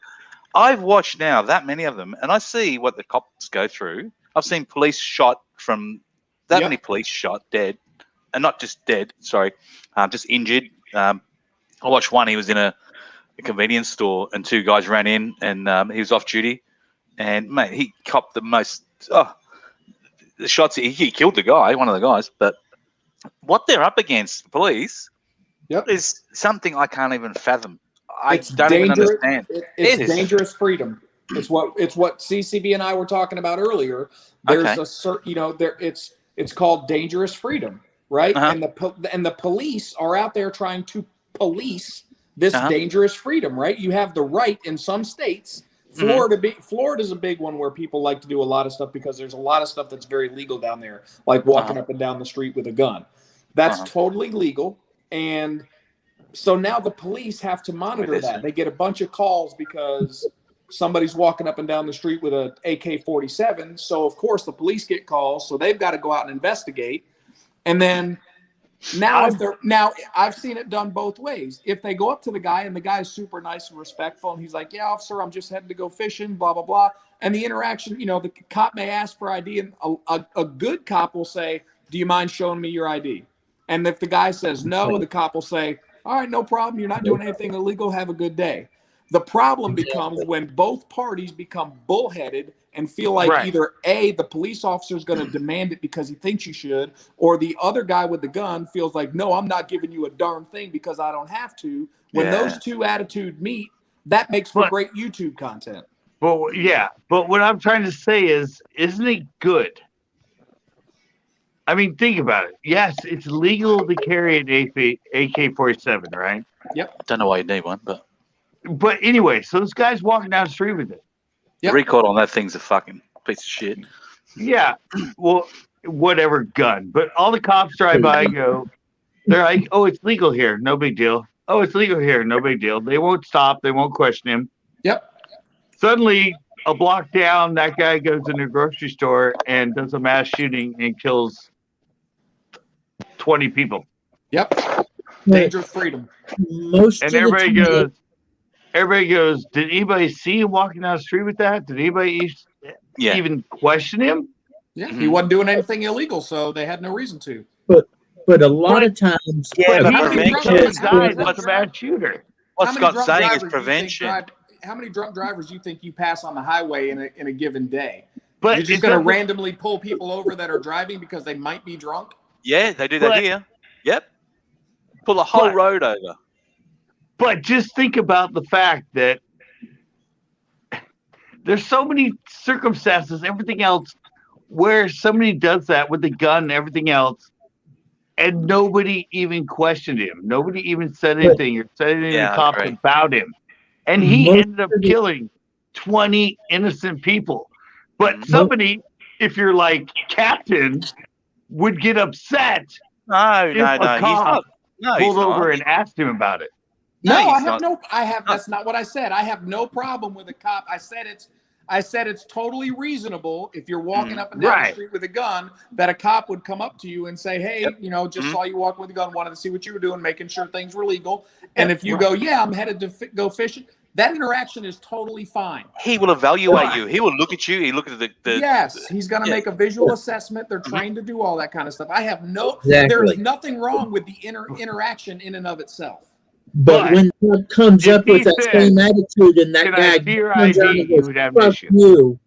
I've watched now that many of them, and I see what the cops go through. I've seen police shot from many police shot dead, and not just dead. Sorry, just injured. I watched one. He was in a convenience store, and two guys ran in, and he was off duty, and mate, he copped the most. The shots. He killed the guy, one of the guys. But what they're up against, the police, is something I can't even fathom. I don't even understand. It's dangerous freedom. It's what CCB and I were talking about earlier. There's a certain, it's called dangerous freedom, right? And the police are out there trying to police this dangerous freedom, right? You have the right in some states. Florida's a big one where people like to do a lot of stuff because there's a lot of stuff that's very legal down there, like walking up and down the street with a gun. That's totally legal, and so now the police have to monitor that. They get a bunch of calls because somebody's walking up and down the street with an AK-47. So, of course, the police get calls. So they've got to go out and investigate. And then now I've seen it done both ways. If they go up to the guy and the guy's super nice and respectful and he's like, "Yeah, officer, I'm just heading to go fishing, blah, blah, blah." And the interaction, the cop may ask for ID, and a good cop will say, "Do you mind showing me your ID?" And if the guy says no, the cop will say, "All right, no problem. You're not doing anything illegal. Have a good day." The problem becomes when both parties become bullheaded and feel like either A, the police officer is going to demand it because he thinks you should, or the other guy with the gun feels like, "No, I'm not giving you a darn thing because I don't have to." When those two attitudes meet, that makes for great YouTube content. But what I'm trying to say is, isn't it good? I mean, think about it. Yes, it's legal to carry an AK-47, right? Yep. Don't know why you need one, but anyway, so this guy's walking down the street with it. The recoil on that thing's a fucking piece of shit. Yeah, well, whatever gun. But all the cops drive by and go, they're like, "Oh, it's legal here, no big deal. Oh, it's legal here, no big deal." They won't stop. They won't question him. Yep. Suddenly, a block down, that guy goes into a grocery store and does a mass shooting and kills 20 people. Yep. Dangerous freedom. Everybody goes, "Did anybody see him walking down the street with that? Did anybody even question him?" Yeah, he wasn't doing anything illegal, so they had no reason to. But a lot of times, that's a bad shooter. What Scott's saying is prevention. How many drunk drivers do you think you pass on the highway in a given day? But you're just going to randomly pull people over that are driving because they might be drunk? Yeah, they do that here. Yep. Pull the whole road over. But just think about the fact that there's so many circumstances, everything else, where somebody does that with the gun and everything else, and nobody even questioned him. Nobody even said anything or said anything to the cops about him. And he ended up killing 20 innocent people. But somebody, if you're like Captain, would get upset if a cop pulled over and asked him about it. That's not what I said. I have no problem with a cop. I said it's totally reasonable if you're walking up and down the street with a gun that a cop would come up to you and say, hey, just saw you walk with a gun, wanted to see what you were doing, making sure things were legal. And if you go, yeah, I'm headed to go fishing, that interaction is totally fine. He will evaluate you. He will look at you. He look at the yes, he's going to make a visual assessment. They're trained to do all that kind of stuff. I have there's nothing wrong with the interaction in and of itself. But when Trump comes up with that same attitude and that guy comes out and goes, fuck you,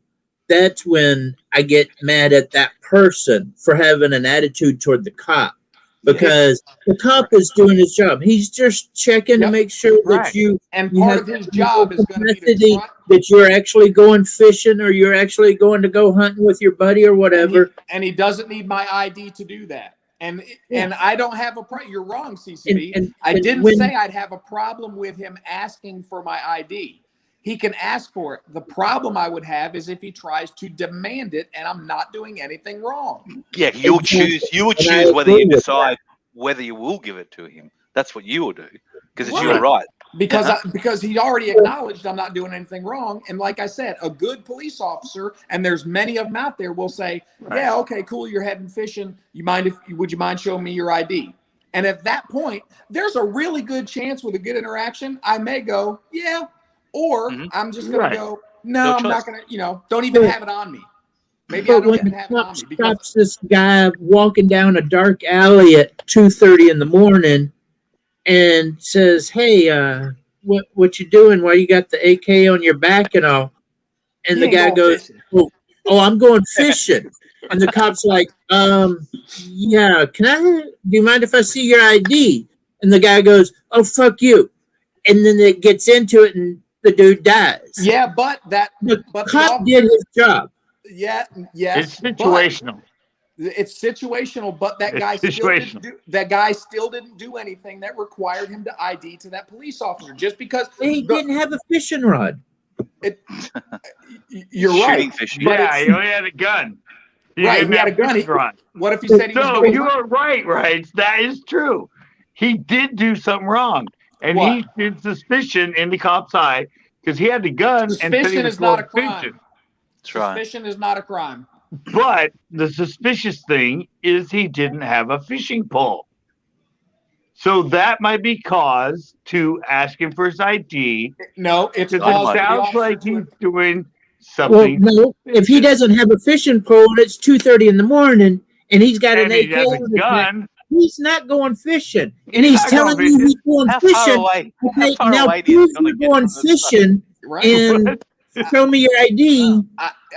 that's when I get mad at that person for having an attitude toward the cop. Because the cop is doing his job. He's just checking to make sure that you part of his job is going to be that you're actually going fishing or you're actually going to go hunting with your buddy or whatever. And he doesn't need my ID to do that. And I don't have a problem. You're wrong, CCB. I didn't say I'd have a problem with him asking for my ID. He can ask for it. The problem I would have is if he tries to demand it, and I'm not doing anything wrong. Yeah, you'll choose. You will choose whether you decide whether you will give it to him. That's what you will do because it's your right. Because he already acknowledged I'm not doing anything wrong. And like I said, a good police officer, and there's many of them out there, will say, yeah, okay, cool, you're heading fishing. Would you mind showing me your ID? And at that point, there's a really good chance with a good interaction, I may go, yeah, or I'm just going to go, no, I'm not going to, don't even have it on me. Maybe I don't even have it on me. Stops this guy walking down a dark alley at 2:30 in the morning and says, hey, what you doing? Why you got the AK on your back and all? And the guy goes, oh, I'm going fishing. And the cop's like, yeah, do you mind if I see your ID? And the guy goes, oh, fuck you. And then it gets into it and the dude dies. Yeah, but the cop did his job. Yes. It's situational. It's situational, but that guy still didn't do anything that required him to ID to that police officer. Just because he didn't have a fishing rod. You're right. Yeah, he only had a gun. He had a gun. What if he said he was going? You are right. That is true. He did do something wrong, and he did suspicion in the cop's eye because he had the gun. Suspicion is not a crime. Suspicion is not a crime. But the suspicious thing is he didn't have a fishing pole. So that might be cause to ask him for his ID. No, it sounds like he's doing something. Well, no, if he doesn't have a fishing pole and it's 2:30 in the morning and he's got an AK on his gun, he's not going fishing. And he's telling you he's going fishing. Okay, now prove you're going fishing and show me your ID.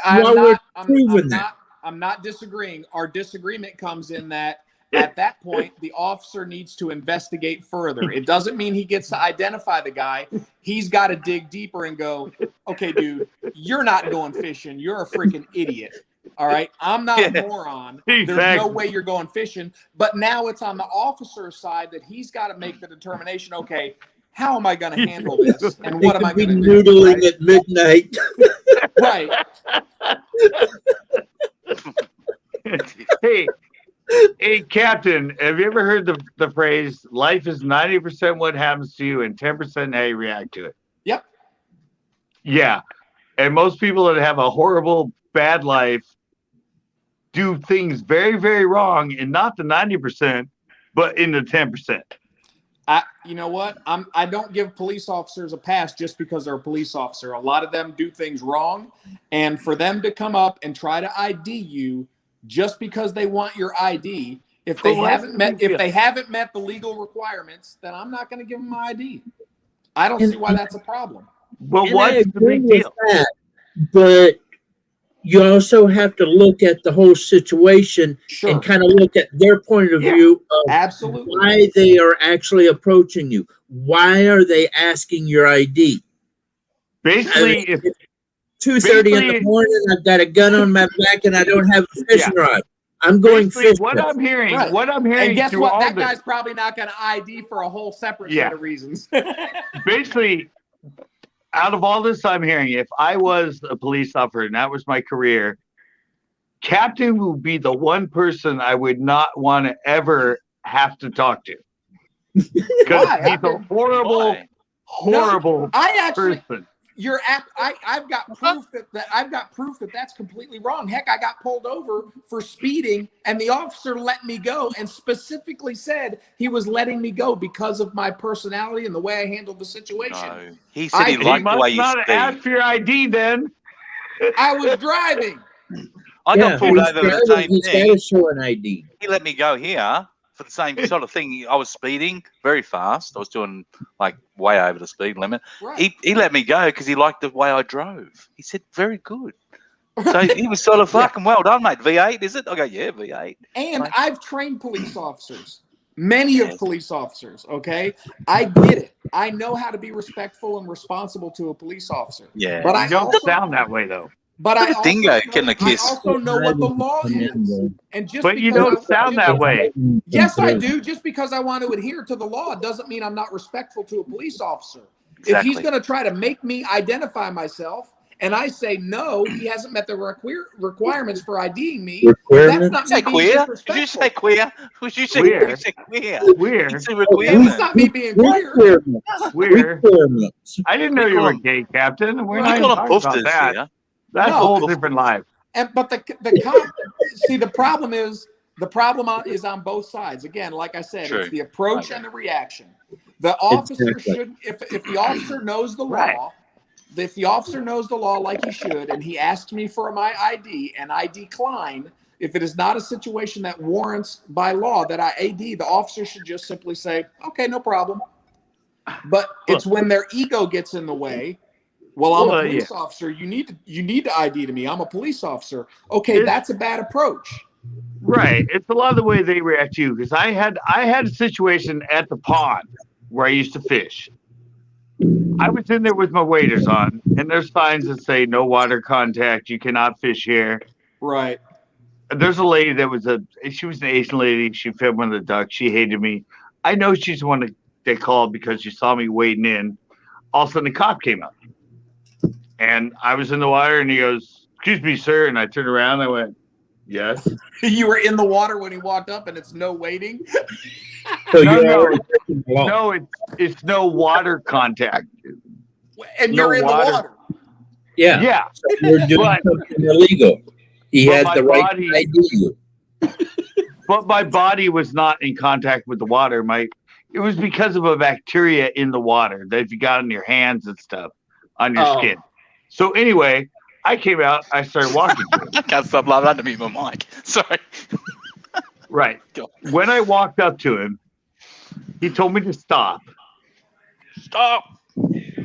I'm not disagreeing. Our disagreement comes in that at that point, the officer needs to investigate further. It doesn't mean he gets to identify the guy. He's got to dig deeper and go, okay, dude, you're not going fishing. You're a freaking idiot. All right. I'm not a moron. Exactly. There's no way you're going fishing. But now it's on the officer's side that he's got to make the determination, okay, how am I going to handle this? And what am I going to do? Noodling right? At midnight. Right. Hey, Captain, have you ever heard the phrase, life is 90% what happens to you and 10% how you react to it? Yep. Yeah. And most people that have a horrible, bad life do things very, very wrong in not the 90%, but in the 10%. You know what? I don't give police officers a pass just because they're a police officer. A lot of them do things wrong, and for them to come up and try to ID you just because they want your ID, if they haven't met the legal requirements, then I'm not going to give them my ID. I don't see why that's a problem. Well, what's the big deal? But you also have to look at the whole situation and kind of look at their point of view of why they are actually approaching you. Why are they asking your ID? Basically, if 2:30 in the morning, I've got a gun on my back and I don't have a fishing rod. I'm going Basically, fish. what I'm hearing, Right. what I'm hearing And guess through what? all That this, guy's probably not going to ID for a whole separate set of reasons. basically, out of all this I'm hearing, if I was a police officer and that was my career, Captain would be the one person I would not want to ever have to talk to. Because Why? he's a horrible, Why? horrible I actually, person. I've got proof that that's completely wrong. Heck, I got pulled over for speeding, and the officer let me go, and specifically said he was letting me go because of my personality and the way I handled the situation. No. He said he He liked the way must you not ask speak. for your ID then. I was driving. I got pulled over for the same He's got thing. to show an ID. He let me go here for the same sort of thing. I was speeding very fast. I was doing like way over the speed limit. Right. He let me go because he liked the way I drove. He said, very good. So he was sort of fucking well done, mate. V8, is it? I go, yeah, V8. And Like, I've trained police officers, many of police officers. Okay, I get it. I know how to be respectful and responsible to a police officer. yeah. But You I don't also sound that way though. But I also, Dingo getting a I kiss. also know what the law is. And just But you because don't sound that way. Yes, I do. Just because I want to adhere to the law doesn't mean I'm not respectful to a police officer. If Exactly. he's going to try to make me identify myself and I say no, he hasn't met the requirements for IDing me, that's not me Say being queer? disrespectful. Did you say queer? Did you say Queer. queer? You said queer. Queer. You said Yeah, requirement. it's not me being queer. Queer. Requirements. I didn't know We you call were them- gay, Captain. We're we not call even them talking about pufters that. here. That's No. a whole different life. But the cop, see, the problem is on both sides. Again, like I said, True. it's the approach and the reaction. The officer Exactly. should, if the officer knows the Right. law, if the officer knows the law like he should, and he asked me for my ID and I decline, if it is not a situation that warrants by law that I AD, the officer should just simply say, okay, no problem. But it's when their ego gets in the way. Well, I'm a police officer. You need to ID to me. I'm a police officer. Okay, that's a bad approach. Right. It's a lot of the way they react to you. Because I had a situation at the pond where I used to fish. I was in there with my waders on, and there's signs that say no water contact. You cannot fish here. Right. There's a lady she was an Asian lady. She fed one of the ducks. She hated me. I know she's the one that they called because she saw me wading in. All of a sudden, the cop came up. And I was in the water, and he goes, "Excuse me, sir." And I turned around, and I went, "Yes." You were in the water when he walked up, and it's no waiting. So No, it's no water contact. And No you're in water. the water. Yeah. Yeah. So you're doing something illegal. He But has my the right body- to ID you. But my body was not in contact with the water. It was because of a bacteria in the water that if you got on your hands and stuff on your skin. So anyway, I came out. I started walking to him. I can't stop laughing under me, my mic. Sorry. Right. Go. When I walked up to him, he told me to stop. Stop.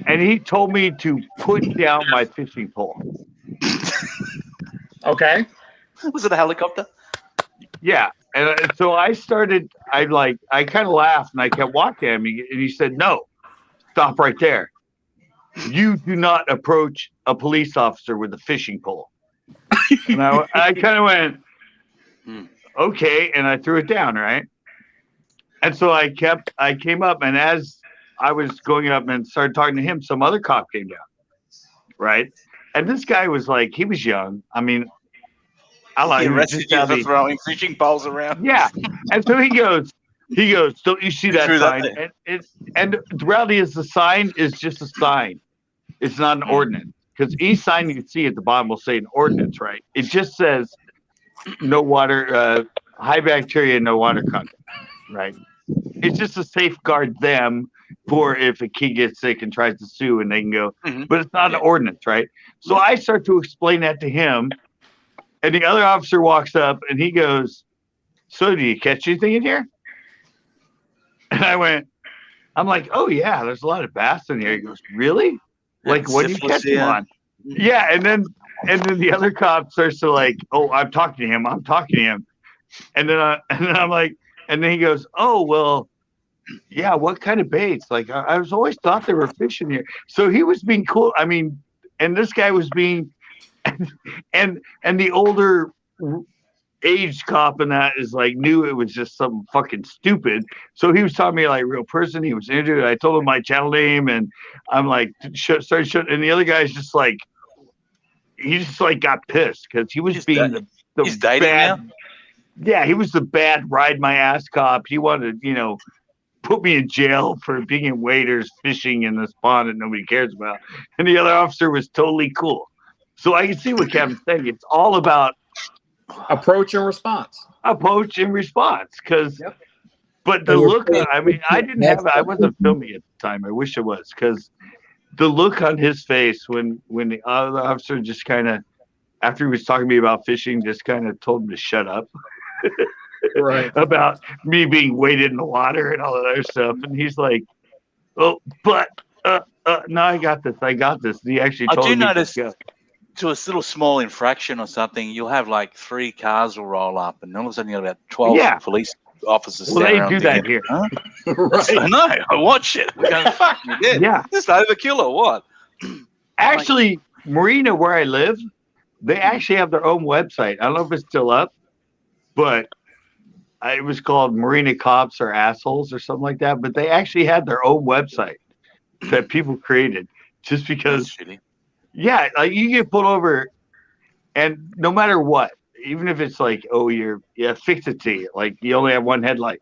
And he told me to put down my fishing pole. Okay. Was it a helicopter? Yeah. And so I kind of laughed and I kept walking at him. And he said, "No, stop right there. You do not approach a police officer with a fishing pole." And I kind of went, okay. And I threw it down, right? And so I came up, and as I was going up and started talking to him, some other cop came down, right? And this guy was like, he was young. I mean, He arrested you for throwing fishing poles around. Yeah. And so he goes, "Don't you see that Threw that sign?" And the reality is the sign is just a sign. It's not an ordinance. Because each sign you see at the bottom will say an ordinance, right? It just says no water, high bacteria, no water contact, right? It's just to safeguard them for if a kid gets sick and tries to sue and they can go, but it's not an ordinance, right? So I start to explain that to him, and the other officer walks up and he goes, "So do you catch anything in here?" And I'm like, "Oh yeah, there's a lot of bass in here." He goes, "Really? Like what do you catch them on?" Yeah, and then the other cop starts to like, "Oh, I'm talking to him. And then I'm like, and then he goes, "Oh well, yeah. What kind of baits? Like I was always thought they were fishing here." So he was being cool. I mean, and this guy was being, and the older aged cop and that is like knew it was just something fucking stupid. So he was talking to me like a real person. He was interviewed. I told him my channel name, and I'm like, started shutting. And the other guy's just like, he just like got pissed because he was being the he's dating bad. now? Yeah, he was the bad ride my ass cop. He wanted to, put me in jail for being in waders fishing in the pond that nobody cares about. And the other officer was totally cool. So I can see what Kevin's saying. It's all about Approach and response. approach and response. Yep. But the look, I wasn't filming at the time. I wish I was, because the look on his face when the other officer just kind of, after he was talking to me about fishing, just kind of told him to shut up. Right. About me being weighted in the water and all that other stuff. And he's like, oh, but no, I got this. And he actually told me. I do notice to a little small infraction or something, you'll have like 3 cars will roll up, and all of a sudden you'll have about 12 police officers. Well, they around do that here. Huh? Right. I know. I watch it. We're going, fuck, you did. Yeah. Just overkill or what? Actually, Marina, where I live, they actually have their own website. I don't know if it's still up, but it was called Marina Cops or Assholes or something like that. But they actually had their own website that people created just because. Yeah, like you get pulled over, and no matter what, even if it's like, oh, fix it to you, like you only have one headlight,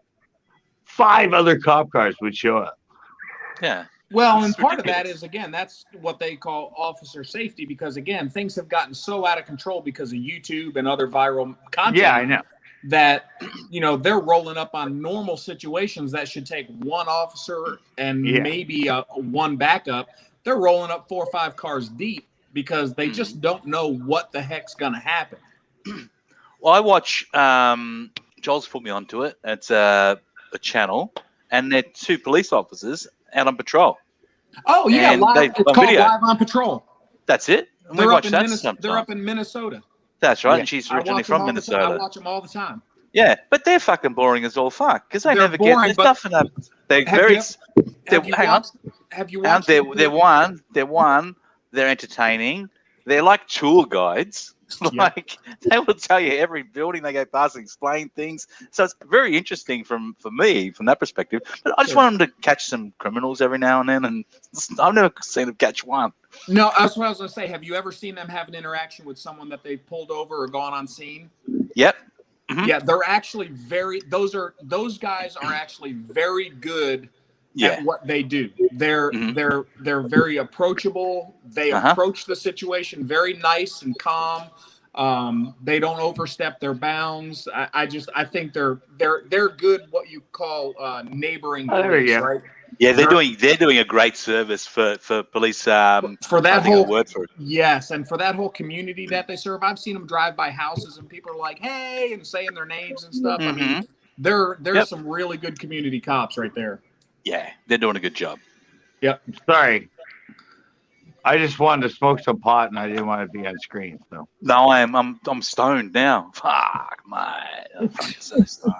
5 other cop cars would show up. Yeah. Well, and part of that is, again, that's what they call officer safety, because, again, things have gotten so out of control because of YouTube and other viral content. Yeah, I know. That, they're rolling up on normal situations that should take one officer and maybe one backup. They're rolling up 4 or 5 cars deep because they just don't know what the heck's going to happen. Well, I watch, Joel's put me onto it. It's a channel, and they're 2 police officers out on patrol. Oh, yeah. It's called Live on Patrol. That's it. And we watch that sometimes. They're up in Minnesota. That's right. Yeah. And she's originally from Minnesota. I watch them all the time. Yeah, but they're fucking boring as all fuck because they never boring, get there's nothing up. They're very. Have you watched? They're They're entertaining. They're like tour guides. Like they will tell you every building they go past and explain things. So it's very interesting for me from that perspective. But I just want them to catch some criminals every now and then, and I've never seen them catch one. No, that's what I was going to say. Have you ever seen them have an interaction with someone that they've pulled over or gone on scene? Yep. Mm-hmm. Yeah, they're actually those guys are actually very good at what they do. They're very approachable. They approach the situation very nice and calm. They don't overstep their bounds. I think they're good what you call neighboring police, right? Yeah, they're doing a great service for police. For that whole word for it. Yes, and for that whole community that they serve, I've seen them drive by houses and people are like, "Hey," and saying their names and stuff. I mean, there's some really good community cops right there. Yeah, they're doing a good job. Yep. Sorry, I just wanted to smoke some pot and I didn't want to be on screen. So no, I'm stoned now. Fuck, mate, I'm fucking so stoned.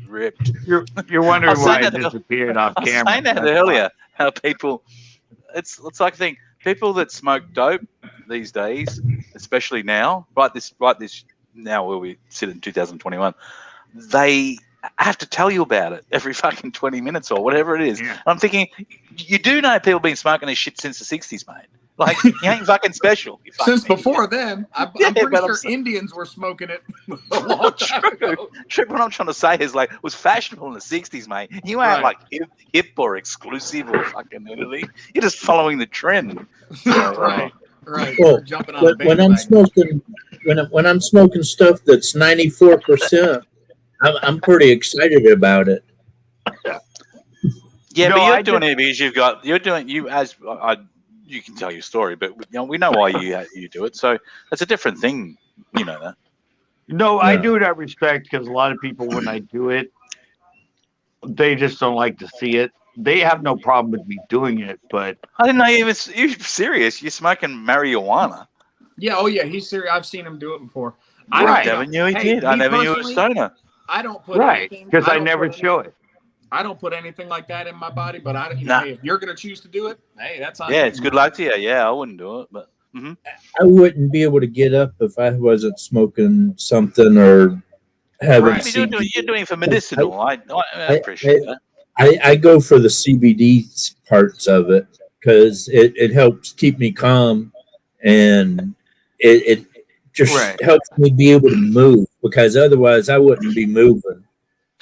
Ripped. You're wondering why I disappeared off camera. I was saying that earlier. How people, it's like people that smoke dope these days, especially now, right this now where we sit in 2021, they have to tell you about it every fucking 20 minutes or whatever it is. Yeah. I'm thinking, you do know people have been smoking this shit since the 60s, mate. Like, you ain't fucking special. Since before then, I'm pretty sure Indians were smoking it a long time ago. True. What I'm trying to say is, like, it was fashionable in the 60s, mate. You ain't, like, hip or exclusive or fucking anything. You're just following the trend. Right. Well, jumping on when I'm smoking stuff that's 94%, I'm pretty excited about it. Yeah, no, but you're doing it because you can tell your story, but we know why you do it. So that's a different thing. You know that. No, I do it out of respect because a lot of people, when I do it, they just don't like to see it. They have no problem with me doing it, but I didn't know you're serious. You're smoking marijuana. Yeah. Oh, yeah. He's serious. I've seen him do it before. I never knew he did. I never knew he was a stoner. I don't put anything because I never show it. I don't put anything like that in my body, but hey, if you're going to choose to do it, hey, that's on you. It's good luck to you. Yeah, I wouldn't do it, but Mm-hmm. I wouldn't be able to get up if I wasn't smoking something or having Right. You're CBD. doing it for medicinal. I appreciate that. I go for the CBD parts of it because it helps keep me calm, and it just Right. helps me be able to move, because otherwise I wouldn't be moving.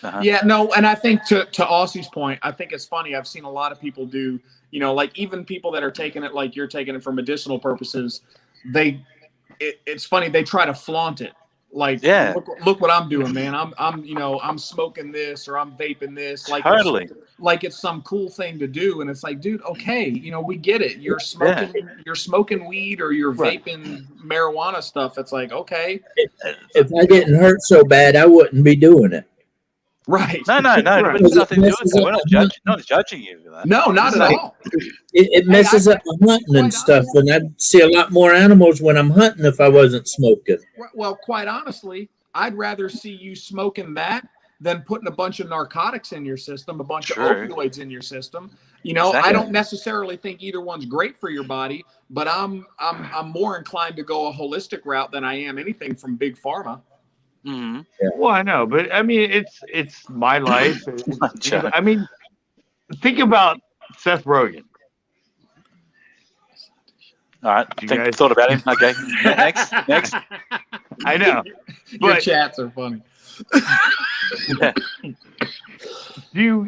Uh-huh. Yeah, no, and I think to Aussie's point, I think it's funny. I've seen a lot of people do, like even people that are taking it like you're taking it for medicinal purposes, it's funny, they try to flaunt it. Like, Yeah. look what I'm doing, man. I'm smoking this, or I'm vaping this, Totally. like it's some cool thing to do. And it's like, dude, okay, we get it. You're smoking weed, or you're vaping marijuana stuff. It's like, okay. If I didn't hurt so bad, I wouldn't be doing it. Right. No, Right. but it's nothing to do with that. We're not judging you for that. No, not at all. It messes up my hunting and stuff, and I'd see a lot more animals when I'm hunting if I wasn't smoking. Well, quite honestly, I'd rather see you smoking that than putting a bunch of narcotics in your system, a bunch of opioids in your system. Exactly. I don't necessarily think either one's great for your body, but I'm more inclined to go a holistic route than I am anything from big pharma. Mm-hmm. Yeah. Well, I know, but I mean, it's my life. I mean, think about Seth Rogen. All right, thought about him. Okay, next. I know. Your But chats are funny. Does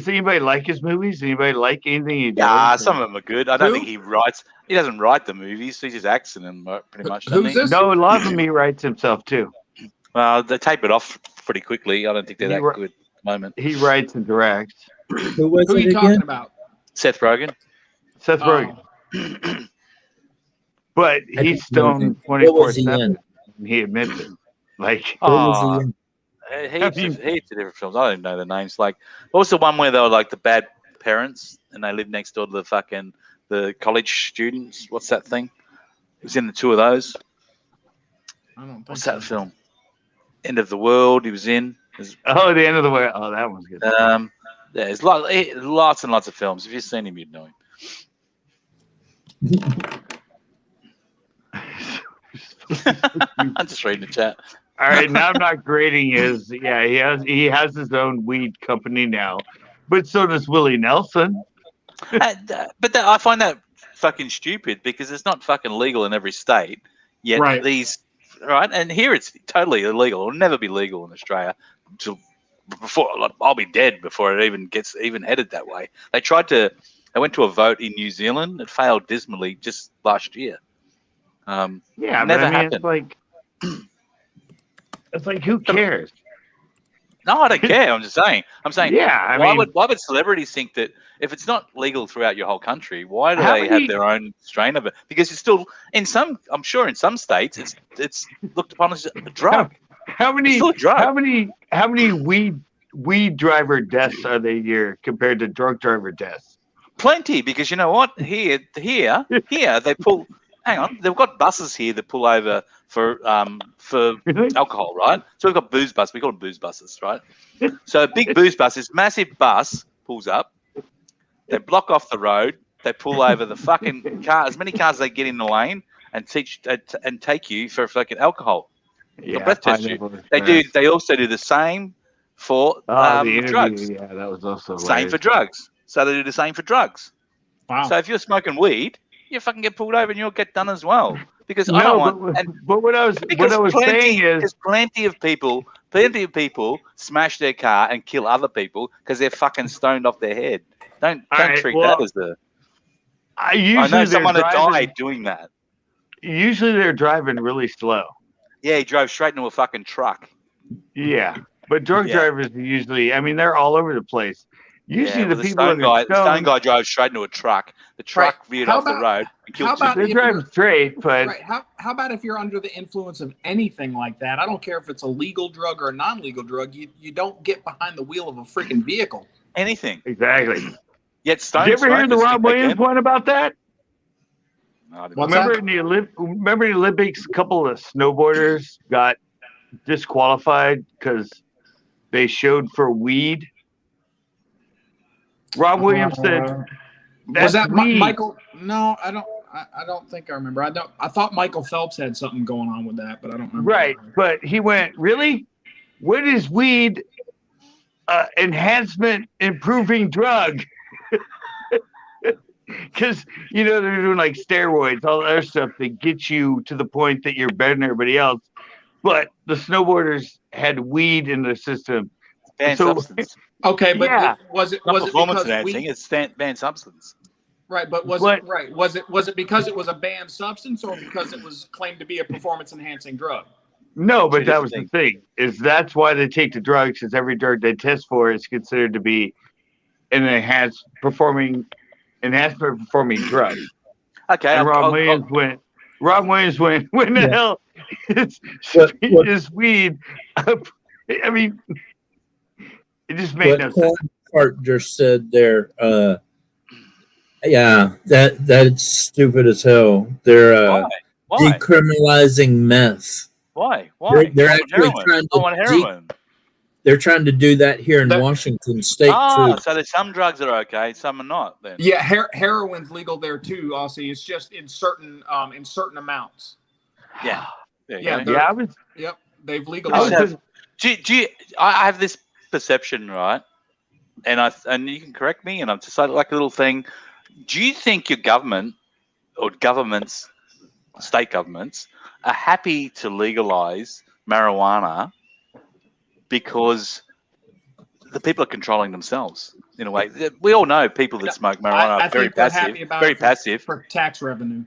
anybody like his movies? Anybody like anything he does? Yeah, some of them are good. I don't think he writes. He doesn't write the movies. He just acts in them pretty much. Who's this? No, a lot of them he writes himself too. Well, they tape it off pretty quickly. I don't think they're that good at the moment. He writes and directs. Who are you talking about? Seth Rogen. Seth Rogen. But he's stoned 24/7. He admits it. Like, heaps of different films. I don't even know the names. Like, what was the one where they were like the bad parents and they lived next door to the college students? What's that thing? He was in the two of those. I don't think What's that film? End of the World. He was in. The End of the World. Oh, that one's good. There's lots and lots of films. If you've seen him, you'd know him. I'm just reading the chat. All right, now I'm not grading his. Yeah, he has his own weed company now, but so does Willie Nelson. But I find that fucking stupid because it's not fucking legal in every state. Yet and here it's totally illegal. It'll never be legal in Australia until I'll be dead before it even gets headed that way. They went to a vote in New Zealand. It failed dismally just last year. Never happened. It's like who cares? No, I don't care. I'm just saying. Yeah. Why would celebrities think that if it's not legal throughout your whole country, why do they have their own strain of it? Because it's still I'm sure in some states it's looked upon as a drug. How many weed driver deaths are they a year compared to drug driver deaths? Plenty, because you know what? Here they pull. Hang on, they've got buses here that pull over for alcohol, right? So we've got booze buses. We call them booze buses, right? So a big booze bus, this massive bus pulls up. They block off the road. They pull over the fucking car, as many cars as they get in the lane, and take you for fucking alcohol. Yeah, breath test you. They also do the same for drugs. Yeah, that was also same for drugs. So they do the same for drugs. Wow. So if you're smoking weed, you fucking get pulled over and you'll get done as well. Because what I was saying is there's plenty of people smash their car and kill other people because they're fucking stoned off their head. Don't treat that as I know someone that died doing that. Usually they're driving really slow. Yeah, he drove straight into a fucking truck. Yeah, but drug drivers usually, they're all over the place. Usually the stone guy drives straight into a truck. The truck veered off the road and killed two. They're driving straight, but how about if you're under the influence of anything like that? I don't care if it's a legal drug or a non-legal drug. You don't get behind the wheel of a freaking vehicle. Anything. Exactly. Yet stone. Did you ever hear the Rob Williams one about that? No, remember in the Olympics, a couple of snowboarders got disqualified because they showed for weed. Rob Williams said, "Was that weed. Michael? No, I don't. I don't think I remember. I thought Michael Phelps had something going on with that, but I don't remember. Right, but he went, really? What is weed enhancement improving drug? Because, they're doing like steroids, all that other stuff that gets you to the point that you're better than everybody else. But the snowboarders had weed in their system. Banned substance. Okay, but Yeah. was it Not performance because enhancing, it's banned substance. Right, but was it because it was a banned substance or because it was claimed to be a performance enhancing drug? No, but that was the thing. That's why they take the drugs, because every drug they test for is considered to be an enhancement performing drug. Okay. And Ron Williams went, when the hell is weed? I mean, it just made no sense. Part just said there, that's stupid as hell. They're Why? decriminalizing meth. Why? They're actually trying to they're trying to do that here in Washington State too. So there's some drugs that are okay, some are not. Then yeah, heroin's legal there too. Also, it's just in certain amounts. Yeah. Yep, they've legalized. I have this perception, right? And you can correct me, and I'm just like a little thing. Do you think your government or governments, state governments, are happy to legalize marijuana because the people are controlling themselves in a way? We all know people that smoke marijuana are very passive. For tax revenue.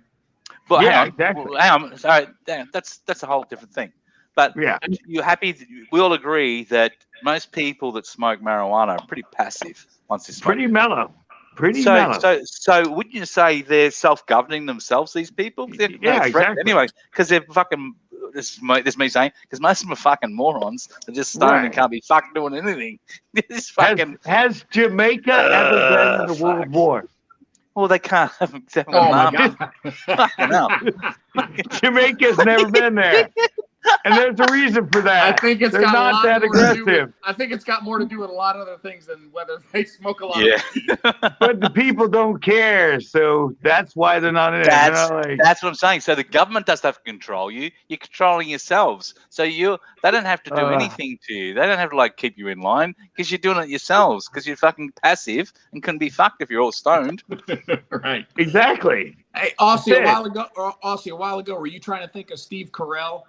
Well, exactly. Well, hang on. Sorry, that's a whole different thing. But you're happy. We all agree that most people that smoke marijuana are pretty passive once they smoke. Pretty mellow. So wouldn't you say they're self-governing themselves? These people, exactly. Anyway, because they're fucking. This me saying, because most of them are fucking morons. They're just stoned and can't be fucking doing anything. This fucking has Jamaica ever been in a world war? Well, they can't have my God. Jamaica's never been there. And there's a reason for that. I think it's They're not that aggressive. I think it's got more to do with a lot of other things than whether they smoke a lot. But the people don't care, so that's why they're not in it. That's what I'm saying. So the government doesn't have to control you. You're controlling yourselves. So they don't have to do anything to you. They don't have to keep you in line because you're doing it yourselves because you're fucking passive and couldn't be fucked if you're all stoned. Right. Exactly. Hey, Aussie, a while ago, were you trying to think of Steve Carell?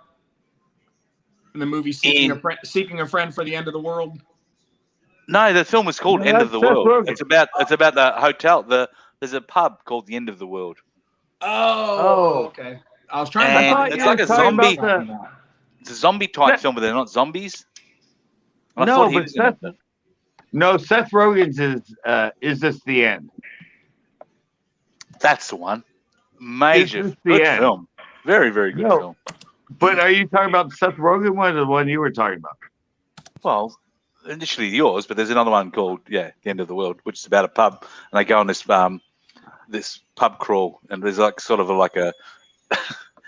In the movie Seeking a Friend for the End of the World? No, the film was called End of the World. It's about the hotel. There's a pub called The End of the World. Oh, okay. I was trying to. It's like a zombie. It's a zombie type film, but they're not zombies. Seth Rogen's is this the end? That's the one. Major good film. Very, very good film. But are you talking about the Seth Rogen one or the one you were talking about? Well, initially yours, but there's another one called The End of the World, which is about a pub, and they go on this pub crawl, and there's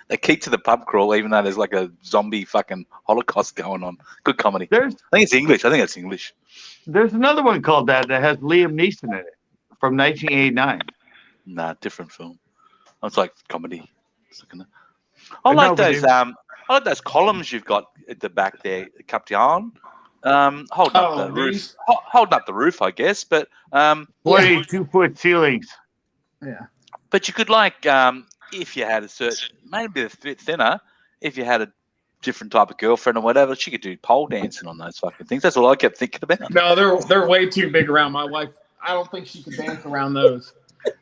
they keep to the pub crawl even though there's like a zombie fucking Holocaust going on. Good comedy. I think it's English. I think it's English. There's another one called that has Liam Neeson in it from 1989. Nah, different film. It's like comedy. I like those columns you've got at the back there, Captain. Holding up the roof. Holding up the roof, I guess. But 22-foot ceilings. Yeah. But you could if you had a certain, maybe a bit thinner, if you had a different type of girlfriend or whatever, she could do pole dancing on those fucking things. That's all I kept thinking about. No, they're way too big around my wife. I don't think she could dance around those.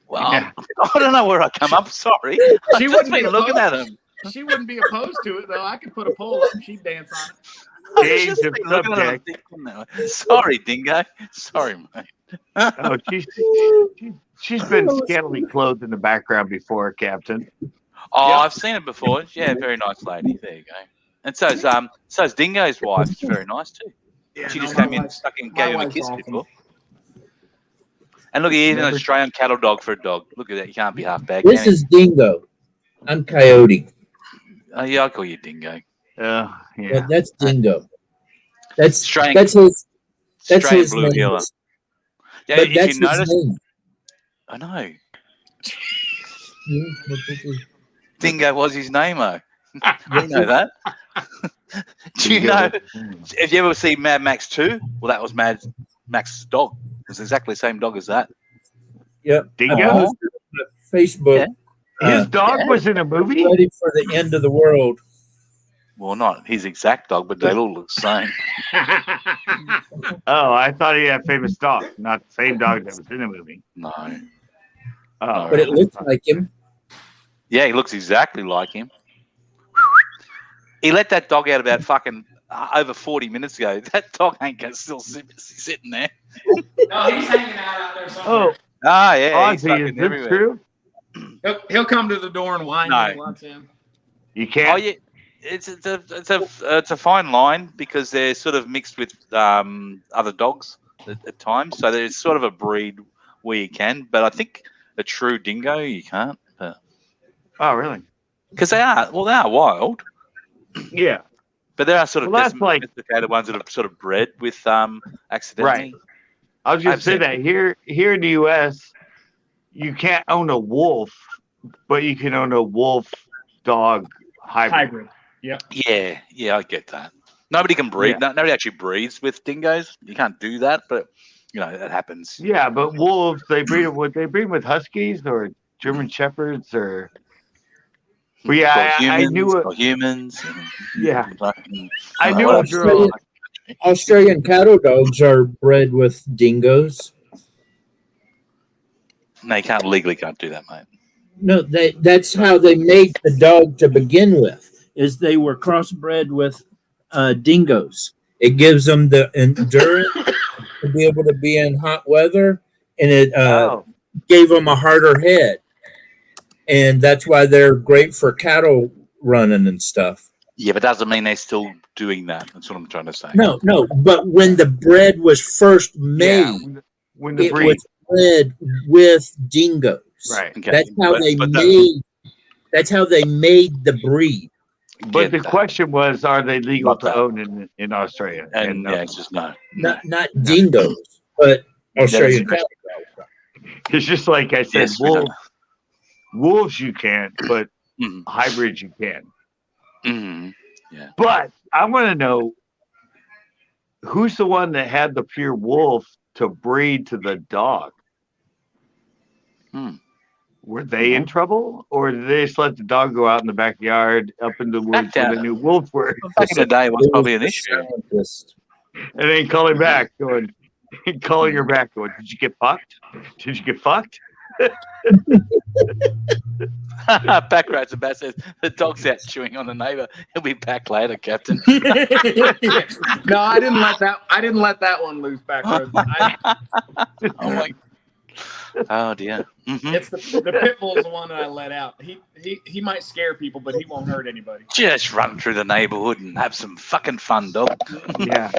Well, I don't know where I come up. Sorry. She wouldn't be looking at them. She wouldn't be opposed to it, though. I could put a pole up and she'd dance on it. Sorry, Dingo. Sorry, mate. She's been scantily clothed in the background before, Captain. Oh, yep. I've seen it before. Yeah, very nice lady. There you go. And so's Dingo's wife. She's very nice too. Yeah, she just came in and gave him a kiss before. And look, he's an Australian cattle dog for a dog. Look at that. You can't be half bad. This is Dingo. I'm Coyote. Oh, yeah, I'll call you Dingo. Yeah. But that's Dingo. That's Australian, that's his blue name. healer. Yeah, but if that's you notice, his name. I know. Dingo was his name-o. We know that. Do you know? Have you ever seen Mad Max 2? Well, that was Mad Max's dog. It was exactly the same dog as that. Yep. Dingo? I posted on Facebook. His dog was in a movie? Ready for the end of the world. Well, not his exact dog, but they all look the same. Oh, I thought he had a famous dog, not the same dog that was in the movie. No. Oh, But it looks like him. Yeah, he looks exactly like him. He let that dog out about fucking over 40 minutes ago. That dog ain't gonna still sitting there. No, he's hanging out there somewhere. Oh, Ah, yeah, he's Ozzy, fucking is this everywhere. true? He'll come to the door and whine No. when he wants in. You Oh can't. yeah, it's a fine line because they're sort of mixed with other dogs at times. So there's sort of a breed where you can, but I think a true dingo you can't. Oh, really? Because they are wild, Yeah. but there are sort of Well, that's like- domesticated ones that are sort of bred with accidentally. Right. I was going to I've say seen that here in the U.S., you can't own a wolf, but you can own a wolf dog hybrid. Yep. Yeah, I get that. Nobody can breed. Yeah. Nobody actually breeds with dingoes. You can't do that, but that happens. Yeah, but wolves, they breed with huskies or German shepherds or. But yeah, I knew it. Humans. Yeah, Fucking- I knew what a girl. Australian cattle dogs are bred with dingoes. No, you can't do that, mate. No, that's how they made the dog to begin with. Is they were crossbred with dingoes. It gives them the endurance to be able to be in hot weather, and it gave them a harder head, and that's why they're great for cattle running and stuff. Yeah, but doesn't mean they're still doing that. That's what I'm trying to say. No, but when the bread was first made, when the it breed. was bred with dingoes. Right. Okay. That's how That's how they made the breed. But the question was, are they legal to own in Australia? And no. yeah, it's just no. Not dingoes, but Australian cattle. It's just like I said, Yes, we know. wolves you can, but Mhm. hybrids you can. Mhm. Yeah. But I want to know who's the one that had the pure wolf to breed to the dog? Hmm. Were they in trouble, or did they just let the dog go out in the backyard up in the woods where the new wolf were, Back in the day, it was probably an issue. and then calling back, calling her back, going, "Did you get fucked? Did you get fucked?" Backrats about says the dog's out chewing on the neighbour. He'll be back later, Captain. No, I didn't let that one loose, Backroads. Oh dear. Mhm. It's the pit bull's the one that I let out. He might scare people, but he won't hurt anybody. Just run through the neighbourhood and have some fucking fun, dog. Yeah.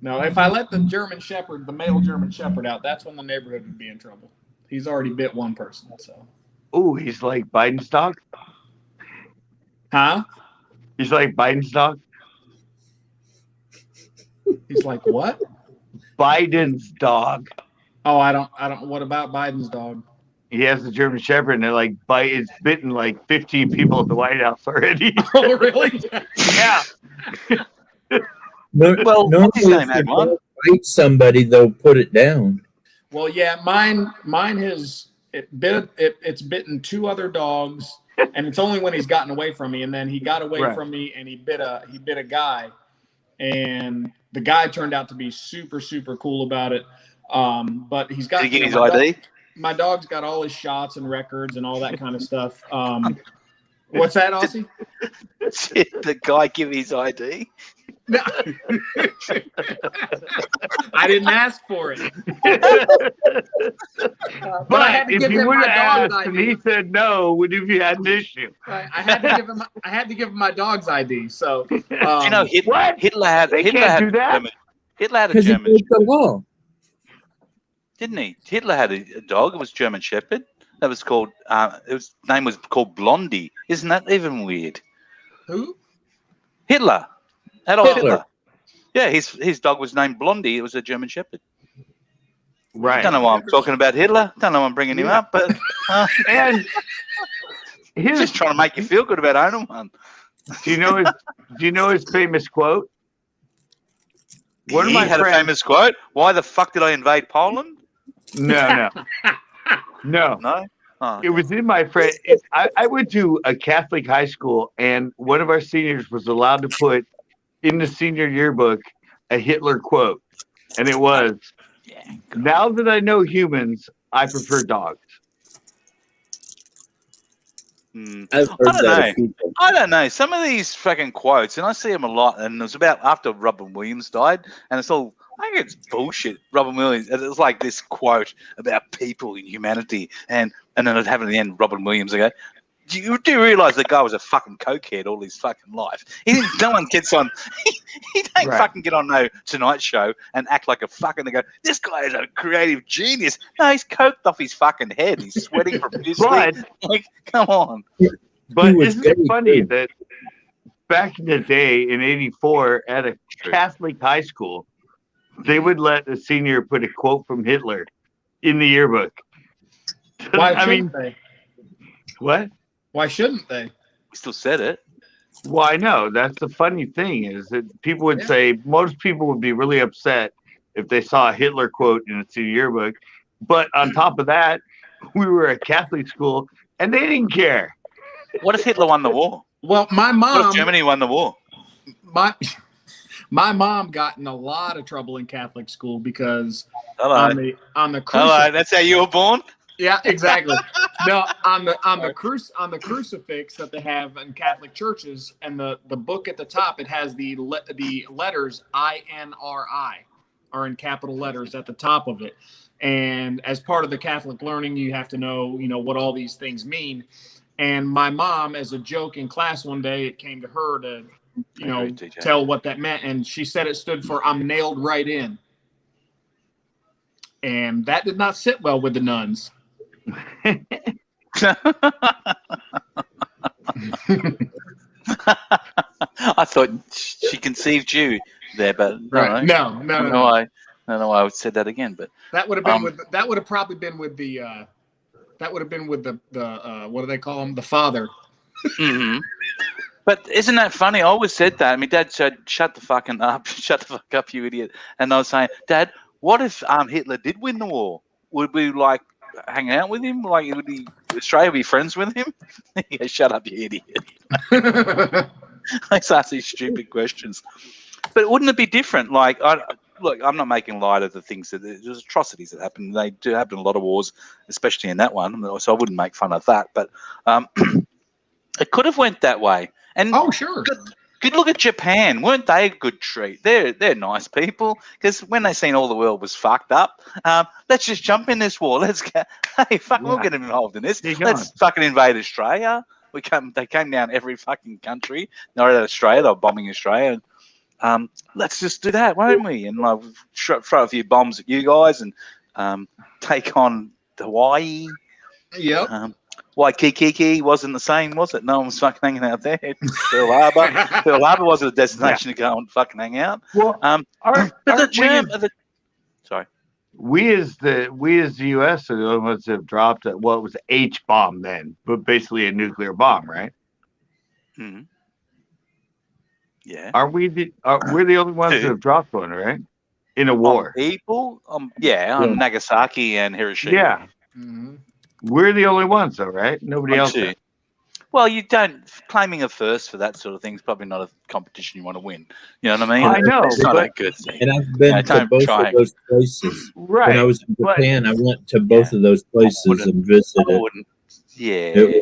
No, if I let the male German Shepherd out, that's when the neighborhood would be in trouble. He's already bit one person, so. Oh, he's like Biden's dog. Huh? He's like Biden's dog. He's like what? Biden's dog. Oh, I don't. What about Biden's dog? He has a German Shepherd, and it's bitten like 15 people at the White House already. Oh, really? Yeah. Well, what's his name, if Adwan? they bite somebody, they'll put it down. Well, yeah, mine has it's bitten two other dogs, and it's only when he's gotten away from me. And then he got away from me, and he bit a guy, and the guy turned out to be super, super cool about it. But he's got. Did he get his ID? My dog's got all his shots and records and all that kind of stuff. What's that, Aussie? Did the guy give his ID? No. I didn't ask for it. But I had to if give you him would my have dog's asked and ID. he said no, would have you had an issue? I had to give him my dog's ID. So What? Hitler had They Hitler can't had do that? Hitler had a Because it German, broke the law. didn't he? Hitler had a dog. It was German Shepherd. That was called. Name was called Blondie. Isn't that even weird? who? Hitler. Adolf Hitler. Hitler. Yeah, his dog was named Blondie. It was a German Shepherd. Right. Don't know why I'm talking about Hitler. Don't know why I'm bringing him up, but And his, Just trying to make you feel good about owning one. do you know his famous quote? One of He my had friends, a famous quote. Why the fuck did I invade Poland? no. No. Oh, It was in my friend. I went to a Catholic high school, and one of our seniors was allowed to put in the senior yearbook a Hitler quote, and it was, yeah. "Now that I know humans, I prefer dogs." I've heard I don't that know. a few times. I don't know. Some of these fucking quotes, and I see them a lot, and it was about after Robin Williams died, and it's all, I think it's bullshit. Robin Williams, it's like this quote about people and humanity, and then it'd have at the end Robin Williams. I go, do you realise the guy was a fucking cokehead all his fucking life? No one gets on. He don't Right. fucking get on no Tonight Show and act like a fucking. They go, this guy is a creative genius. No, he's coked off his fucking head. He's sweating profusely. But Like, come on. But He was isn't it very funny good. that back in the day in '84 at a Catholic high school, they would let a senior put a quote from Hitler in the yearbook? Why I mean, shouldn't they? what? Why shouldn't they? We still said it. Well, I know. That's the funny thing is that people would say, most people would be really upset if they saw a Hitler quote in a senior yearbook. But on top of that, we were a Catholic school and they didn't care. What if Hitler won the war? Well, my What if mom, Germany won the war? my mom got in a lot of trouble in Catholic school because Hello. on the Hello. crucifix. That's how you were born? Yeah, exactly. No, on the crucifix that they have in Catholic churches, and the book at the top, it has the letters INRI are in capital letters at the top of it. And as part of the Catholic learning, you have to know, what all these things mean. And my mom, as a joke in class one day, it came to her to, tell what that meant, and she said it stood for "I'm nailed right in," and that did not sit well with the nuns. I thought she conceived you there, but Right. No. I don't know why I would said that again, but That would have been that would have probably been with the what do they call him? The father. mm-hmm. But isn't that funny? I always said that. I mean, Dad said, "Shut the fucking up, shut the fuck up, you idiot." And I was saying, Dad, what if Hitler did win the war? Would we like hang out with him? Like, would Australia be friends with him? He goes, "Shut up, you idiot." I ask these stupid questions. But wouldn't it be different? Like, look, I'm not making light of the things there's atrocities that happen. They do happen in a lot of wars, especially in that one. So I wouldn't make fun of that. But it could have went that way. And oh, sure. Good look at Japan. Weren't they a good treat? They're nice people, because when they seen all the world was fucked up, let's just jump in this war. Let's go. Hey, fuck, we'll get involved in this. Let's fucking invade Australia. They came down every fucking country. Not at Australia. They were bombing Australia. Let's just do that, won't we? And like throw a few bombs at you guys and take on Hawaii. Yep. Waikiki wasn't the same, was it? No one was fucking hanging out there. Pearl Harbor wasn't a destination to go and fucking hang out. Well, sorry. We as the U.S. are the only ones that have dropped it was H bomb then, but basically a nuclear bomb, right? Mm-hmm. Yeah. Aren't we we're the only ones that have dropped one, right? In a war. People? On Nagasaki and Hiroshima. Yeah. Mm-hmm. We're the only ones, though, right? Nobody else. Well, you don't. Claiming a first for that sort of thing is probably not a competition you want to win. You know what I mean? I know. It's not a good thing. And I've been to both of those places. Right. When I was in Japan, I went to both of those places and visited. Yeah.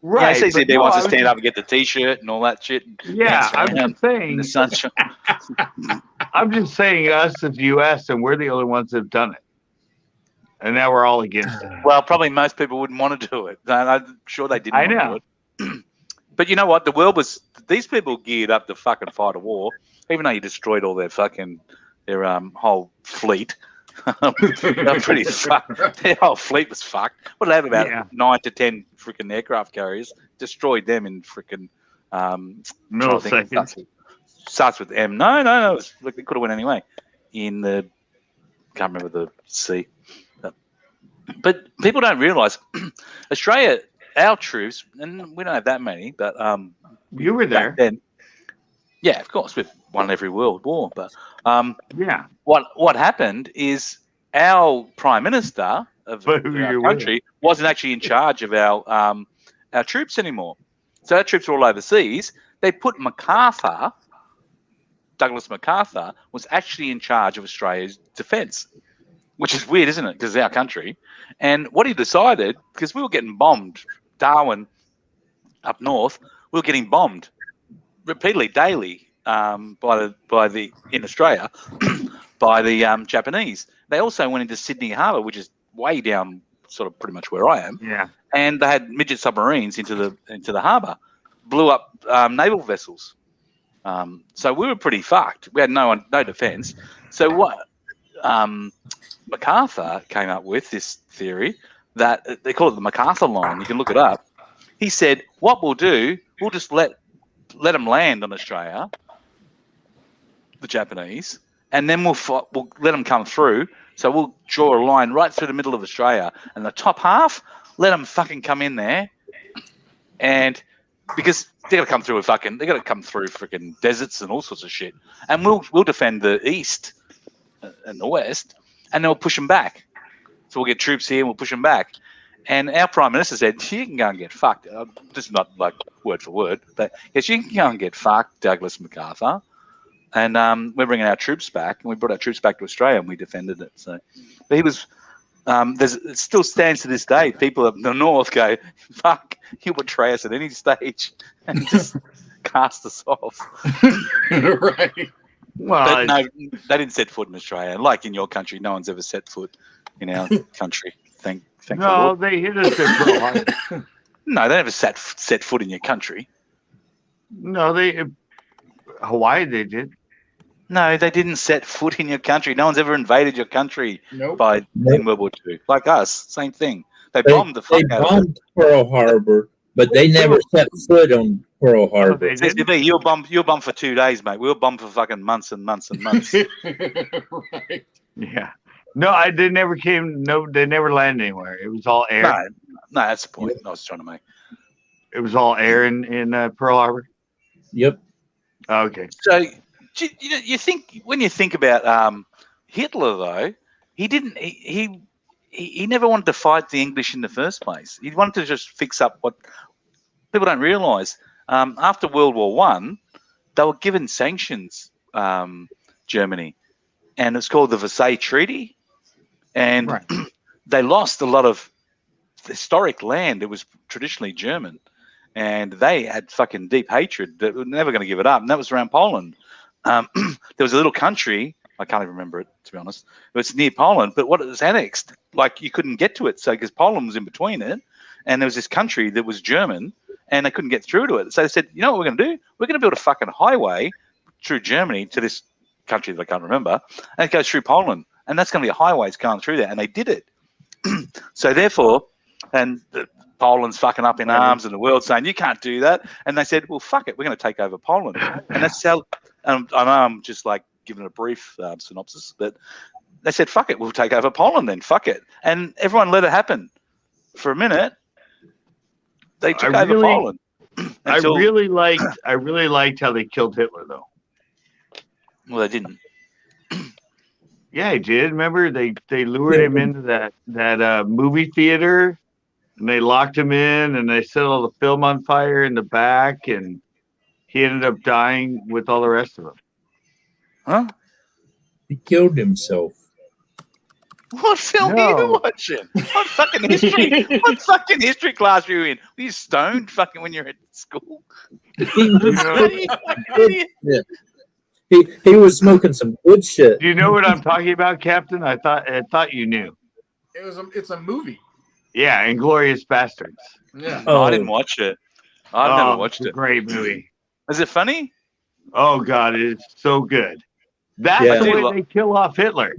Right. Yeah, CCB wants to stand up and get the T-shirt and all that shit. Yeah, I'm just saying. In the sunshine. I'm just saying us as U.S. and we're the only ones that have done it. And now we're all against it. Well, probably most people wouldn't want to do it. I'm sure they didn't want to do it. But you know what? The world was... These people geared up to fucking fight a war, even though you destroyed all their whole fleet. They're pretty fucked. Their whole fleet was fucked. What did they have? About 9 to 10 freaking aircraft carriers. Destroyed them in freaking... milliseconds. Starts with M. No. It could have went anyway. In the... Can't remember the C. But people don't realise Australia, our troops, and we don't have that many, but You were there. back then, yeah, of course, we've won every world war. But Yeah. what happened is our prime minister of But who our you're with. country wasn't actually in charge of our troops anymore. So our troops were all overseas. They put Douglas MacArthur was actually in charge of Australia's defence, which is weird, isn't it? Because it's our country. And what he decided, because we were getting bombed, Darwin up north, we were getting bombed repeatedly, daily, in Australia, by the Japanese. They also went into Sydney Harbour, which is way down, sort of pretty much where I am. Yeah. And they had midget submarines into the harbour, blew up naval vessels. So we were pretty fucked. We had no defence. So what MacArthur came up with this theory that they call it the MacArthur line. You can look it up. He said, "What we'll do, we'll just let them land on Australia, the Japanese, and then we'll let them come through. So we'll draw a line right through the middle of Australia, and the top half, let them fucking come in there, and because they got to come through freaking deserts and all sorts of shit, and we'll defend the east and the west, and then we'll push them back. So we'll get troops here and we'll push them back." And our Prime Minister said, "You can go and get fucked." This is not like word for word, but yes, you can go and get fucked, Douglas MacArthur. And we're bringing our troops back, and we brought our troops back to Australia, and we defended it. So, but he was. It still stands to this day. People up the north go, "Fuck, he'll betray us at any stage," and just cast us off. Right. Well, But no, they didn't set foot in Australia. Like in your country, no one's ever set foot in our country. Thank the no, Lord. they hit us at Pearl Harbor. No, they never set foot in your country. No, Hawaii they did. No, they didn't set foot in your country. No one's ever invaded your country Nope. in World War II. Like us, same thing. They bombed the fuck They out of it. bombed Pearl Harbor, but they never set foot on Pearl Harbor. they didn't? CCB, you were bombed for 2 days, mate. We were bombed for fucking months and months and months. Right. Yeah. No, they never came. No, they never landed anywhere. It was all air. No, that's the point I was trying to make. It was all air in Pearl Harbor. Yep. Okay. So you think when you think about Hitler though, he didn't. He never wanted to fight the English in the first place. He wanted to just fix up what people don't realise. After World War One, they were given sanctions, Germany, and it's called the Versailles Treaty, and Right. they lost a lot of historic land. It was traditionally German, and they had fucking deep hatred. They were never going to give it up, and that was around Poland. There was a little country, I can't even remember it, to be honest. It was near Poland, but what it was annexed, like you couldn't get to it. So because Poland was in between it, and there was this country that was German, and they couldn't get through to it. So they said, you know what we're going to do? We're going to build a fucking highway through Germany to this country that I can't remember, and it goes through Poland. And that's going to be a highway going through there. And they did it. So therefore, and Poland's fucking up in arms and the world saying, you can't do that. And they said, well, fuck it. We're going to take over Poland. And that's how, I know I'm just like giving a brief synopsis, but they said, fuck it. We'll take over Poland then. Fuck it. And everyone let it happen. For a minute, they took over Poland. I really liked how they killed Hitler, though. Well, they didn't. Yeah, I did. Remember, they lured him into that movie theater, and they locked him in, and they set all the film on fire in the back, and he ended up dying with all the rest of them. Huh? He killed himself. What film are you watching? What fucking history? What fucking history class were you in? Were you stoned fucking when you're at school? He was smoking some good shit. Do you know what I'm talking about, Captain? I thought you knew. It's a movie. Yeah, Inglourious Bastards. Yeah. Oh, I didn't watch it. I've never watched it's a it. Great movie. Is it funny? Oh God, it's so good. That's Yeah. the way they kill off Hitler.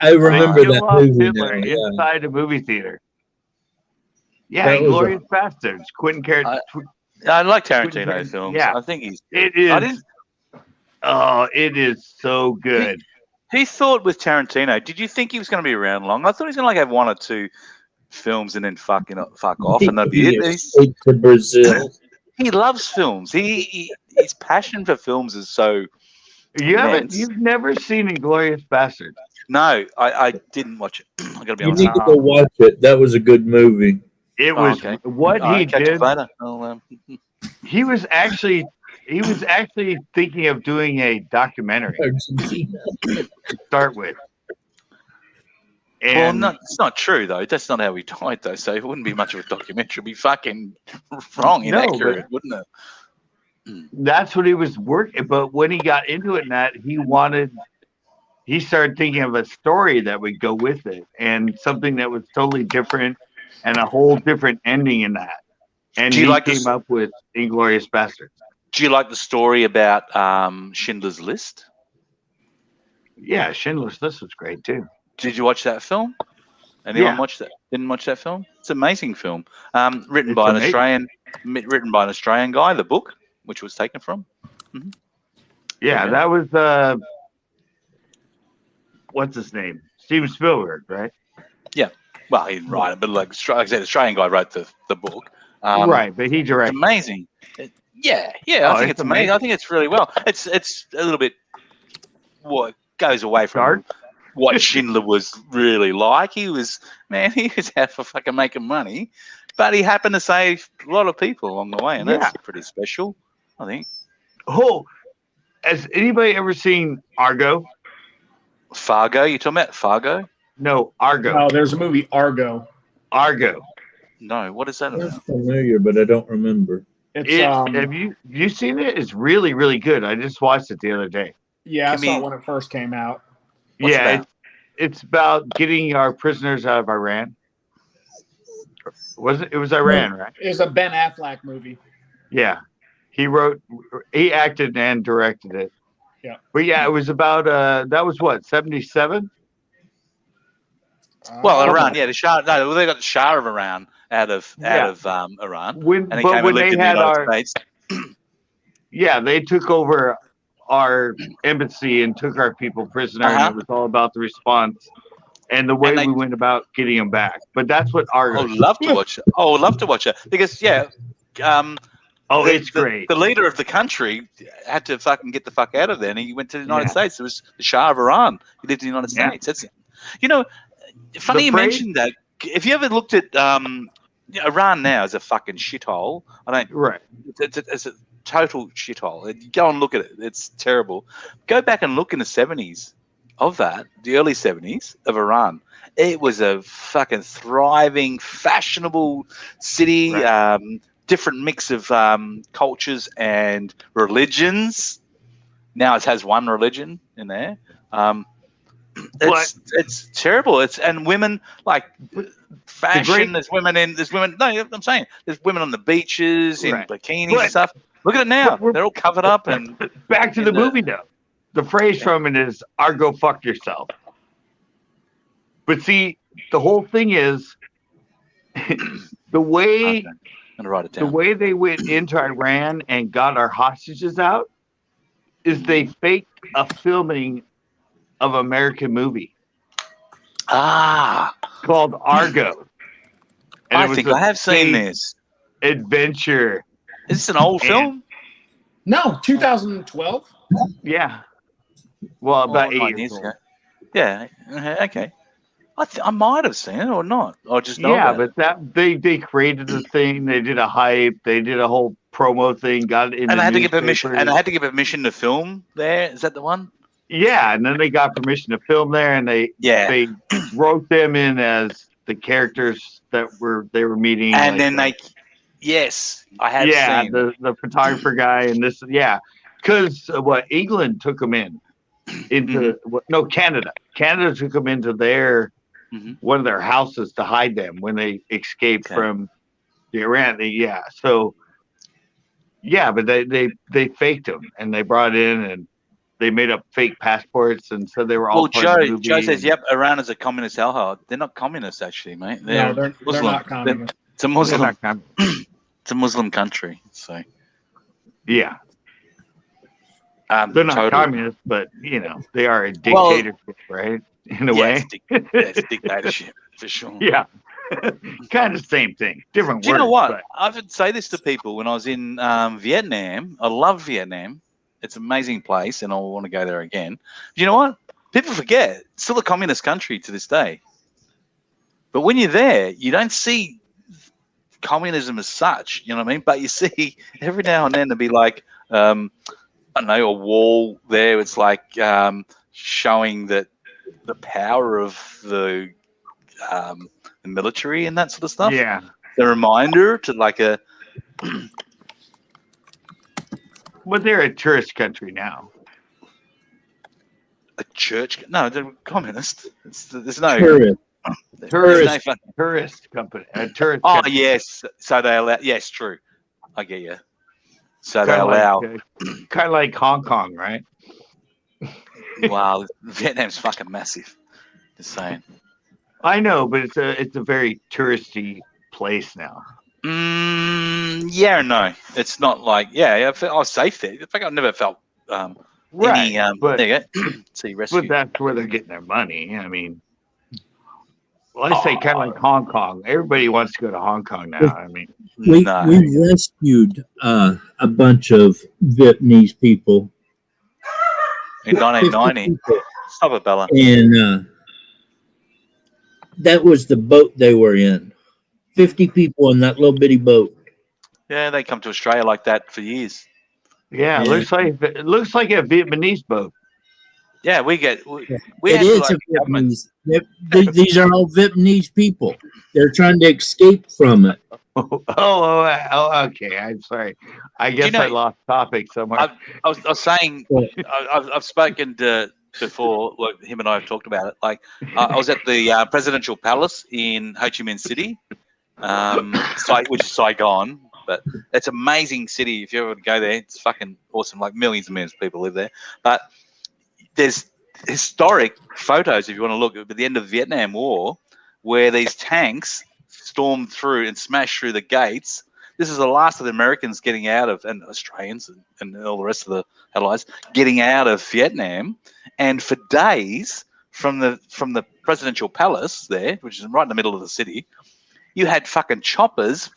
I remember They kill that off movie Hitler now, yeah. inside a movie theater. Yeah, That was Inglourious Bastards. Quentin Tarantino. I like Tarantino films. Yeah. I think he's. It is. I didn't. Oh, it is so good. Who thought with Tarantino? Did you think he was going to be around long? I thought he was going to have 1 or 2 films and then fuck off, and that'd be it. Escaped to Brazil. He loves films. His passion for films is so. You've never seen Inglourious Basterds? No, I didn't watch it. I got to be You honest. need to go watch it. That was a good movie. It was okay. what he Catch did. you later. He was actually thinking of doing a documentary Argentina. to start with. Well, And it's not true though. That's not how he died though. So it wouldn't be much of a documentary. It'd be fucking wrong, inaccurate, wouldn't it? that's what he was working. But when he got into it, he started thinking of a story that would go with it, and something that was totally different, and a whole different ending in that. And he came up with Inglourious Basterds. Do you like the story about Schindler's List? Yeah, Schindler's List was great too. Did you watch that film? Anyone watch that? Didn't watch that film? It's an amazing film. Written by an Australian guy. The book, which was taken from. Mm-hmm. Yeah, that was what's his name? Steven Spielberg, right? Yeah. Well, he didn't write it, but like I said, Australian guy wrote the book. Right, but he directed. It's amazing. I think it's amazing. I think it's really well. It's a little bit what goes away from what Schindler was really like. He was out for fucking making money, but he happened to save a lot of people along the way, and that's pretty special, I think. Oh, has anybody ever seen Argo? Fargo? You talking about Fargo? No, Argo. Oh, there's a movie Argo. Argo. No, what is that about? That's familiar, but I don't remember. It's have you seen it? It's really, really good. I just watched it the other day. Yeah, I saw it when it first came out. It's about getting our prisoners out of Iran. Was it? It was Iran, right? It was a Ben Affleck movie. Yeah, he acted and directed it. Yeah, but it was about that was what 1977. Well, Iran, the Shah. No, they got the Shah of Iran out of Iran, when and he came and lived in the United States. Yeah, they took over our embassy and took our people prisoner, and it was all about the response and the way we went about getting them back. But that's what Argo. I'd love to watch it. I'd love to watch it because it's great. The leader of the country had to fucking get the fuck out of there, and he went to the United States. It was the Shah of Iran. He lived in the United States. That's funny you mentioned that. If you ever looked at Iran now is a fucking shithole. It's a total shithole. You go and look at it. It's terrible. Go back and look in the 70s of that, the early 70s of Iran. It was a fucking thriving, fashionable city, different mix of cultures and religions. Now it has one religion in there. It's terrible. And women like fashion. There's women. No, I'm saying there's women on the beaches in bikinis and stuff. Look at it now. They're all covered up. And back to the movie though. The phrase from it is "Argo, fuck yourself." But see, the whole thing is the way they went into Iran and got our hostages out is they faked a filming of an American movie called Argo. And I think I have seen this adventure. Is this an old film? No, 2012. Yeah. Well, about 8 years ago. Yeah. Okay. I might have seen it or not. I just know. Yeah, but they created the thing. They did a hype. They did a whole promo thing. Got it in. And I had to give permission. And I had to give permission to film there. Is that the one? Yeah, and then they got permission to film there, and they wrote them in as the characters that they were meeting. And then I have seen. the photographer guy and this, because England took them into Canada. Canada took them into their one of their houses to hide them when they escaped from the Iran. But they faked them and they brought in and they made up fake passports and said they were all. Well, Joe says, "Yep, Iran is a communist hellhole." They're not communists, actually, mate. They're not communists. It's a Muslim. It's a Muslim country. So, yeah. They're not Totally. communists, but they are a dictatorship, right? In a way. It's dictatorship for sure. Yeah. Kind of same thing, different Do you words. know what? But I would say this to people when I was in Vietnam. I love Vietnam. It's an amazing place, and I want to go there again. Do you know what? People forget. It's still a communist country to this day. But when you're there, you don't see communism as such. You know what I mean? But you see every now and then there'll be like, I don't know, a wall there. It's like showing that the power of the military and that sort of stuff. yeah. The reminder to like a But they're a tourist country now. church. No, they're communist. There's no Tourist. there's no fun. Tourist company. A tourist Oh country. yes, so they allow. Yes, true. I get you. So they Kind allow. of like Hong Kong, right? Wow, Vietnam's fucking massive. Just saying. I know, but it's a very touristy place now. Yeah, no, it's not like I was safe there. In fact, I never felt Right. any. But, There you go. See, rescue. but that's where they're getting their money. I mean, well, I say kind of like Hong Kong. Everybody wants to go to Hong Kong now. I mean, We No. we rescued a bunch of Vietnamese people In 1990. 50 people. Stop it, Bella. And that was the boat they were in. 50 people in that little bitty boat. Yeah, they come to Australia like that for years. yeah, Yeah. it looks like a Vietnamese boat. Yeah, we get. We It had is like a government. Vietnamese. These are all Vietnamese people. They're trying to escape from it. Okay. I'm sorry. I guess know- I lost topic somewhere. I was saying, Well- I've spoken to before. Like him and I have talked about it. Like I was at the presidential palace in Ho Chi Minh City, which is Saigon. But it's an amazing city. If you ever go there, it's fucking awesome. Like millions and millions of people live there. But there's historic photos, if you want to look, at the end of the Vietnam War, where these tanks stormed through and smashed through the gates. This is the last of the Americans getting out of, and Australians and all the rest of the allies getting out of Vietnam. And for days, from the presidential palace there, which is right in the middle of the city, you had fucking choppers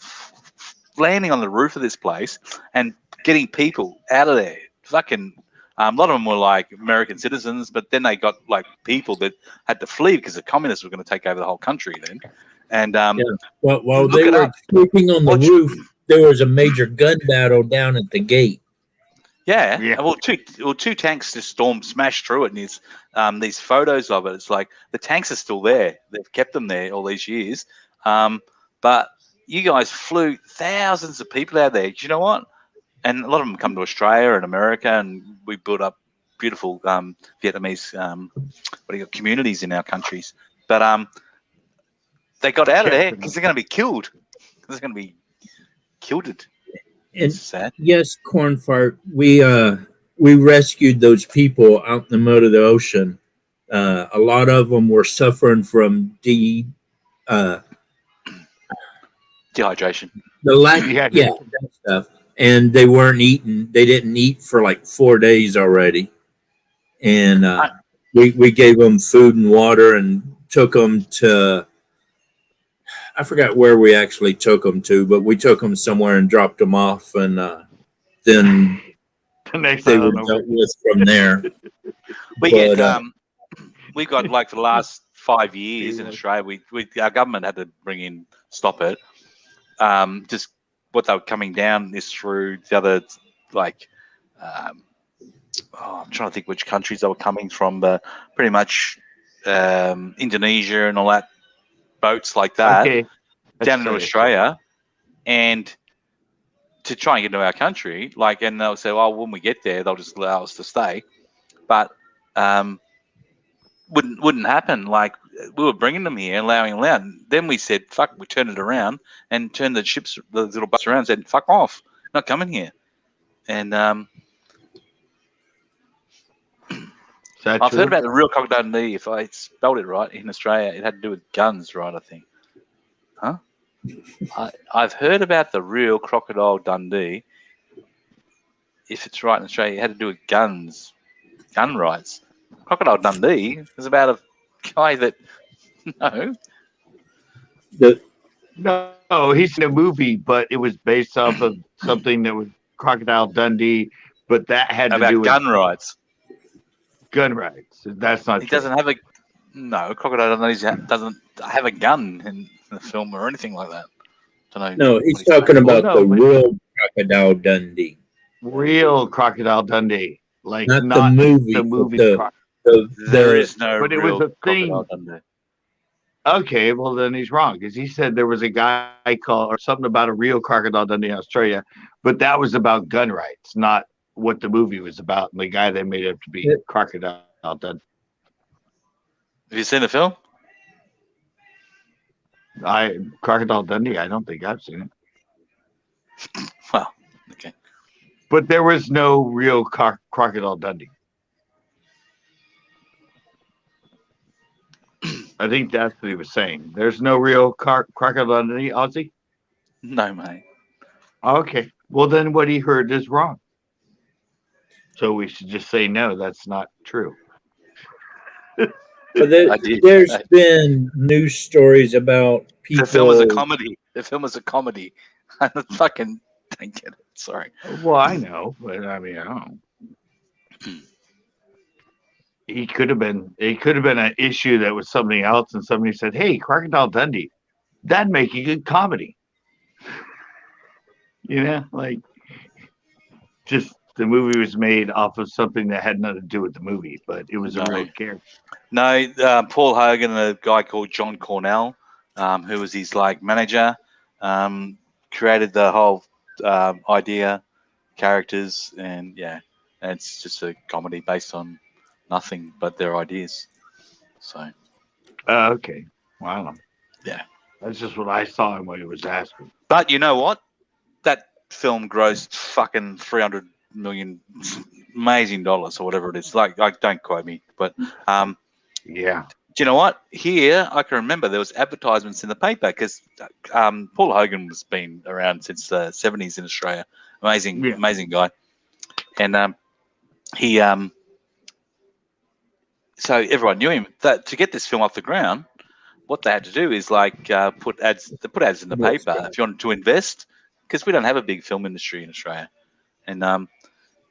landing on the roof of this place and getting people out of there. Fucking, a lot of them were like American citizens, but then they got like people that had to flee because the communists were going to take over the whole country then. And Well, while Look they it were up. sleeping on the Watch- roof, there was a major gun battle down at the gate. yeah, well, two tanks just smashed through it, and it's these photos of it. It's like the tanks are still there; they've kept them there all these years. But you guys flew thousands of people out there. Do you know what? And a lot of them come to Australia and America, and we built up beautiful Vietnamese communities in our countries. But they got out of there because they're going to be killed. They're going to be killed. And It's sad. yes, corn fart. We rescued those people out in the middle of the ocean. A lot of them were suffering from Dehydration. the lack, Yeah. that stuff, and they weren't eating. They didn't eat for like 4 days already, and we gave them food and water and took them to. I forgot where we actually took them to, but we took them somewhere and dropped them off, and then The next they I were don't know. dealt with from there. We But, get we got like for the last 5 years in Australia, we our government had to stop it. Just what they were coming down is through the other like I'm trying to think which countries they were coming from, but pretty much Indonesia and all that, boats like that Okay. down into Australia, and to try and get into our country, like, and they'll say, "Oh, when we get there, they'll just allow us to stay," but wouldn't happen. Like we were bringing them here, allowing them out. Then we said, "Fuck," we turned it around and turned the little boats around, and said, "Fuck off, not coming here." And I've heard about the real crocodile Dundee. If I spelled it right in Australia, it had to do with guns, right? I think. Huh? I've heard about the real crocodile Dundee if it's right in Australia, it had to do with gun rights. Crocodile Dundee is about a guy that no. No, he's in a movie, but it was based off of something that was Crocodile Dundee, but that had to about do with gun rights. Gun rights. That's not He true. doesn't have a Crocodile Dundee doesn't have a gun in the film or anything like that. Don't know. No, he's talking about the real Crocodile Dundee. Real Crocodile Dundee, like not the movie. The movie. There is no but it real was a Crocodile thing. Dundee. Okay, well then he's wrong because he said there was a guy called or something about a real Crocodile Dundee in Australia, but that was about gun rights, not what the movie was about. And the guy they made up to be Crocodile Dundee. Have you seen the film? Crocodile Dundee. I don't think I've seen it. Well, okay. But there was no real Crocodile Dundee. I think that's what he was saying. There's no real Crocodile Dundee, Ozzy? No, mate. Okay. Well, then what he heard is wrong. So we should just say no, that's not true. But there's been news stories about people. The film was a comedy. I fucking don't get it. Sorry. Well, I know, but I mean, I don't. It could have been an issue that was something else, and somebody said, "Hey, Crocodile Dundee, that'd make a good comedy." You know, like just the movie was made off of something that had nothing to do with the movie, but it was a real character. No, Paul Hogan and a guy called John Cornell, who was his manager, created the whole idea, characters, and it's just a comedy based on nothing but their ideas. So. Okay. Wow. Yeah. That's just what I saw in what he was asking. But you know what? That film grossed fucking $300 million amazing dollars or whatever it is. Don't quote me, but yeah. Do you know what? Here I can remember there was advertisements in the paper because Paul Hogan has been around since the 70s in Australia. Amazing guy, and he so everyone knew him. That to get this film off the ground, what they had to do is put ads in the paper if you wanted to invest, because we don't have a big film industry in Australia. And I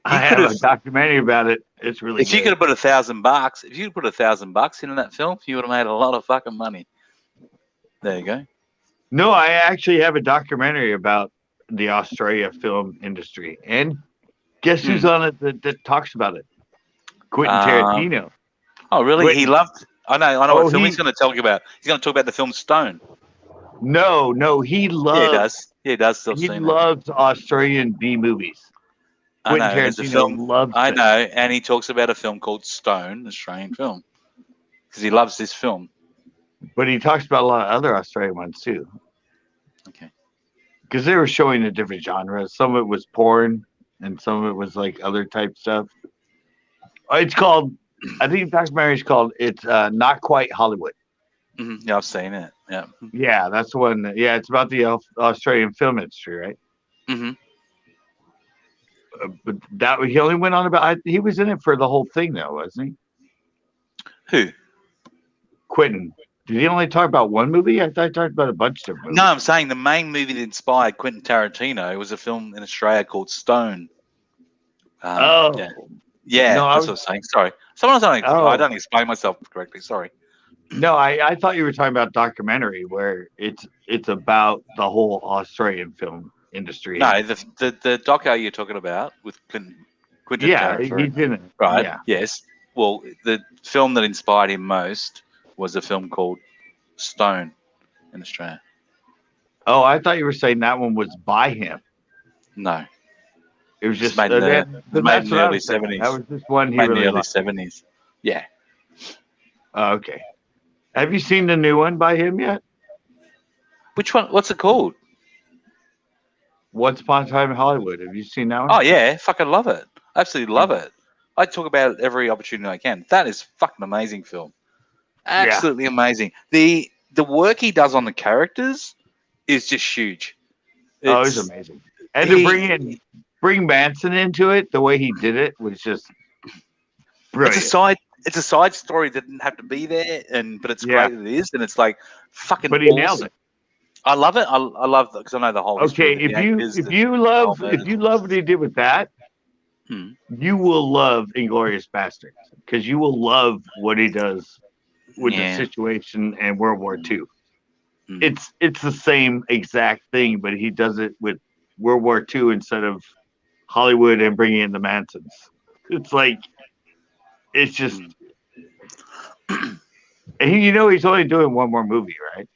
have a documentary about it. It's really if you could have put $1,000, if you put $1,000 in that film, you would have made a lot of fucking money. There you go. No, I actually have a documentary about the Australia film industry, and guess who's on it that talks about it? Quentin Tarantino. Oh, really? Quentin. He loved. I know what film he's going to talk about. He's going to talk about the film Stone. No, he loves. Yeah, he does. Yeah, he does. He loves Australian B movies. Quentin Tarantino loves. I know, and he talks about a film called Stone, an Australian film, because he loves this film. But he talks about a lot of other Australian ones too. Okay. Because they were showing the different genres. Some of it was porn, and some of it was other type stuff. It's called. I think the documentary is called "It's Not Quite Hollywood." Mm-hmm. Yeah, I've seen it. Yeah. Yeah, that's the one. Yeah, it's about the Australian film industry, right? Mm-hmm. But that he only went on about. He was in it for the whole thing, though, wasn't he? Who? Quentin. Did he only talk about one movie? I thought he talked about a bunch of different movies. No, I'm saying the main movie that inspired Quentin Tarantino was a film in Australia called Stone. Yeah, no, that's what I was saying. Sorry. I don't explain myself correctly. Sorry. No, I thought you were talking about documentary where it's about the whole Australian film industry. No, the doco you're talking about with Quentin Tarantino. He's in it. Right. Yeah. Yes. Well, the film that inspired him most was a film called Stone in Australia. Oh, I thought you were saying that one was by him. No. It was just made in the early 70s. That was just one he made in really the early liked. 70s. Yeah. Okay. Have you seen the new one by him yet? Which one? What's it called? Once Upon a Time in Hollywood. Have you seen that one? Oh, yeah. Fucking love it. Absolutely love it. I talk about it every opportunity I can. That is fucking amazing film. Absolutely amazing. The work he does on the characters is just huge. It's amazing. And to bring in bring Manson into it, the way he did it was just brilliant. It's a side story that didn't have to be there, but it's Yeah. great that it is, and it's like fucking But he nailed awesome. it. I love it. I love that because I know the whole history. Okay, of the actors, if you love what he did with that, Hmm. you will love Inglourious Basterds because you will love what he does with the situation and World War II. It's the same exact thing, but he does it with World War II instead of Hollywood and bringing in the Mansons. It's like it's just, and he's only doing one more movie, right?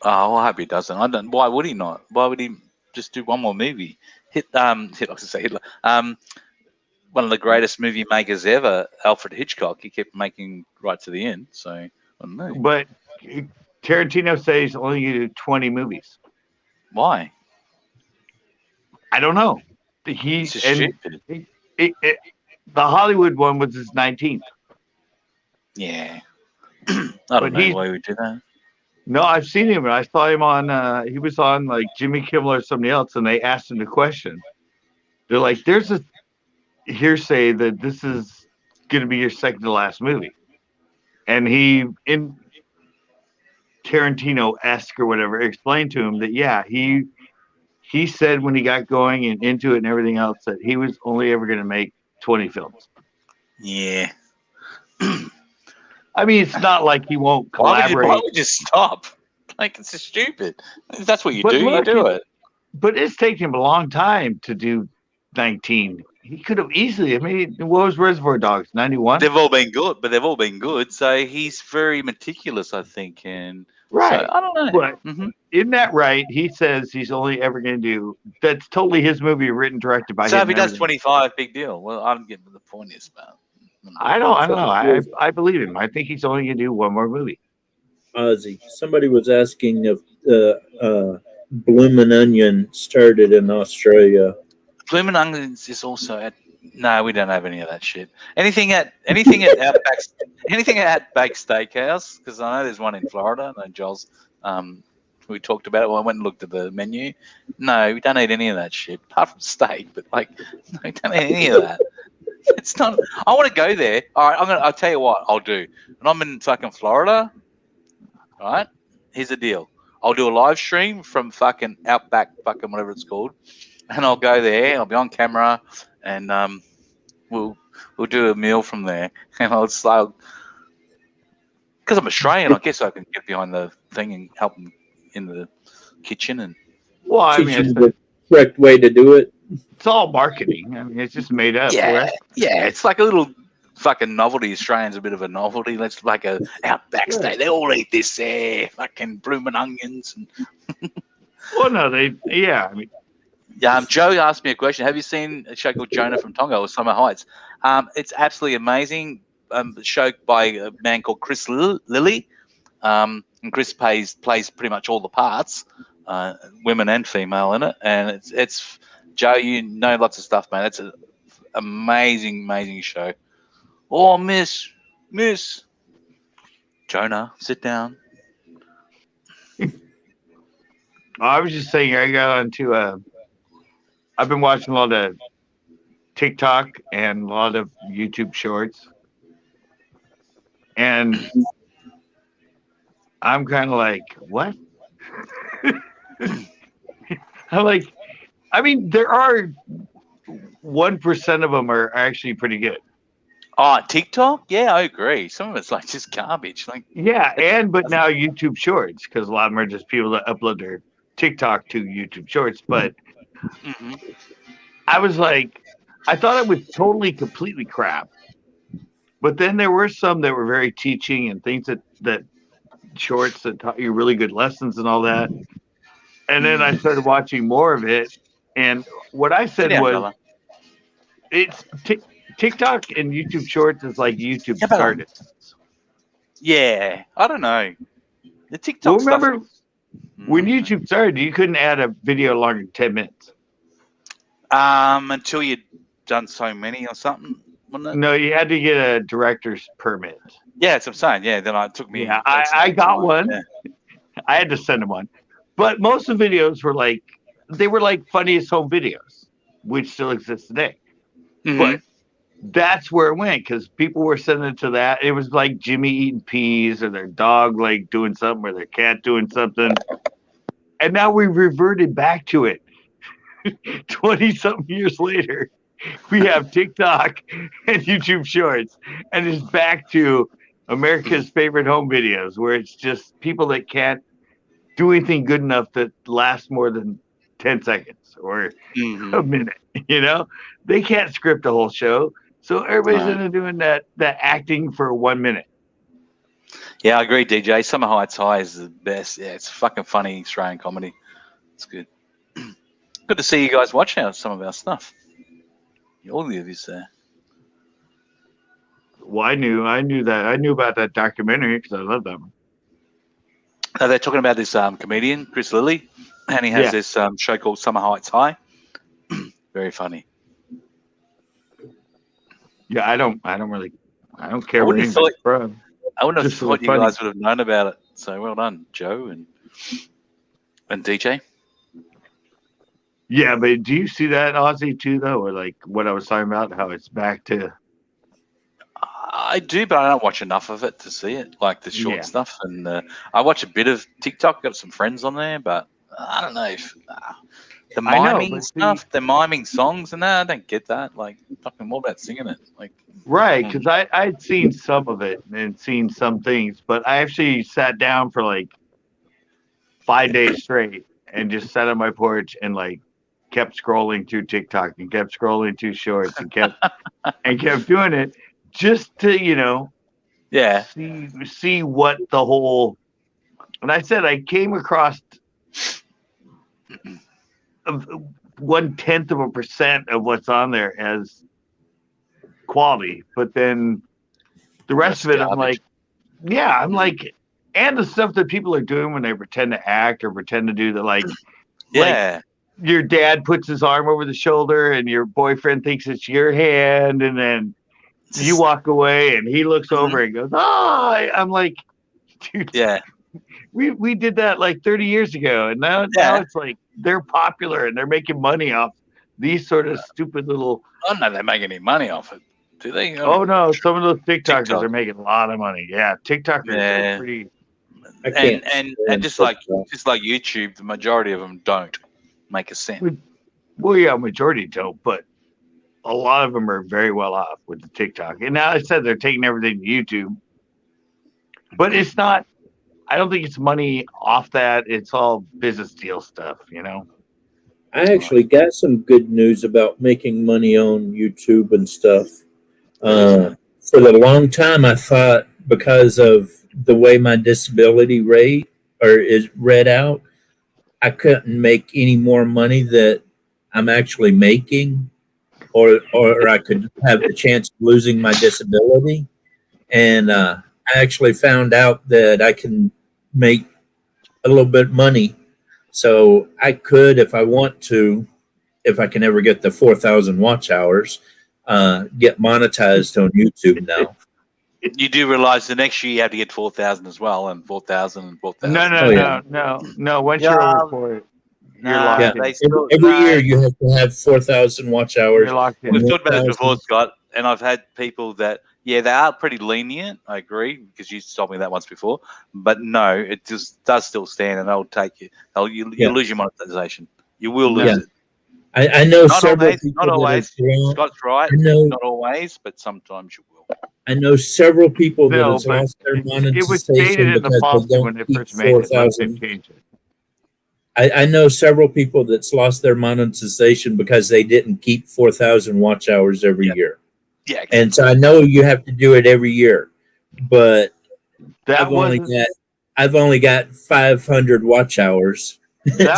Oh, I hope he doesn't. I don't. Why would he not? Why would he just do one more movie? Hitler. One of the greatest movie makers ever, Alfred Hitchcock. He kept making right to the end. So I don't know. But Tarantino says he's only going to do 20 movies. Why? I don't know. The Hollywood one was his 19th. Yeah. I don't know why he would do that. No, I've seen him. I saw him on. He was on like Jimmy Kimmel or somebody else, and they asked him the question. They're like, "There's a hearsay that this is going to be your second to last movie," and Tarantino-esque or whatever explained to him that he said when he got going and into it and everything else that he was only ever going to make 20 films. Yeah. I mean, it's not like he won't collaborate. Why would you stop? Like, it's just stupid. If that's what you do, you do it. But it's taken him a long time to do 19. He could have easily. I mean, what was Reservoir Dogs? 91? They've all been good. So he's very meticulous, I think. And right. So, I don't know. But isn't that right? He says he's only ever going to do. That's totally his movie, written, directed by him. So if he does 25, big deal. Well, I'm getting to the point is, man. I don't know. I believe him. I think he's only going to do one more movie. Ozzy, somebody was asking if Bloomin' Onion started in Australia. Bloomin' Onions is also at. No, we don't have any of that shit. Anything at Outback Steakhouse, because I know there's one in Florida. I know Joel's. We talked about it. Well, I went and looked at the menu. No, we don't eat any of that shit, apart from steak. But no, we don't eat any of that. It's not. I want to go there. All right, I'll tell you what I'll do. When I'm in fucking Florida, all right. Here's the deal. I'll do a live stream from fucking Outback, fucking whatever it's called, and I'll go there. And I'll be on camera, and we'll do a meal from there. And because I'm Australian, I guess I can get behind the thing and help them in the kitchen. And well, I mean, the correct way to do it. It's all marketing. I mean, it's just made up. Yeah, it's like a little fucking novelty. Australian's a bit of a novelty. Let's like a Outback steak. They all eat this there, fucking blooming onions. And well, no, I mean, Joe asked me a question. Have you seen a show called Jonah from Tonga or Summer Heights? It's absolutely amazing. A show by a man called Chris Lilly. And Chris plays pretty much all the parts, women and female in it. And it's Joe, you know lots of stuff, man. It's an amazing show. Oh, Miss Jonah, sit down. I was just saying, I got onto I've been watching a lot of TikTok and a lot of YouTube shorts, and I'm kind of like, what? I'm like, I mean, there are 1% of them are actually pretty good. Oh, TikTok? Yeah, I agree. Some of it's like just garbage. Like, but now YouTube Shorts, because a lot of them are just people that upload their TikTok to YouTube Shorts. But I was like, I thought it was completely crap. But then there were some that were very teaching and things that shorts that taught you really good lessons and all that. And then I started watching more of it. And what I said was, it's TikTok and YouTube Shorts is like YouTube started. Yeah, I don't know. The TikTok stuff. Remember when YouTube started, you couldn't add a video longer than 10 minutes. Until you'd done so many or something, wasn't it? No, you had to get a director's permit. Yeah, that's what I'm saying. Yeah, then it took me. Yeah, I got one. Yeah. I had to send him one. But most of the videos were like they were like funniest home videos, which still exists today. Mhm. But that's where it went because people were sending it to that. It was like Jimmy eating peas or their dog like doing something or their cat doing something. And now we reverted back to it 20 something years later. We have TikTok and YouTube Shorts, and it's back to America's favorite home videos where it's just people that can't do anything good enough that lasts more than 10 seconds or a minute. You know, they can't script a whole show. So everybody's Right. into doing that acting for 1 minute. Yeah, I agree, DJ. Summer Heights High is the best. Yeah, it's fucking funny Australian comedy. It's good. Good to see you guys watch some of our stuff. All of you there. Well, I knew that. I knew about that documentary because I love that one. Now they're talking about this comedian, Chris Lilly, and he has Yeah. this show called Summer Heights High. Very funny. Yeah, I don't care I where wouldn't have anybody's thought- from. I wouldn't have Just so thought you funny. guys would have known about it. So well done, Joe and DJ. Yeah, but do you see that Aussie too, though, or like what I was talking about, how it's back to? I do, but I don't watch enough of it to see it, like the short Yeah. stuff. And I watch a bit of TikTok. Got some friends on there, but I don't know if the I know, miming but see- stuff, the miming songs, and that I don't get that. Like talking more about singing it. Like Right, because I'd seen some of it and seen some things, but I actually sat down for like 5 days straight and just sat on my porch and like kept scrolling through TikTok and kept scrolling through shorts and kept doing it just to, yeah, see what the whole. And I said I came across 0.1% of what's on there as quality, but then the rest of it, I'm like, yeah, I'm like, and the stuff that people are doing when they pretend to act or pretend to do the like your dad puts his arm over the shoulder and your boyfriend thinks it's your hand, and then you walk away and he looks over and goes, "Oh," I'm like, dude, yeah. We did that like 30 years ago, and now it's like they're popular and they're making money off these sort of stupid little. I don't know if they make any money off it. Do they? Oh no, some of those TikTokers TikTok. are making a lot of money. Yeah, TikTokers are pretty. And just like YouTube, the majority of them don't make a cent. Well, yeah, majority don't, but a lot of them are very well off with the TikTok. And now I said they're taking everything to YouTube, but it's not. I don't think it's money off that. It's all business deal stuff, I actually got some good news about making money on YouTube and stuff. For a long time, I thought because of the way my disability rate is read out, I couldn't make any more money that I'm actually making, or I could have the chance of losing my disability. And I actually found out that I can make a little bit of money. So I could, if I want to, if I can ever get the 4,000 watch hours, get monetized on YouTube now. You do realize the next year you have to get 4,000 as well, and 4,000 and 4,000. No. Once you're over for it, you're locked in. Every year you have to have 4,000 watch hours. You're locked in. We've talked about this before, Scott, and I've had people that, they are pretty lenient. I agree, because you told me that once before. But no, it just does still stand, and they'll take you. You lose your monetization. You will lose it. I know Not several always, people. not always. That Scott's right. Not always, but sometimes you will. I know several people that have but lost their it was monetization stated in the because they policy when don't they keep first made it. Unless they've 4,000. changed it. I know several people that's lost their monetization because they didn't keep 4,000 watch hours every year. Yeah, and so I know you have to do it every year, but I've only got 500 watch hours,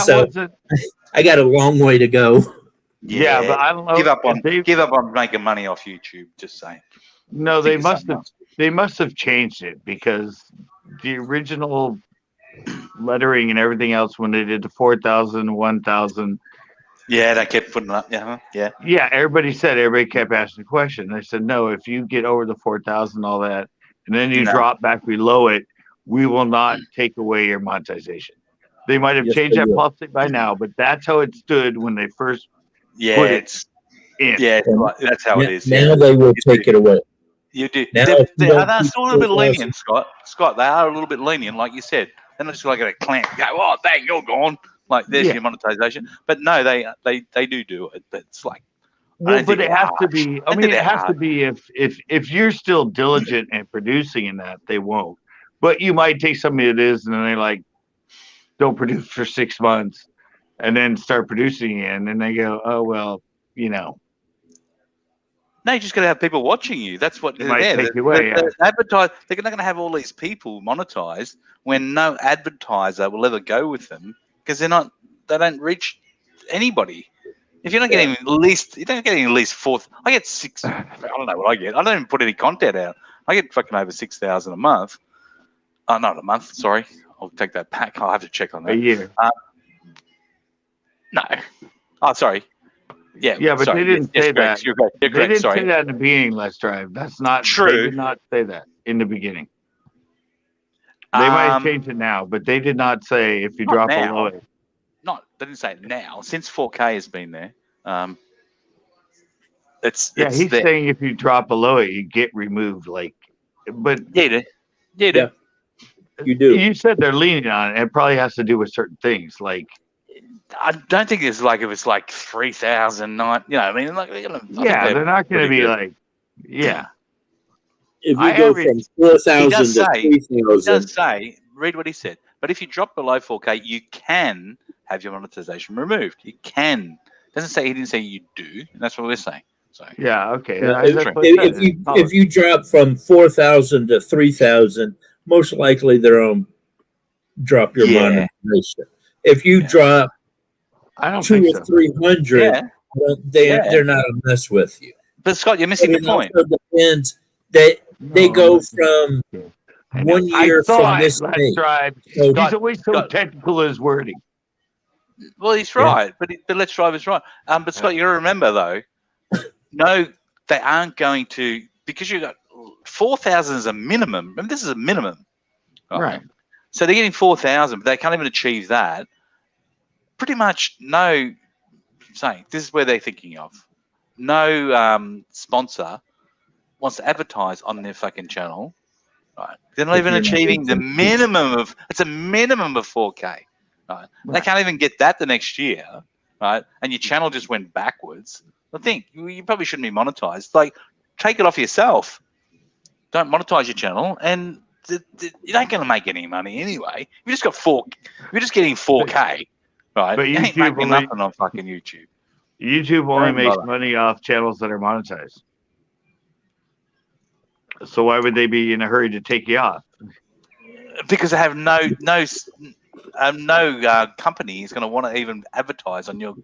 so I got a long way to go. Yeah, but I don't know. Give up on making money off YouTube. Just saying. No, they must have changed it because the original lettering and everything else when they did the 4,000, 1,000. Yeah, they kept putting up. Yeah. Yeah, everybody kept asking the question. I said, no, if you get over the 4,000, all that, and then you drop back below it, we will not take away your monetization. They might have Yes, changed they that will. policy by now, but that's how it stood when they first Yeah, put it it's in. yeah, it's right. That's how it is. Now Yeah, they will you take do. it away. You do. Now, They, if you they, are don't they keep still a little bit 4,000 lenient, Scott? Scott, they are a little bit lenient, like you said. They're not just like a clamp. Go, oh, dang, you're gone. Like there's Yeah. your monetization. But no, they do it. But it's like I Well, don't but think it they're has to harsh. be. I I think mean, it they're has to hard. be if you're still diligent and producing in that, they won't. But you might take somebody that is, and then they like don't produce for 6 months, and then start producing again, and they go, oh well, you know, No, you just got to have people watching you. That's what it they're might there. take you away. Yeah. Advertise. They're not going to have all these people monetized when no advertiser will ever go with them because they're not. They don't reach anybody. If you're not getting at least, you're not getting at least fourth. I get 6. I don't know what I get. I don't even put any content out. I get fucking over 6,000 a month. Not a month. Sorry, I'll take that back. I'll have to check on A that. year. No. Oh, sorry. Yeah. Yeah, but sorry. they didn't yes, say correct. that. You're correct. You're They correct. didn't Sorry. say that in the beginning. Let's drive. That's not. They True. did not say that in the beginning. They might have changed it now, but they did not say if you Not drop now. below it. They didn't say it now. Since 4K has been there, it's Yeah, it's he's there. saying if you drop below it, you get removed. Like, but Yeah, you do. Yeah, you do. Yeah. You do. You said they're leaning on it. It probably has to do with certain things, like I don't think it's like if it's like 3,000, not I mean, like I think they're not going to pretty be good. like, yeah. If I you go average- from He 4,000 does to say. He 3,000, does say. Read what he said. But if you drop below 4K, you can have your monetization removed. You can. Doesn't say he didn't say you do. And that's what we're saying. So Yeah, okay. if, That's what I said. if you drop from 4,000 to 3,000, most likely they're on drop your Yeah. monetization. If you Yeah. drop I don't 2 think or so. 300, Yeah. they're not a mess with you. But Scott, you're missing But the it point. also depends. They No, go I'm from I know. 1 year I saw from it. this Let's date. drive. So He's always so Scott. technical in his wording. Well, he's right, but Let's Drive is right. But Scott, you got to remember though, no, they aren't going to because you got 4,000 is a minimum. Remember, this is a minimum, Right. So they're getting 4,000, but they can't even achieve that. Pretty much, no. Saying this is where they're thinking of. No sponsor wants to advertise on their fucking channel, right? They're not If even you're not achieving the reaching- minimum of. It's a minimum of 4K. Right? They can't even get that the next year, right? And your channel just went backwards. I think you probably shouldn't be monetized. Like, take it off yourself. Don't monetize your channel, and you ain't going to make any money anyway. You just got You're just getting 4K, right? But you ain't YouTube making only- nothing on fucking YouTube. YouTube only Don't makes bother. money off channels that are monetized. So why would they be in a hurry to take you off? Because they have no company is going to want to even advertise on your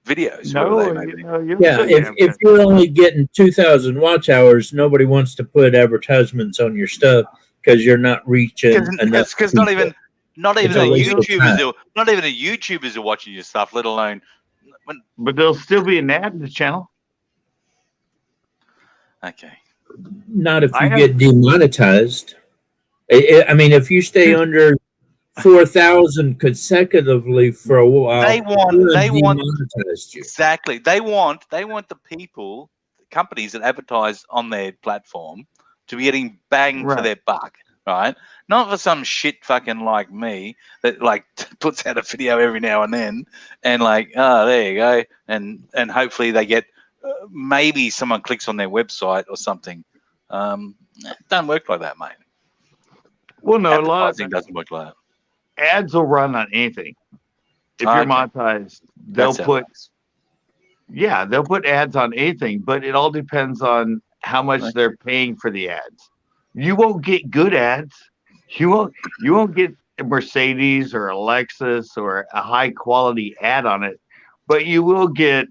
videos. No, whoever they may be. you're Yeah, if you're only getting 2,000 watch hours, nobody wants to put advertisements on your stuff because you're not reaching enough. Because not even It's the a waste of time. YouTubers are watching your stuff, let alone when. But there'll still be an ad in the channel. Okay. Not if I you have- get demonetized. I mean, if you stay under 4,000 consecutively for a while, They want demonetized you. exactly. They want the people, the companies that advertise on their platform to be getting bang for Right. their buck, right? Not for some shit fucking like me that like puts out a video every now and then and like, oh, there you go, and hopefully they get maybe someone clicks on their website or something. Don't work like that, mate. Well, no, a lot of Advertising doesn't work like that. ads will run on anything. If you're Okay. monetized, they'll That's how it put works. they'll put ads on anything, but it all depends on how much Okay. they're paying for the ads. You won't get good ads. You won't get a Mercedes or a Lexus or a high quality ad on it, but you will get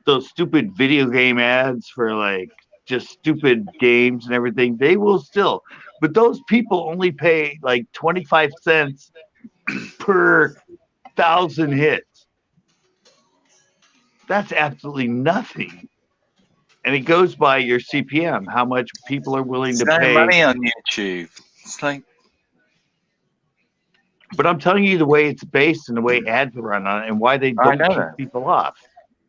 those stupid video game ads for like just stupid games and everything. They will still, but those people only pay like 25 cents per 1,000 hits. That's absolutely nothing. And it goes by your CPM, how much people are willing There's to no pay. money on YouTube. It's like But I'm telling you the way it's based and the way ads are run on it and why they I don't know kick that. people off.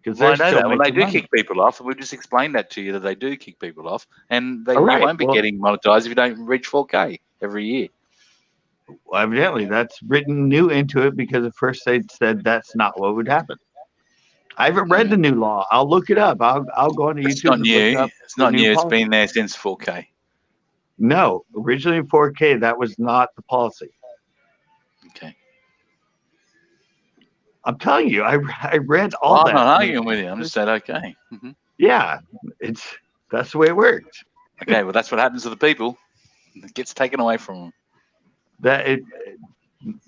Because Well, I they're know still that. Well, they making do money. kick people off, and we've just explained that to you that they do kick people off, and All you right, won't be well- getting monetized if you don't reach 4K every year. Well, evidently, that's written new into it because at first they said that's not what would happen. I haven't read the new law. I'll look it up. I'll go on It's YouTube not and new. look up It's the not new new. It's policy. been there since 4K. No, originally 4K, that was not the policy. Okay. I'm telling you, I read all Well, that. I'm not arguing with you. I'm just saying okay. Yeah, that's the way it works. Okay, well, that's what happens to the people. It gets taken away from them.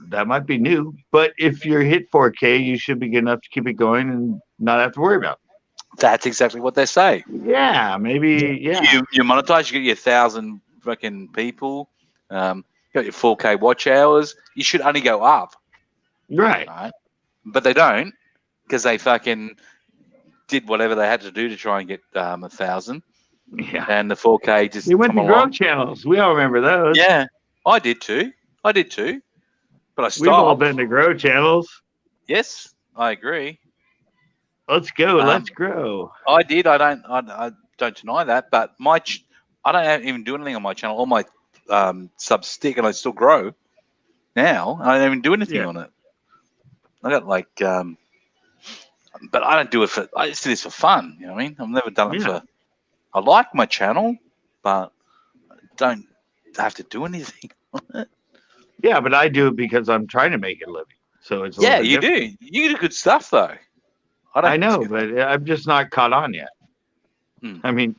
That might be new, but if you're hit 4K, you should be good enough to keep it going and not have to worry about it. That's exactly what they say. Yeah, maybe. Yeah, You monetize. You get your 1,000 fucking people. You got your 4K watch hours. You should only go up, right. right? But they don't because they fucking did whatever they had to do to try and get 1,000. Yeah, And the 4K just they went come to grow along. channels. We all remember those. Yeah, I did too. But I We've all stopped. been to grow channels. Yes, I agree. Let's go. Let's grow. I did. I don't deny that. But I don't even do anything on my channel. All my subs stick, and I still grow. Now I don't even do anything on it. I got like, but I don't do it for. I just do this for fun. You know what I mean? I've never done it for. I like my channel, but I don't have to do anything on it. Yeah, but I do it because I'm trying to make a living. So it's you do. You do good stuff though. I know, but I'm just not caught on yet. I mean,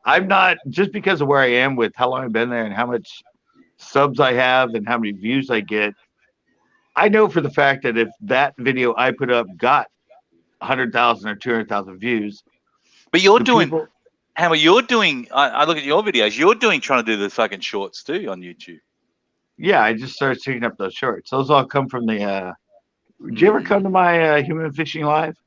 I'm not just because of where I am with how long I've been there and how much subs I have and how many views I get. I know for the fact that if that video I put up got 100,000 or 200,000 views, but you're doing. Hammer, you're doing. I look at your videos. You're trying to do the fucking shorts too on YouTube. Yeah, I just started shooting up those shorts. Those all come from the. Did you ever come to my human fishing live?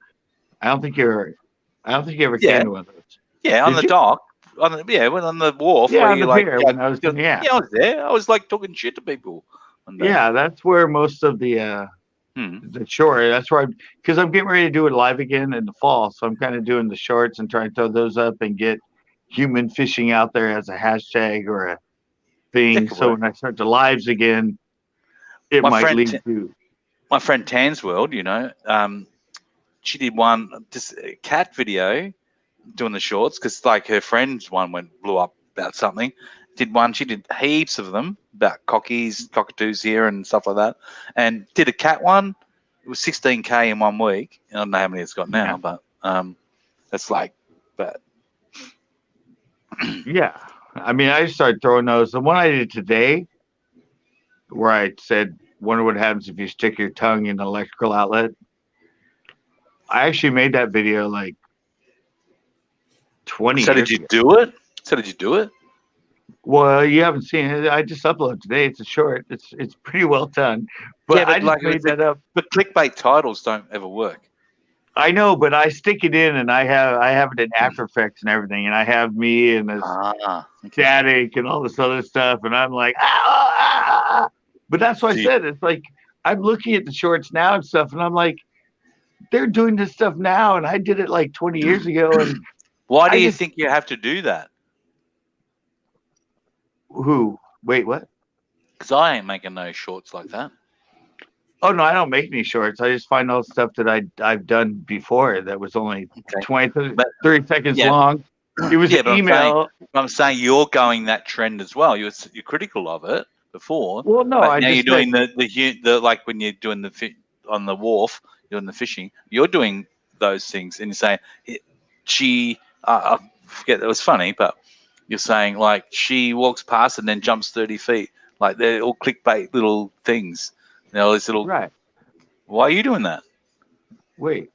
I don't think you ever came to one of those. Yeah, on the dock. On the wharf. Yeah, where on you the like, pier when I was doing, I was there. I was like talking shit to people. Yeah, that's where most of the short. That's where because I'm getting ready to do it live again in the fall. So I'm kind of doing the shorts and trying to throw those up and get human fishing out there as a hashtag or a thing. So when I start the lives again, it might lead to. My friend Tan's World, she did just a cat video doing the shorts because like her friend's one blew up about something. She did heaps of them about cockatoos here and stuff like that, and did a cat one. It was 16K in 1 week. I don't know how many it's got now, but that's like, but yeah. I mean, I started throwing those. The one I did today, where I said, "Wonder what happens if you stick your tongue in an electrical outlet." I actually made that video like 20 years ago. Did you do it? So did you do it? Well, you haven't seen it. I just uploaded today. It's a short. It's pretty well done. But I just made that up. But clickbait titles don't ever work. I know, but I stick it in, and I have it in After Effects and everything, and I have me and this static and all this other stuff, and I'm like, But that's what I said. It's like I'm looking at the shorts now and stuff, and I'm like, they're doing this stuff now, and I did it like 20 years ago. And why do you think you have to do that? Who? Wait, what? Because I ain't making no shorts like that. Oh no, I don't make any shorts. I just find all the stuff that I've done before that was only 20, 30 seconds long. It was an email. I'm saying you're going that trend as well. You're critical of it before. Well, no, now you're doing the like when you're doing on the wharf, you're doing the fishing. You're doing those things, and you're saying I forget that was funny, but you're saying like she walks past and then jumps 30 feet. Like they're all clickbait little things. These little. Right. Why are you doing that? Wait.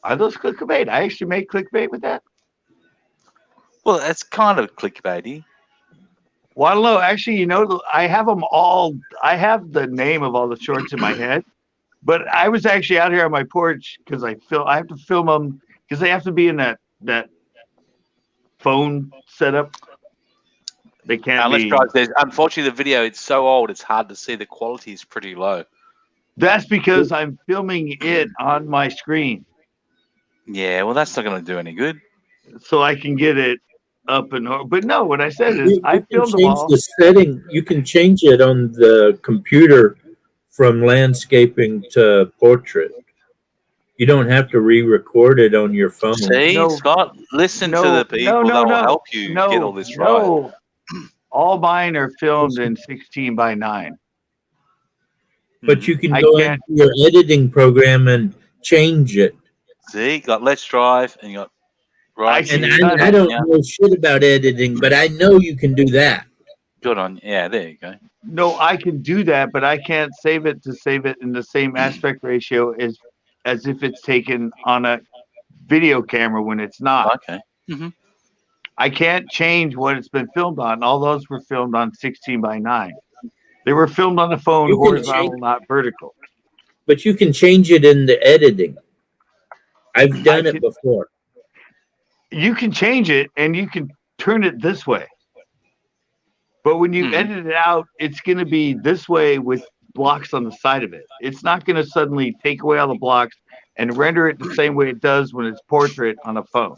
Are those clickbait? I actually make clickbait with that. Well, that's kind of clickbaity. Well, I don't know. Actually, I have them all. I have the name of all the shorts in my head, but I was actually out here on my porch because I have to film them because they have to be in that phone setup. They can't Unless be. drive says, unfortunately, the video it's so old, it's hard to see. The quality is pretty low. That's because I'm filming it on my screen, Yeah, well, that's not going to do any good. so I can get it up and over. But no, what I said is You I can filmed them change all. the setting. You can change it on the computer from landscaping to portrait. You don't have to re-record it on your phone. See, No, Scott, listen to no, the people. no, They'll no, help you get all no, this right. no. All mine are filmed in 16:9. But you can I go can't. into your editing program and change it. See, you got Let's Drive and you got right. I And can cut I it. don't Yeah. know shit about editing, but I know you can do that. Good on you. Yeah, there you go. No, I can do that, but I can't save it in the same aspect ratio as if it's taken on a video camera when it's not. Okay. Mm-hmm. I can't change what it's been filmed on. All those were filmed on 16:9. They were filmed on the phone You can horizontal, change- not vertical. But you can change it in the editing. I've done it before. You can change it and you can turn it this way. But when you edit it out, it's going to be this way with blocks on the side of it. It's not going to suddenly take away all the blocks and render it the same way it does when it's portrait on a phone.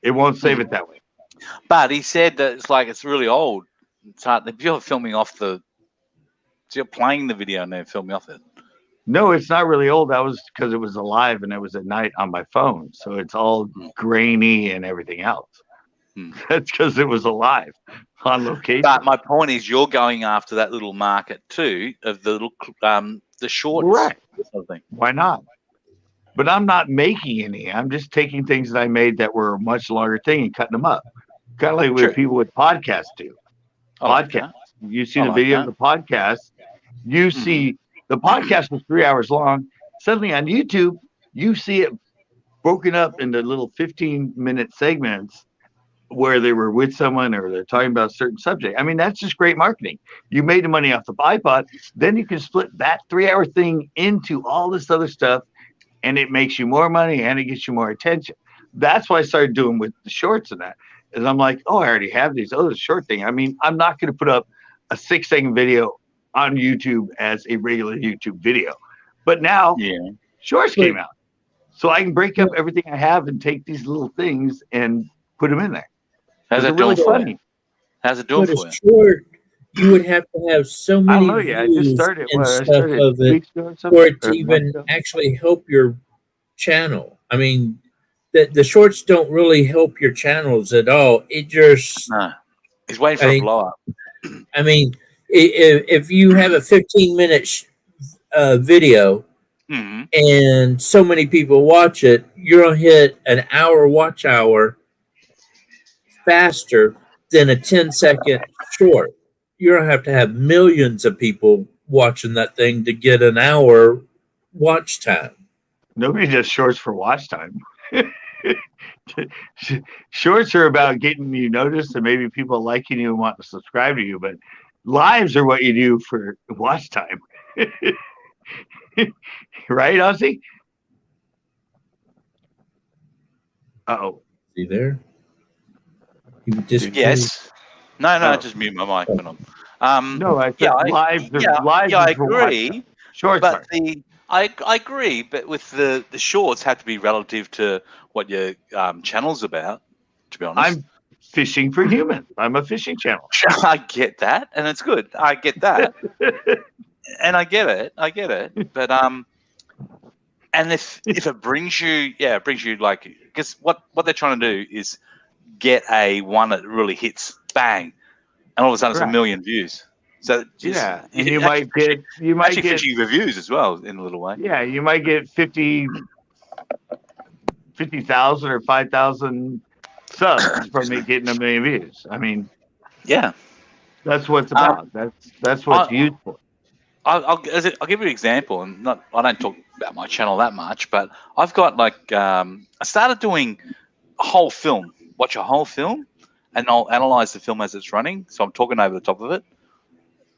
It won't save it that way. But he said that it's really old. It's hard. If you're filming off so you're playing the video and then filming off it. No, it's not really old. That was because it was alive and it was at night on my phone. So it's all grainy and everything else. That's because it was alive on location. But my point is, you're going after that little market too of the little the shorts. Right. Sort of thing. Why not? But I'm not making any. I'm just taking things that I made that were a much longer thing and cutting them up. Kind of like what people with podcasts do. Podcasts. You see the video of the podcast. You see the podcast was 3 hours long. Suddenly on YouTube, you see it broken up into little 15-minute segments where they were with someone or they're talking about a certain subject. I mean, that's just great marketing. You made the money off the iPod. Then you can split that 3-hour thing into all this other stuff, and it makes you more money and it gets you more attention. That's what I started doing with the shorts and that. Is I'm like, oh, I already have these. Oh, the short thing. I mean, I'm not going to put up a 6-second video on YouTube as a regular YouTube video. But now shorts came out. So I can break up everything I have and take these little things and put them in there. How's that really doing for funny. you? How's it doing But for a you? short, you would have to have so many I just views started. and I stuff started of it weeks ago or something, for it to or even months ago. actually help your channel. I mean, the shorts don't really help your channels at all. It just No. He's waiting for a blow up. I mean, if you have a 15-minute video and so many people watch it, you're gonna hit an hour watch hour faster than a 10-second short. You're gonna have to have millions of people watching that thing to get an hour watch time. Nobody does shorts for watch time. Shorts are about getting you noticed and maybe people liking you and want to subscribe to you, but lives are what you do for watch time. Right, Ozzy? Uh-oh. See there? Yes. No, just mute my mic. No, I said lives I is for watch agree. time. Shorts But are. I agree, but with the shorts have to be relative to what your channel's about, to be honest. I'm fishing for humans. I'm a fishing channel. I get that, and it's good. I get that. And I get it. But and if it brings you like, because what they're trying to do is get a one that really hits bang, and all of a sudden it's 1 million views. So and you might get fishing reviews as well in a little way. Yeah, you might get 50,000 or 5,000 subs from it getting 1 million views. I mean, that's what it's about. That's what it's used for. I'll give you an example, and I don't talk about my channel that much, but I've got I started doing a whole film, watch a whole film, and I'll analyze the film as it's running. So I'm talking over the top of it.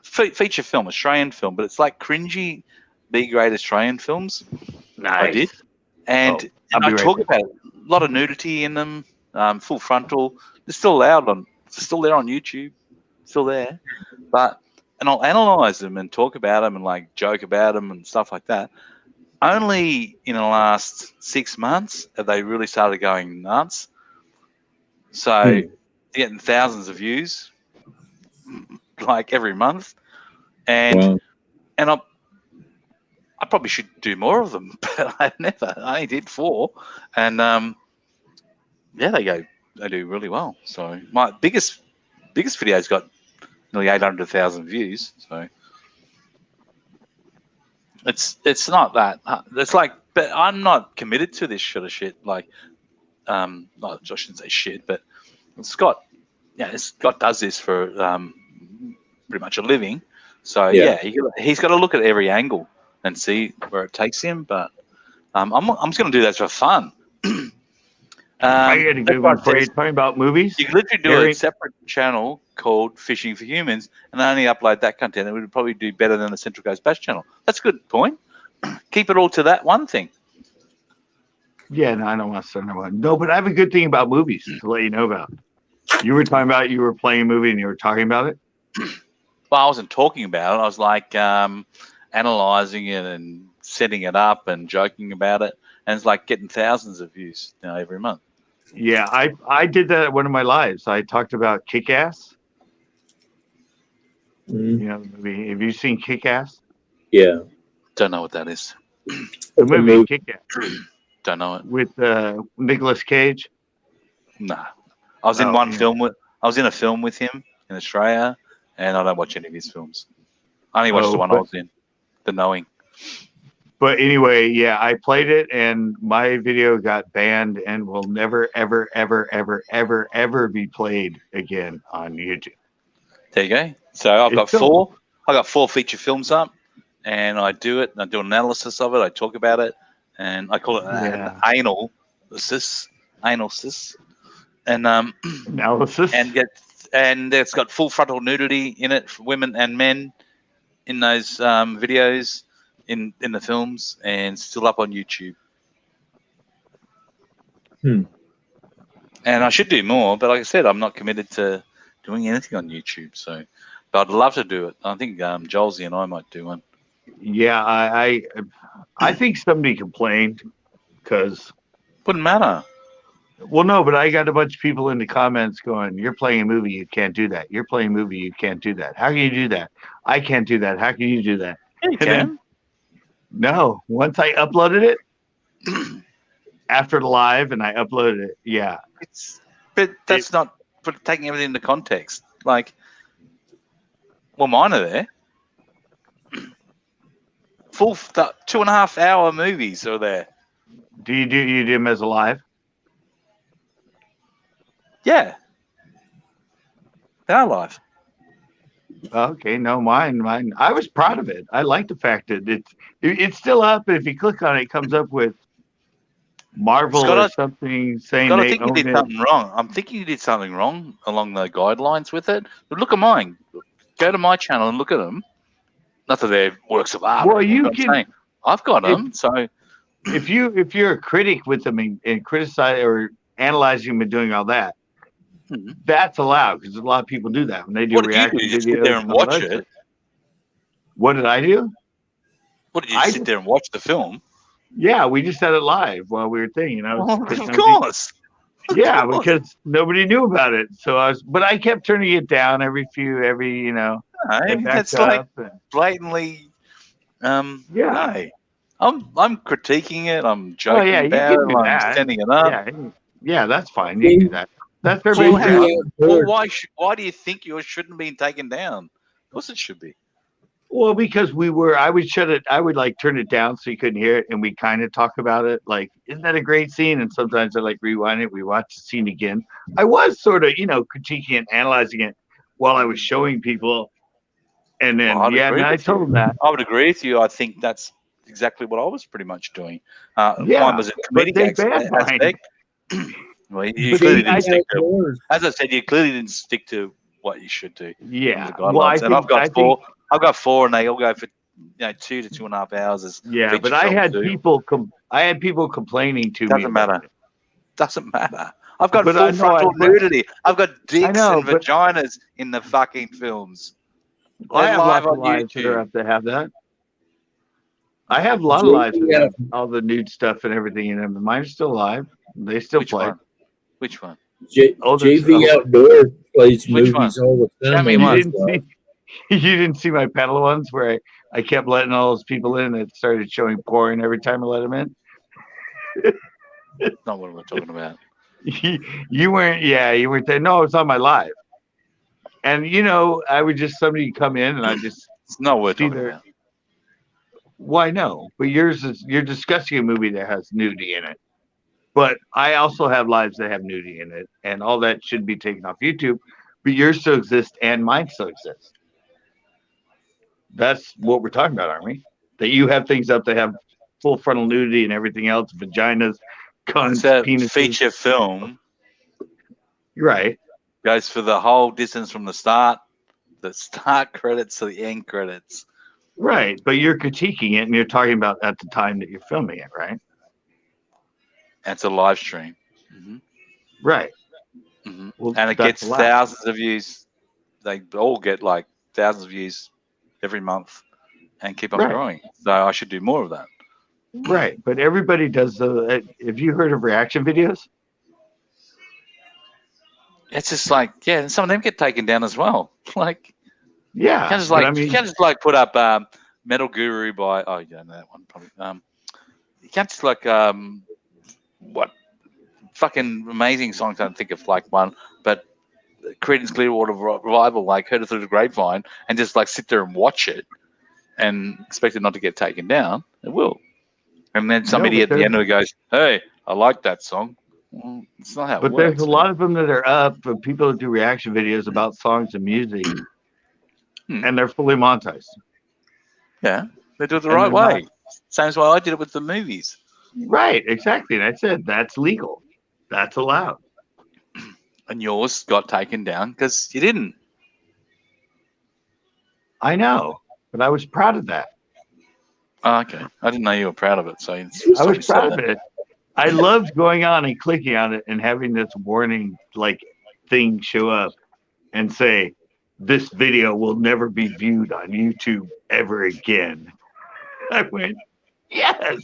Feature film, Australian film, but it's like cringy B-grade Australian films. Nice. I did, and I talk about a lot of nudity in them, full frontal. They're still allowed on. Still there on YouTube. Still there, and I'll analyze them and talk about them and like joke about them and stuff like that. Only in the last 6 months have they really started going nuts. So getting thousands of views like every month, and I probably should do more of them, but I only did 4, and they do really well. So my biggest video's got nearly 800,000 views. So it's not that. It's like, but I'm not committed to this sort of shit. Like, I shouldn't say shit, but Scott does this for pretty much a living. So he's got to look at every angle and see where it takes him. But I'm just going to do that for fun. I got a good one for you. Talking about movies, you could literally do a separate channel called Fishing for Humans and only upload that content. It would probably do better than the Central Coast Bass channel. That's a good point. Keep it all to that one thing. Yeah, no, I don't want to send one. No, but I have a good thing about movies to let you know about. You were talking about you were playing a movie and you were talking about it. Well, I wasn't talking about it. I was like analyzing it and setting it up and joking about it, and it's like getting thousands of views every month. Yeah, I did that at one of my lives. I talked about Kick-Ass. You know the movie. Have you seen Kick-Ass? Yeah. Don't know what that is. The movie Kick-Ass. Don't know it. With Nicolas Cage? Nah. I was in I was in a film with him in Australia, and I don't watch any of his films. I only watched the one I was in, The Knowing. But anyway, yeah, I played it, and my video got banned and will never, ever, ever, ever, ever, ever be played again on YouTube. There you go. So I've got 4. I got 4 feature films up, and I do it. And I do an analysis of it. I talk about it, and I call it an analysis, and analysis, and it's got full frontal nudity in it for women and men in those videos. In the films, and still up on YouTube. And I should do more, but like I said, I'm not committed to doing anything on YouTube. So, but I'd love to do it. I think Jolsey and I might do one. Yeah, I think somebody complained because wouldn't matter. Well, no, but I got a bunch of people in the comments going, "You're playing a movie, you can't do that. You're playing a movie, you can't do that. How can you do that? I can't do that. How can you do that?" Yeah, you can. No, once I uploaded it after the live and I uploaded it, but that's not taking everything into context. Like, well, mine are there. Full 2.5 hour movies are there. Do you do them as a live? Yeah, they are live. Okay, no, mine. I was proud of it. I like the fact that it's still up. If you click on it, it comes up with Marvel Scott, or something saying Scott, they I think you did something wrong. I'm thinking you did something wrong along the guidelines with it. But look at mine. Go to my channel and look at them. Not that they're works of art. Well, you can. I've got them. So if you're a critic with them and criticize or analyzing them and doing all that. That's allowed because a lot of people do that when they do reaction videos. You sit there and watch it. What did I do? What did you sit there and watch the film? Yeah, we just had it live while we were thinking. Of course. Yeah, because nobody knew about it. So but I kept turning it down every. That's like blatantly. No. I'm critiquing it. I'm joking about it. I'm standing it up. Yeah, that's fine. You can do that. That's everybody. Well, why do you think yours shouldn't be taken down? Of course it should be. Well, because I would shut it. I would turn it down so you couldn't hear it, and we kind of talk about it. Like, isn't that a great scene? And sometimes I rewind it. We watch the scene again. I was sort of, critiquing it, analyzing it while I was showing people. And then, I told them that. I would agree with you. I think that's exactly what I was pretty much doing. Mine was a comedic aspect. Well, you clearly didn't stick to. As I said, you clearly didn't stick to what you should do. Yeah, I've got 4. I've got 4, and they all go for 2 to 2.5 hours. But I had people. I had people complaining to me. Doesn't matter. Doesn't matter. I've got But full I know frontal but nudity. I've got dicks know, and but vaginas in the fucking films. I They're have live lots of on lives that are YouTube. up to have that. I have a lot of lives that have all the nude stuff and everything in them. Mine's still alive. They still Which play. one? Which one? JV Outdoor plays Which one? movies all the Show time. me on one. his You didn't blog. see you didn't see my pedal ones where I kept letting all those people in that started showing porn every time I let them in. That's not what we're talking about. You weren't you weren't there. No, it's on my live. And I would just somebody come in and I just It's not what we're see talking their about. why no. But yours is you're discussing a movie that has nudity in it. But I also have lives that have nudity in it, and all that should be taken off YouTube. But yours still exists and mine still exists. That's what we're talking about, aren't we? That you have things up that have full frontal nudity and everything else, vaginas, cunts, It's a penises. feature film. You're right. Goes for the whole distance from the start credits to the end credits. Right. But you're critiquing it and you're talking about at the time that you're filming it, right? And it's a live stream. Mm-hmm. Right. Mm-hmm. Well, And it that's gets allowed. thousands of views. They all get like thousands of views every month and keep on Right. growing. So I should do more of that. Right. But everybody does the. Have you heard of reaction videos? It's just like, yeah, and some of them get taken down as well. Like, Yeah. you can't just but like I mean, you can't just like put up Metal Guru by you don't know that one probably. You can't just like what fucking amazing songs. I don't think of like one, but Creedence Clearwater Revival, like Heard It Through the Grapevine, and just like sit there and watch it and expect it not to get taken down. It will. And then somebody but at the end of it goes, "Hey, I like that song." Well, it's not how it But works. there's a lot of them that are up of people that do reaction videos about songs and music, and they're fully monetized. Yeah, they do it the And right they're way. not- Same as why I did it with the movies. Right, exactly. And I said that's legal. That's allowed. And yours got taken down because you didn't. I know, but I was proud of that. Oh, okay, I didn't know you were proud of it. So I was proud of it. I loved going on and clicking on it and having this warning like thing show up and say, "This video will never be viewed on YouTube ever again." I went, "Yes."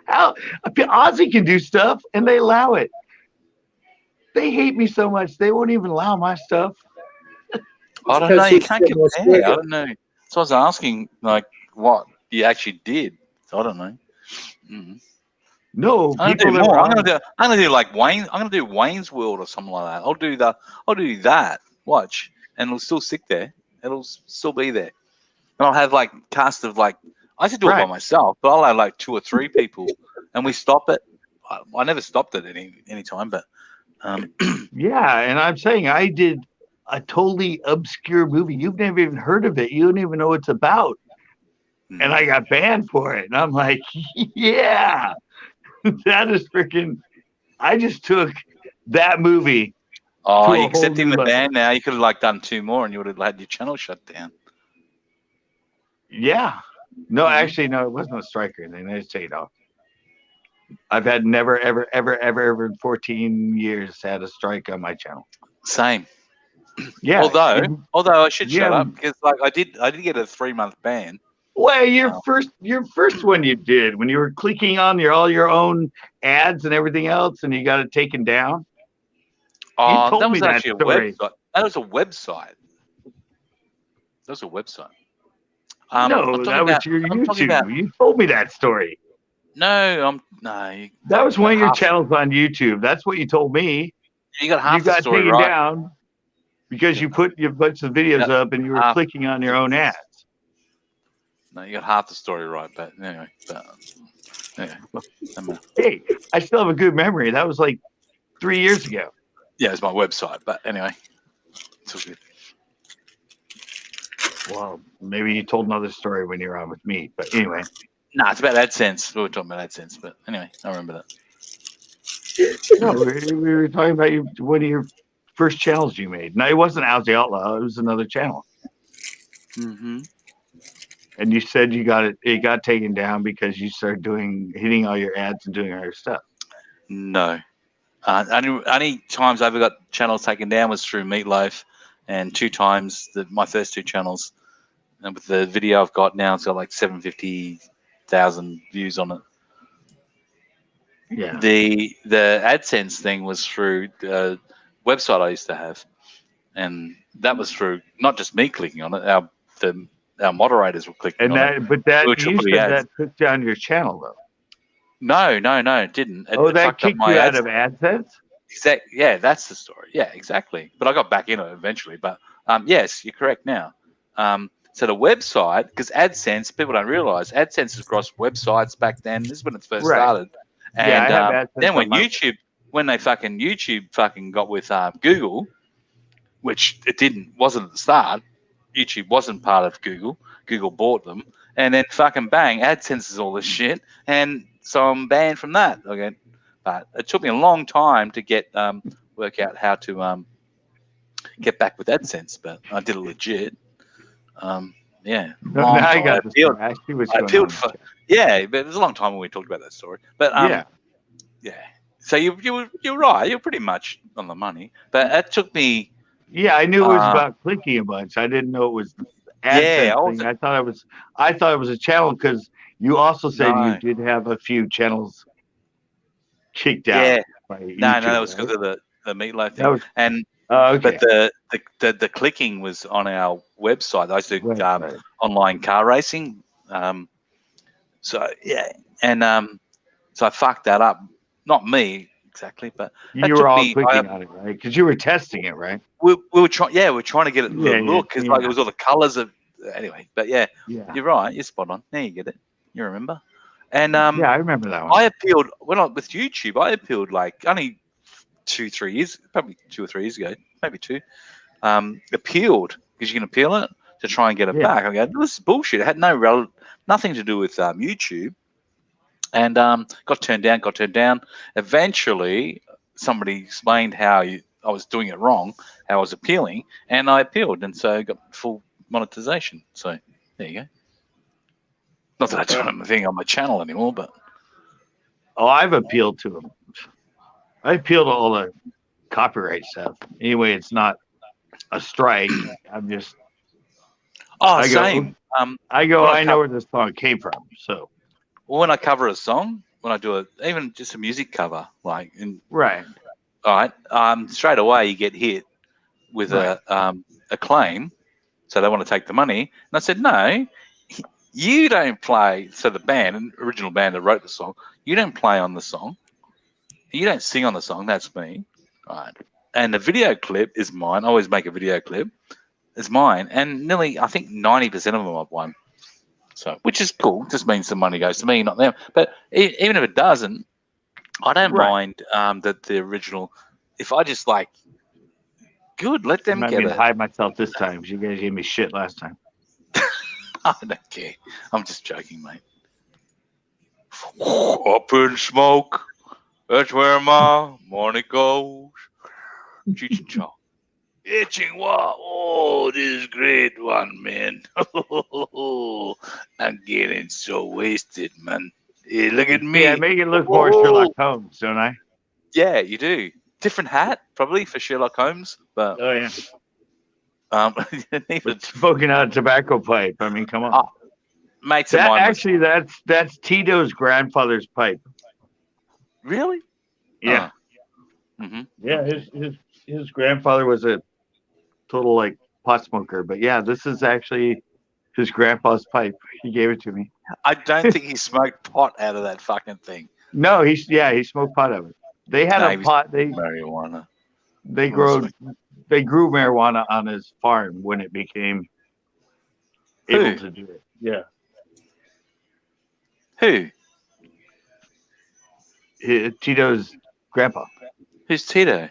How Ozzy can do stuff and they allow it. They hate me so much they won't even allow my stuff. I don't know. You can't compare. I don't know. So I was asking, like, what you actually did. I don't know. Mm-hmm. No, I'm gonna do more. I'm gonna do like Wayne. I'm gonna do Wayne's World or something like that. I'll do that. Watch, and it'll still stick there. It'll still be there. And I'll have like cast of like I should do it by myself, but I'll have like 2 or 3 people, and we stop it. I never stopped it any time, but yeah, and I'm saying I did a totally obscure movie. You've never even heard of it. You don't even know what it's about. And I got banned for it. And I'm like, yeah, that is freaking. I just took that movie. Oh, you're accepting the ban now. You could have like done 2 more, and you would have had your channel shut down. Yeah. No, actually, no, it wasn't a strike or anything. They just take it off. I've had never, ever, ever, ever, ever in 14 years had a strike on my channel. Same. Yeah. Although I should shut up because like I did get a 3-month ban. Well, your first one you did when you were clicking on all your own ads and everything else, and you got it taken down. Oh, that was actually a website. That was a website. No, that was your YouTube. You told me that story. No, that was one of your channels on YouTube. That's what you told me. You got half the story taken right. down because you put your bunch of videos up and you were clicking on your own ads. No, you got half the story right, but anyway. Hey, I still have a good memory. That was like 3 years ago. Yeah, it's my website, but anyway, it's all good. Well, maybe you told another story when you were on with me, but anyway. No, it's about AdSense. We were talking about AdSense, but anyway, I remember that. No, we were talking about one of your first channels you made. No, it wasn't Owls the Outlaw. It was another channel. Mm-hmm. And you said it got taken down because you started hitting all your ads and doing all your stuff. No. Only times I ever got channels taken down was through Meatloaf, and 2 times my first 2 channels. And with the video I've got now, it's got like 750,000 views on it. Yeah. The AdSense thing was through the website I used to have, and that was through not just me clicking on it. Our moderators were clicking And on that, it. but that which you were putting said ads. that took down your channel though. No, it didn't. It That fucked up kicked my you ads. out of AdSense. Yeah, that's the story. Yeah, exactly. But I got back in it eventually. But yes, you're correct now. So the website, because AdSense, people don't realize AdSense is across websites back then. This is when it first Right. started. Yeah, And I have AdSense then when on my- YouTube fucking got with Google, which wasn't at the start. YouTube wasn't part of Google. Google bought them, and then fucking bang, AdSense is all this shit, and so I'm banned from that. Okay, but it took me a long time to work out how to get back with AdSense, but I did it legit. Yeah, No, long now I time. got the story. I see what's going on. Yeah, but it was a long time when we talked about that story. But yeah. So you're right. You're pretty much on the money. But it took me. Yeah, I knew it was about clicking a bunch. I didn't know it was the AdSense thing. I thought it was a channel because you also said you did have a few channels kicked out. By YouTube, no, that was because of the Meatloaf thing. Okay. But the clicking was on our website. I used to do online car racing. So yeah, and so I fucked that up. Not me exactly, but you were all clicking on it, right? Because you were testing it, right? We were trying. Yeah, we were trying to get it the look because like it was all the colors of. Anyway, but yeah, you're right. You're spot on. Now you get it. You remember. And yeah, I remember that one. I appealed with YouTube. I appealed like only 2-3 years, probably 2 or 3 years ago, maybe 2. Appealed because you can appeal it to try and get it back. I go, this is bullshit. It had nothing to do with YouTube. And got turned down. Eventually, somebody explained how I was doing it wrong, how I was appealing, and I appealed, and so got full monetization. So there you go. Not that I don't have anything on my channel anymore, but I've appealed to them. I appeal to all the copyright stuff. Anyway, it's not a strike. I'm just. Same. I know where this song came from. So. Well, when I cover a song, when I do even just a music cover, like right, all right, straight away you get hit with a claim, so they want to take the money. And I said, no, you don't play. So the original band that wrote the song, you don't play on the song, you don't sing on the song. That's me, right? And the video clip is mine. I always make a video clip. It's mine, and nearly I think 90% of them I've won. So, which is cool. Just means the money goes to me, not them. But even if it doesn't, I don't mind that the original. If I just good, let them get it. I hide myself this time because you guys gave me shit last time. I don't care. I'm just joking, mate. Up in smoke, that's where my money goes. Cheech and Chong. Itching what? Oh, this is great one, man. I'm getting so wasted, man. Hey, look at me. Yeah, make it look more Sherlock Holmes, don't I? Yeah, you do. Different hat, probably, for Sherlock Holmes. But but smoking out a tobacco pipe. I mean, come on. Mates of mine. Actually, that's Tito's grandfather's pipe. Really? Yeah. Yeah, his grandfather was a total pot smoker, but yeah, this is actually his grandpa's pipe. He gave it to me. I don't think he smoked pot out of that fucking thing. No, he smoked pot out of it. They had a pot. Marijuana. They grew marijuana on his farm when it became able to do it. Yeah. Who? Tito's grandpa. Who's Tito?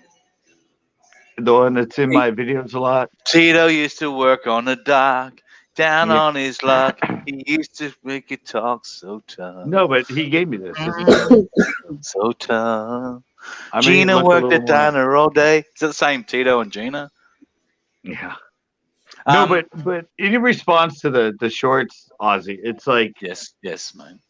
The one that's in my videos a lot. Tito used to work on the dock, down on his luck. He used to make it talk so tough. No, but he gave me this. So tough. Gina worked at diner all day. Is that the same Tito and Gina? Yeah. No, but in response to the shorts, Ozzy, it's like yes, man.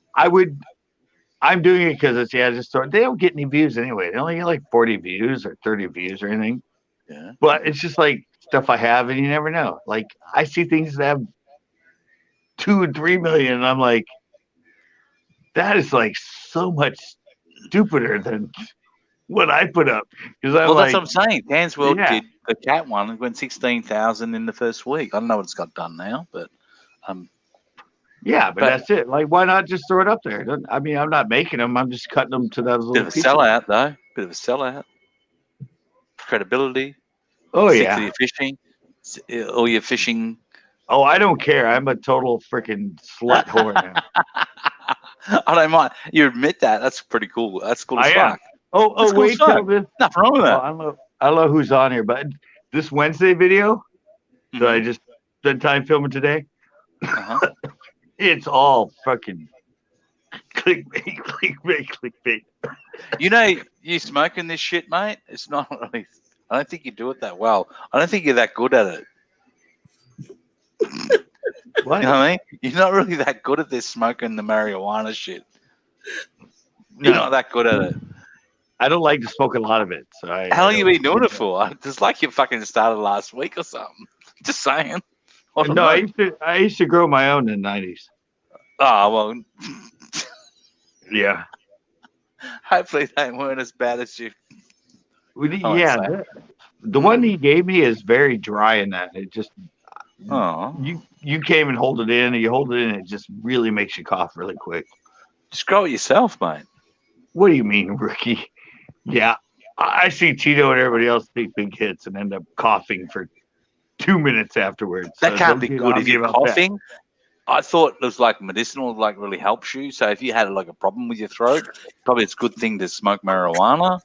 I'm doing it because it's they don't get any views anyway. They only get like 40 views or 30 views or anything. Yeah. But it's just like stuff I have, and you never know. Like I see things that have 2 and 3 million, and I'm like, that is like so much stupider than what I put up. Because I'm Well, that's like, what I'm saying. Dan's World Yeah. did the cat one and went 16,000 in the first week. I don't know what it's got done now, but yeah, but But- that's it. Like, why not just throw it up there? I mean, I'm not making them. I'm just cutting them to those bit little of a pieces. sellout though. Bit of a sellout. Credibility. Oh Sick yeah. of your fishing. All your fishing. Oh, I don't care. I'm a total freaking slut whore now. I don't mind. You admit that. That's pretty cool. That's cool as I am. fuck. Oh, That's cool as wait till fuck. this. Nothing wrong with Well, that. I don't know who's on here, but this Wednesday video that I just spent time filming today, Uh-huh. it's all fucking clickbait, clickbait, clickbait. You know, you smoking this shit, mate. It's not really. I don't think you do it that well. I don't think you're that good at it. What? You know what I mean? You're not really that good at this smoking the marijuana shit. You're not that good at it. I don't like to smoke a lot of it. So How long you been doing it for? It's like you fucking started last week or something. Just saying. I don't No, know. I used to grow my own in the 90s. Oh, well, Yeah. hopefully they weren't as bad as you. Oh, Yeah. it's The one he gave me is very dry in that. It just Oh, you can't even hold it in, and you hold it in, it just really makes you cough really quick. just grow it yourself, mate. What do you mean, Ricky? Yeah. I see Tito and everybody else take big hits and end up coughing for 2 minutes afterwards. That So can't don't be get good on if me you're about that. coughing. I thought it was like medicinal, like really helps you. So if you had like a problem with your throat, probably it's a good thing to smoke marijuana.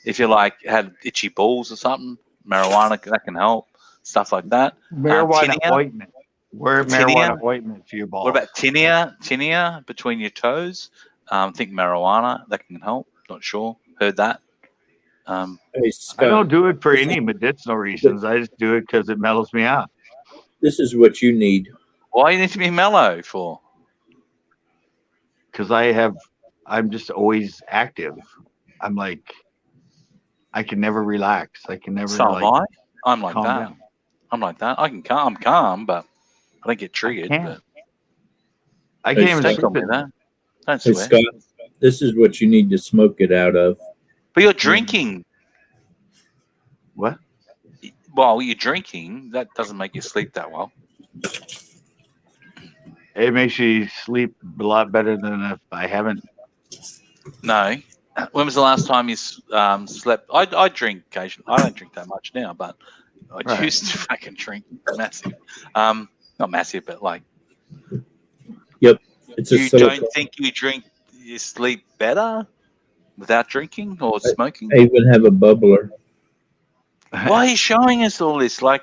If you like had itchy balls or something, marijuana that can help. Stuff like that. Marijuana tinea? ointment. Wear Tinea? marijuana ointment for your balls. What about tinea between your toes? Think marijuana that can help. Not sure. Heard that. Hey, I Scott, don't do it for any medicinal reasons. I just do it because it mellows me out. this is what you need. Why you need to be mellow for? Because I'm just always active. I'm like, I can never relax. I can never So am I. I'm like calm that. down. I'm like that. I'm calm, but I don't get triggered. can't. But I can't even don't sleep call me at that. Don't Hey, swear. Scott, this is what you need to smoke it out of. But you're drinking. What? While you're drinking, that doesn't make you sleep that well. It makes you sleep a lot better than if I haven't. No. When was the last time you slept? I drink occasionally. I don't drink that much now, but I Right. used to fucking drink massive. Not massive, but like. It's a You silicone. don't think you sleep better without drinking or smoking? I even have a bubbler. Why are you showing us all this like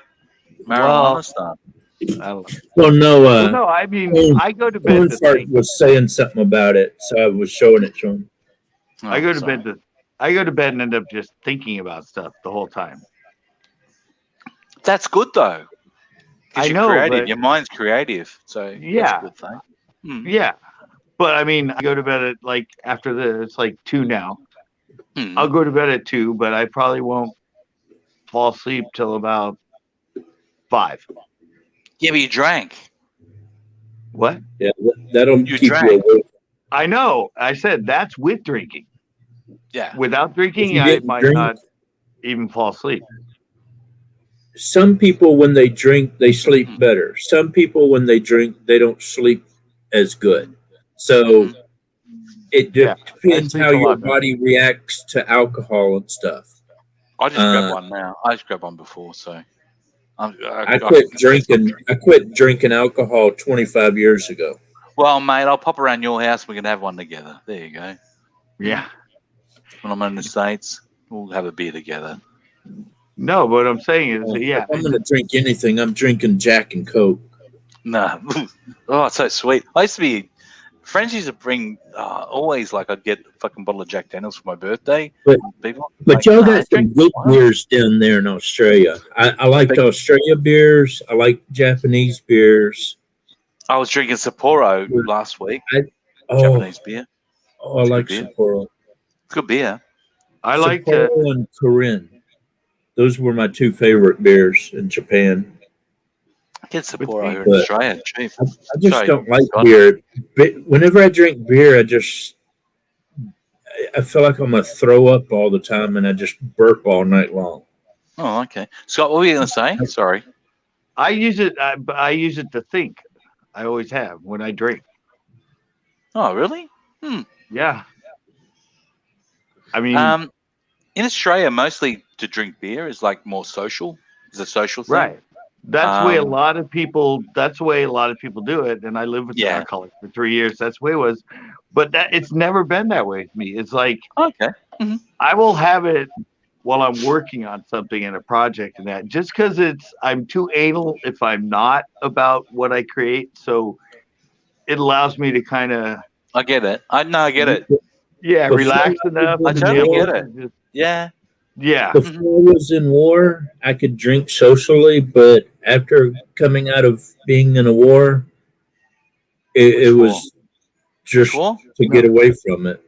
marijuana Well, stuff? I don't know. Well, no, Well, no, I mean, I go to bed to Cornfart think. was saying something about it, so I was showing it to him. I go to sorry. bed and end up just thinking about stuff the whole time. That's good though. 'Cause I you're know, creative. but- Your mind's creative, so Yeah. that's a good thing. Hmm. Yeah. But I mean, I go to bed at like after it's like 2 now. Hmm. I'll go to bed at 2, but I probably won't fall asleep till about 5. Yeah, but you drank. What? Yeah, that'll You keep drank. you awake. I know. I said that's with drinking. Yeah. Without drinking, If you I didn't might drink- not even fall asleep. Some people, when they drink, they sleep better. Some people, when they drink, they don't sleep as good. So it Yeah, depends I sleep how a your lot better. body reacts to alcohol and stuff. I just grabbed one now. I just grabbed one before, so I quit drinking. I quit drinking alcohol 25 years ago. Well, mate, I'll pop around your house. We can have one together. There you go. Yeah. When I'm in the States, we'll have a beer together. No, but what I'm saying is, yeah. If I'm going to drink anything, I'm drinking Jack and Coke. No. Oh, it's so sweet. I used to be. Friends used to bring always like I'd get a fucking bottle of Jack Daniels for my birthday. But- People, But like, y'all "No, I got some drink good wine." beers down there in Australia. I like the Australia beers. I like Japanese beers. I was drinking Sapporo last week. Oh, Japanese beer. Oh, I like beer. Sapporo. It's good beer. I like Sapporo to. and Kirin. Those were my two favorite beers in Japan. Get Sapporo here in But Australia. Cheap. I just Sorry, don't like Scott. beer. Whenever I drink beer, I feel like I'm gonna throw up all the time, and I just burp all night long. Oh, okay. Scott, what were you going to say? Sorry. I use it. I use it to think. I always have when I drink. Oh, really? Yeah. I mean, In Australia, mostly to drink beer is like more social. It's a social thing. right. That's the way a lot of people. That's the way a lot of people do it. And I lived with an Yeah. alcoholic for 3 years. That's the way it was. But it's never been that way with me. It's like Okay. I will have it while I'm working on something in a project and that. Just because I'm too anal if I'm not about what I create. So it allows me to kind of I get it. I get it. Before relax I enough. was I in totally war- get it. Yeah. Yeah. Before I was in war, I could drink socially, but after coming out of being in a war, it war? was just War? to get away from it.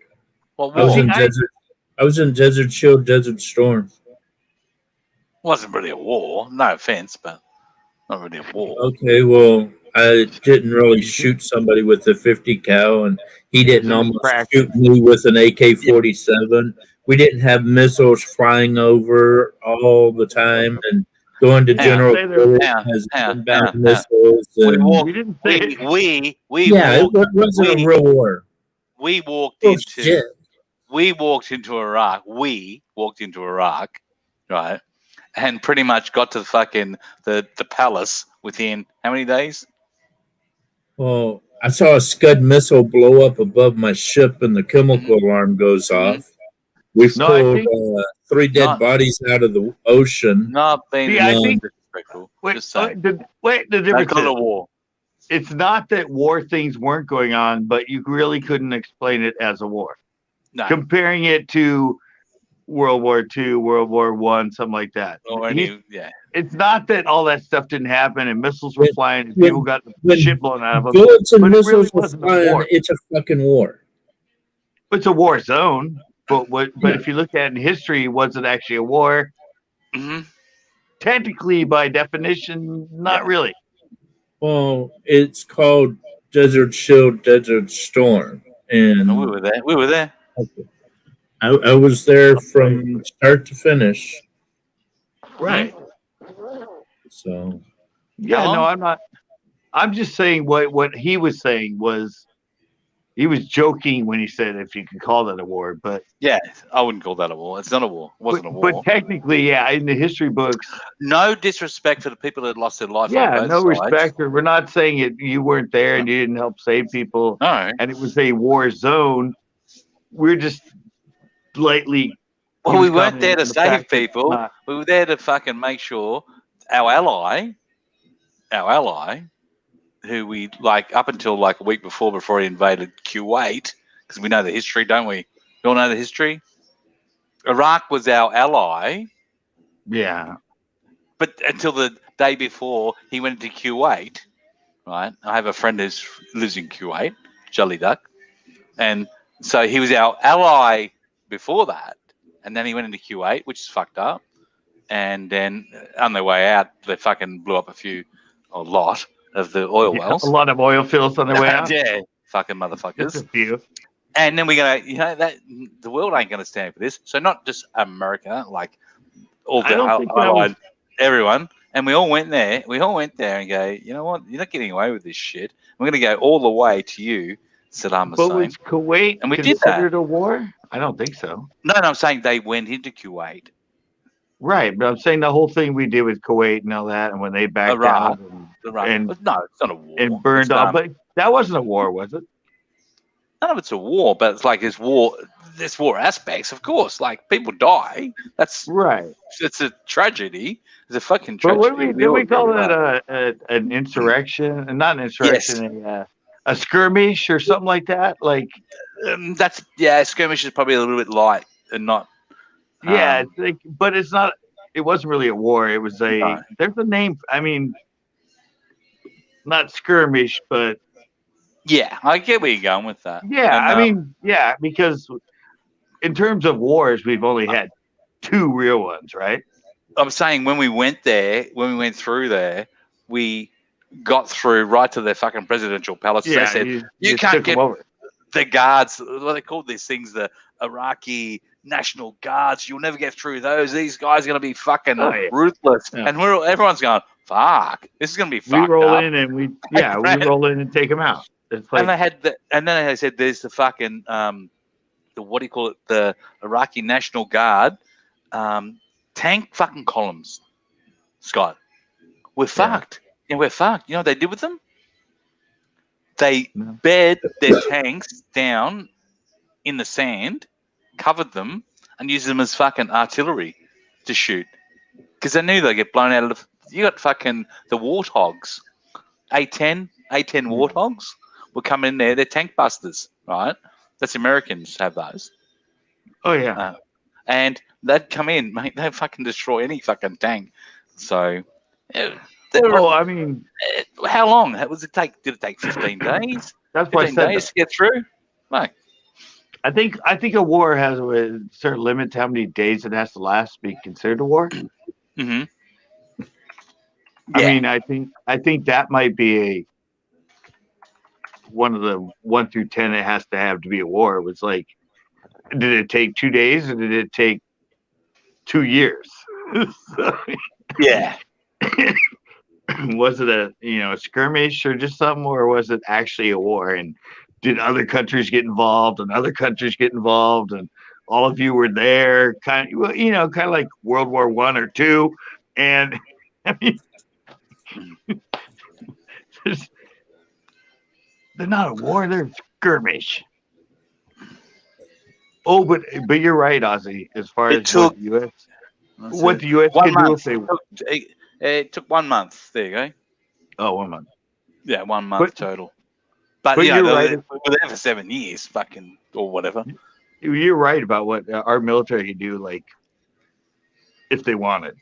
What I was war? in desert. I was in Desert Shield, Desert Storm. Wasn't really a war. No offense, but not really a war. Okay, well, I didn't really shoot somebody with a 50 cal, and he didn't It was almost practice. shoot me with an AK-47. We didn't have missiles flying over all the time, and going to Hang on. General Say there- Gordon hang on, has hang on, inbound hang on. missiles. We And, walked. We didn't say We yeah, walked. it wasn't a real war. We walked Oh, into. shit. We walked into Iraq. We walked into Iraq, right? And pretty much got to the palace within how many days? Well, I saw a Scud missile blow up above my ship, and the chemical alarm goes off. We No, I pulled think- 3 dead Not- bodies out of the ocean. Not being See, I think- disrespectful. Wait, Just saying. the They difference got a is, war. it's not that war things weren't going on, but you really couldn't explain it as a war. No. Comparing it to World War II, World War I, something like that. Or yeah. It's not that all that stuff didn't happen and missiles were flying and when- people got the when shit blown out of them. Bullets and But it missiles really are wasn't a flying. war. It's a fucking war. It's a war zone, but Yeah. if you look at it in history, was it actually a war? hmm Technically, by definition, not Yeah. really. Well, it's called Desert Shield, Desert Storm, and We were there. We were there. I was there from start to finish. Right. So Yeah, How no, long? I'm not. I'm just saying what he was saying was he was joking when he said if you could call that a war, but Yeah, I wouldn't call that a war. It's not a war. It wasn't a war. but technically, yeah, in the history books, No disrespect for the people that lost their life. yeah, on no both sides. respect. Or we're not saying it. You weren't there and you didn't help save people, No. and it was a war zone. We're just slightly. Well, he we was weren't there commenting to on the save fact that it's people. not- We were there to fucking make sure our ally, who we like up until like a week before he invaded Kuwait, because we know the history, don't we? You all know the history. Iraq was our ally, Yeah, but until the day before he went into Kuwait, right? I have a friend who lives in Kuwait, Jelly Duck, and so he was our ally before that, and then he went into Kuwait, which is fucked up. And then on their way out, they fucking blew up a lot of the oil wells. a lot of oil fields on their way out. Yeah, fucking Just motherfuckers. a few. And then we're gonna, that the world ain't gonna stand for this. So not just America, like all I the don't think that was- allied, everyone. And we all went there. We all went there and go, you know what? You're not getting away with this shit. We're gonna go all the way to you, Saddam But Hussein. was Kuwait And we did considered a war? I don't think so. No, I'm saying they went into Kuwait. Right, but I'm saying the whole thing we did with Kuwait and all that, and when they backed Iraq. out And- But no, it's not a war. and burned It's, off, but that wasn't a war, was it? none of it's a war, but it's like there's war aspects, of course. Like people die. That's Right. it's a tragedy. It's a fucking But tragedy. what do we all call go that? An insurrection? And not an insurrection, a skirmish or something like that? Like, That's skirmish is probably a little bit light and not. yeah, it's like, but it's not, it wasn't really a war. It was No. there's a name, I mean, not skirmish, but Yeah, I get where you're going with that. Yeah, And, I mean, yeah, because in terms of wars, we've only had 2 real ones, right? I'm saying when we went through there, we got through right to their fucking presidential palaces. Yeah, They said, you you just can't took them get over. the guards, what they called these things, the Iraqi National Guards. You'll never get through those. These guys are going to be fucking ruthless. Yeah. And everyone's going, fuck, this is going to be We fucked roll up. in and we roll in and take them out. It's like, And they had and then they said there's the fucking the what do you call it, the Iraqi National Guard tank fucking columns, Scott. We're fucked. Yeah, we're fucked. You know what they did with them? They bed their tanks down in the sand, covered them, and used them as fucking artillery to shoot. Because they knew they'd get blown out of the... You got fucking the warthogs. A-10 warthogs were coming in there. They're tank busters, right? That's Americans have those. oh yeah. And they'd come in, mate. They'd fucking destroy any fucking tank. So... I mean, how long? Was it take? Did it take 15 days? That's why I 15 said days that. to get through? No. I think a war has a certain limit to how many days it has to last to be considered a war. Mm-hmm. Yeah. I mean, I think that might be one of the 1 through 10 it has to have to be a war. It was like, did it take 2 days or did it take 2 years? Yeah. Was it a skirmish or just something, or was it actually a war? And did other countries get involved and other countries get involved and all of you were there, kind of like World War I or II? And I mean, they're not a war, they're a skirmish. Oh, but you're right, Ozzy. As far as what the U.S. can do if they... It took 1 month. There you go. Oh, 1 month. Yeah, 1 month total. But you're right. They were there for 7 years, fucking, or whatever. You're right about what our military could do, like, if they wanted.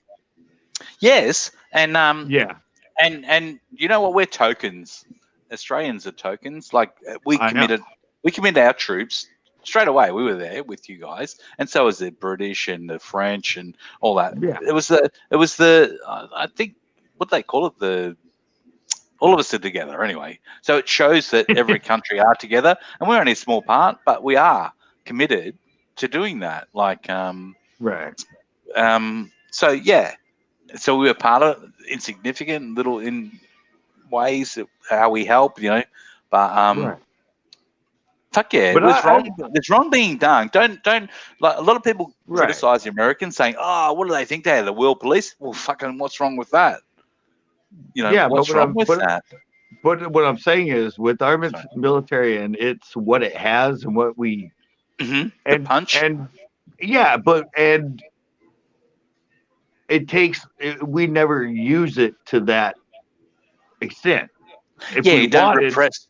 Yes, and yeah, and you know what? We're tokens. Australians are tokens. Like we committed our troops straight away. We were there with you guys, and so was the British and the French and all that. Yeah. It was the I think what they call it, all of us are together anyway. So it shows that every country are together, and we're only a small part, but we are committed to doing that. Like right. So yeah, so we were part of insignificant little in ways how we help, but right. Fuck yeah, but it's wrong being done. Don't like a lot of people criticize the Americans saying, oh, what do they think they are, the world police? Well, fucking what's wrong with that? What's wrong with that? But what I'm saying is with our military and it's what it has and what we the punch and yeah, and it takes we never use it to that extent. You don't repress.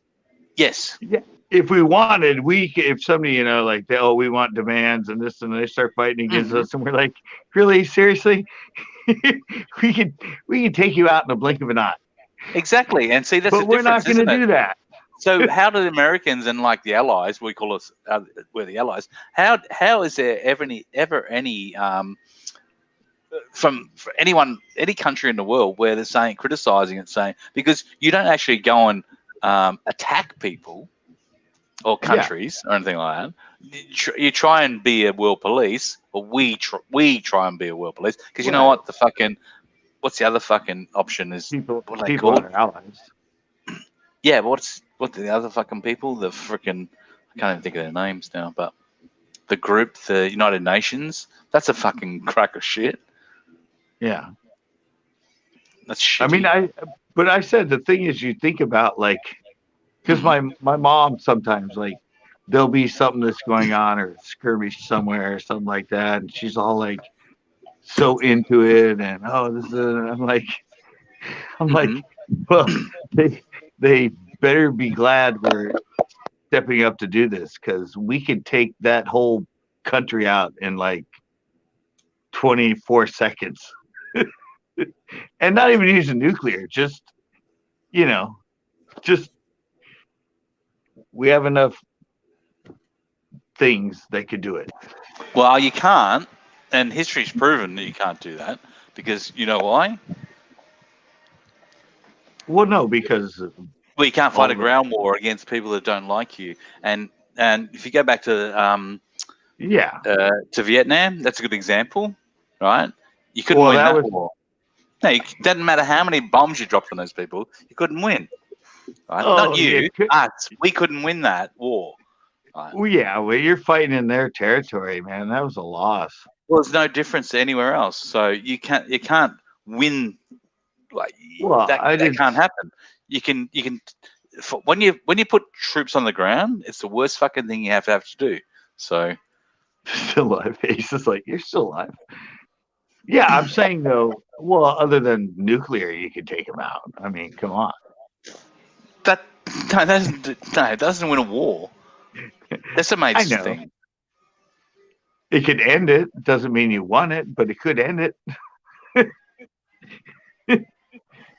Yes. Yeah. If we wanted, if somebody, like, we want demands and this, and they start fighting against us, and we're like, really, seriously, we can take you out in a blink of an eye. Exactly, and see that's. But we're not going to do that. So how do the Americans and like the Allies, we call us, we're the Allies. How is there ever any from anyone, any country in the world where they're criticizing it, saying because you don't actually go and attack people or countries or anything like that. You try and be a world police, or we try and be a world police because you know what, what's the other fucking option is people are allies. Yeah, but what the other fucking people? The freaking, I can't even think of their names now, but the group, the United Nations, that's a fucking crack of shit. Yeah. That's shitty. I mean, but I said the thing is, you think about like, because my mom sometimes, like, there'll be something that's going on or skirmish somewhere or something like that, and she's all like so into it, and I'm like, well, they better be glad we're stepping up to do this, because we could take that whole country out in like 24 seconds. And not even using nuclear, just we have enough things that could do it. Well, you can't, and history's proven that you can't do that because you know why? Well, no, because Well, you can't fight a All the- ground war against people that don't like you, and if you go back to yeah, Vietnam, that's a good example, right? You couldn't Well, win that that was- war. No, it doesn't matter how many bombs you dropped on those people, you couldn't win. Right? Oh, Not you, yeah, could- us. We couldn't win that war. Right? well, yeah, well, you're fighting in their territory, man. That was a loss. Well, there's no difference to anywhere else. So you can't win. Like Well, that can't happen. You can when you put troops on the ground, it's the worst fucking thing you have to do. So Still alive. He's just like, you're still alive. Yeah, I'm saying though. Well, other than nuclear, you could take them out. I mean, come on. that it doesn't win a war. That's a I major know. thing. It could end it. Doesn't mean you won it, but it could end it.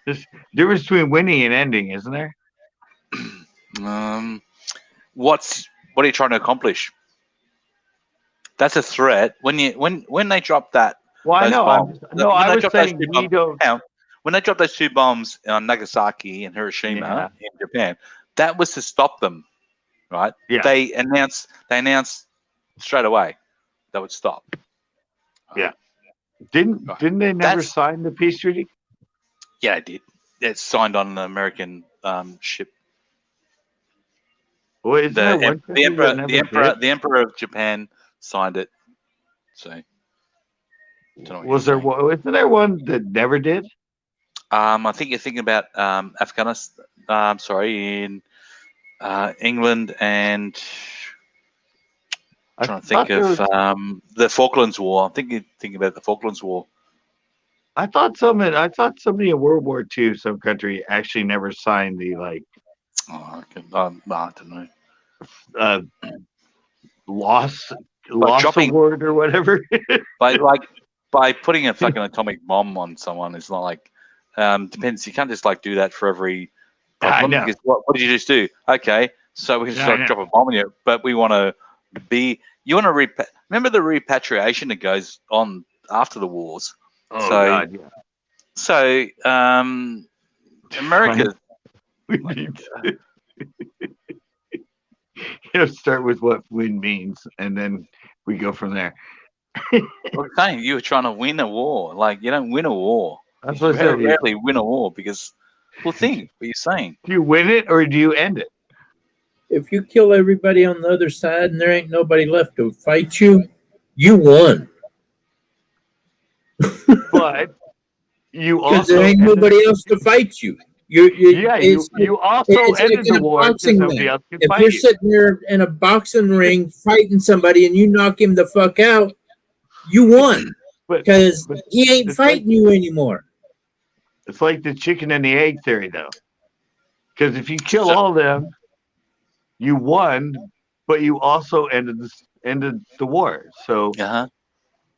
There's difference between winning and ending, isn't there? What are you trying to accomplish? That's a threat. When they drop that. Well, I those know. bombs, No, when I they was drop those saying two we bombs- don't. hang on. When they dropped those 2 bombs on Nagasaki and Hiroshima in Japan, that was to stop them, right? Yeah. They announced straight away that would stop. Yeah. Didn't they never That's- sign the peace treaty? Yeah, it did. It's signed on an American ship. Well, isn't there one country that never did? The Emperor of Japan signed it. So, don't know what Was you're there saying. one? Isn't there one that never did? I think you're thinking about Afghanistan. In England and I trying to think thought there of was- the Falklands War. I'm thinking about the Falklands War. I thought somebody in World War II, some country actually never signed the I don't know. loss dropping- award or whatever. By putting a fucking atomic bomb on someone, it's not like depends. You can't just like do that for every problem. I know. Because what did you just do? Okay, so we just Yeah, I know. drop a bomb on you, but we want to be. You want to remember the repatriation that goes on after the wars. Oh So- God, yeah. So America. We need to start with what win means, and then we go from there. I'm saying you were trying to win a war. Like you don't win a war. That's You what I said. rarely win a war because. Well, think what you're saying. Do you win it or do you end it? If you kill everybody on the other side and there ain't nobody left to fight you, you won. But you Because also there ain't ended- nobody else to fight you. you it's- also it's like ended in the a war because boxing nobody match. else could If fight you're you. sitting there in a boxing ring fighting somebody and you knock him the fuck out, you won. But Because he ain't it's like- fighting you anymore. it's like the chicken and the egg theory, though. Because if you kill all of them, you won, but you also ended the war. So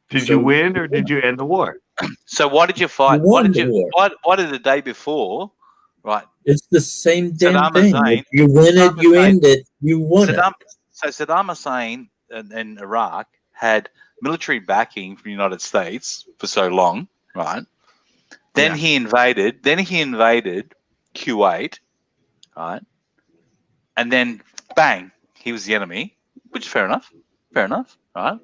did So- you win or did you end the war? So why did you fight? You won the war. Why did the day before? Right. It's the same damn Saddam thing. Hussein- If you win it, Saddam you Hussein- end it, you won it. Saddam Hussein in Iraq had military backing from the United States for so long, right? Then Yeah. he invaded. Kuwait, right? And then bang, he was the enemy, which is fair enough, right?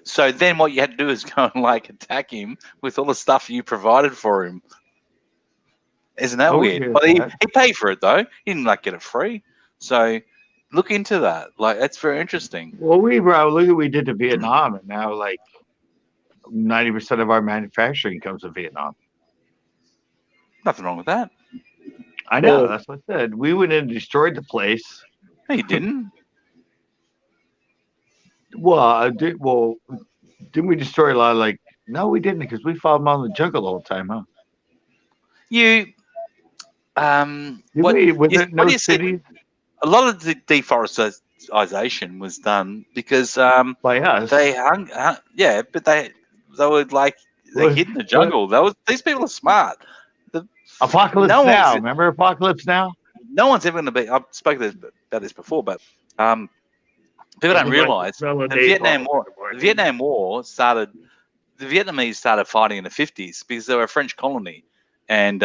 So then what you had to do is go and like attack him with all the stuff you provided for him. Isn't that Oh, weird? yeah, But he that- paid for it though. He didn't like get it free. So look into that. Like that's very interesting. Well, look at what we did to Vietnam, and now like 90% of our manufacturing comes from Vietnam. Nothing wrong with that. I know. Well- That's what I said. We went in and destroyed the place. No, you didn't. Well, didn't we destroy a lot of no, we didn't because we fought them on the jungle all the time, huh? You Did what, we? Was you- there what no do you say- cities a lot of the deforestation was done because by us? they yeah, but they were like they What- hid in the jungle. These people are smart. Apocalypse no Now. one's- Remember Apocalypse Now? No one's ever going to be. I've spoken to about this before, but people don't realize the Vietnam War started. The Vietnamese started fighting in the 50s because they were a French colony, and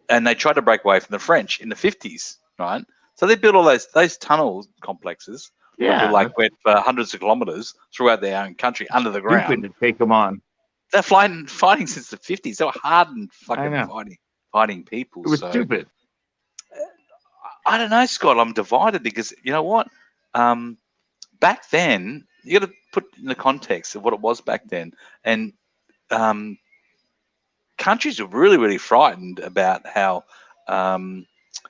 they tried to break away from the French in the 50s, right? So they built all those tunnel complexes that were like went for hundreds of kilometers throughout their own country under the ground. Stupid to take them on. They're fighting since the 50s. They were hardened fucking fighting people. It was stupid. I don't know, Scott. I'm divided because you know what? Back then, you got to put in the context of what it was back then, and countries were really, really frightened about how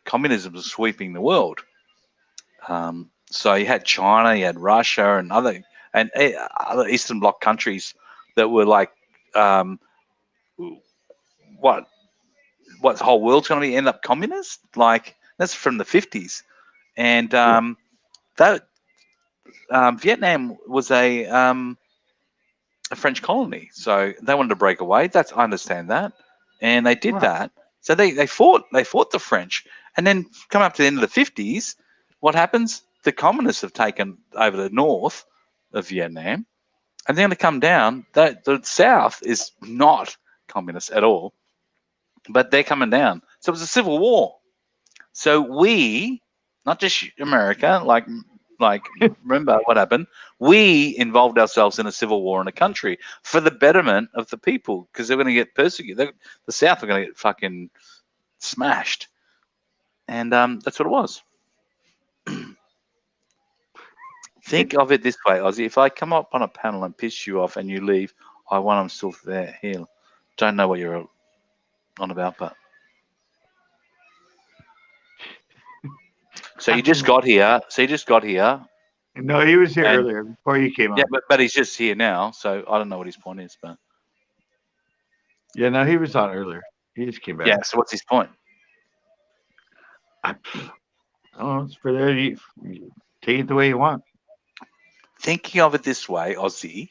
communism was sweeping the world. So you had China, you had Russia, and other Eastern Bloc countries that were like, what the whole world's going to end up communist? Like that's from the 50s, and that Vietnam was a French colony, so they wanted to break away. I understand that, and they did that. So they fought the French, and then come up to the end of the 50s, what happens? The communists have taken over the north of Vietnam, and they're going to come down. The south is not communist at all, but they're coming down. So it was a civil war. So we, not just America, like remember what happened? We involved ourselves in a civil war in a country for the betterment of the people because they're going to get persecuted. The South are going to get fucking smashed, and that's what it was. Think of it this way, Ozzy. If I come up on a panel and piss you off and you leave, I want them still there. Here, don't know what you're on about, but so you just got here. No, he was here earlier before you came on. Yeah, but he's just here now, so I don't know what his point is. But yeah, no, he was on earlier. He just came back. Yeah. So what's his point? I don't know. It's for there. You take it the way you want. Thinking of it this way, Ozzy,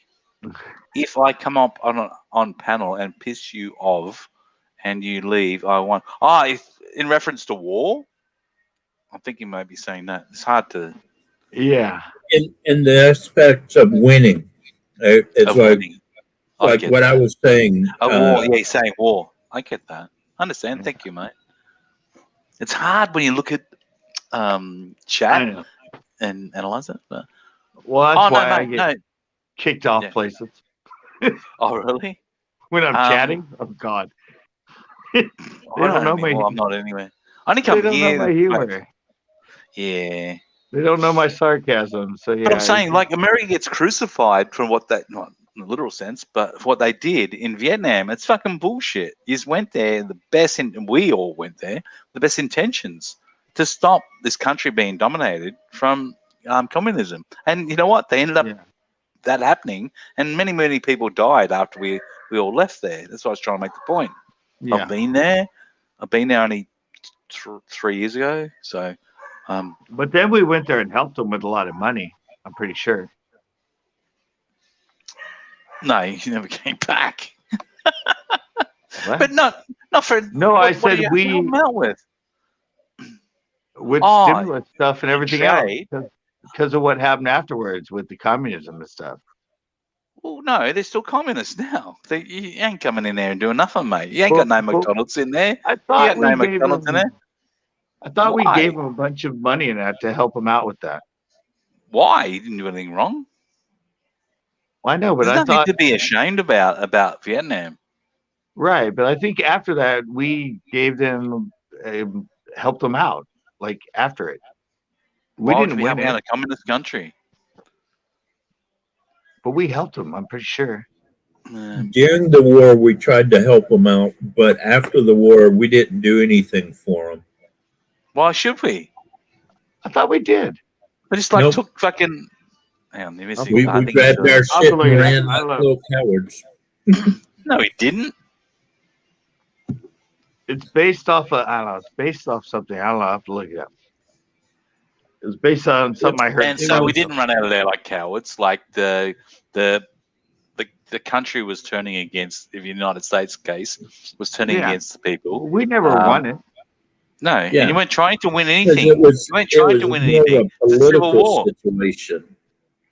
if I come up on panel and piss you off and you leave, I want. In reference to war, I think you might be saying that. It's hard to. Yeah. In the aspects of winning, it's like what I was saying. War, yeah, saying war. I get that. I understand. Thank you, mate. It's hard when you look at chat and analyze it. But well, that's why I get kicked off places. Oh, really? When I'm chatting? Oh, God. They don't know my. Well, I'm not anyway. I only come here. They don't know my humor. Yeah. They don't know my sarcasm. So yeah. But I'm saying, like, America gets crucified from what they, not in the literal sense, but what they did in Vietnam. It's fucking bullshit. You just went there, we all went there, the best intentions to stop this country being dominated from communism. And you know what? They ended up that happening, and many, many people died after we all left there. That's what I was trying to make the point. Yeah. I've been there only 3 years ago, so. But then we went there and helped them with a lot of money. I'm pretty sure. No, you never came back. But not for. No, I said we help them out with stimulus stuff and everything else because of what happened afterwards with the communism and stuff. Well, no, they're still communists now. You ain't coming in there and doing nothing, mate. You ain't got no McDonald's in there. I thought you got no McDonald's in there. I thought we gave him a bunch of money in that to help him out with that. Why? He didn't do anything wrong. Well, I know, but There's I nothing thought to be ashamed about Vietnam. Right, but I think after that we gave them, helped them out. Like after it, we didn't win out a communist country, but we helped them. I'm pretty sure. During the war, we tried to help them out, but after the war, we didn't do anything for them. Why should we? I thought we did. We just took fucking. Hang on, we grabbed our shit and ran like little cowards. No, we didn't. It's based off of, I don't know. It's based off something. I don't know. I have to look it up. It was based on something I heard. And so we didn't run out of there like cowards. Like the country was turning against, if the United States case was turning against the people. We never won it. No, and Yeah. you weren't trying to win Because anything. You weren't trying to win more of anything. a It's a civil political war. situation.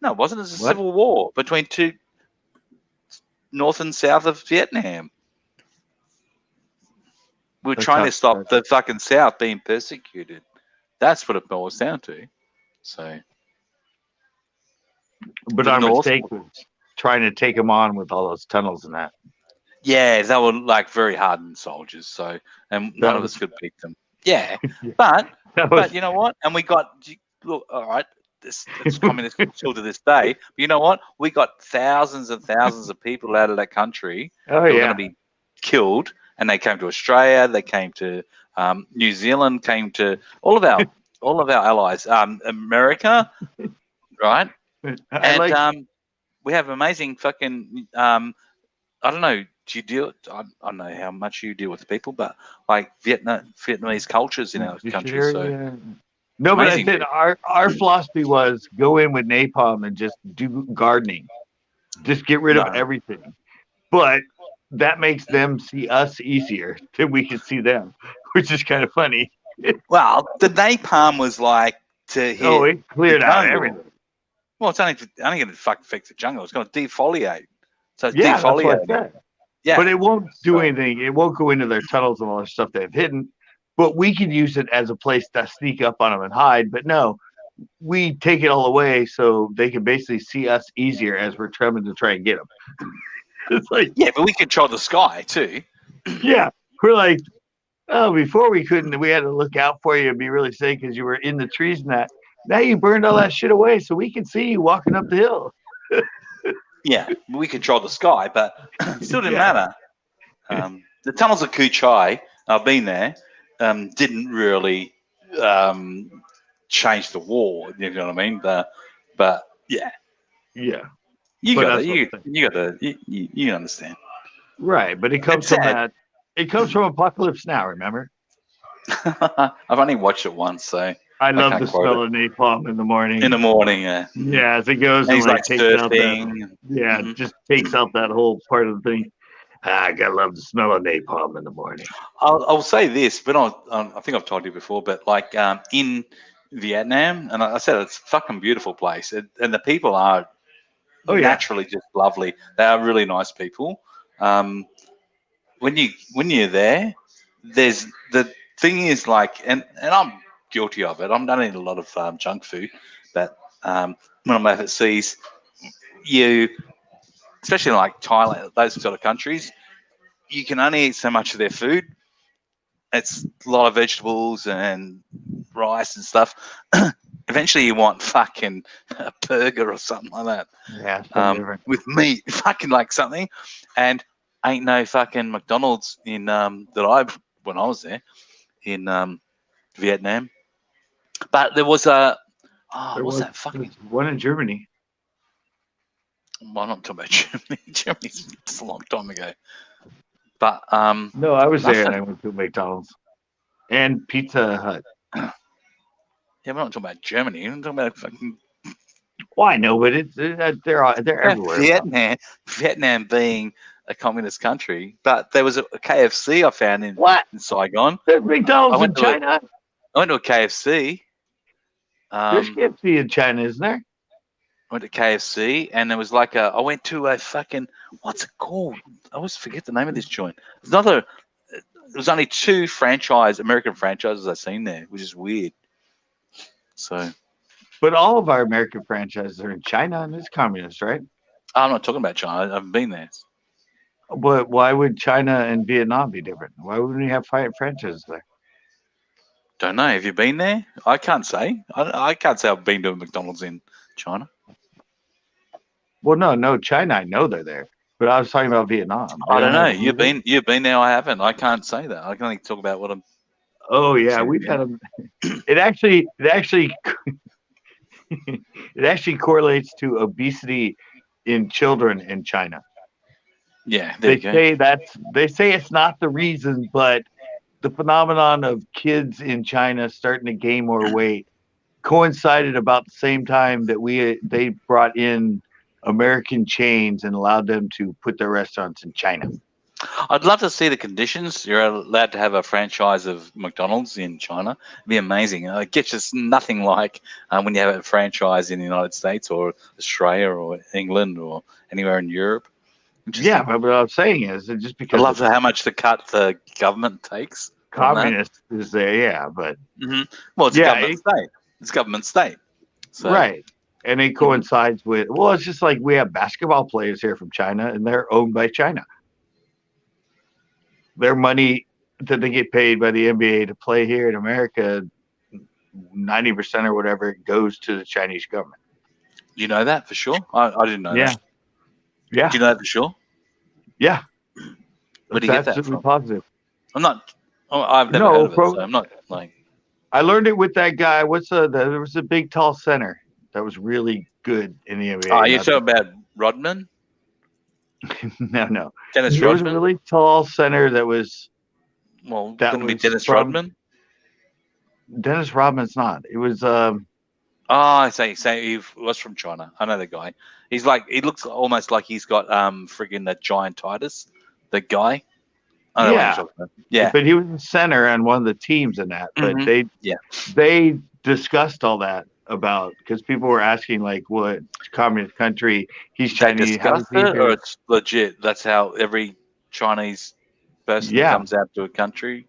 No, it wasn't. It was a What? civil war between two north and south of Vietnam. We were That's trying how- to stop the fucking South being persecuted. That's what it boils down to. So, But the our North- mistake was trying to take them on with all those tunnels and that. yeah, they were like very hardened soldiers. So, and none of us could beat them. Yeah, but That was, but you know what? And we got look. All right, it's communist still to this day. But you know what? We got thousands and thousands of people out of that country oh who were yeah, going to be killed, and they came to Australia. They came to New Zealand. Came to all of our allies. America, right? I like. And we have amazing fucking. I don't know. Do you deal? I don't know how much you deal with people, but like Vietnamese cultures in our country. So Yeah. No, but I amazing said people. our philosophy was go in with napalm and just do gardening, just get rid of No. everything. But that makes them see us easier than we can see them, which is kind of funny. Well, the napalm was like to hit. Oh, it cleared the out jungle. everything. Well, it's only going to fucking fix the jungle. It's going to defoliate. So it's Yeah, that's what I defoliating. said. Yeah, But it won't do So- anything. It won't go into their tunnels and all the stuff they've hidden. But we could use it as a place to sneak up on them and hide. But no, we take it all away so they can basically see us easier as we're trying to try and get them. It's like, yeah, but we control the sky too. yeah, we're like, oh, before we couldn't, we had to look out for you and be really safe because you were in the trees and that. Now you burned all that shit away so we can see you walking up the hill. Yeah, we control the sky, but it still didn't Yeah. matter. The tunnels of Ku Chai, I've been there, didn't really change the war. You know what I mean? But yeah, Yeah. you But got that's it. what You got the. You understand. Right. But it comes It's from sad. that. It comes from Apocalypse Now, remember? I've only watched it once, so I love can't the quote smell of napalm in the morning. in the morning, yeah. Yeah, as it goes And and he's like like takes out that. surfing. Yeah, Mhm. just takes out that whole part of the thing. I gotta love the smell of napalm in the morning. I'll say this, but I think I've told you before, but like in Vietnam, and I said it's a fucking beautiful place, and the people are Oh, yeah. naturally just lovely. They are really nice people. When you're there, there's the thing is like, and I'm guilty of it. I'm not eating a lot of junk food, but when I'm overseas, you, especially in like Thailand, those sort of countries, you can only eat so much of their food. It's a lot of vegetables and rice and stuff. Eventually, you want fucking a burger or something like that. Yeah, something different. With meat, fucking like something, and ain't no fucking McDonald's in when I was there in Vietnam. But there was a There what's was that fucking? one in Germany. Well, I'm not talking about Germany. Germany's just a long time ago. But No, I was there and nothing. I went to McDonald's and Pizza Hut. Yeah, we're not talking about Germany. We're talking about fucking Well, I know, but they're everywhere. Vietnam being a communist country, but there was a KFC I found in What? Saigon. There's McDonald's I in went to a- China? I went to a KFC. There's KFC in China, isn't there? Went to KFC, and there was like I went to a fucking, what's it called? I always forget the name of this joint. There was only two American franchises I've seen there, which is weird. So But all of our American franchises are in China and it's communist, right? I'm not talking about China. I haven't been there. But why would China and Vietnam be different? Why wouldn't we have franchises there? Don't know. Have you been there? I can't say. I can't say I've been to a McDonald's in China. Well, no, China. I know they're there, but I was talking about Vietnam. I don't know. have them. You've been there. I haven't. I can't say that. I can only talk about what I'm. Oh yeah, So, we've yeah. had them. It actually it actually correlates to obesity in children in China. Yeah, there They you go. they say it's not the reason, but the phenomenon of kids in China starting to gain more weight coincided about the same time that they brought in American chains and allowed them to put their restaurants in China. I'd love to see the conditions. You're allowed to have a franchise of McDonald's in China. It'd be amazing. It gets us nothing like when you have a franchise in the United States or Australia or England or anywhere in Europe. Yeah, but what I'm saying is that just I because love how much the cut the government takes. communist is there, yeah, but Well, it's a yeah, government state. It's a government state. So, right. And it coincides with, well, it's just like we have basketball players here from China and they're owned by China. Their money that they get paid by the NBA to play here in America, 90% or whatever, goes to the Chinese government. You know that for sure? I didn't know that. Yeah. Do you know that for sure? Yeah. Where do you get that absolutely from? positive. I've never heard of it, so I'm not like. I learned it with that guy. There was a big, tall center that was really good in the NBA. Oh, you're talking about Rodman? No. Dennis There was Rodman? a really tall center that was. Well, that couldn't be was Dennis from- Rodman? Dennis Rodman's not. It was. I say he was from China. I know the guy. He's like, he looks almost like he's got friggin' that giant Titus, the guy. I know what you're talking about. Yeah. But he was the center on one of the teams in that. But they discussed all that about, because people were asking like, what communist country he's Chinese? They discussed it, or it's legit? That's how every Chinese person that comes out to a country.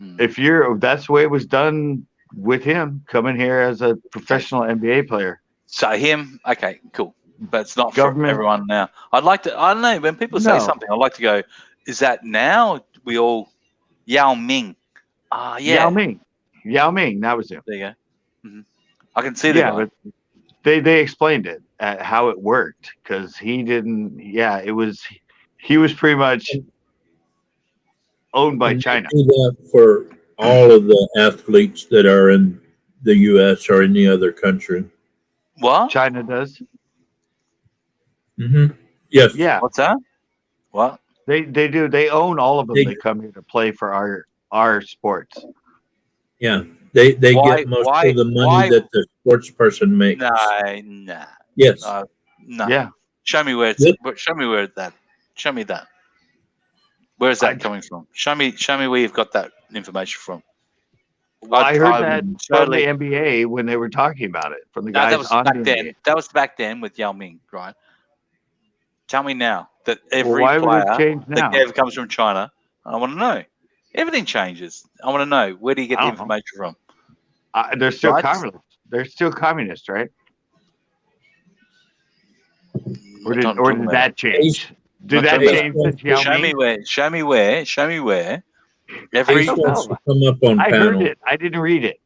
That's the way it was done with him coming here as a professional NBA player. So him, okay, cool. But it's not for everyone now. I don't know, when people say something, I like to go, is that now? We all, Yao Ming. Yeah. Yao Ming, that was him. There you go. I can see the guy. But they explained it, how it worked, because he was pretty much owned by China. Do that for all of the athletes that are in the U.S. or any other country. What? China does. Yes. Yeah. What's that? What? They do. They own all of them. They come here to play for our sports. Yeah. They get most of the money that the sports person makes. Nah. Yes. No. Yeah. Show me where that. Show me that. Where is that coming from? Show me where you've got that information from. I heard that from the NBA when they were talking about it. From the guys that was on back the then. NBA. That was back then with Yao Ming, right? Tell me now that every why would it player change now? that ever comes from China, I want to know. Everything changes. I want to know, where do you get the information from? They're still communists. They're still communists, right? Or did that change? Did that change since Yao Ming? Show me where. Every come up on I panel. heard it. I didn't read it.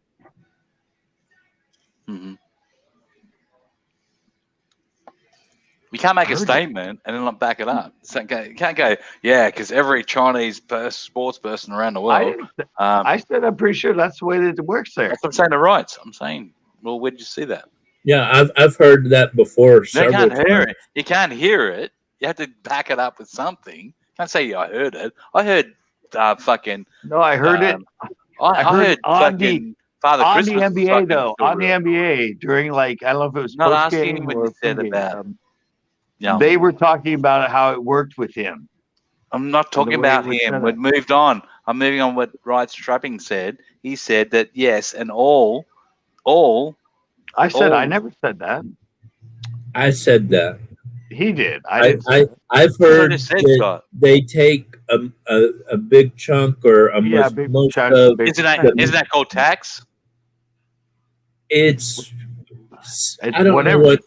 You can't make a statement and then not back it up. So you can't go, because every Chinese sports person around the world. I said I'm pretty sure that's the way that it works there. That's what I'm saying. The rights. I'm saying, well, where did you see that? Yeah, I've heard that before. You can't hear it. You can't hear it. You have to back it up with something. You can't say I heard it. I heard fucking. No, I heard it. I heard fucking Father on Christmas. The NBA though, on the NBA during I don't know if it was not post asking game what or you said about. They were talking about how it worked with him. I'm not talking about him. We've moved on. I'm moving on what Rights Trapping said. He said that yes, and all. I never said that. I said that. He did. I've heard that they take a big chunk or most chunk. of. Isn't that called tax? It's I don't know what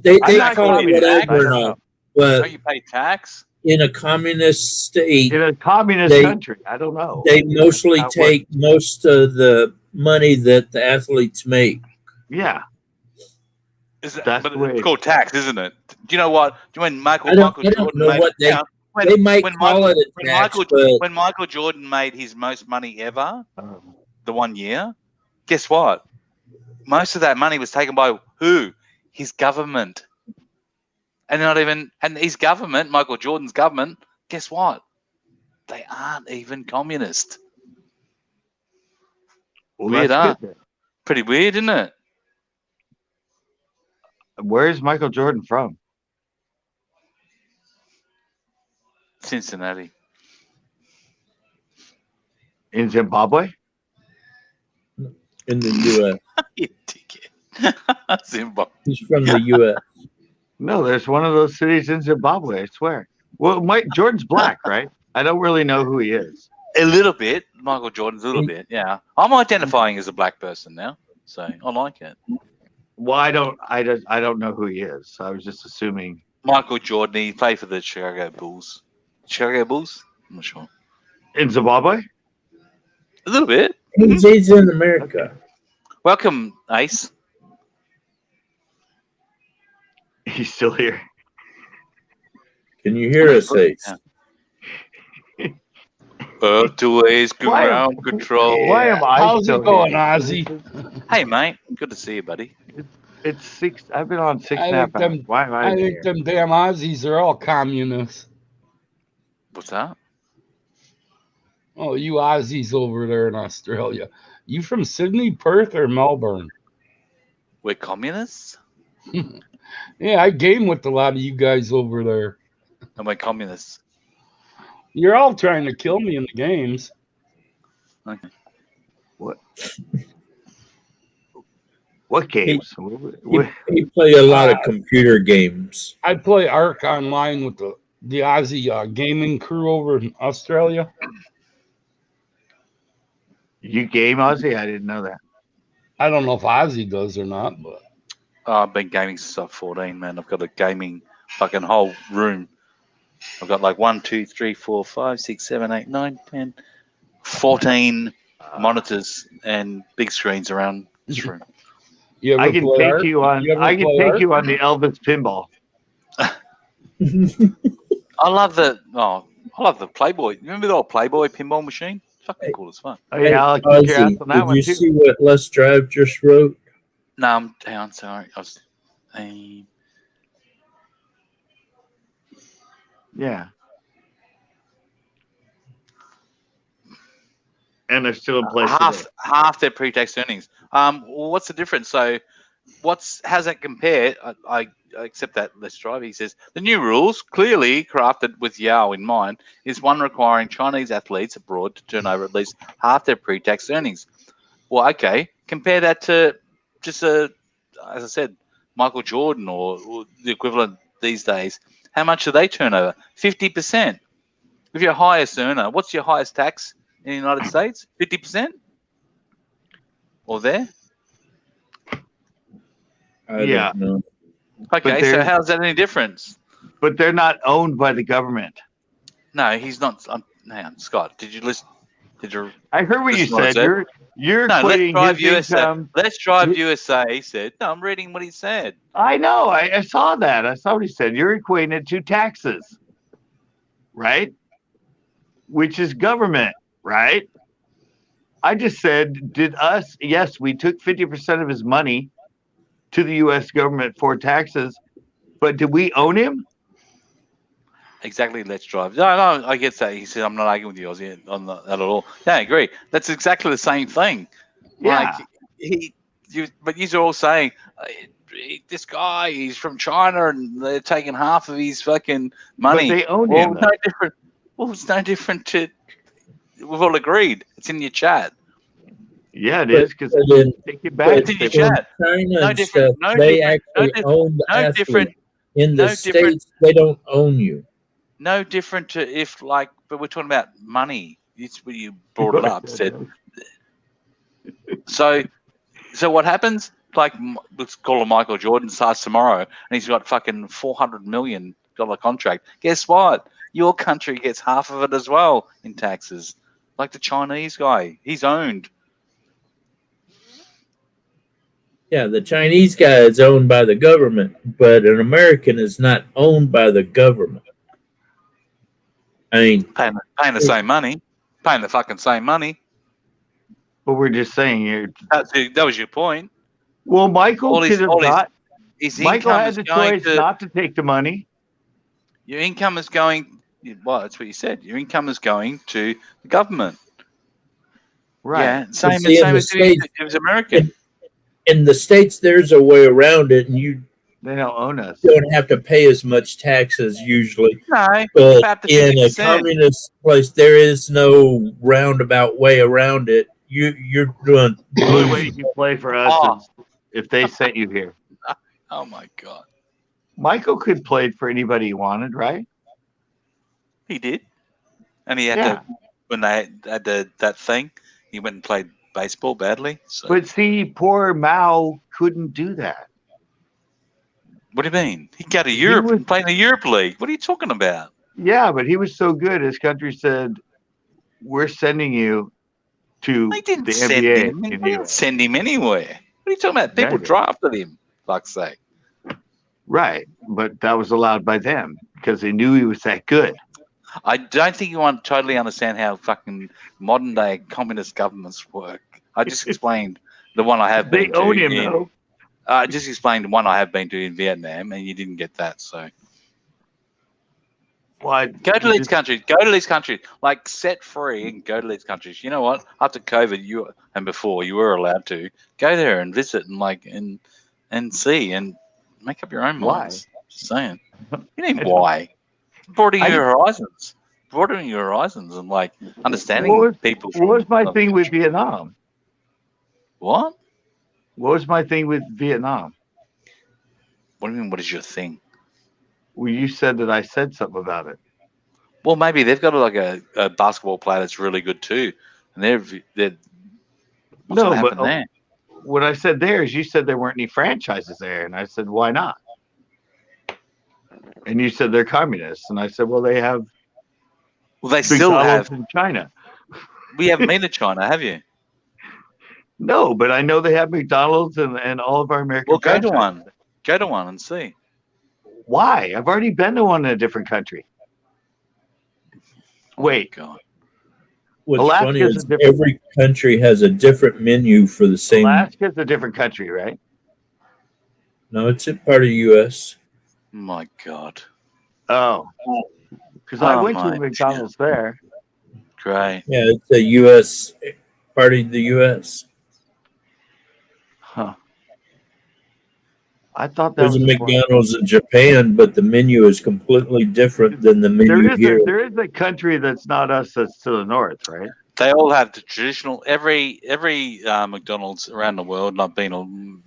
they call it whatever, but don't you pay tax in a communist state? In a communist country, I don't know. They mostly take most of the money that the athletes make. Yeah. It's called tax, isn't it? Do you know what? When Michael Jordan when Michael Jordan made his most money ever, the 1 year, guess what? Most of that money was taken by who? His government. And his government, Michael Jordan's government, guess what? They aren't even communist. Weird, huh? Pretty weird, isn't it? Where is Michael Jordan from? Cincinnati. In Zimbabwe? In the U.S. You dickhead. Zimbabwe. He's from the U.S. No, there's one of those cities in Zimbabwe, I swear. Well, Jordan's black, right? I don't really know who he is. A little bit. Michael Jordan's a little bit, yeah. I'm identifying as a black person now, so I like it. Well, I don't know who he is. So I was just assuming. Michael Jordan, he played for the Chicago Bulls. Chicago Bulls? I'm not sure. In Zimbabwe? A little bit. He's in America. Welcome, Ace. He's still here. Can you hear us, Ace? To Ace, ground control. Why am I How's still it going, here? Ozzy? Hey, mate. Good to see you, buddy. It's 6. I've been on 6 I and a half think them- hours. Why am I I here? think them damn Aussies are all communists. What's that? Oh, you Aussies over there in Australia. You from Sydney, Perth, or Melbourne? We're communists? Yeah, I game with a lot of you guys over there. And we're communists. You're all trying to kill me in the games. Okay. What games? He play a lot of computer games. I play Ark online with the Aussie gaming crew over in Australia. You game, Ozzy? I didn't know that. I don't know if Ozzy does or not, but I've been gaming since I'm 14, man. I've got a gaming fucking whole room. I've got like 1, 2, 3, 4, 5, 6, 7, 8, 9, 10, 14 monitors and big screens around this room. you ever I can play take Ark? you on. You ever I can play take Ark? you on the Elvis pinball. I love the Playboy. Remember the old Playboy pinball machine? Fucking cool as fuck. Oh yeah, I'll kick your ass Ozzy, on that did one you too. see what Let's Drive just wrote? No, I'm down. Sorry, I was. Yeah. And they're still in place. today. half their pre-tax earnings. What's the difference? So, how's that compared? I accept that. Let's drive. He says the new rules, clearly crafted with Yao in mind, is one requiring Chinese athletes abroad to turn over at least half their pre-tax earnings. Well, okay, compare that to just as I said, Michael Jordan or the equivalent these days. How much do they turn over? 50%. If you're a highest earner, what's your highest tax in the United States? 50%? Or there? I Yeah. don't know. Okay, so how's that any difference? But they're not owned by the government. No, he's not. Hang on, Scott. Did you listen? Did you? I heard what you Listen what I said. said. You're No, let's equating drive his USA. income. Let's drive USA. He said. No, I'm reading what he said. I know. I saw that. I saw what he said. You're equating it to taxes, right? Which is government, right? I just said, yes, we took 50% of his money to the U.S. government for taxes, but did we own him? Exactly. Let's drive. No, I get that. He said, I'm not arguing with you Ozzy, on that at all. Yeah, I agree. That's exactly the same thing. Yeah. But you're all saying this guy, he's from China, and they're taking half of his fucking money. But they own well, him. no different. Well, it's no different to. We've all agreed. It's in your chat. Yeah, it is because take it back. It's in your chat. China No and different. stuff, No they different. actually own the No athlete. different. In the no different. States, they don't own you. No different to if but we're talking about money. It's when you brought it up. Said so what happens? Like, let's call him Michael Jordan starts tomorrow, and he's got fucking $400 million contract. Guess what? Your country gets half of it as well in taxes. Like the Chinese guy, he's owned. Yeah, the Chinese guy is owned by the government, but an American is not owned by the government. I mean, Paying the same money, paying the fucking same money. But we're just saying that was your point. Well, Michael could have not. His Michael income had is the going choice not to take the money. Your income is going. Well, that's what you said. Your income is going to the government. Right. Yeah. Same see, as if he was American. In the States, there's a way around it, and They don't own us. don't have to pay as much taxes usually. No, But about the in a 50%. communist place, there is no roundabout way around it. You're doing The only way you can play for us Oh. is if they sent you here. Oh my God, Michael could play for anybody he wanted, right? he did, and he had Yeah. to when they had that thing. He went and played baseball badly. So. But see, poor Mao couldn't do that. What do you mean? He got to Europe and play in the Europe League. What are you talking about? Yeah, but he was so good. His country said, "We're sending you to They didn't the send NBA." him. They didn't send him anywhere. What are you talking about? People Yeah. drafted him. Fuck's sake. Right, but that was allowed by them because they knew he was that good. I don't think you totally understand how fucking modern day communist governments work. I just explained the one I have They been own to. him, though. I just explained the one I have been to in Vietnam, and you didn't get that. So What? go to these countries. Go to these countries. Like set free and go to these countries. You know what? After COVID, before you were allowed to go there and visit and see and make up your own Why? minds. Just saying. You need why? Broadening your horizons. Broadening your horizons and like understanding people. What was my thing with Vietnam? What? What was my thing with Vietnam? What do you mean? What is your thing? Well, you said that I said something about it. Well, maybe they've got like a basketball player that's really good too, and they're what's No, going to but happen there? what I said there is you said there weren't any franchises there, and I said why not? And you said they're communists, and I said well they have. Well, they still McDonald's have. in China. We haven't been to China, have you? No, but I know they have McDonald's and all of our American. Well, go to franchises. one. Go to one and see. Why? I've already been to one in a different country. Wait. God. What's Alaska's funny a is different- every country has a different menu for the same. Alaska's a different country, right? No, it's a part of the U.S. My God. Oh, because I Oh went to my a McDonald's there. Great. Yeah, it's a U.S. part of the U.S. Huh. I thought that There's a was McDonald's in Japan, but the menu is completely different than the menu here. There is a country that's not us that's to the north, right? They all have the traditional. Every McDonald's around the world, and I've been on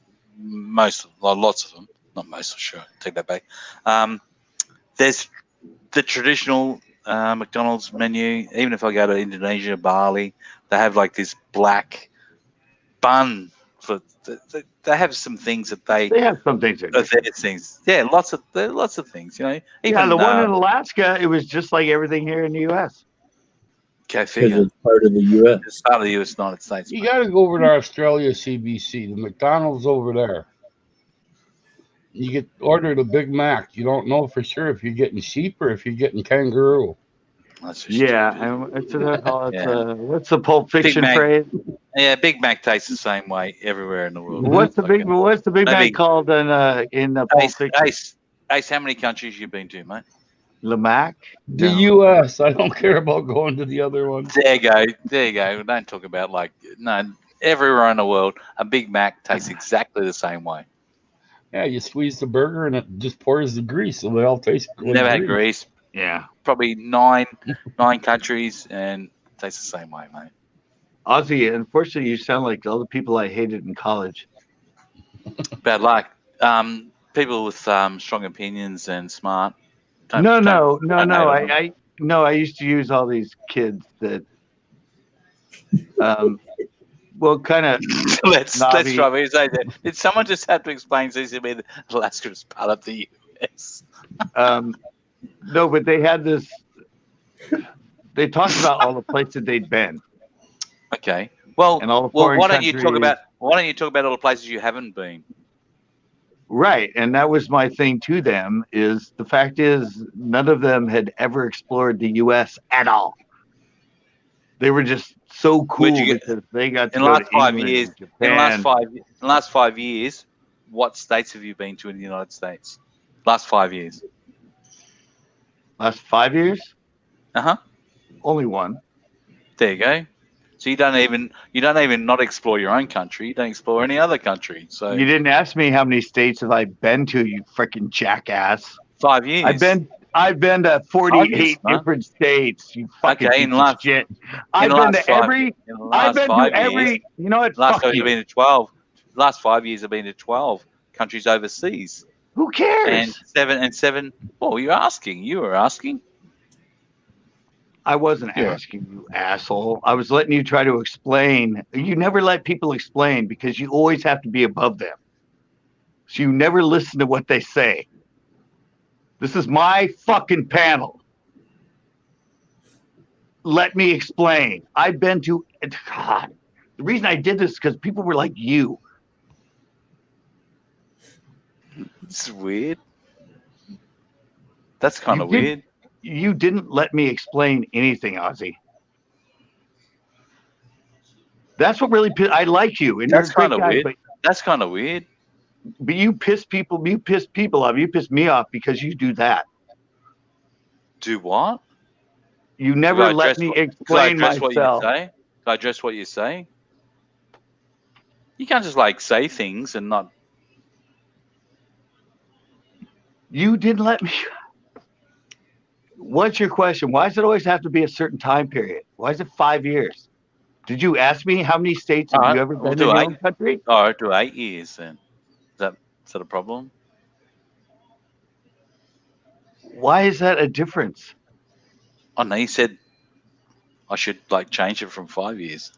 lots of them. Not most, sure. Take that back. There's the traditional McDonald's menu. Even if I go to Indonesia, Bali, they have like this black bun. They have some things that they have some things. Their things. Yeah, lots of things. You know, even the one in Alaska, it was just like everything here in the U.S. Go figure. Because it's part of the U.S. It's part of the U.S. United States. You got to go over to Australia, CBC. The McDonald's over there. You get ordered a Big Mac. You don't know for sure if you're getting sheep or if you're getting kangaroo. What's the Pulp Fiction phrase? Yeah, Big Mac tastes the same way everywhere in the world. What's the Big Mac called in the Pulp Fiction? Ace, how many countries you been to, mate? Lamac? The U.S. I don't care about going to the other ones. There you go. Don't talk about everywhere in the world. A Big Mac tastes exactly the same way. Yeah, you squeeze the burger and it just pours the grease, so they all taste. Never had grease. Yeah, probably nine countries and tastes the same way, mate. Ozzy, unfortunately, you sound like all the people I hated in college. Bad luck. People with strong opinions and smart. I used to use all these kids that, kind of. let's try to say that. Did someone just have to explain CCB that Alaska is part of the US? No, but they had this. They talked about all the places they'd been. Okay. Well, and all the why don't you talk about all the places you haven't been? Right, and that was my thing to them. Is the fact is none of them had ever explored the U.S. at all. They were just so cool because they got to go to England, Japan. In the last 5 years, what states have you been to in the United States? Last 5 years. Last 5 years? Uh-huh. Only one. There you go. So you don't even not explore your own country. You don't explore any other country. So You didn't ask me how many states have I been to, you freaking jackass. 5 years. I've been to 48 years, huh? different states. You fucking Okay, piece of shit. I've been to every. I've been to every. You know what? Last Fuck 5 years you. have been to 12. Last 5 years have been to 12 countries overseas. Who cares? And seven. Well, you're asking. You were asking. I wasn't asking you, asshole. I was letting you try to explain. You never let people explain because you always have to be above them. So you never listen to what they say. This is my fucking panel. Let me explain. I've been to God. The reason I did this is because people were like you. It's weird. That's kind of weird. You didn't let me explain anything, Ozzy. That's what really I like you, and That's you're a great guy. weird. But that's kind of weird. But you piss people off. You piss me off because you do that. Do what? You never let me explain myself. What you say? Can I address what you say? You can't just like say things and not. You didn't let me. What's your question? Why does it always have to be a certain time period? Why is it 5 years? Did you ask me how many states have you ever been in your own country? Oh, to 8 years then. Is that a problem? Why is that a difference? Oh no, you said I should like change it from 5 years.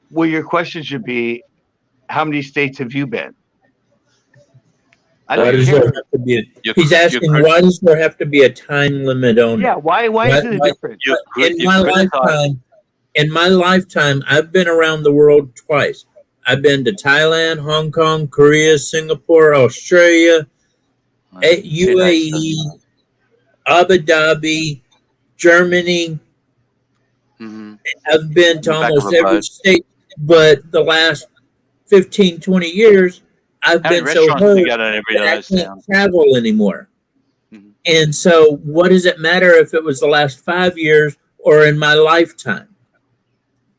Well, your question should be, how many states have you been? He's asking, why does there have to be a time limit on it? Yeah, why is it a difference? In my lifetime, I've been around the world twice. I've been to Thailand, Hong Kong, Korea, Singapore, Australia, UAE, Abu Dhabi, Germany. Mm-hmm. I've been to almost every state, but the last 15, 20 years, I've been so hurt that I can't travel anymore. Mm-hmm. And so what does it matter if it was the last 5 years or in my lifetime?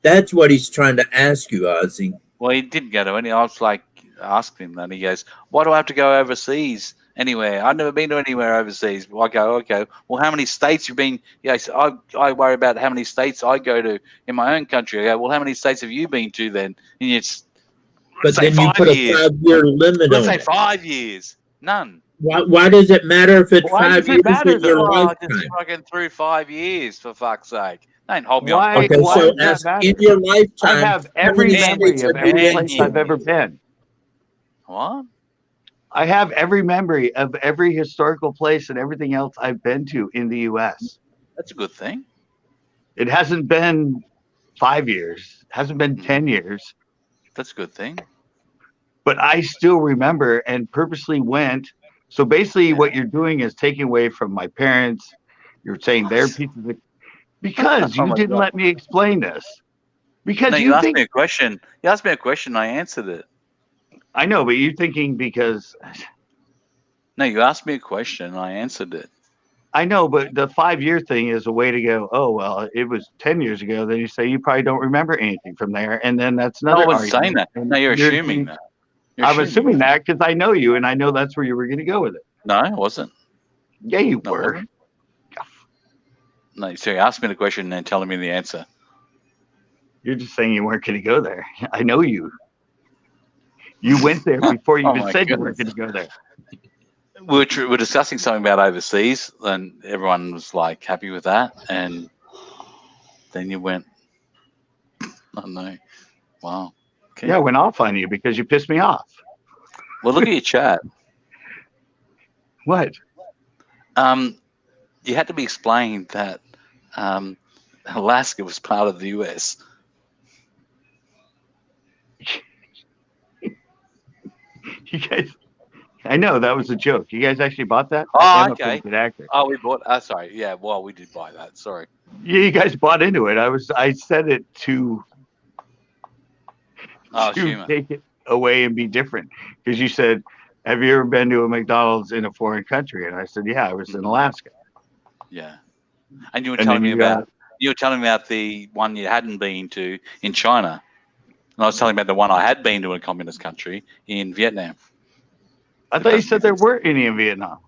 That's what he's trying to ask you, Ozzy. Well, he didn't go to any. I was like, asking him that. He goes, why do I have to go overseas anywhere? I've never been to anywhere overseas. I go, okay, well, how many states you've been? Yes, I worry about how many states I go to in my own country. I go, well, how many states have you been to then? And it's, but then you put a 5-year limit on it. Let's say 5 years. None. Why does it matter if it's 5 years in your lifetime? Just fucking through 5 years, for fuck's sake. Don't hold me on. Okay, so in your lifetime, I have every memory of every place I've ever been. What? I have every memory of every historical place and everything else I've been to in the U.S. That's a good thing. It hasn't been 5 years. It hasn't been 10 years. That's a good thing. But I still remember and purposely went. So basically what you're doing is taking away from my parents. You're saying they're pieces of... Because you didn't let me explain this. Because no, you asked me a question. You asked me a question. I answered it. I know, but you're thinking because... No, you asked me a question. I answered it. I know, but the 5-year thing is a way to go, oh, well, it was 10 years ago. Then you say you probably don't remember anything from there. And then that's another argument. I wasn't saying that. No, you're assuming that. I'm assuming that because I know you, and I know that's where you were going to go with it. No, I wasn't. Yeah, you were. No, so you asked me the question and then telling me the answer. You're just saying you weren't going to go there. I know you. You went there before you even said you weren't going to go there. We're discussing something about overseas, and everyone was like happy with that. And then you went, I don't know. Wow. Okay. Yeah, I went off on you because you pissed me off. Well, look at your chat. What? You had to be explained that Alaska was part of the US. You guys, I know that was a joke. You guys actually bought that? Oh, okay. Good actor. Oh, we bought. Sorry. Yeah. Well, we did buy that. Sorry. Yeah, you guys bought into it. I said it to take it away and be different because you said, "Have you ever been to a McDonald's in a foreign country?" And I said, "Yeah, I was in Alaska." Yeah. And you were telling me about you were telling me about the one you hadn't been to in China. And I was telling you about the one I had been to in a communist country in Vietnam. I thought you said there weren't any in Vietnam.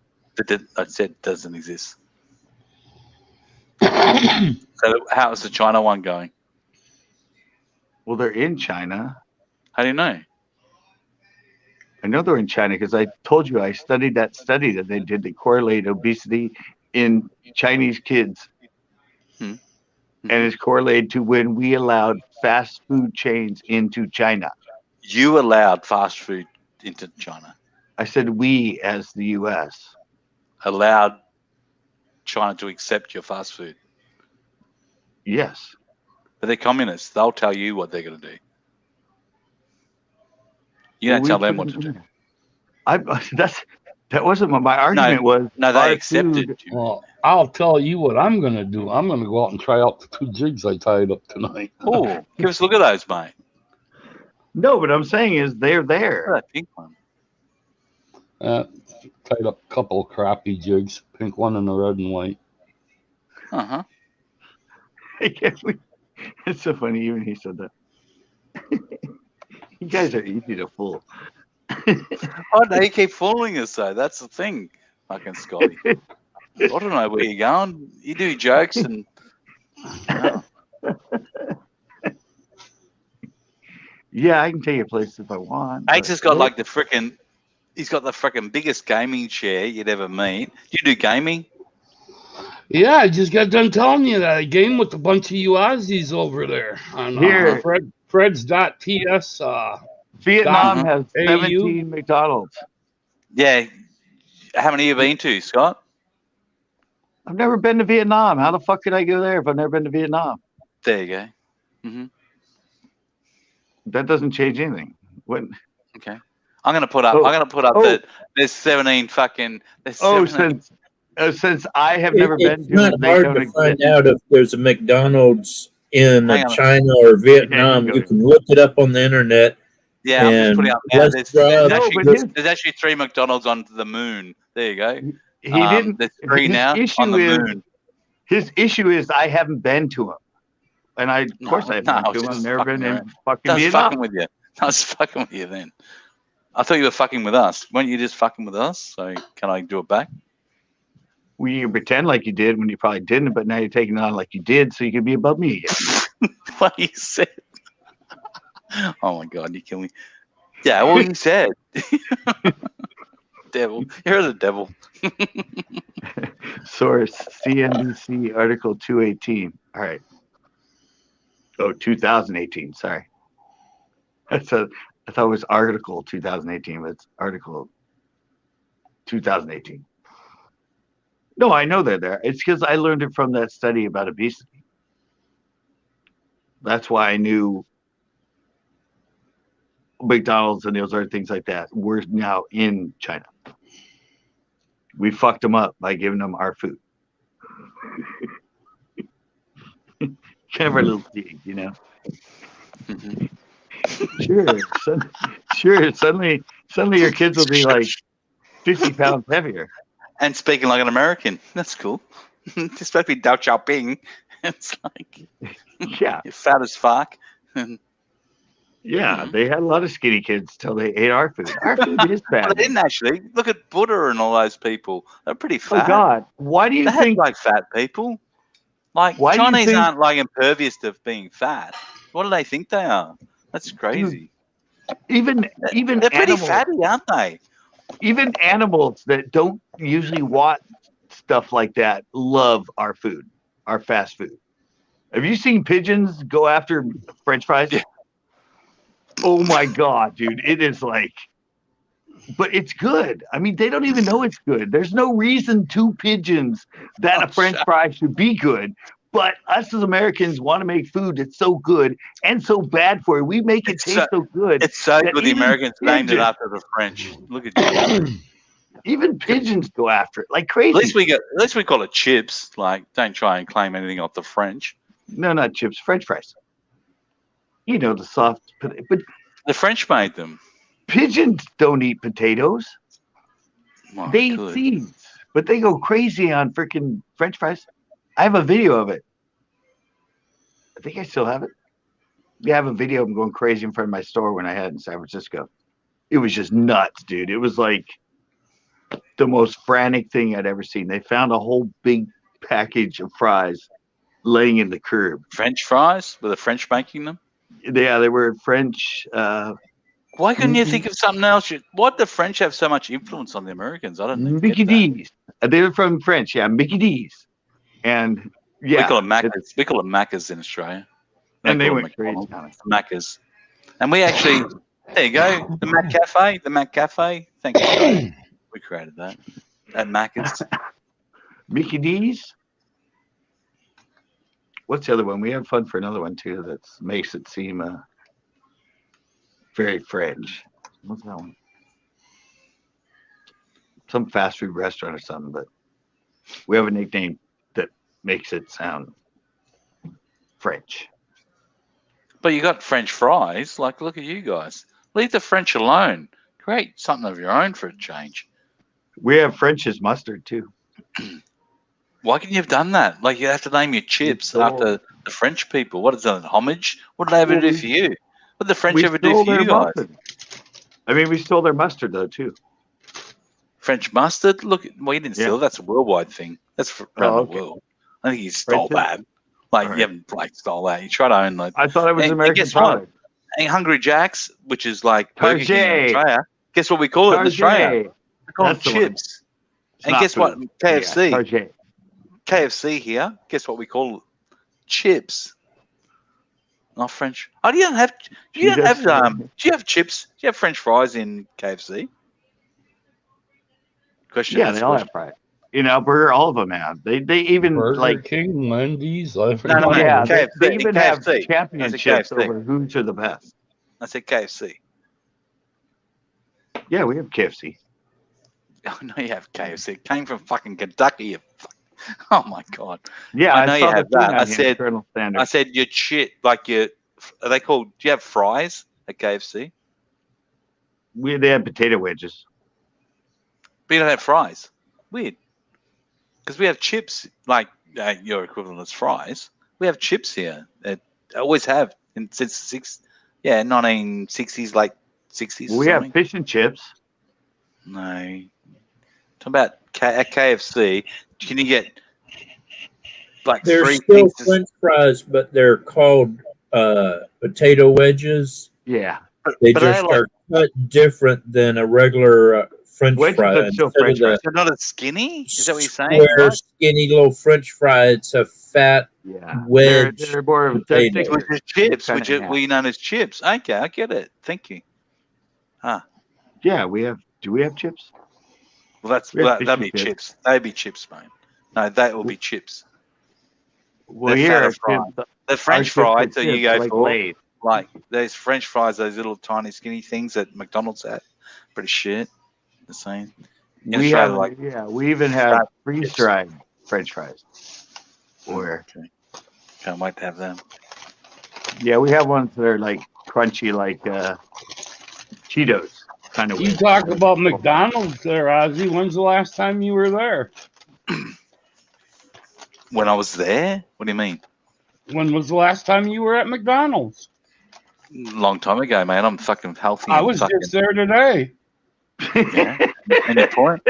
I said doesn't exist. So how's the China one going? Well, they're in China. How do you know? I know they're in China because I told you I studied that study that they did to correlate obesity in Chinese kids. Hmm. And it's correlated to when we allowed fast food chains into China. You allowed fast food into China. I said we as the U.S. allowed China to accept your fast food. Yes. But they're communists. They'll tell you what they're going to do. You don't tell them what to do. That wasn't my argument. No, they accepted. Well, I'll tell you what I'm going to do. I'm going to go out and try out the 2 jigs I tied up tonight. Oh, give us a look at those, mate. No, what I'm saying is they're there. That pink one. Tied up a couple of crappy jigs, pink one and a red and white. Uh-huh. It's so funny, even he said that. You guys are easy to fool. Oh, no, you keep fooling us, though. That's the thing, fucking Scotty. I don't know where you're going. You do jokes and... Oh. Yeah, I can take you places if I want. Axe has got like the frickin'... He's got the frickin' biggest gaming chair you'd ever meet. Do you do gaming? Yeah, I just got done telling you that I game with a bunch of you Aussies over there on Fred's.ts. Vietnam has 17 McDonald's. Yeah. How many have you been to, Scott? I've never been to Vietnam. How the fuck could I go there if I've never been to Vietnam? There you go. Mm-hmm. That doesn't change anything. Okay. I'm gonna put up that there's 17 fucking. Since I have never been to it, it's not hard to find out if there's a McDonald's in China or Vietnam. You can look it up on the internet. Yeah, I'm just putting up now. There's actually 3 McDonald's on the moon. There you go. He didn't. There's 3 now on the moon. His issue is I haven't been to him, and I haven't been to him. I've never been in fucking Vietnam. Fucking with you. I was fucking with you then. I thought you were fucking with us. Weren't you just fucking with us? So can I do it back? Well, you pretend like you did when you probably didn't, but now you're taking it on like you did, so you can be above me again. What you said? Oh my god, you kill me. Yeah, what you said. Devil, you're the devil. Source: CNBC article 218. All right. Oh, 2018. Sorry. I thought it was article 2018, but it's article 2018. No, I know they're there. It's because I learned it from that study about obesity. That's why I knew McDonald's and those other things like that were now in China. We fucked them up by giving them our food. Kind of a little dig, you know. Sure. Suddenly your kids will be like 50 pounds heavier. And speaking like an American. That's cool. It's supposed to be Dao Xiaoping. It's like, yeah, you're fat as fuck. Yeah, they had a lot of skinny kids till they ate our food. Our food is bad. Well, they didn't actually. Look at Buddha and all those people. They're pretty fat. Oh God, why do you they think had, like fat people? Like Chinese aren't like impervious to being fat. What do they think they are? That's crazy. Even they're pretty fatty, aren't they? Even animals that don't usually want stuff like that love our food, our fast food. Have you seen pigeons go after French fries? Yeah. Oh my God, dude. It is like, but it's good. I mean, they don't even know it's good. There's no reason to pigeons that a French fry should be good. But us as Americans want to make food that's so good and so bad for you. We make it taste so good. It's so good the Americans named it after the French. Look at you. Even pigeons go after it like crazy. At least we call it chips. Like, don't try and claim anything off the French. No, not chips. French fries. You know, the soft, but the French made them. Pigeons don't eat potatoes. Well, they eat seeds, but they go crazy on freaking French fries. I have a video of it. I think I still have it. Yeah, I have a video of them going crazy in front of my store when I had it in San Francisco. It was just nuts, dude. It was like the most frantic thing I'd ever seen. They found a whole big package of fries laying in the curb. French fries? Were the French making them? Yeah, they were French. Why couldn't you think of something else? Why did the French have so much influence on the Americans? I don't know. Mickey D's. They were from French, yeah, Mickey D's. And yeah, we call them Maccas. We call them Maccas in Australia. And they went crazy. Maccas. And we actually, there you go, the Mac Cafe. The Mac Cafe. Thank you, Australia. We created that. At Maccas. Mickey D's. What's the other one? We have fun for another one too. That makes it seem very French. What's that one? Some fast food restaurant or something, but we have a nickname that makes it sound French. But you got French fries. Like, look at you guys. Leave the French alone. Create something of your own for a change. We have French's mustard too. Why couldn't you have done that? Like, you have to name your chips after the French people. What is that, homage? What did they ever do for you? What did the French ever do for you guys? Mustard. I mean, we stole their mustard though too. French mustard? Look, well, you didn't steal it. That's a worldwide thing. That's around the world. I think you stole that. Like, you haven't stole that. You try to own like. I thought it was American. Guess what? And Hungry Jack's, which is like Burger King in Australia. Guess what we call it in Australia? We call them chips. And guess what? KFC. Yeah, KFC here. Guess what we call it? Chips. Not French. Oh, do you have chips? Do you have French fries in KFC? Question. Yeah, they all have fries. You know, Burger, all of them have. They even Burger like King, Wendy's. yeah, KFC, they even have KFC. championships over who's are the best. I said KFC. Yeah, we have KFC. Oh no, you have KFC. It came from fucking Kentucky. You oh my god. Yeah, I know you saw have the thing that. on here, Colonel Sanders. I said your shit. Like your. Are they called? Do you have fries at KFC? They have potato wedges. But you don't have fries. Weird. Because we have chips, like your equivalent is fries. We have chips here. That always have since 1960s, late 60s. We have fish and chips. No. Talk about at KFC. Can you get like They're 3 still pieces? French fries, but they're called potato wedges. Yeah. They just are cut different than a regular French fry. They're not as skinny? Is that what you're saying? Square, skinny little French fry. It's a fat wedge. They're more of which is chips, which we known as chips. Okay, I get it. Thank you. Yeah, we have. Do we have chips? Well, that'd be chips. That'd be chips, mate. No, that will be chips. Well, here the French fries that you go like for, Lay's. like those French fries, those little tiny skinny things that McDonald's had, pretty shit. The same. We have, we even have freeze-dried French fries. Can't wait to have them. Yeah, we have ones that are like crunchy, like Cheetos kind of. You talk about McDonald's there, Ozzy. When's the last time you were there? When I was there? What do you mean? When was the last time you were at McDonald's? Long time ago, man. I'm fucking healthy. I was just there today. Yeah. Any point?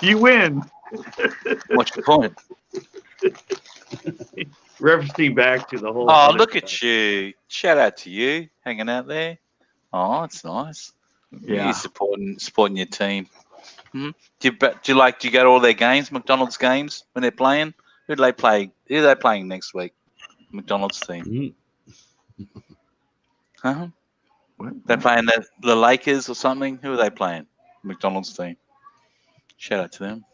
You win. What's your point? Referencing back to the whole. Oh, look at you! Shout out to you, hanging out there. Oh, it's nice. Yeah, you supporting your team. Hmm? Do you go to all their games, McDonald's games when they're playing? Who do they play? Who are they playing next week? McDonald's team. Huh? They're playing the Lakers or something. Who are they playing? McDonald's team. Shout out to them.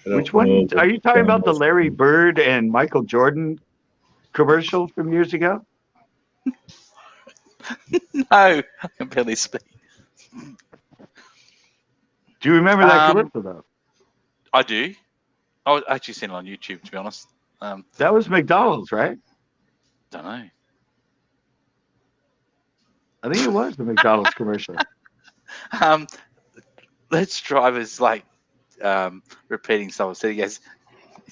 Which one are you talking about? The Larry Bird and Michael Jordan commercial from years ago? No, I can barely speak. Do you remember that commercial though? I do. I actually seen it on YouTube, to be honest. That was McDonald's, right? Don't know. I think it was the McDonald's commercial. Let's Drive is like repeating stuff. So he goes,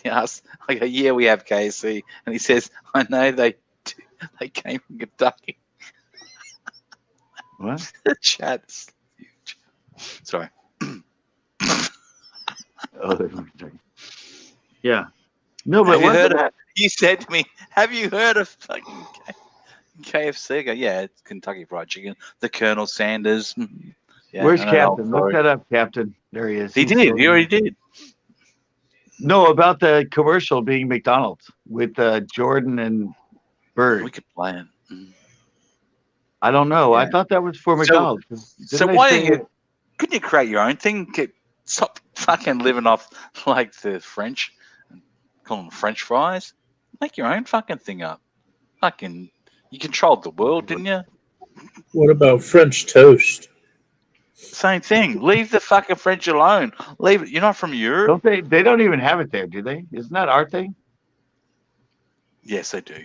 He asks, I go, yeah, we have KFC. And he says, I know they came from Kentucky. What? The chat's huge. Sorry. Oh, yeah. No, but Have you wasn't heard of, that? he said to me, have you heard of fucking KFC? I go, yeah, it's Kentucky Fried Chicken. The Colonel Sanders. Yeah, Where's I know the whole Captain? Look story. that up, Captain. There he is. He He's did. still He in. already did. No, about the commercial being McDonald's with Jordan and Bird. We could play it. Mm. I don't know. I Yeah. thought that was for So- McDonald's. So Didn't they why say don't you? Couldn't you create your own thing? Stop fucking living off like the French, call them French fries. Make your own fucking thing up. Fucking, you controlled the world, didn't you? What about French toast? Same thing. Leave the fucking French alone. Leave it. You're not from Europe. Don't they? They don't even have it there, do they? Isn't that our thing? Yes, they do.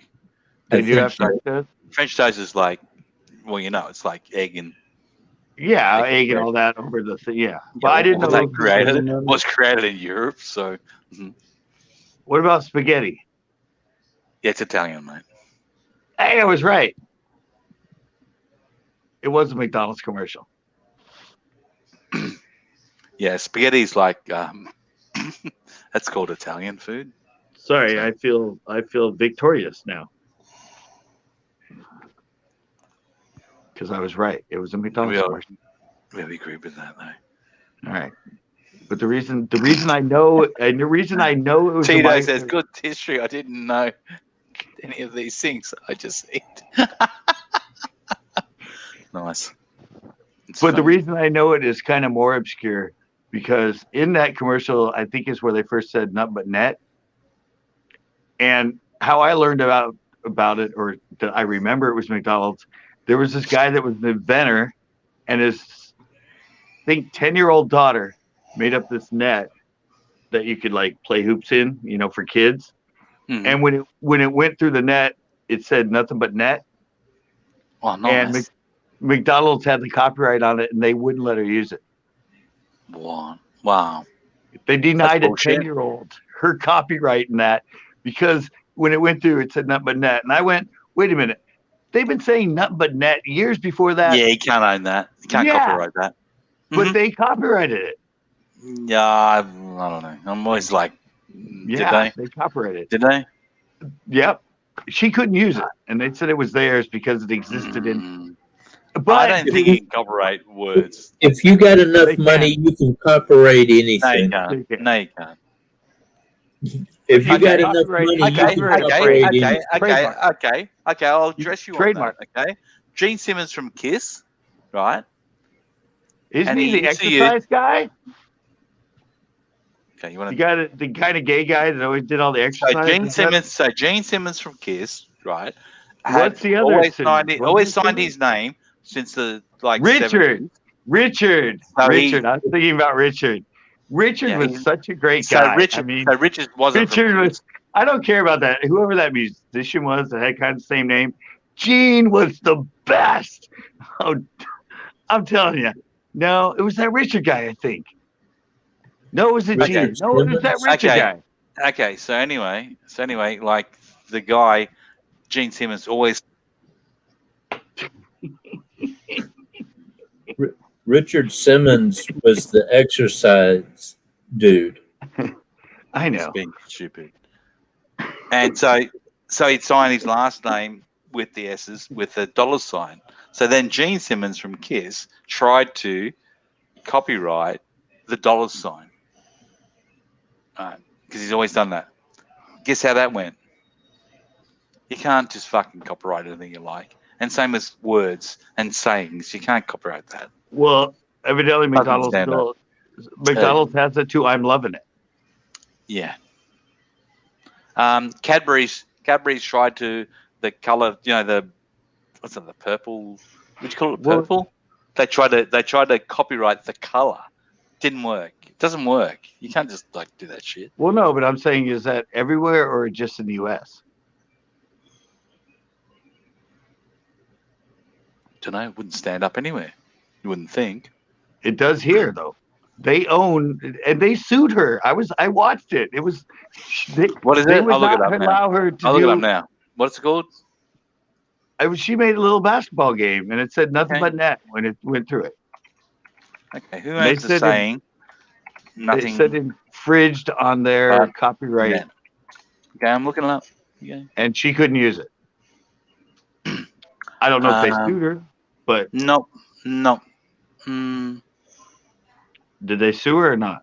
They do have think French toast? French toast is like, well, you know, it's like egg and. Yeah, Egg egg and bread. all that over the thing. Yeah, but I didn't know. They it created was created in Europe, so What about spaghetti? yeah, it's Italian, mate. Hey, I was right. It was a McDonald's commercial. Yeah, spaghetti's like that's called Italian food. Sorry, I feel victorious now because I was right. It was a McDonald's We commercial. really agree with that, though. All right, but the reason I know and the reason I know it was a Tito mic- says, good history. I didn't know any of these things. I just ate. Nice. It's But the funny. reason I know it is kind of more obscure because in that commercial, I think is where they first said "nut but net," and how I learned about it, or that I remember it was McDonald's. There was this guy that was an inventor, and his I think 10-year-old daughter made up this net that you could like play hoops in, you know, for kids. Mhm. And when it went through the net, it said nothing but net. Oh, nice. And McDonald's had the copyright on it, and they wouldn't let her use it. Wow. They denied That's a bullshit. 10-year-old her copyright in that because when it went through, it said nothing but net. And I went, wait a minute. They've been saying nothing but net years before that. Yeah, you can't own that. You can't Yeah. copyright that. But Mhm. they copyrighted it. Yeah, I don't know. I'm always like, Yeah, they copyrighted it. Did they? Yep. She couldn't use it. And they said it was theirs because it existed in. Mm. But I don't think you can copyright words. If you got enough They money, can. you can copyright No, you anything. can't. Okay. No, you can't. If you Okay. got enough Copyright- money, you okay, can copyright copyright anything. anything. Okay. I'll address you Trademark. on that. Okay. Gene Simmons from Kiss, right? Isn't And he he the used to use- exercise guy? Okay, you want The kind of gay guy that always did all the exercise? Gene Simmons from Kiss, right? What's the other always Simmons? signed, Wasn't always it signed Simmons? his name since the like Richard. 70s. Richard. So Richard. I was thinking about Richard. Richard Yeah, was he's- such a great So guy. Richard, I mean, wasn't Richard from was. Kiss. I don't care about that. Whoever that musician was that had kind of the same name, Gene was the best. Oh, I'm telling you. No, it was that Richard guy, I think. No, it was the Richard Gene. No, it was that Simmons? Richard Okay. guy. Okay, so anyway, like the guy, Gene Simmons, always Richard Simmons was the exercise dude. I was know. being stupid, and so he'd sign his last name with the S's with a dollar sign. So then Gene Simmons from Kiss tried to copyright the dollar sign, because he's always done that. Guess how that went? You can't just fucking copyright anything you like. And same as words and sayings. You can't copyright that. Well, evidently McDonald's stand still. McDonald's has it too. I'm loving it. Yeah. Cadbury's tried to the color, the purple. Would you call it Well- purple? They tried to copyright the color. Didn't work. It doesn't work. You can't just like do that shit. Well, no, but I'm saying is that everywhere or just in the U.S.? Don't know. It wouldn't stand up anywhere. You wouldn't think. It does here though. They own, and they sued her. I watched it. It was What is they it? would I'll look it not up now. allow her to I'll look it up do. now. What's it called? She made a little basketball game, and it said nothing Okay. but net when it went through it. Okay, who They owns the said saying? They Nothing. said infringed on their but copyright, net. Okay, I'm looking it up. Okay. and she couldn't use it. I don't know if they Um, sued her, but No. Mm, did they sue her or not?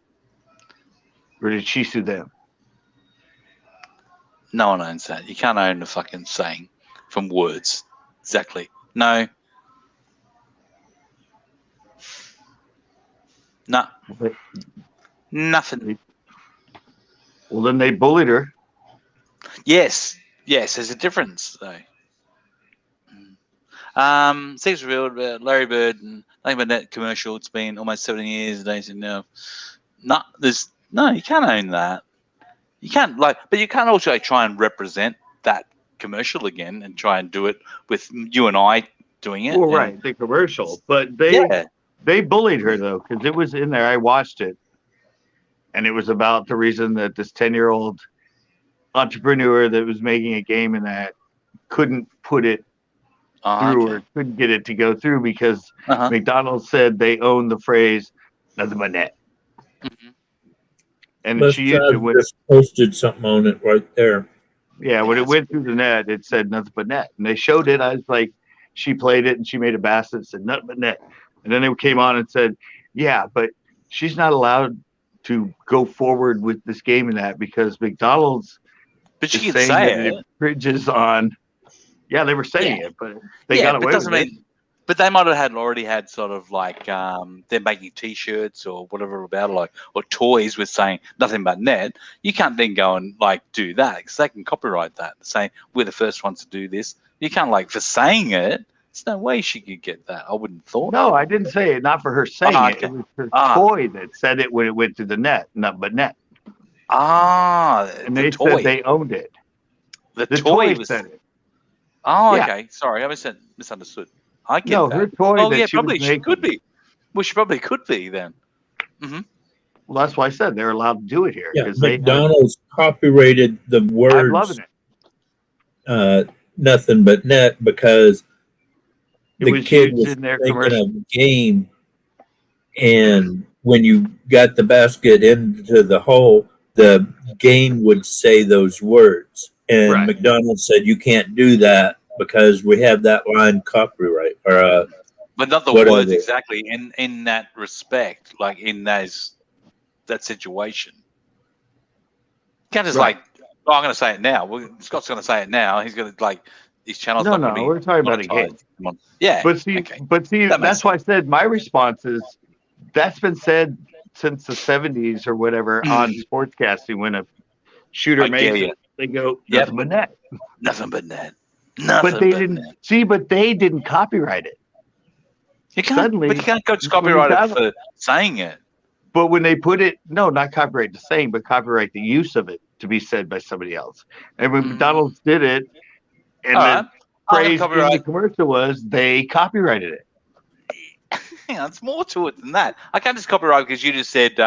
Or did she sue them? no one owns that. You can't own the fucking saying from words. Exactly. No. No. But- Nothing. Well, then they bullied her. Yes. Yes, there's a difference though. Seems real. Larry Bird and nothing but net commercial. It's been almost 7 years. They said no. No. You can't own that. You can't but you can't also try and represent that commercial again and try and do it with you and I doing it. Well, right, the commercial, but they bullied her though because it was in there. I watched it, and it was about the reason that this 10-year-old entrepreneur that was making a game in that couldn't put it through or couldn't get it to go through because McDonald's said they own the phrase "nothing but net," and she used it when just posted something on it right there. Yeah, when it went through the net, it said nothing but net. And they showed it. I was like, she played it and she made a basket and said nothing but net. And then they came on and said, yeah, but she's not allowed to go forward with this game in that because McDonald's but she is can saying say that it. it infringes on. Yeah, they were saying it, but they got away with it. But they might have already had sort of like they're making T-shirts or whatever about it, or toys with saying nothing but net. You can't then go and do that because they can copyright that. Saying we're the first ones to do this. You can't for saying it. There's no way she could get that. I wouldn't have thought. No, I didn't say it. Not for her saying it. It was her toy that said it when it went through the net. Nothing but net. And they said they owned it. The toy said it. Oh, yeah. Okay. Sorry, I misunderstood. I get that. Her toy. Oh, that yeah, she probably was she could be. Well, she probably could be then. Well, that's why I said they're allowed to do it here. Yeah, McDonald's copyrighted the words. I'm loving it. Nothing but net because the kid was in their thinking of a game, and when you got the basket into the hole, the game would say those words. And McDonald's said you can't do that because we have that line copyright or but not the words exactly in that respect, like in that situation. You can't just I'm going to say it now. Scott's going to say it now. He's going to his channel's not going to be. No, we're talking about a game. Yeah, but see, that's why I said my response is that's been said since the 70s or whatever on sportscasting when a shooter makes it. They go, nothing but net. Nothing but net. But they didn't see, but they didn't copyright it. You can't, but you can't go copyright it for saying it. But when they put it, no, not copyright the saying, but copyright the use of it to be said by somebody else. And when McDonald's did it, and the phrase in the commercial was they copyrighted it. Yeah, it's more to it than that. I can't just copyright because you just said,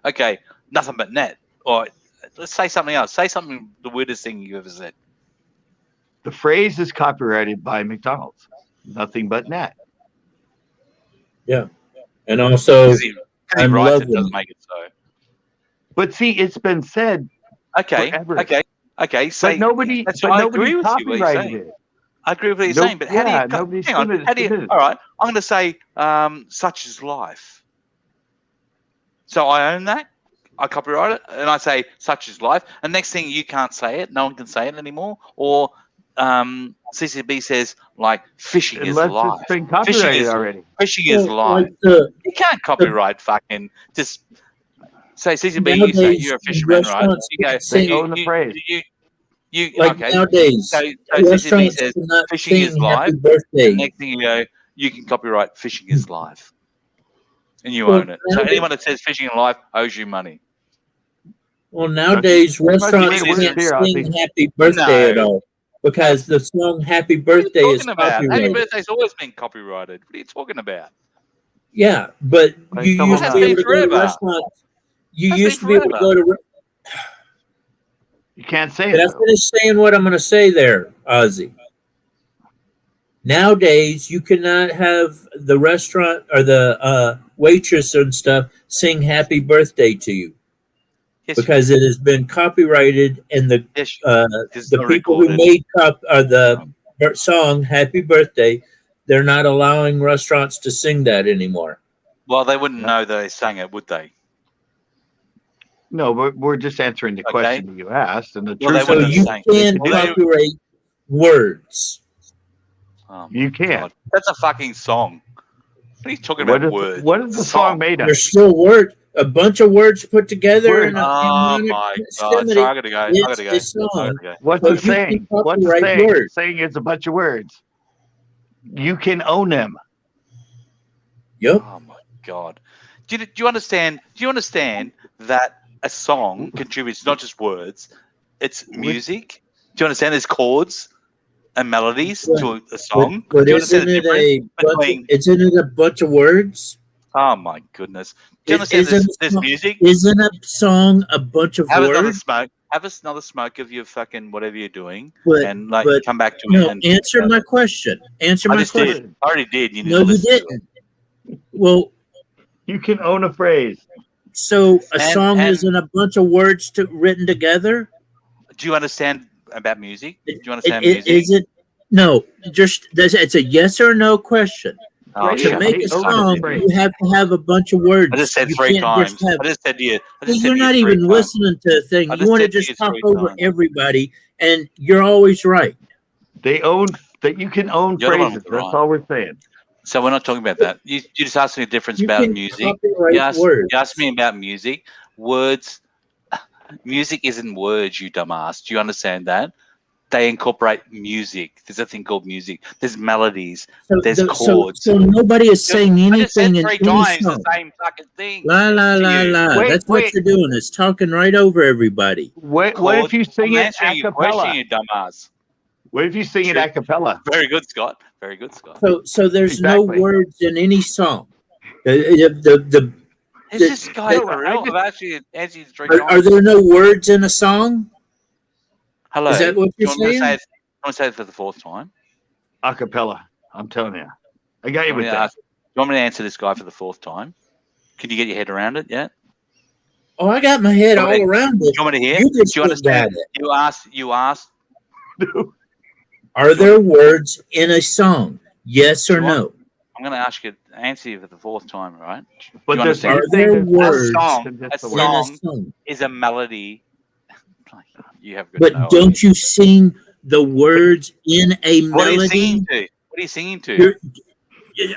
okay, nothing but net. Or let's say something else. Say something, the weirdest thing you ever said. The phrase is copyrighted by McDonald's. Nothing but net. Yeah. And also, I'm loving it. Doesn't make it so. But see, it's been said forever. Okay. But nobody copyrighted it. I agree with what you're saying, but how do you? Hang on. How do you? All right, I'm going to say such is life. So I own that. I copyright it, and I say such is life. And next thing, you can't say it. No one can say it anymore. Or CCB says fishing is life. It's been copyrighted already. Fishing is life. You can't copyright fucking just say CCB. You say you're a fisherman, right? You go. They own the phrase. Nowadays, so CCB says fishing is life. And next thing you go, you can copyright fishing is life, and you own it. So anyone that says fishing is life owes you money. Well, nowadays restaurants can't sing "Happy Birthday" at all because the song "Happy Birthday" is copyrighted. Happy Birthday's always been copyrighted. What are you talking about? Yeah, but Like, you come used to on be now. able to go to Forever. restaurants. You That's used to been be able to go to. You can't say it. Did I Though. finish saying what I'm going to say there, Ozzy? Nowadays, you cannot have the restaurant or the waitress and stuff sing "Happy Birthday" to you Yes, because it has been copyrighted, and the yes, it's the not people who recorded. made the song "Happy Birthday," they're not allowing restaurants to sing that anymore. Well, they wouldn't know they sang it, would they? No, but we're just answering the question that you asked, and the Well, they truth So wouldn't is, you have sang. can Well, they- copyright words. Oh, my you can't. God. That's a fucking song. What are you talking What about? is Words. what is the song made of? There's still words, a bunch of words put together Words. in a Oh in my God! proximity. Sorry, I gotta go. I It's gotta go. a song. What's So the you can saying? What's the copyright saying? words. Saying it's a bunch of words. You can own them. Yep. Oh my God! Do you understand? Do you understand that a song contributes not just words, it's music? Do you understand? There's chords and melodies to a song. But Do you isn't understand the it difference between? isn't it a bunch of words? Oh my goodness! Do you It understand isn't this music? Isn't a song a bunch of Have another words? smoke. Have another smoke of your fucking whatever you're doing, But and like but come back to no, it. And answer my question. Answer I my just question. did. I already did. You need No, to you listen to it. didn't. Well, You can own a phrase. so a song And isn't a bunch of words written together. do you understand about music? Do you It, understand it, music? is it? No, just it's a yes or no question. Oh, To shut make up. a They own song, a phrase. you have to have a bunch of words. I just said You three can't times. just have. I just said to you. I See, just said you're to you not three even times. listening to a thing. I You just want to said to just you talk 3 over times. everybody, and you're always right. They own that you can own You're the one phrases. with the That's right. all we're saying. So we're not talking about that. You just asked me a difference You about can music. copyright words. You asked me about music. Words. Music isn't words, you dumbass. Do you understand that? They incorporate music. There's a thing called music. There's melodies. There's chords. So nobody is saying I just said anything in 3 any times the song. same fucking thing. La la to la you. la. Wait, That's what wait. you're doing. Is talking right over everybody. What Chords. if you sing I'm it answering a your question, cappella? you dumbass. What if you sing it True. a cappella? Very good, Scott. Very good, Scott. So there's Exactly. no words in any song. The Is this guy No, for I real? just- I've actually answered you 3 are times. there no words in a song? Hello. Is that what Do you you're want me to saying? say it? You want to say it for the 4th time? A cappella. I'm telling you. I got Do you you, want with me to that. ask, do you want me to answer this guy for the 4th time? Can you get your head around it yet? Oh, I got my head Do you want all me- around Do it. you want me to hear? You just Do you understand? got it. You asked. Are there words in a song? Yes Do or you want- no? I'm going to ask you to answer you for the 4th time, right? But Do you there's understand? Are anything there that's words A song, than a just the in a word. song song? is a melody. You have good But no don't idea. you sing the words in a What are you melody? singing to? What are you singing to?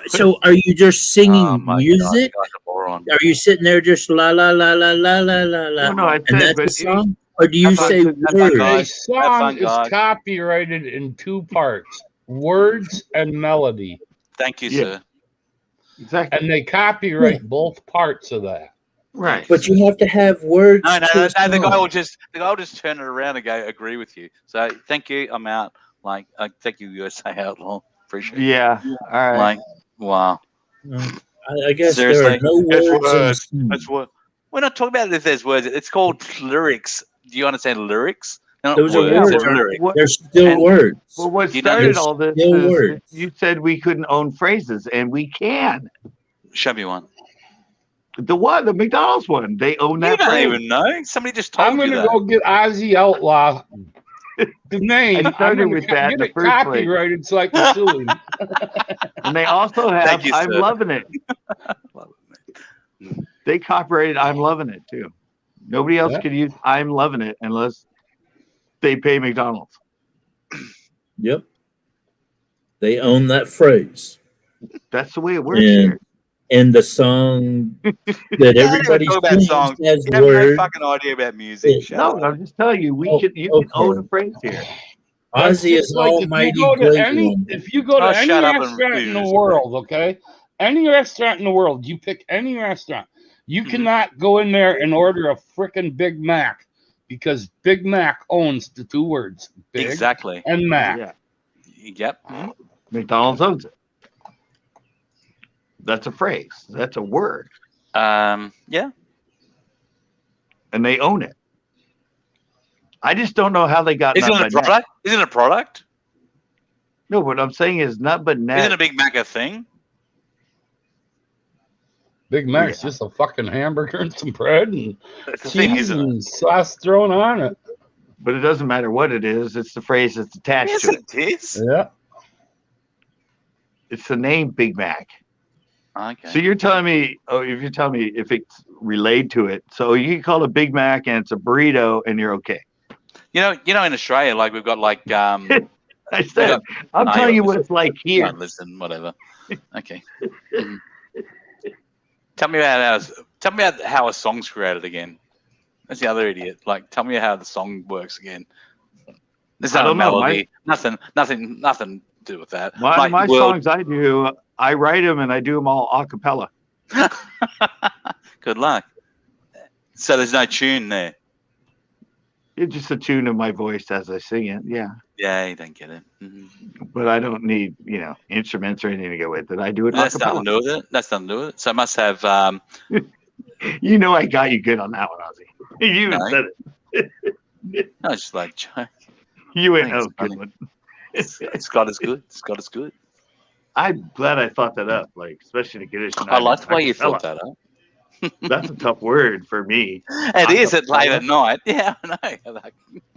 So are you just singing Oh my music? God, you guys are moron. Are you sitting there just la la la la la la la la? No, I And said, that's but a song? Or do you Have fun, say have fun, words? A guys. Have song fun, is guys. copyrighted in 2 parts: words and melody, Thank you, Yeah. sir. exactly. and they copyright both parts of that. Right. But you have to have words. No, to a the guy song. will just turn it around and go agree with you. So thank you. I'm out. Like thank you, USA Outlaw. Appreciate it. Yeah. All right. Like wow. I guess there Seriously, are no there's words in a words. song. That's what we're not talking about. If there's words, it's called lyrics. Do you understand lyrics? They're not Those are words. words. They're lyrics. What, They're still And- words. well, what You know, started there's all this still is words. you said we couldn't own phrases, and we can. Show me one. The one, the McDonald's one, they own You that don't phrase. even know. Somebody just told I'm you gonna that. go get Ozzy Outlaw the name. I I'm started gonna with that in get the it first place. copyrighted so I can sue him. And they also have Thank you, I'm sir. loving it. They copyrighted I'm loving it too. Nobody else Yeah. could use I'm loving it unless they pay McDonald's. Yep. They own that phrase. That's the way it works And, here. and the song that You don't even everybody talk about sings songs. has You have no words. fucking idea about music. Shut No, up. I'm just telling you, Oh, you can own a okay. phrase here. That's Ozzy just is like almighty if you go to great any one. if you go to Oh, any shut up and restaurant in the refuse. world, okay? Any restaurant in the world, you pick any restaurant. You Mhm. cannot go in there and order a freaking Big Mac because Big Mac owns the 2 words, Big Exactly. and Mac. Yeah. Yep. Mhm. McDonald's owns it. That's a phrase. That's a word. Yeah. And they own it. I just don't know how they got Isn't nut it a but neck. product? Isn't it a product? No, what I'm saying is nut but neck. Isn't a Big Mac a thing? Big Mac's just a fucking hamburger and some bread and That's the thing, cheese isn't it? and sauce thrown on it. But it doesn't matter what it is. It's the phrase that's attached Yes, to it. it is. Yeah. It's the name Big Mac. Okay. So you're telling me, if you're telling me if it's relayed to it, so you can call it a Big Mac and it's a burrito and you're okay. You know, in Australia, like we've got like I said, I'm telling you what it's like here. No, listen, whatever. Okay. Mhm. Tell me about how a song's created again. That's the other idiot. Like, tell me how the song works again. There's not a melody. Nothing to do with that. My songs I do, I write them and I do them all a cappella. Good luck. So there's no tune there. It's just a tune of my voice as I sing it. Yeah. Yeah, you don't get it. Mm-hmm. But I don't need, instruments or anything to go with it. I do it a That's cappella. nothing to do with it. That's nothing to do with it. So it must have. I got you good on that one, Ozzy. You even said it. No, it's just like joke. You went, good one. Scott is good. Scott is good. I'm glad I thought that up, especially to get it. I like the way you thought that up. That's a tough word for me. It is at late at night. Yeah, I know.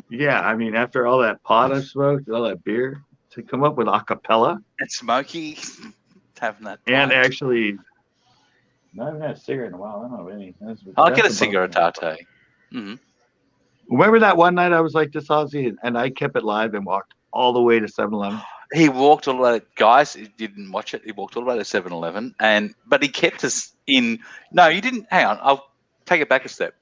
Yeah, I mean, after all that pot I've smoked, all that beer, to come up with a cappella. And smoky, having that. And actually, I haven't had a cigarette in a while. I don't know any. I'll get a cigarette tate. Mm-hmm. Remember that one night I was like this, Ozzy, and I kept it live and walked all the way to 7-Eleven? He walked all the way, guys, he didn't watch it. He walked all the way to 7-Eleven, but he kept us in. No, you didn't. Hang on, I'll take it back a step.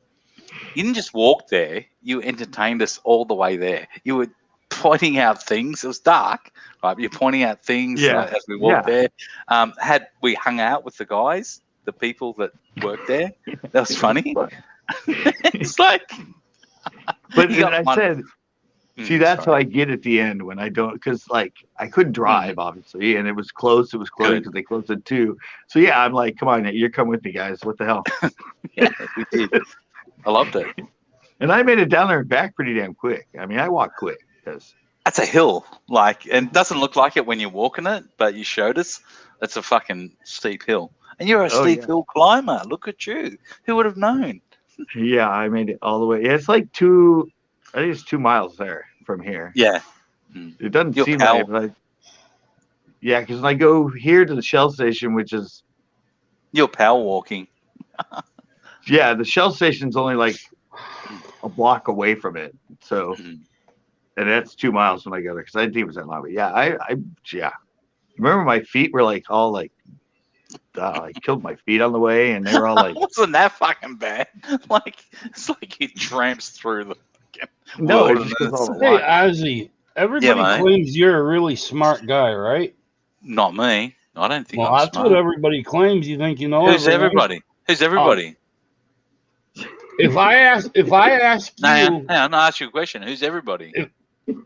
You didn't just walk there. You entertained us all the way there. You were pointing out things. It was dark, right? You're pointing out things as we walked there. Had we hung out with the guys, the people that worked there, that was funny. It's like. But I said, see, that's how I get at the end when I don't, because I couldn't drive, obviously, and it was closed. It was closed because they closed at 2. So yeah, I'm like, come on, you're coming with me, guys. What the hell? Yeah, we did. I loved it. And I made it down there and back pretty damn quick. I mean, I walk quick because that's a hill, and it doesn't look like it when you're walking it, but you showed us. It's a fucking steep hill, and you're a steep hill climber. Look at you. Who would have known? Yeah, I made it all the way. Yeah, it's like 2. I think it's 2 miles there from here. Yeah, it doesn't seem like it. Yeah, because when I go here to the Shell station, which is you're power walking. Yeah, the Shell station's only like a block away from it. So, and that's 2 miles when I go there because I didn't think it was that long. But yeah, I remember my feet were all I killed my feet on the way, and they were all like, wasn't that fucking bad? It's like he tramps through the fucking no. Hey, Ozzy, everybody claims you're a really smart guy, right? Not me. I don't think. Well, that's what everybody claims. You think you know? Who's everybody? Who's everybody? If I ask you, hang on, I'll ask you a question. Who's everybody?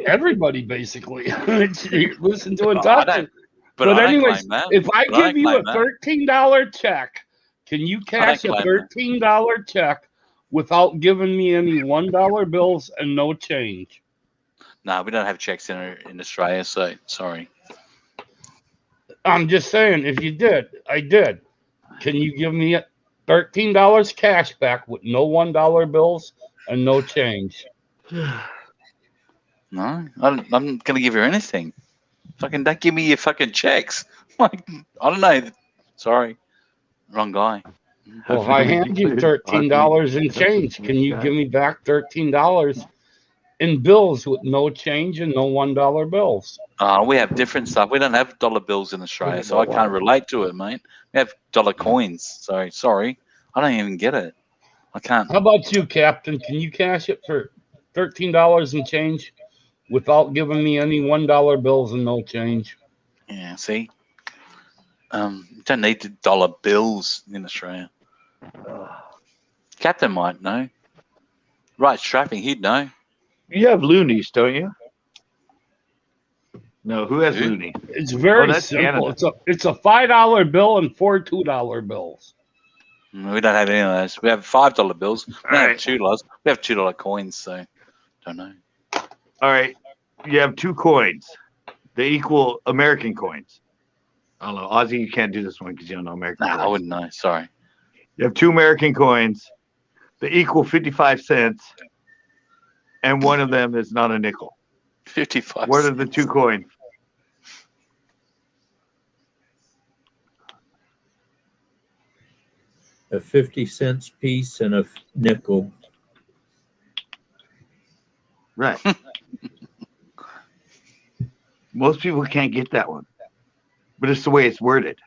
Everybody, basically. Listen to it talking. But anyways, if I give you a $13 check, can you cash a $13 check without giving me any $1 bills and no change? No, we don't have checks in Australia, so sorry. I'm just saying, if you did, I did. Can you give me $13 cash back with no $1 bills and no change? No, I'm going to give you anything. Fucking don't give me your fucking checks. I don't know. Sorry. Wrong guy. Well, if I hand you $13 in change, can you give me back $13 in bills with no change and no $1 bills? We have different stuff. We don't have dollar bills in Australia, so I can't relate to it, mate. We have dollar coins. So sorry. I don't even get it. I can't. How about you, Captain? Can you cash it for $13 in change without giving me any $1 bills and no change? Yeah, see? Don't need the dollar bills in Australia. Captain might know. Right, strapping, he'd know. You have loonies, don't you? No, who has Who? loony? It's very that's simple. Canada. It's a $5 bill and 4 $2 bills. We don't have any of those. We have $5 bills. We don't Alright. have $2. We have $2 coins, so don't know. All right. You have 2 coins. They equal American coins. I don't know. Ozzy, you can't do this one because you don't know American Nah, coins. I wouldn't know. Sorry. You have 2 American coins. They equal 55 cents. And one of them is not a nickel. 55 What are the 2 coins? A 50-cent piece and a nickel. Right. Most people can't get that one. But it's the way it's worded.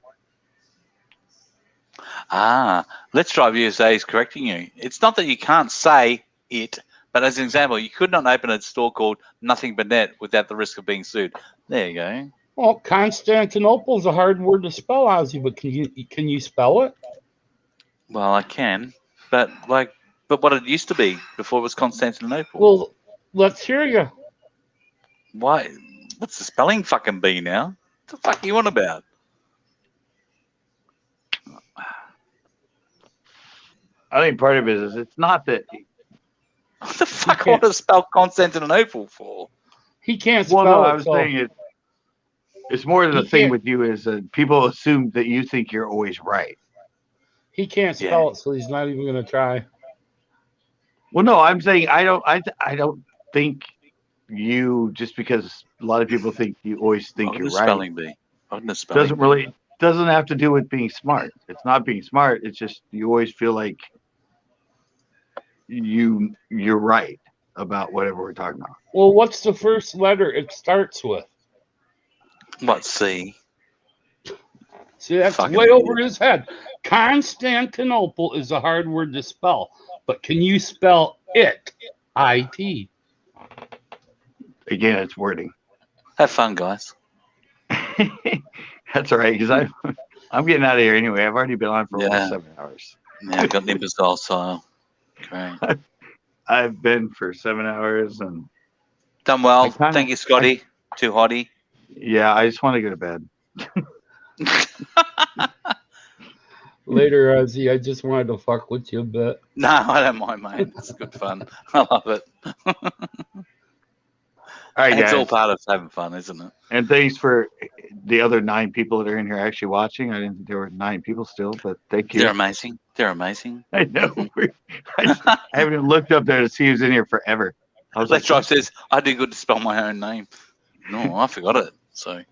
Let's Drive USA is correcting you. It's not that you can't say it, but as an example, you could not open a store called Nothing But Net without the risk of being sued. There you go. Well, Constantinople is a hard word to spell, Ozzy, but can you spell it? Well, I can, but what it used to be before it was Constantinople. Well, let's hear you. Why? What's the spelling fucking be now? What the fuck are you on about? I think part of it is it's not that. What the fuck I want to spell Constantinople for? He can't spell Well, no, it. I was saying it's more the He thing can't- with you is people assume that you think you're always right. He can't spell it, so he's not even going to try. Well, no, I'm saying I don't think you, just because a lot of people think you always think What you're would the right. spelling be? What would the spelling Doesn't have to do with being smart. It's not being smart. It's just you always feel like you're right about whatever we're talking about. Well, what's the first letter it starts with? What, C? See, that's Fucking way idiot. over his head. Constantinople is a hard word to spell, but can you spell it? I-T. Again, it's wording. Have fun, guys. That's all right, because I'm getting out of here anyway. I've already been on for over 7 hours. Yeah, got nippers docile. Great. I've been for 7 hours and Done well. Thank you, Scotty. Too hotty. Yeah, I just want to go to bed. Later, Ozzy, I just wanted to fuck with you a bit. No, I don't mind, mate. It's good fun. I love it. All right, It's guys. all part of having fun, isn't it? And thanks for the other 9 people that are in here actually watching. I didn't think there were 9 people still, but thank you. They're amazing. They're amazing. I know. I haven't looked up there to see who's in here forever. I was Let's like, Drive says, I do good to spell my own name. No, I forgot it. So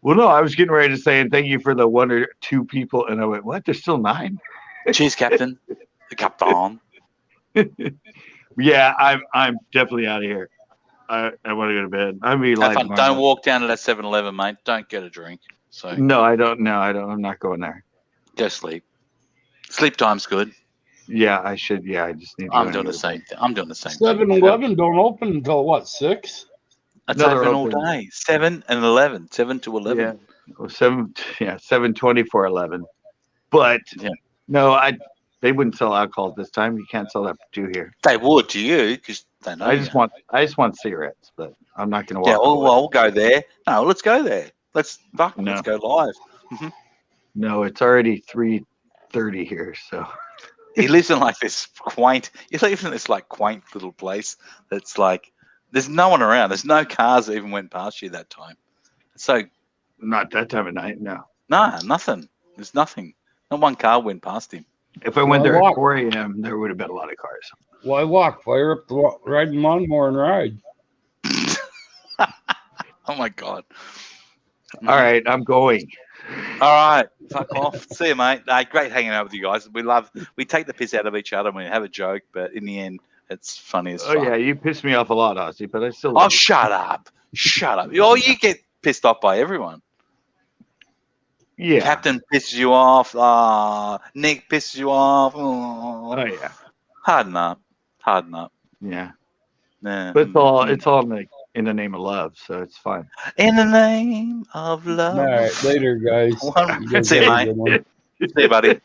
well, no, I was getting ready to say, and thank you for the 1 or 2 people. And I went, what? There's still 9? cheers, Captain. The Captain. Yeah, I'm definitely out of here. I want to go to bed. I'm gonna be Have live fun. tomorrow. Don't walk down to that 7-Eleven, mate. Don't get a drink. So No, I don't. No, I don't. I'm not going there. go sleep. Sleep time's good. Yeah, I should. Yeah, I just need to. I'm doing the same thing. I'm doing the same thing. 7-Eleven don't open until what, 6? It's No, they're open all open. day. 7 and 11. 7 to 11. Yeah, well, 7:24, 11. But Yeah. no, they wouldn't sell alcohol this time. You can't sell that for 2 here. They would to you because they know. I just want cigarettes, but I'm not gonna walk. Yeah, well, away. we'll go there. No, let's go there. Let's No. go live. No, it's already 3:30 here, so. He lives in like this quaint. He lives in this like quaint little place that's like there's no one around. There's no cars that even went past you that time. So Not that time of night, no. nothing. There's nothing. Not one car went past him. If I went Well, there walk. at 4 a.m., there would have been a lot of cars. Why walk? Fire up the riding lawnmower and ride. Oh my god. All right, I'm going. All right, fuck off. See you, mate. Great hanging out with you guys. We take the piss out of each other and we have a joke, but in the end, it's funny as fuck. Oh yeah, you pissed me off a lot, Ozzy, but I still. Oh, love you. shut up. Shut up. Oh, you get pissed off by everyone. Yeah. Captain pisses you off. Nick pisses you off. Oh, Oh yeah. harden up. Harden up. Yeah. Yeah. But it's all in the name of love, so it's fine. In the name of love. All right, later, guys. One- You guys See you, have a mate. good one. See you, buddy.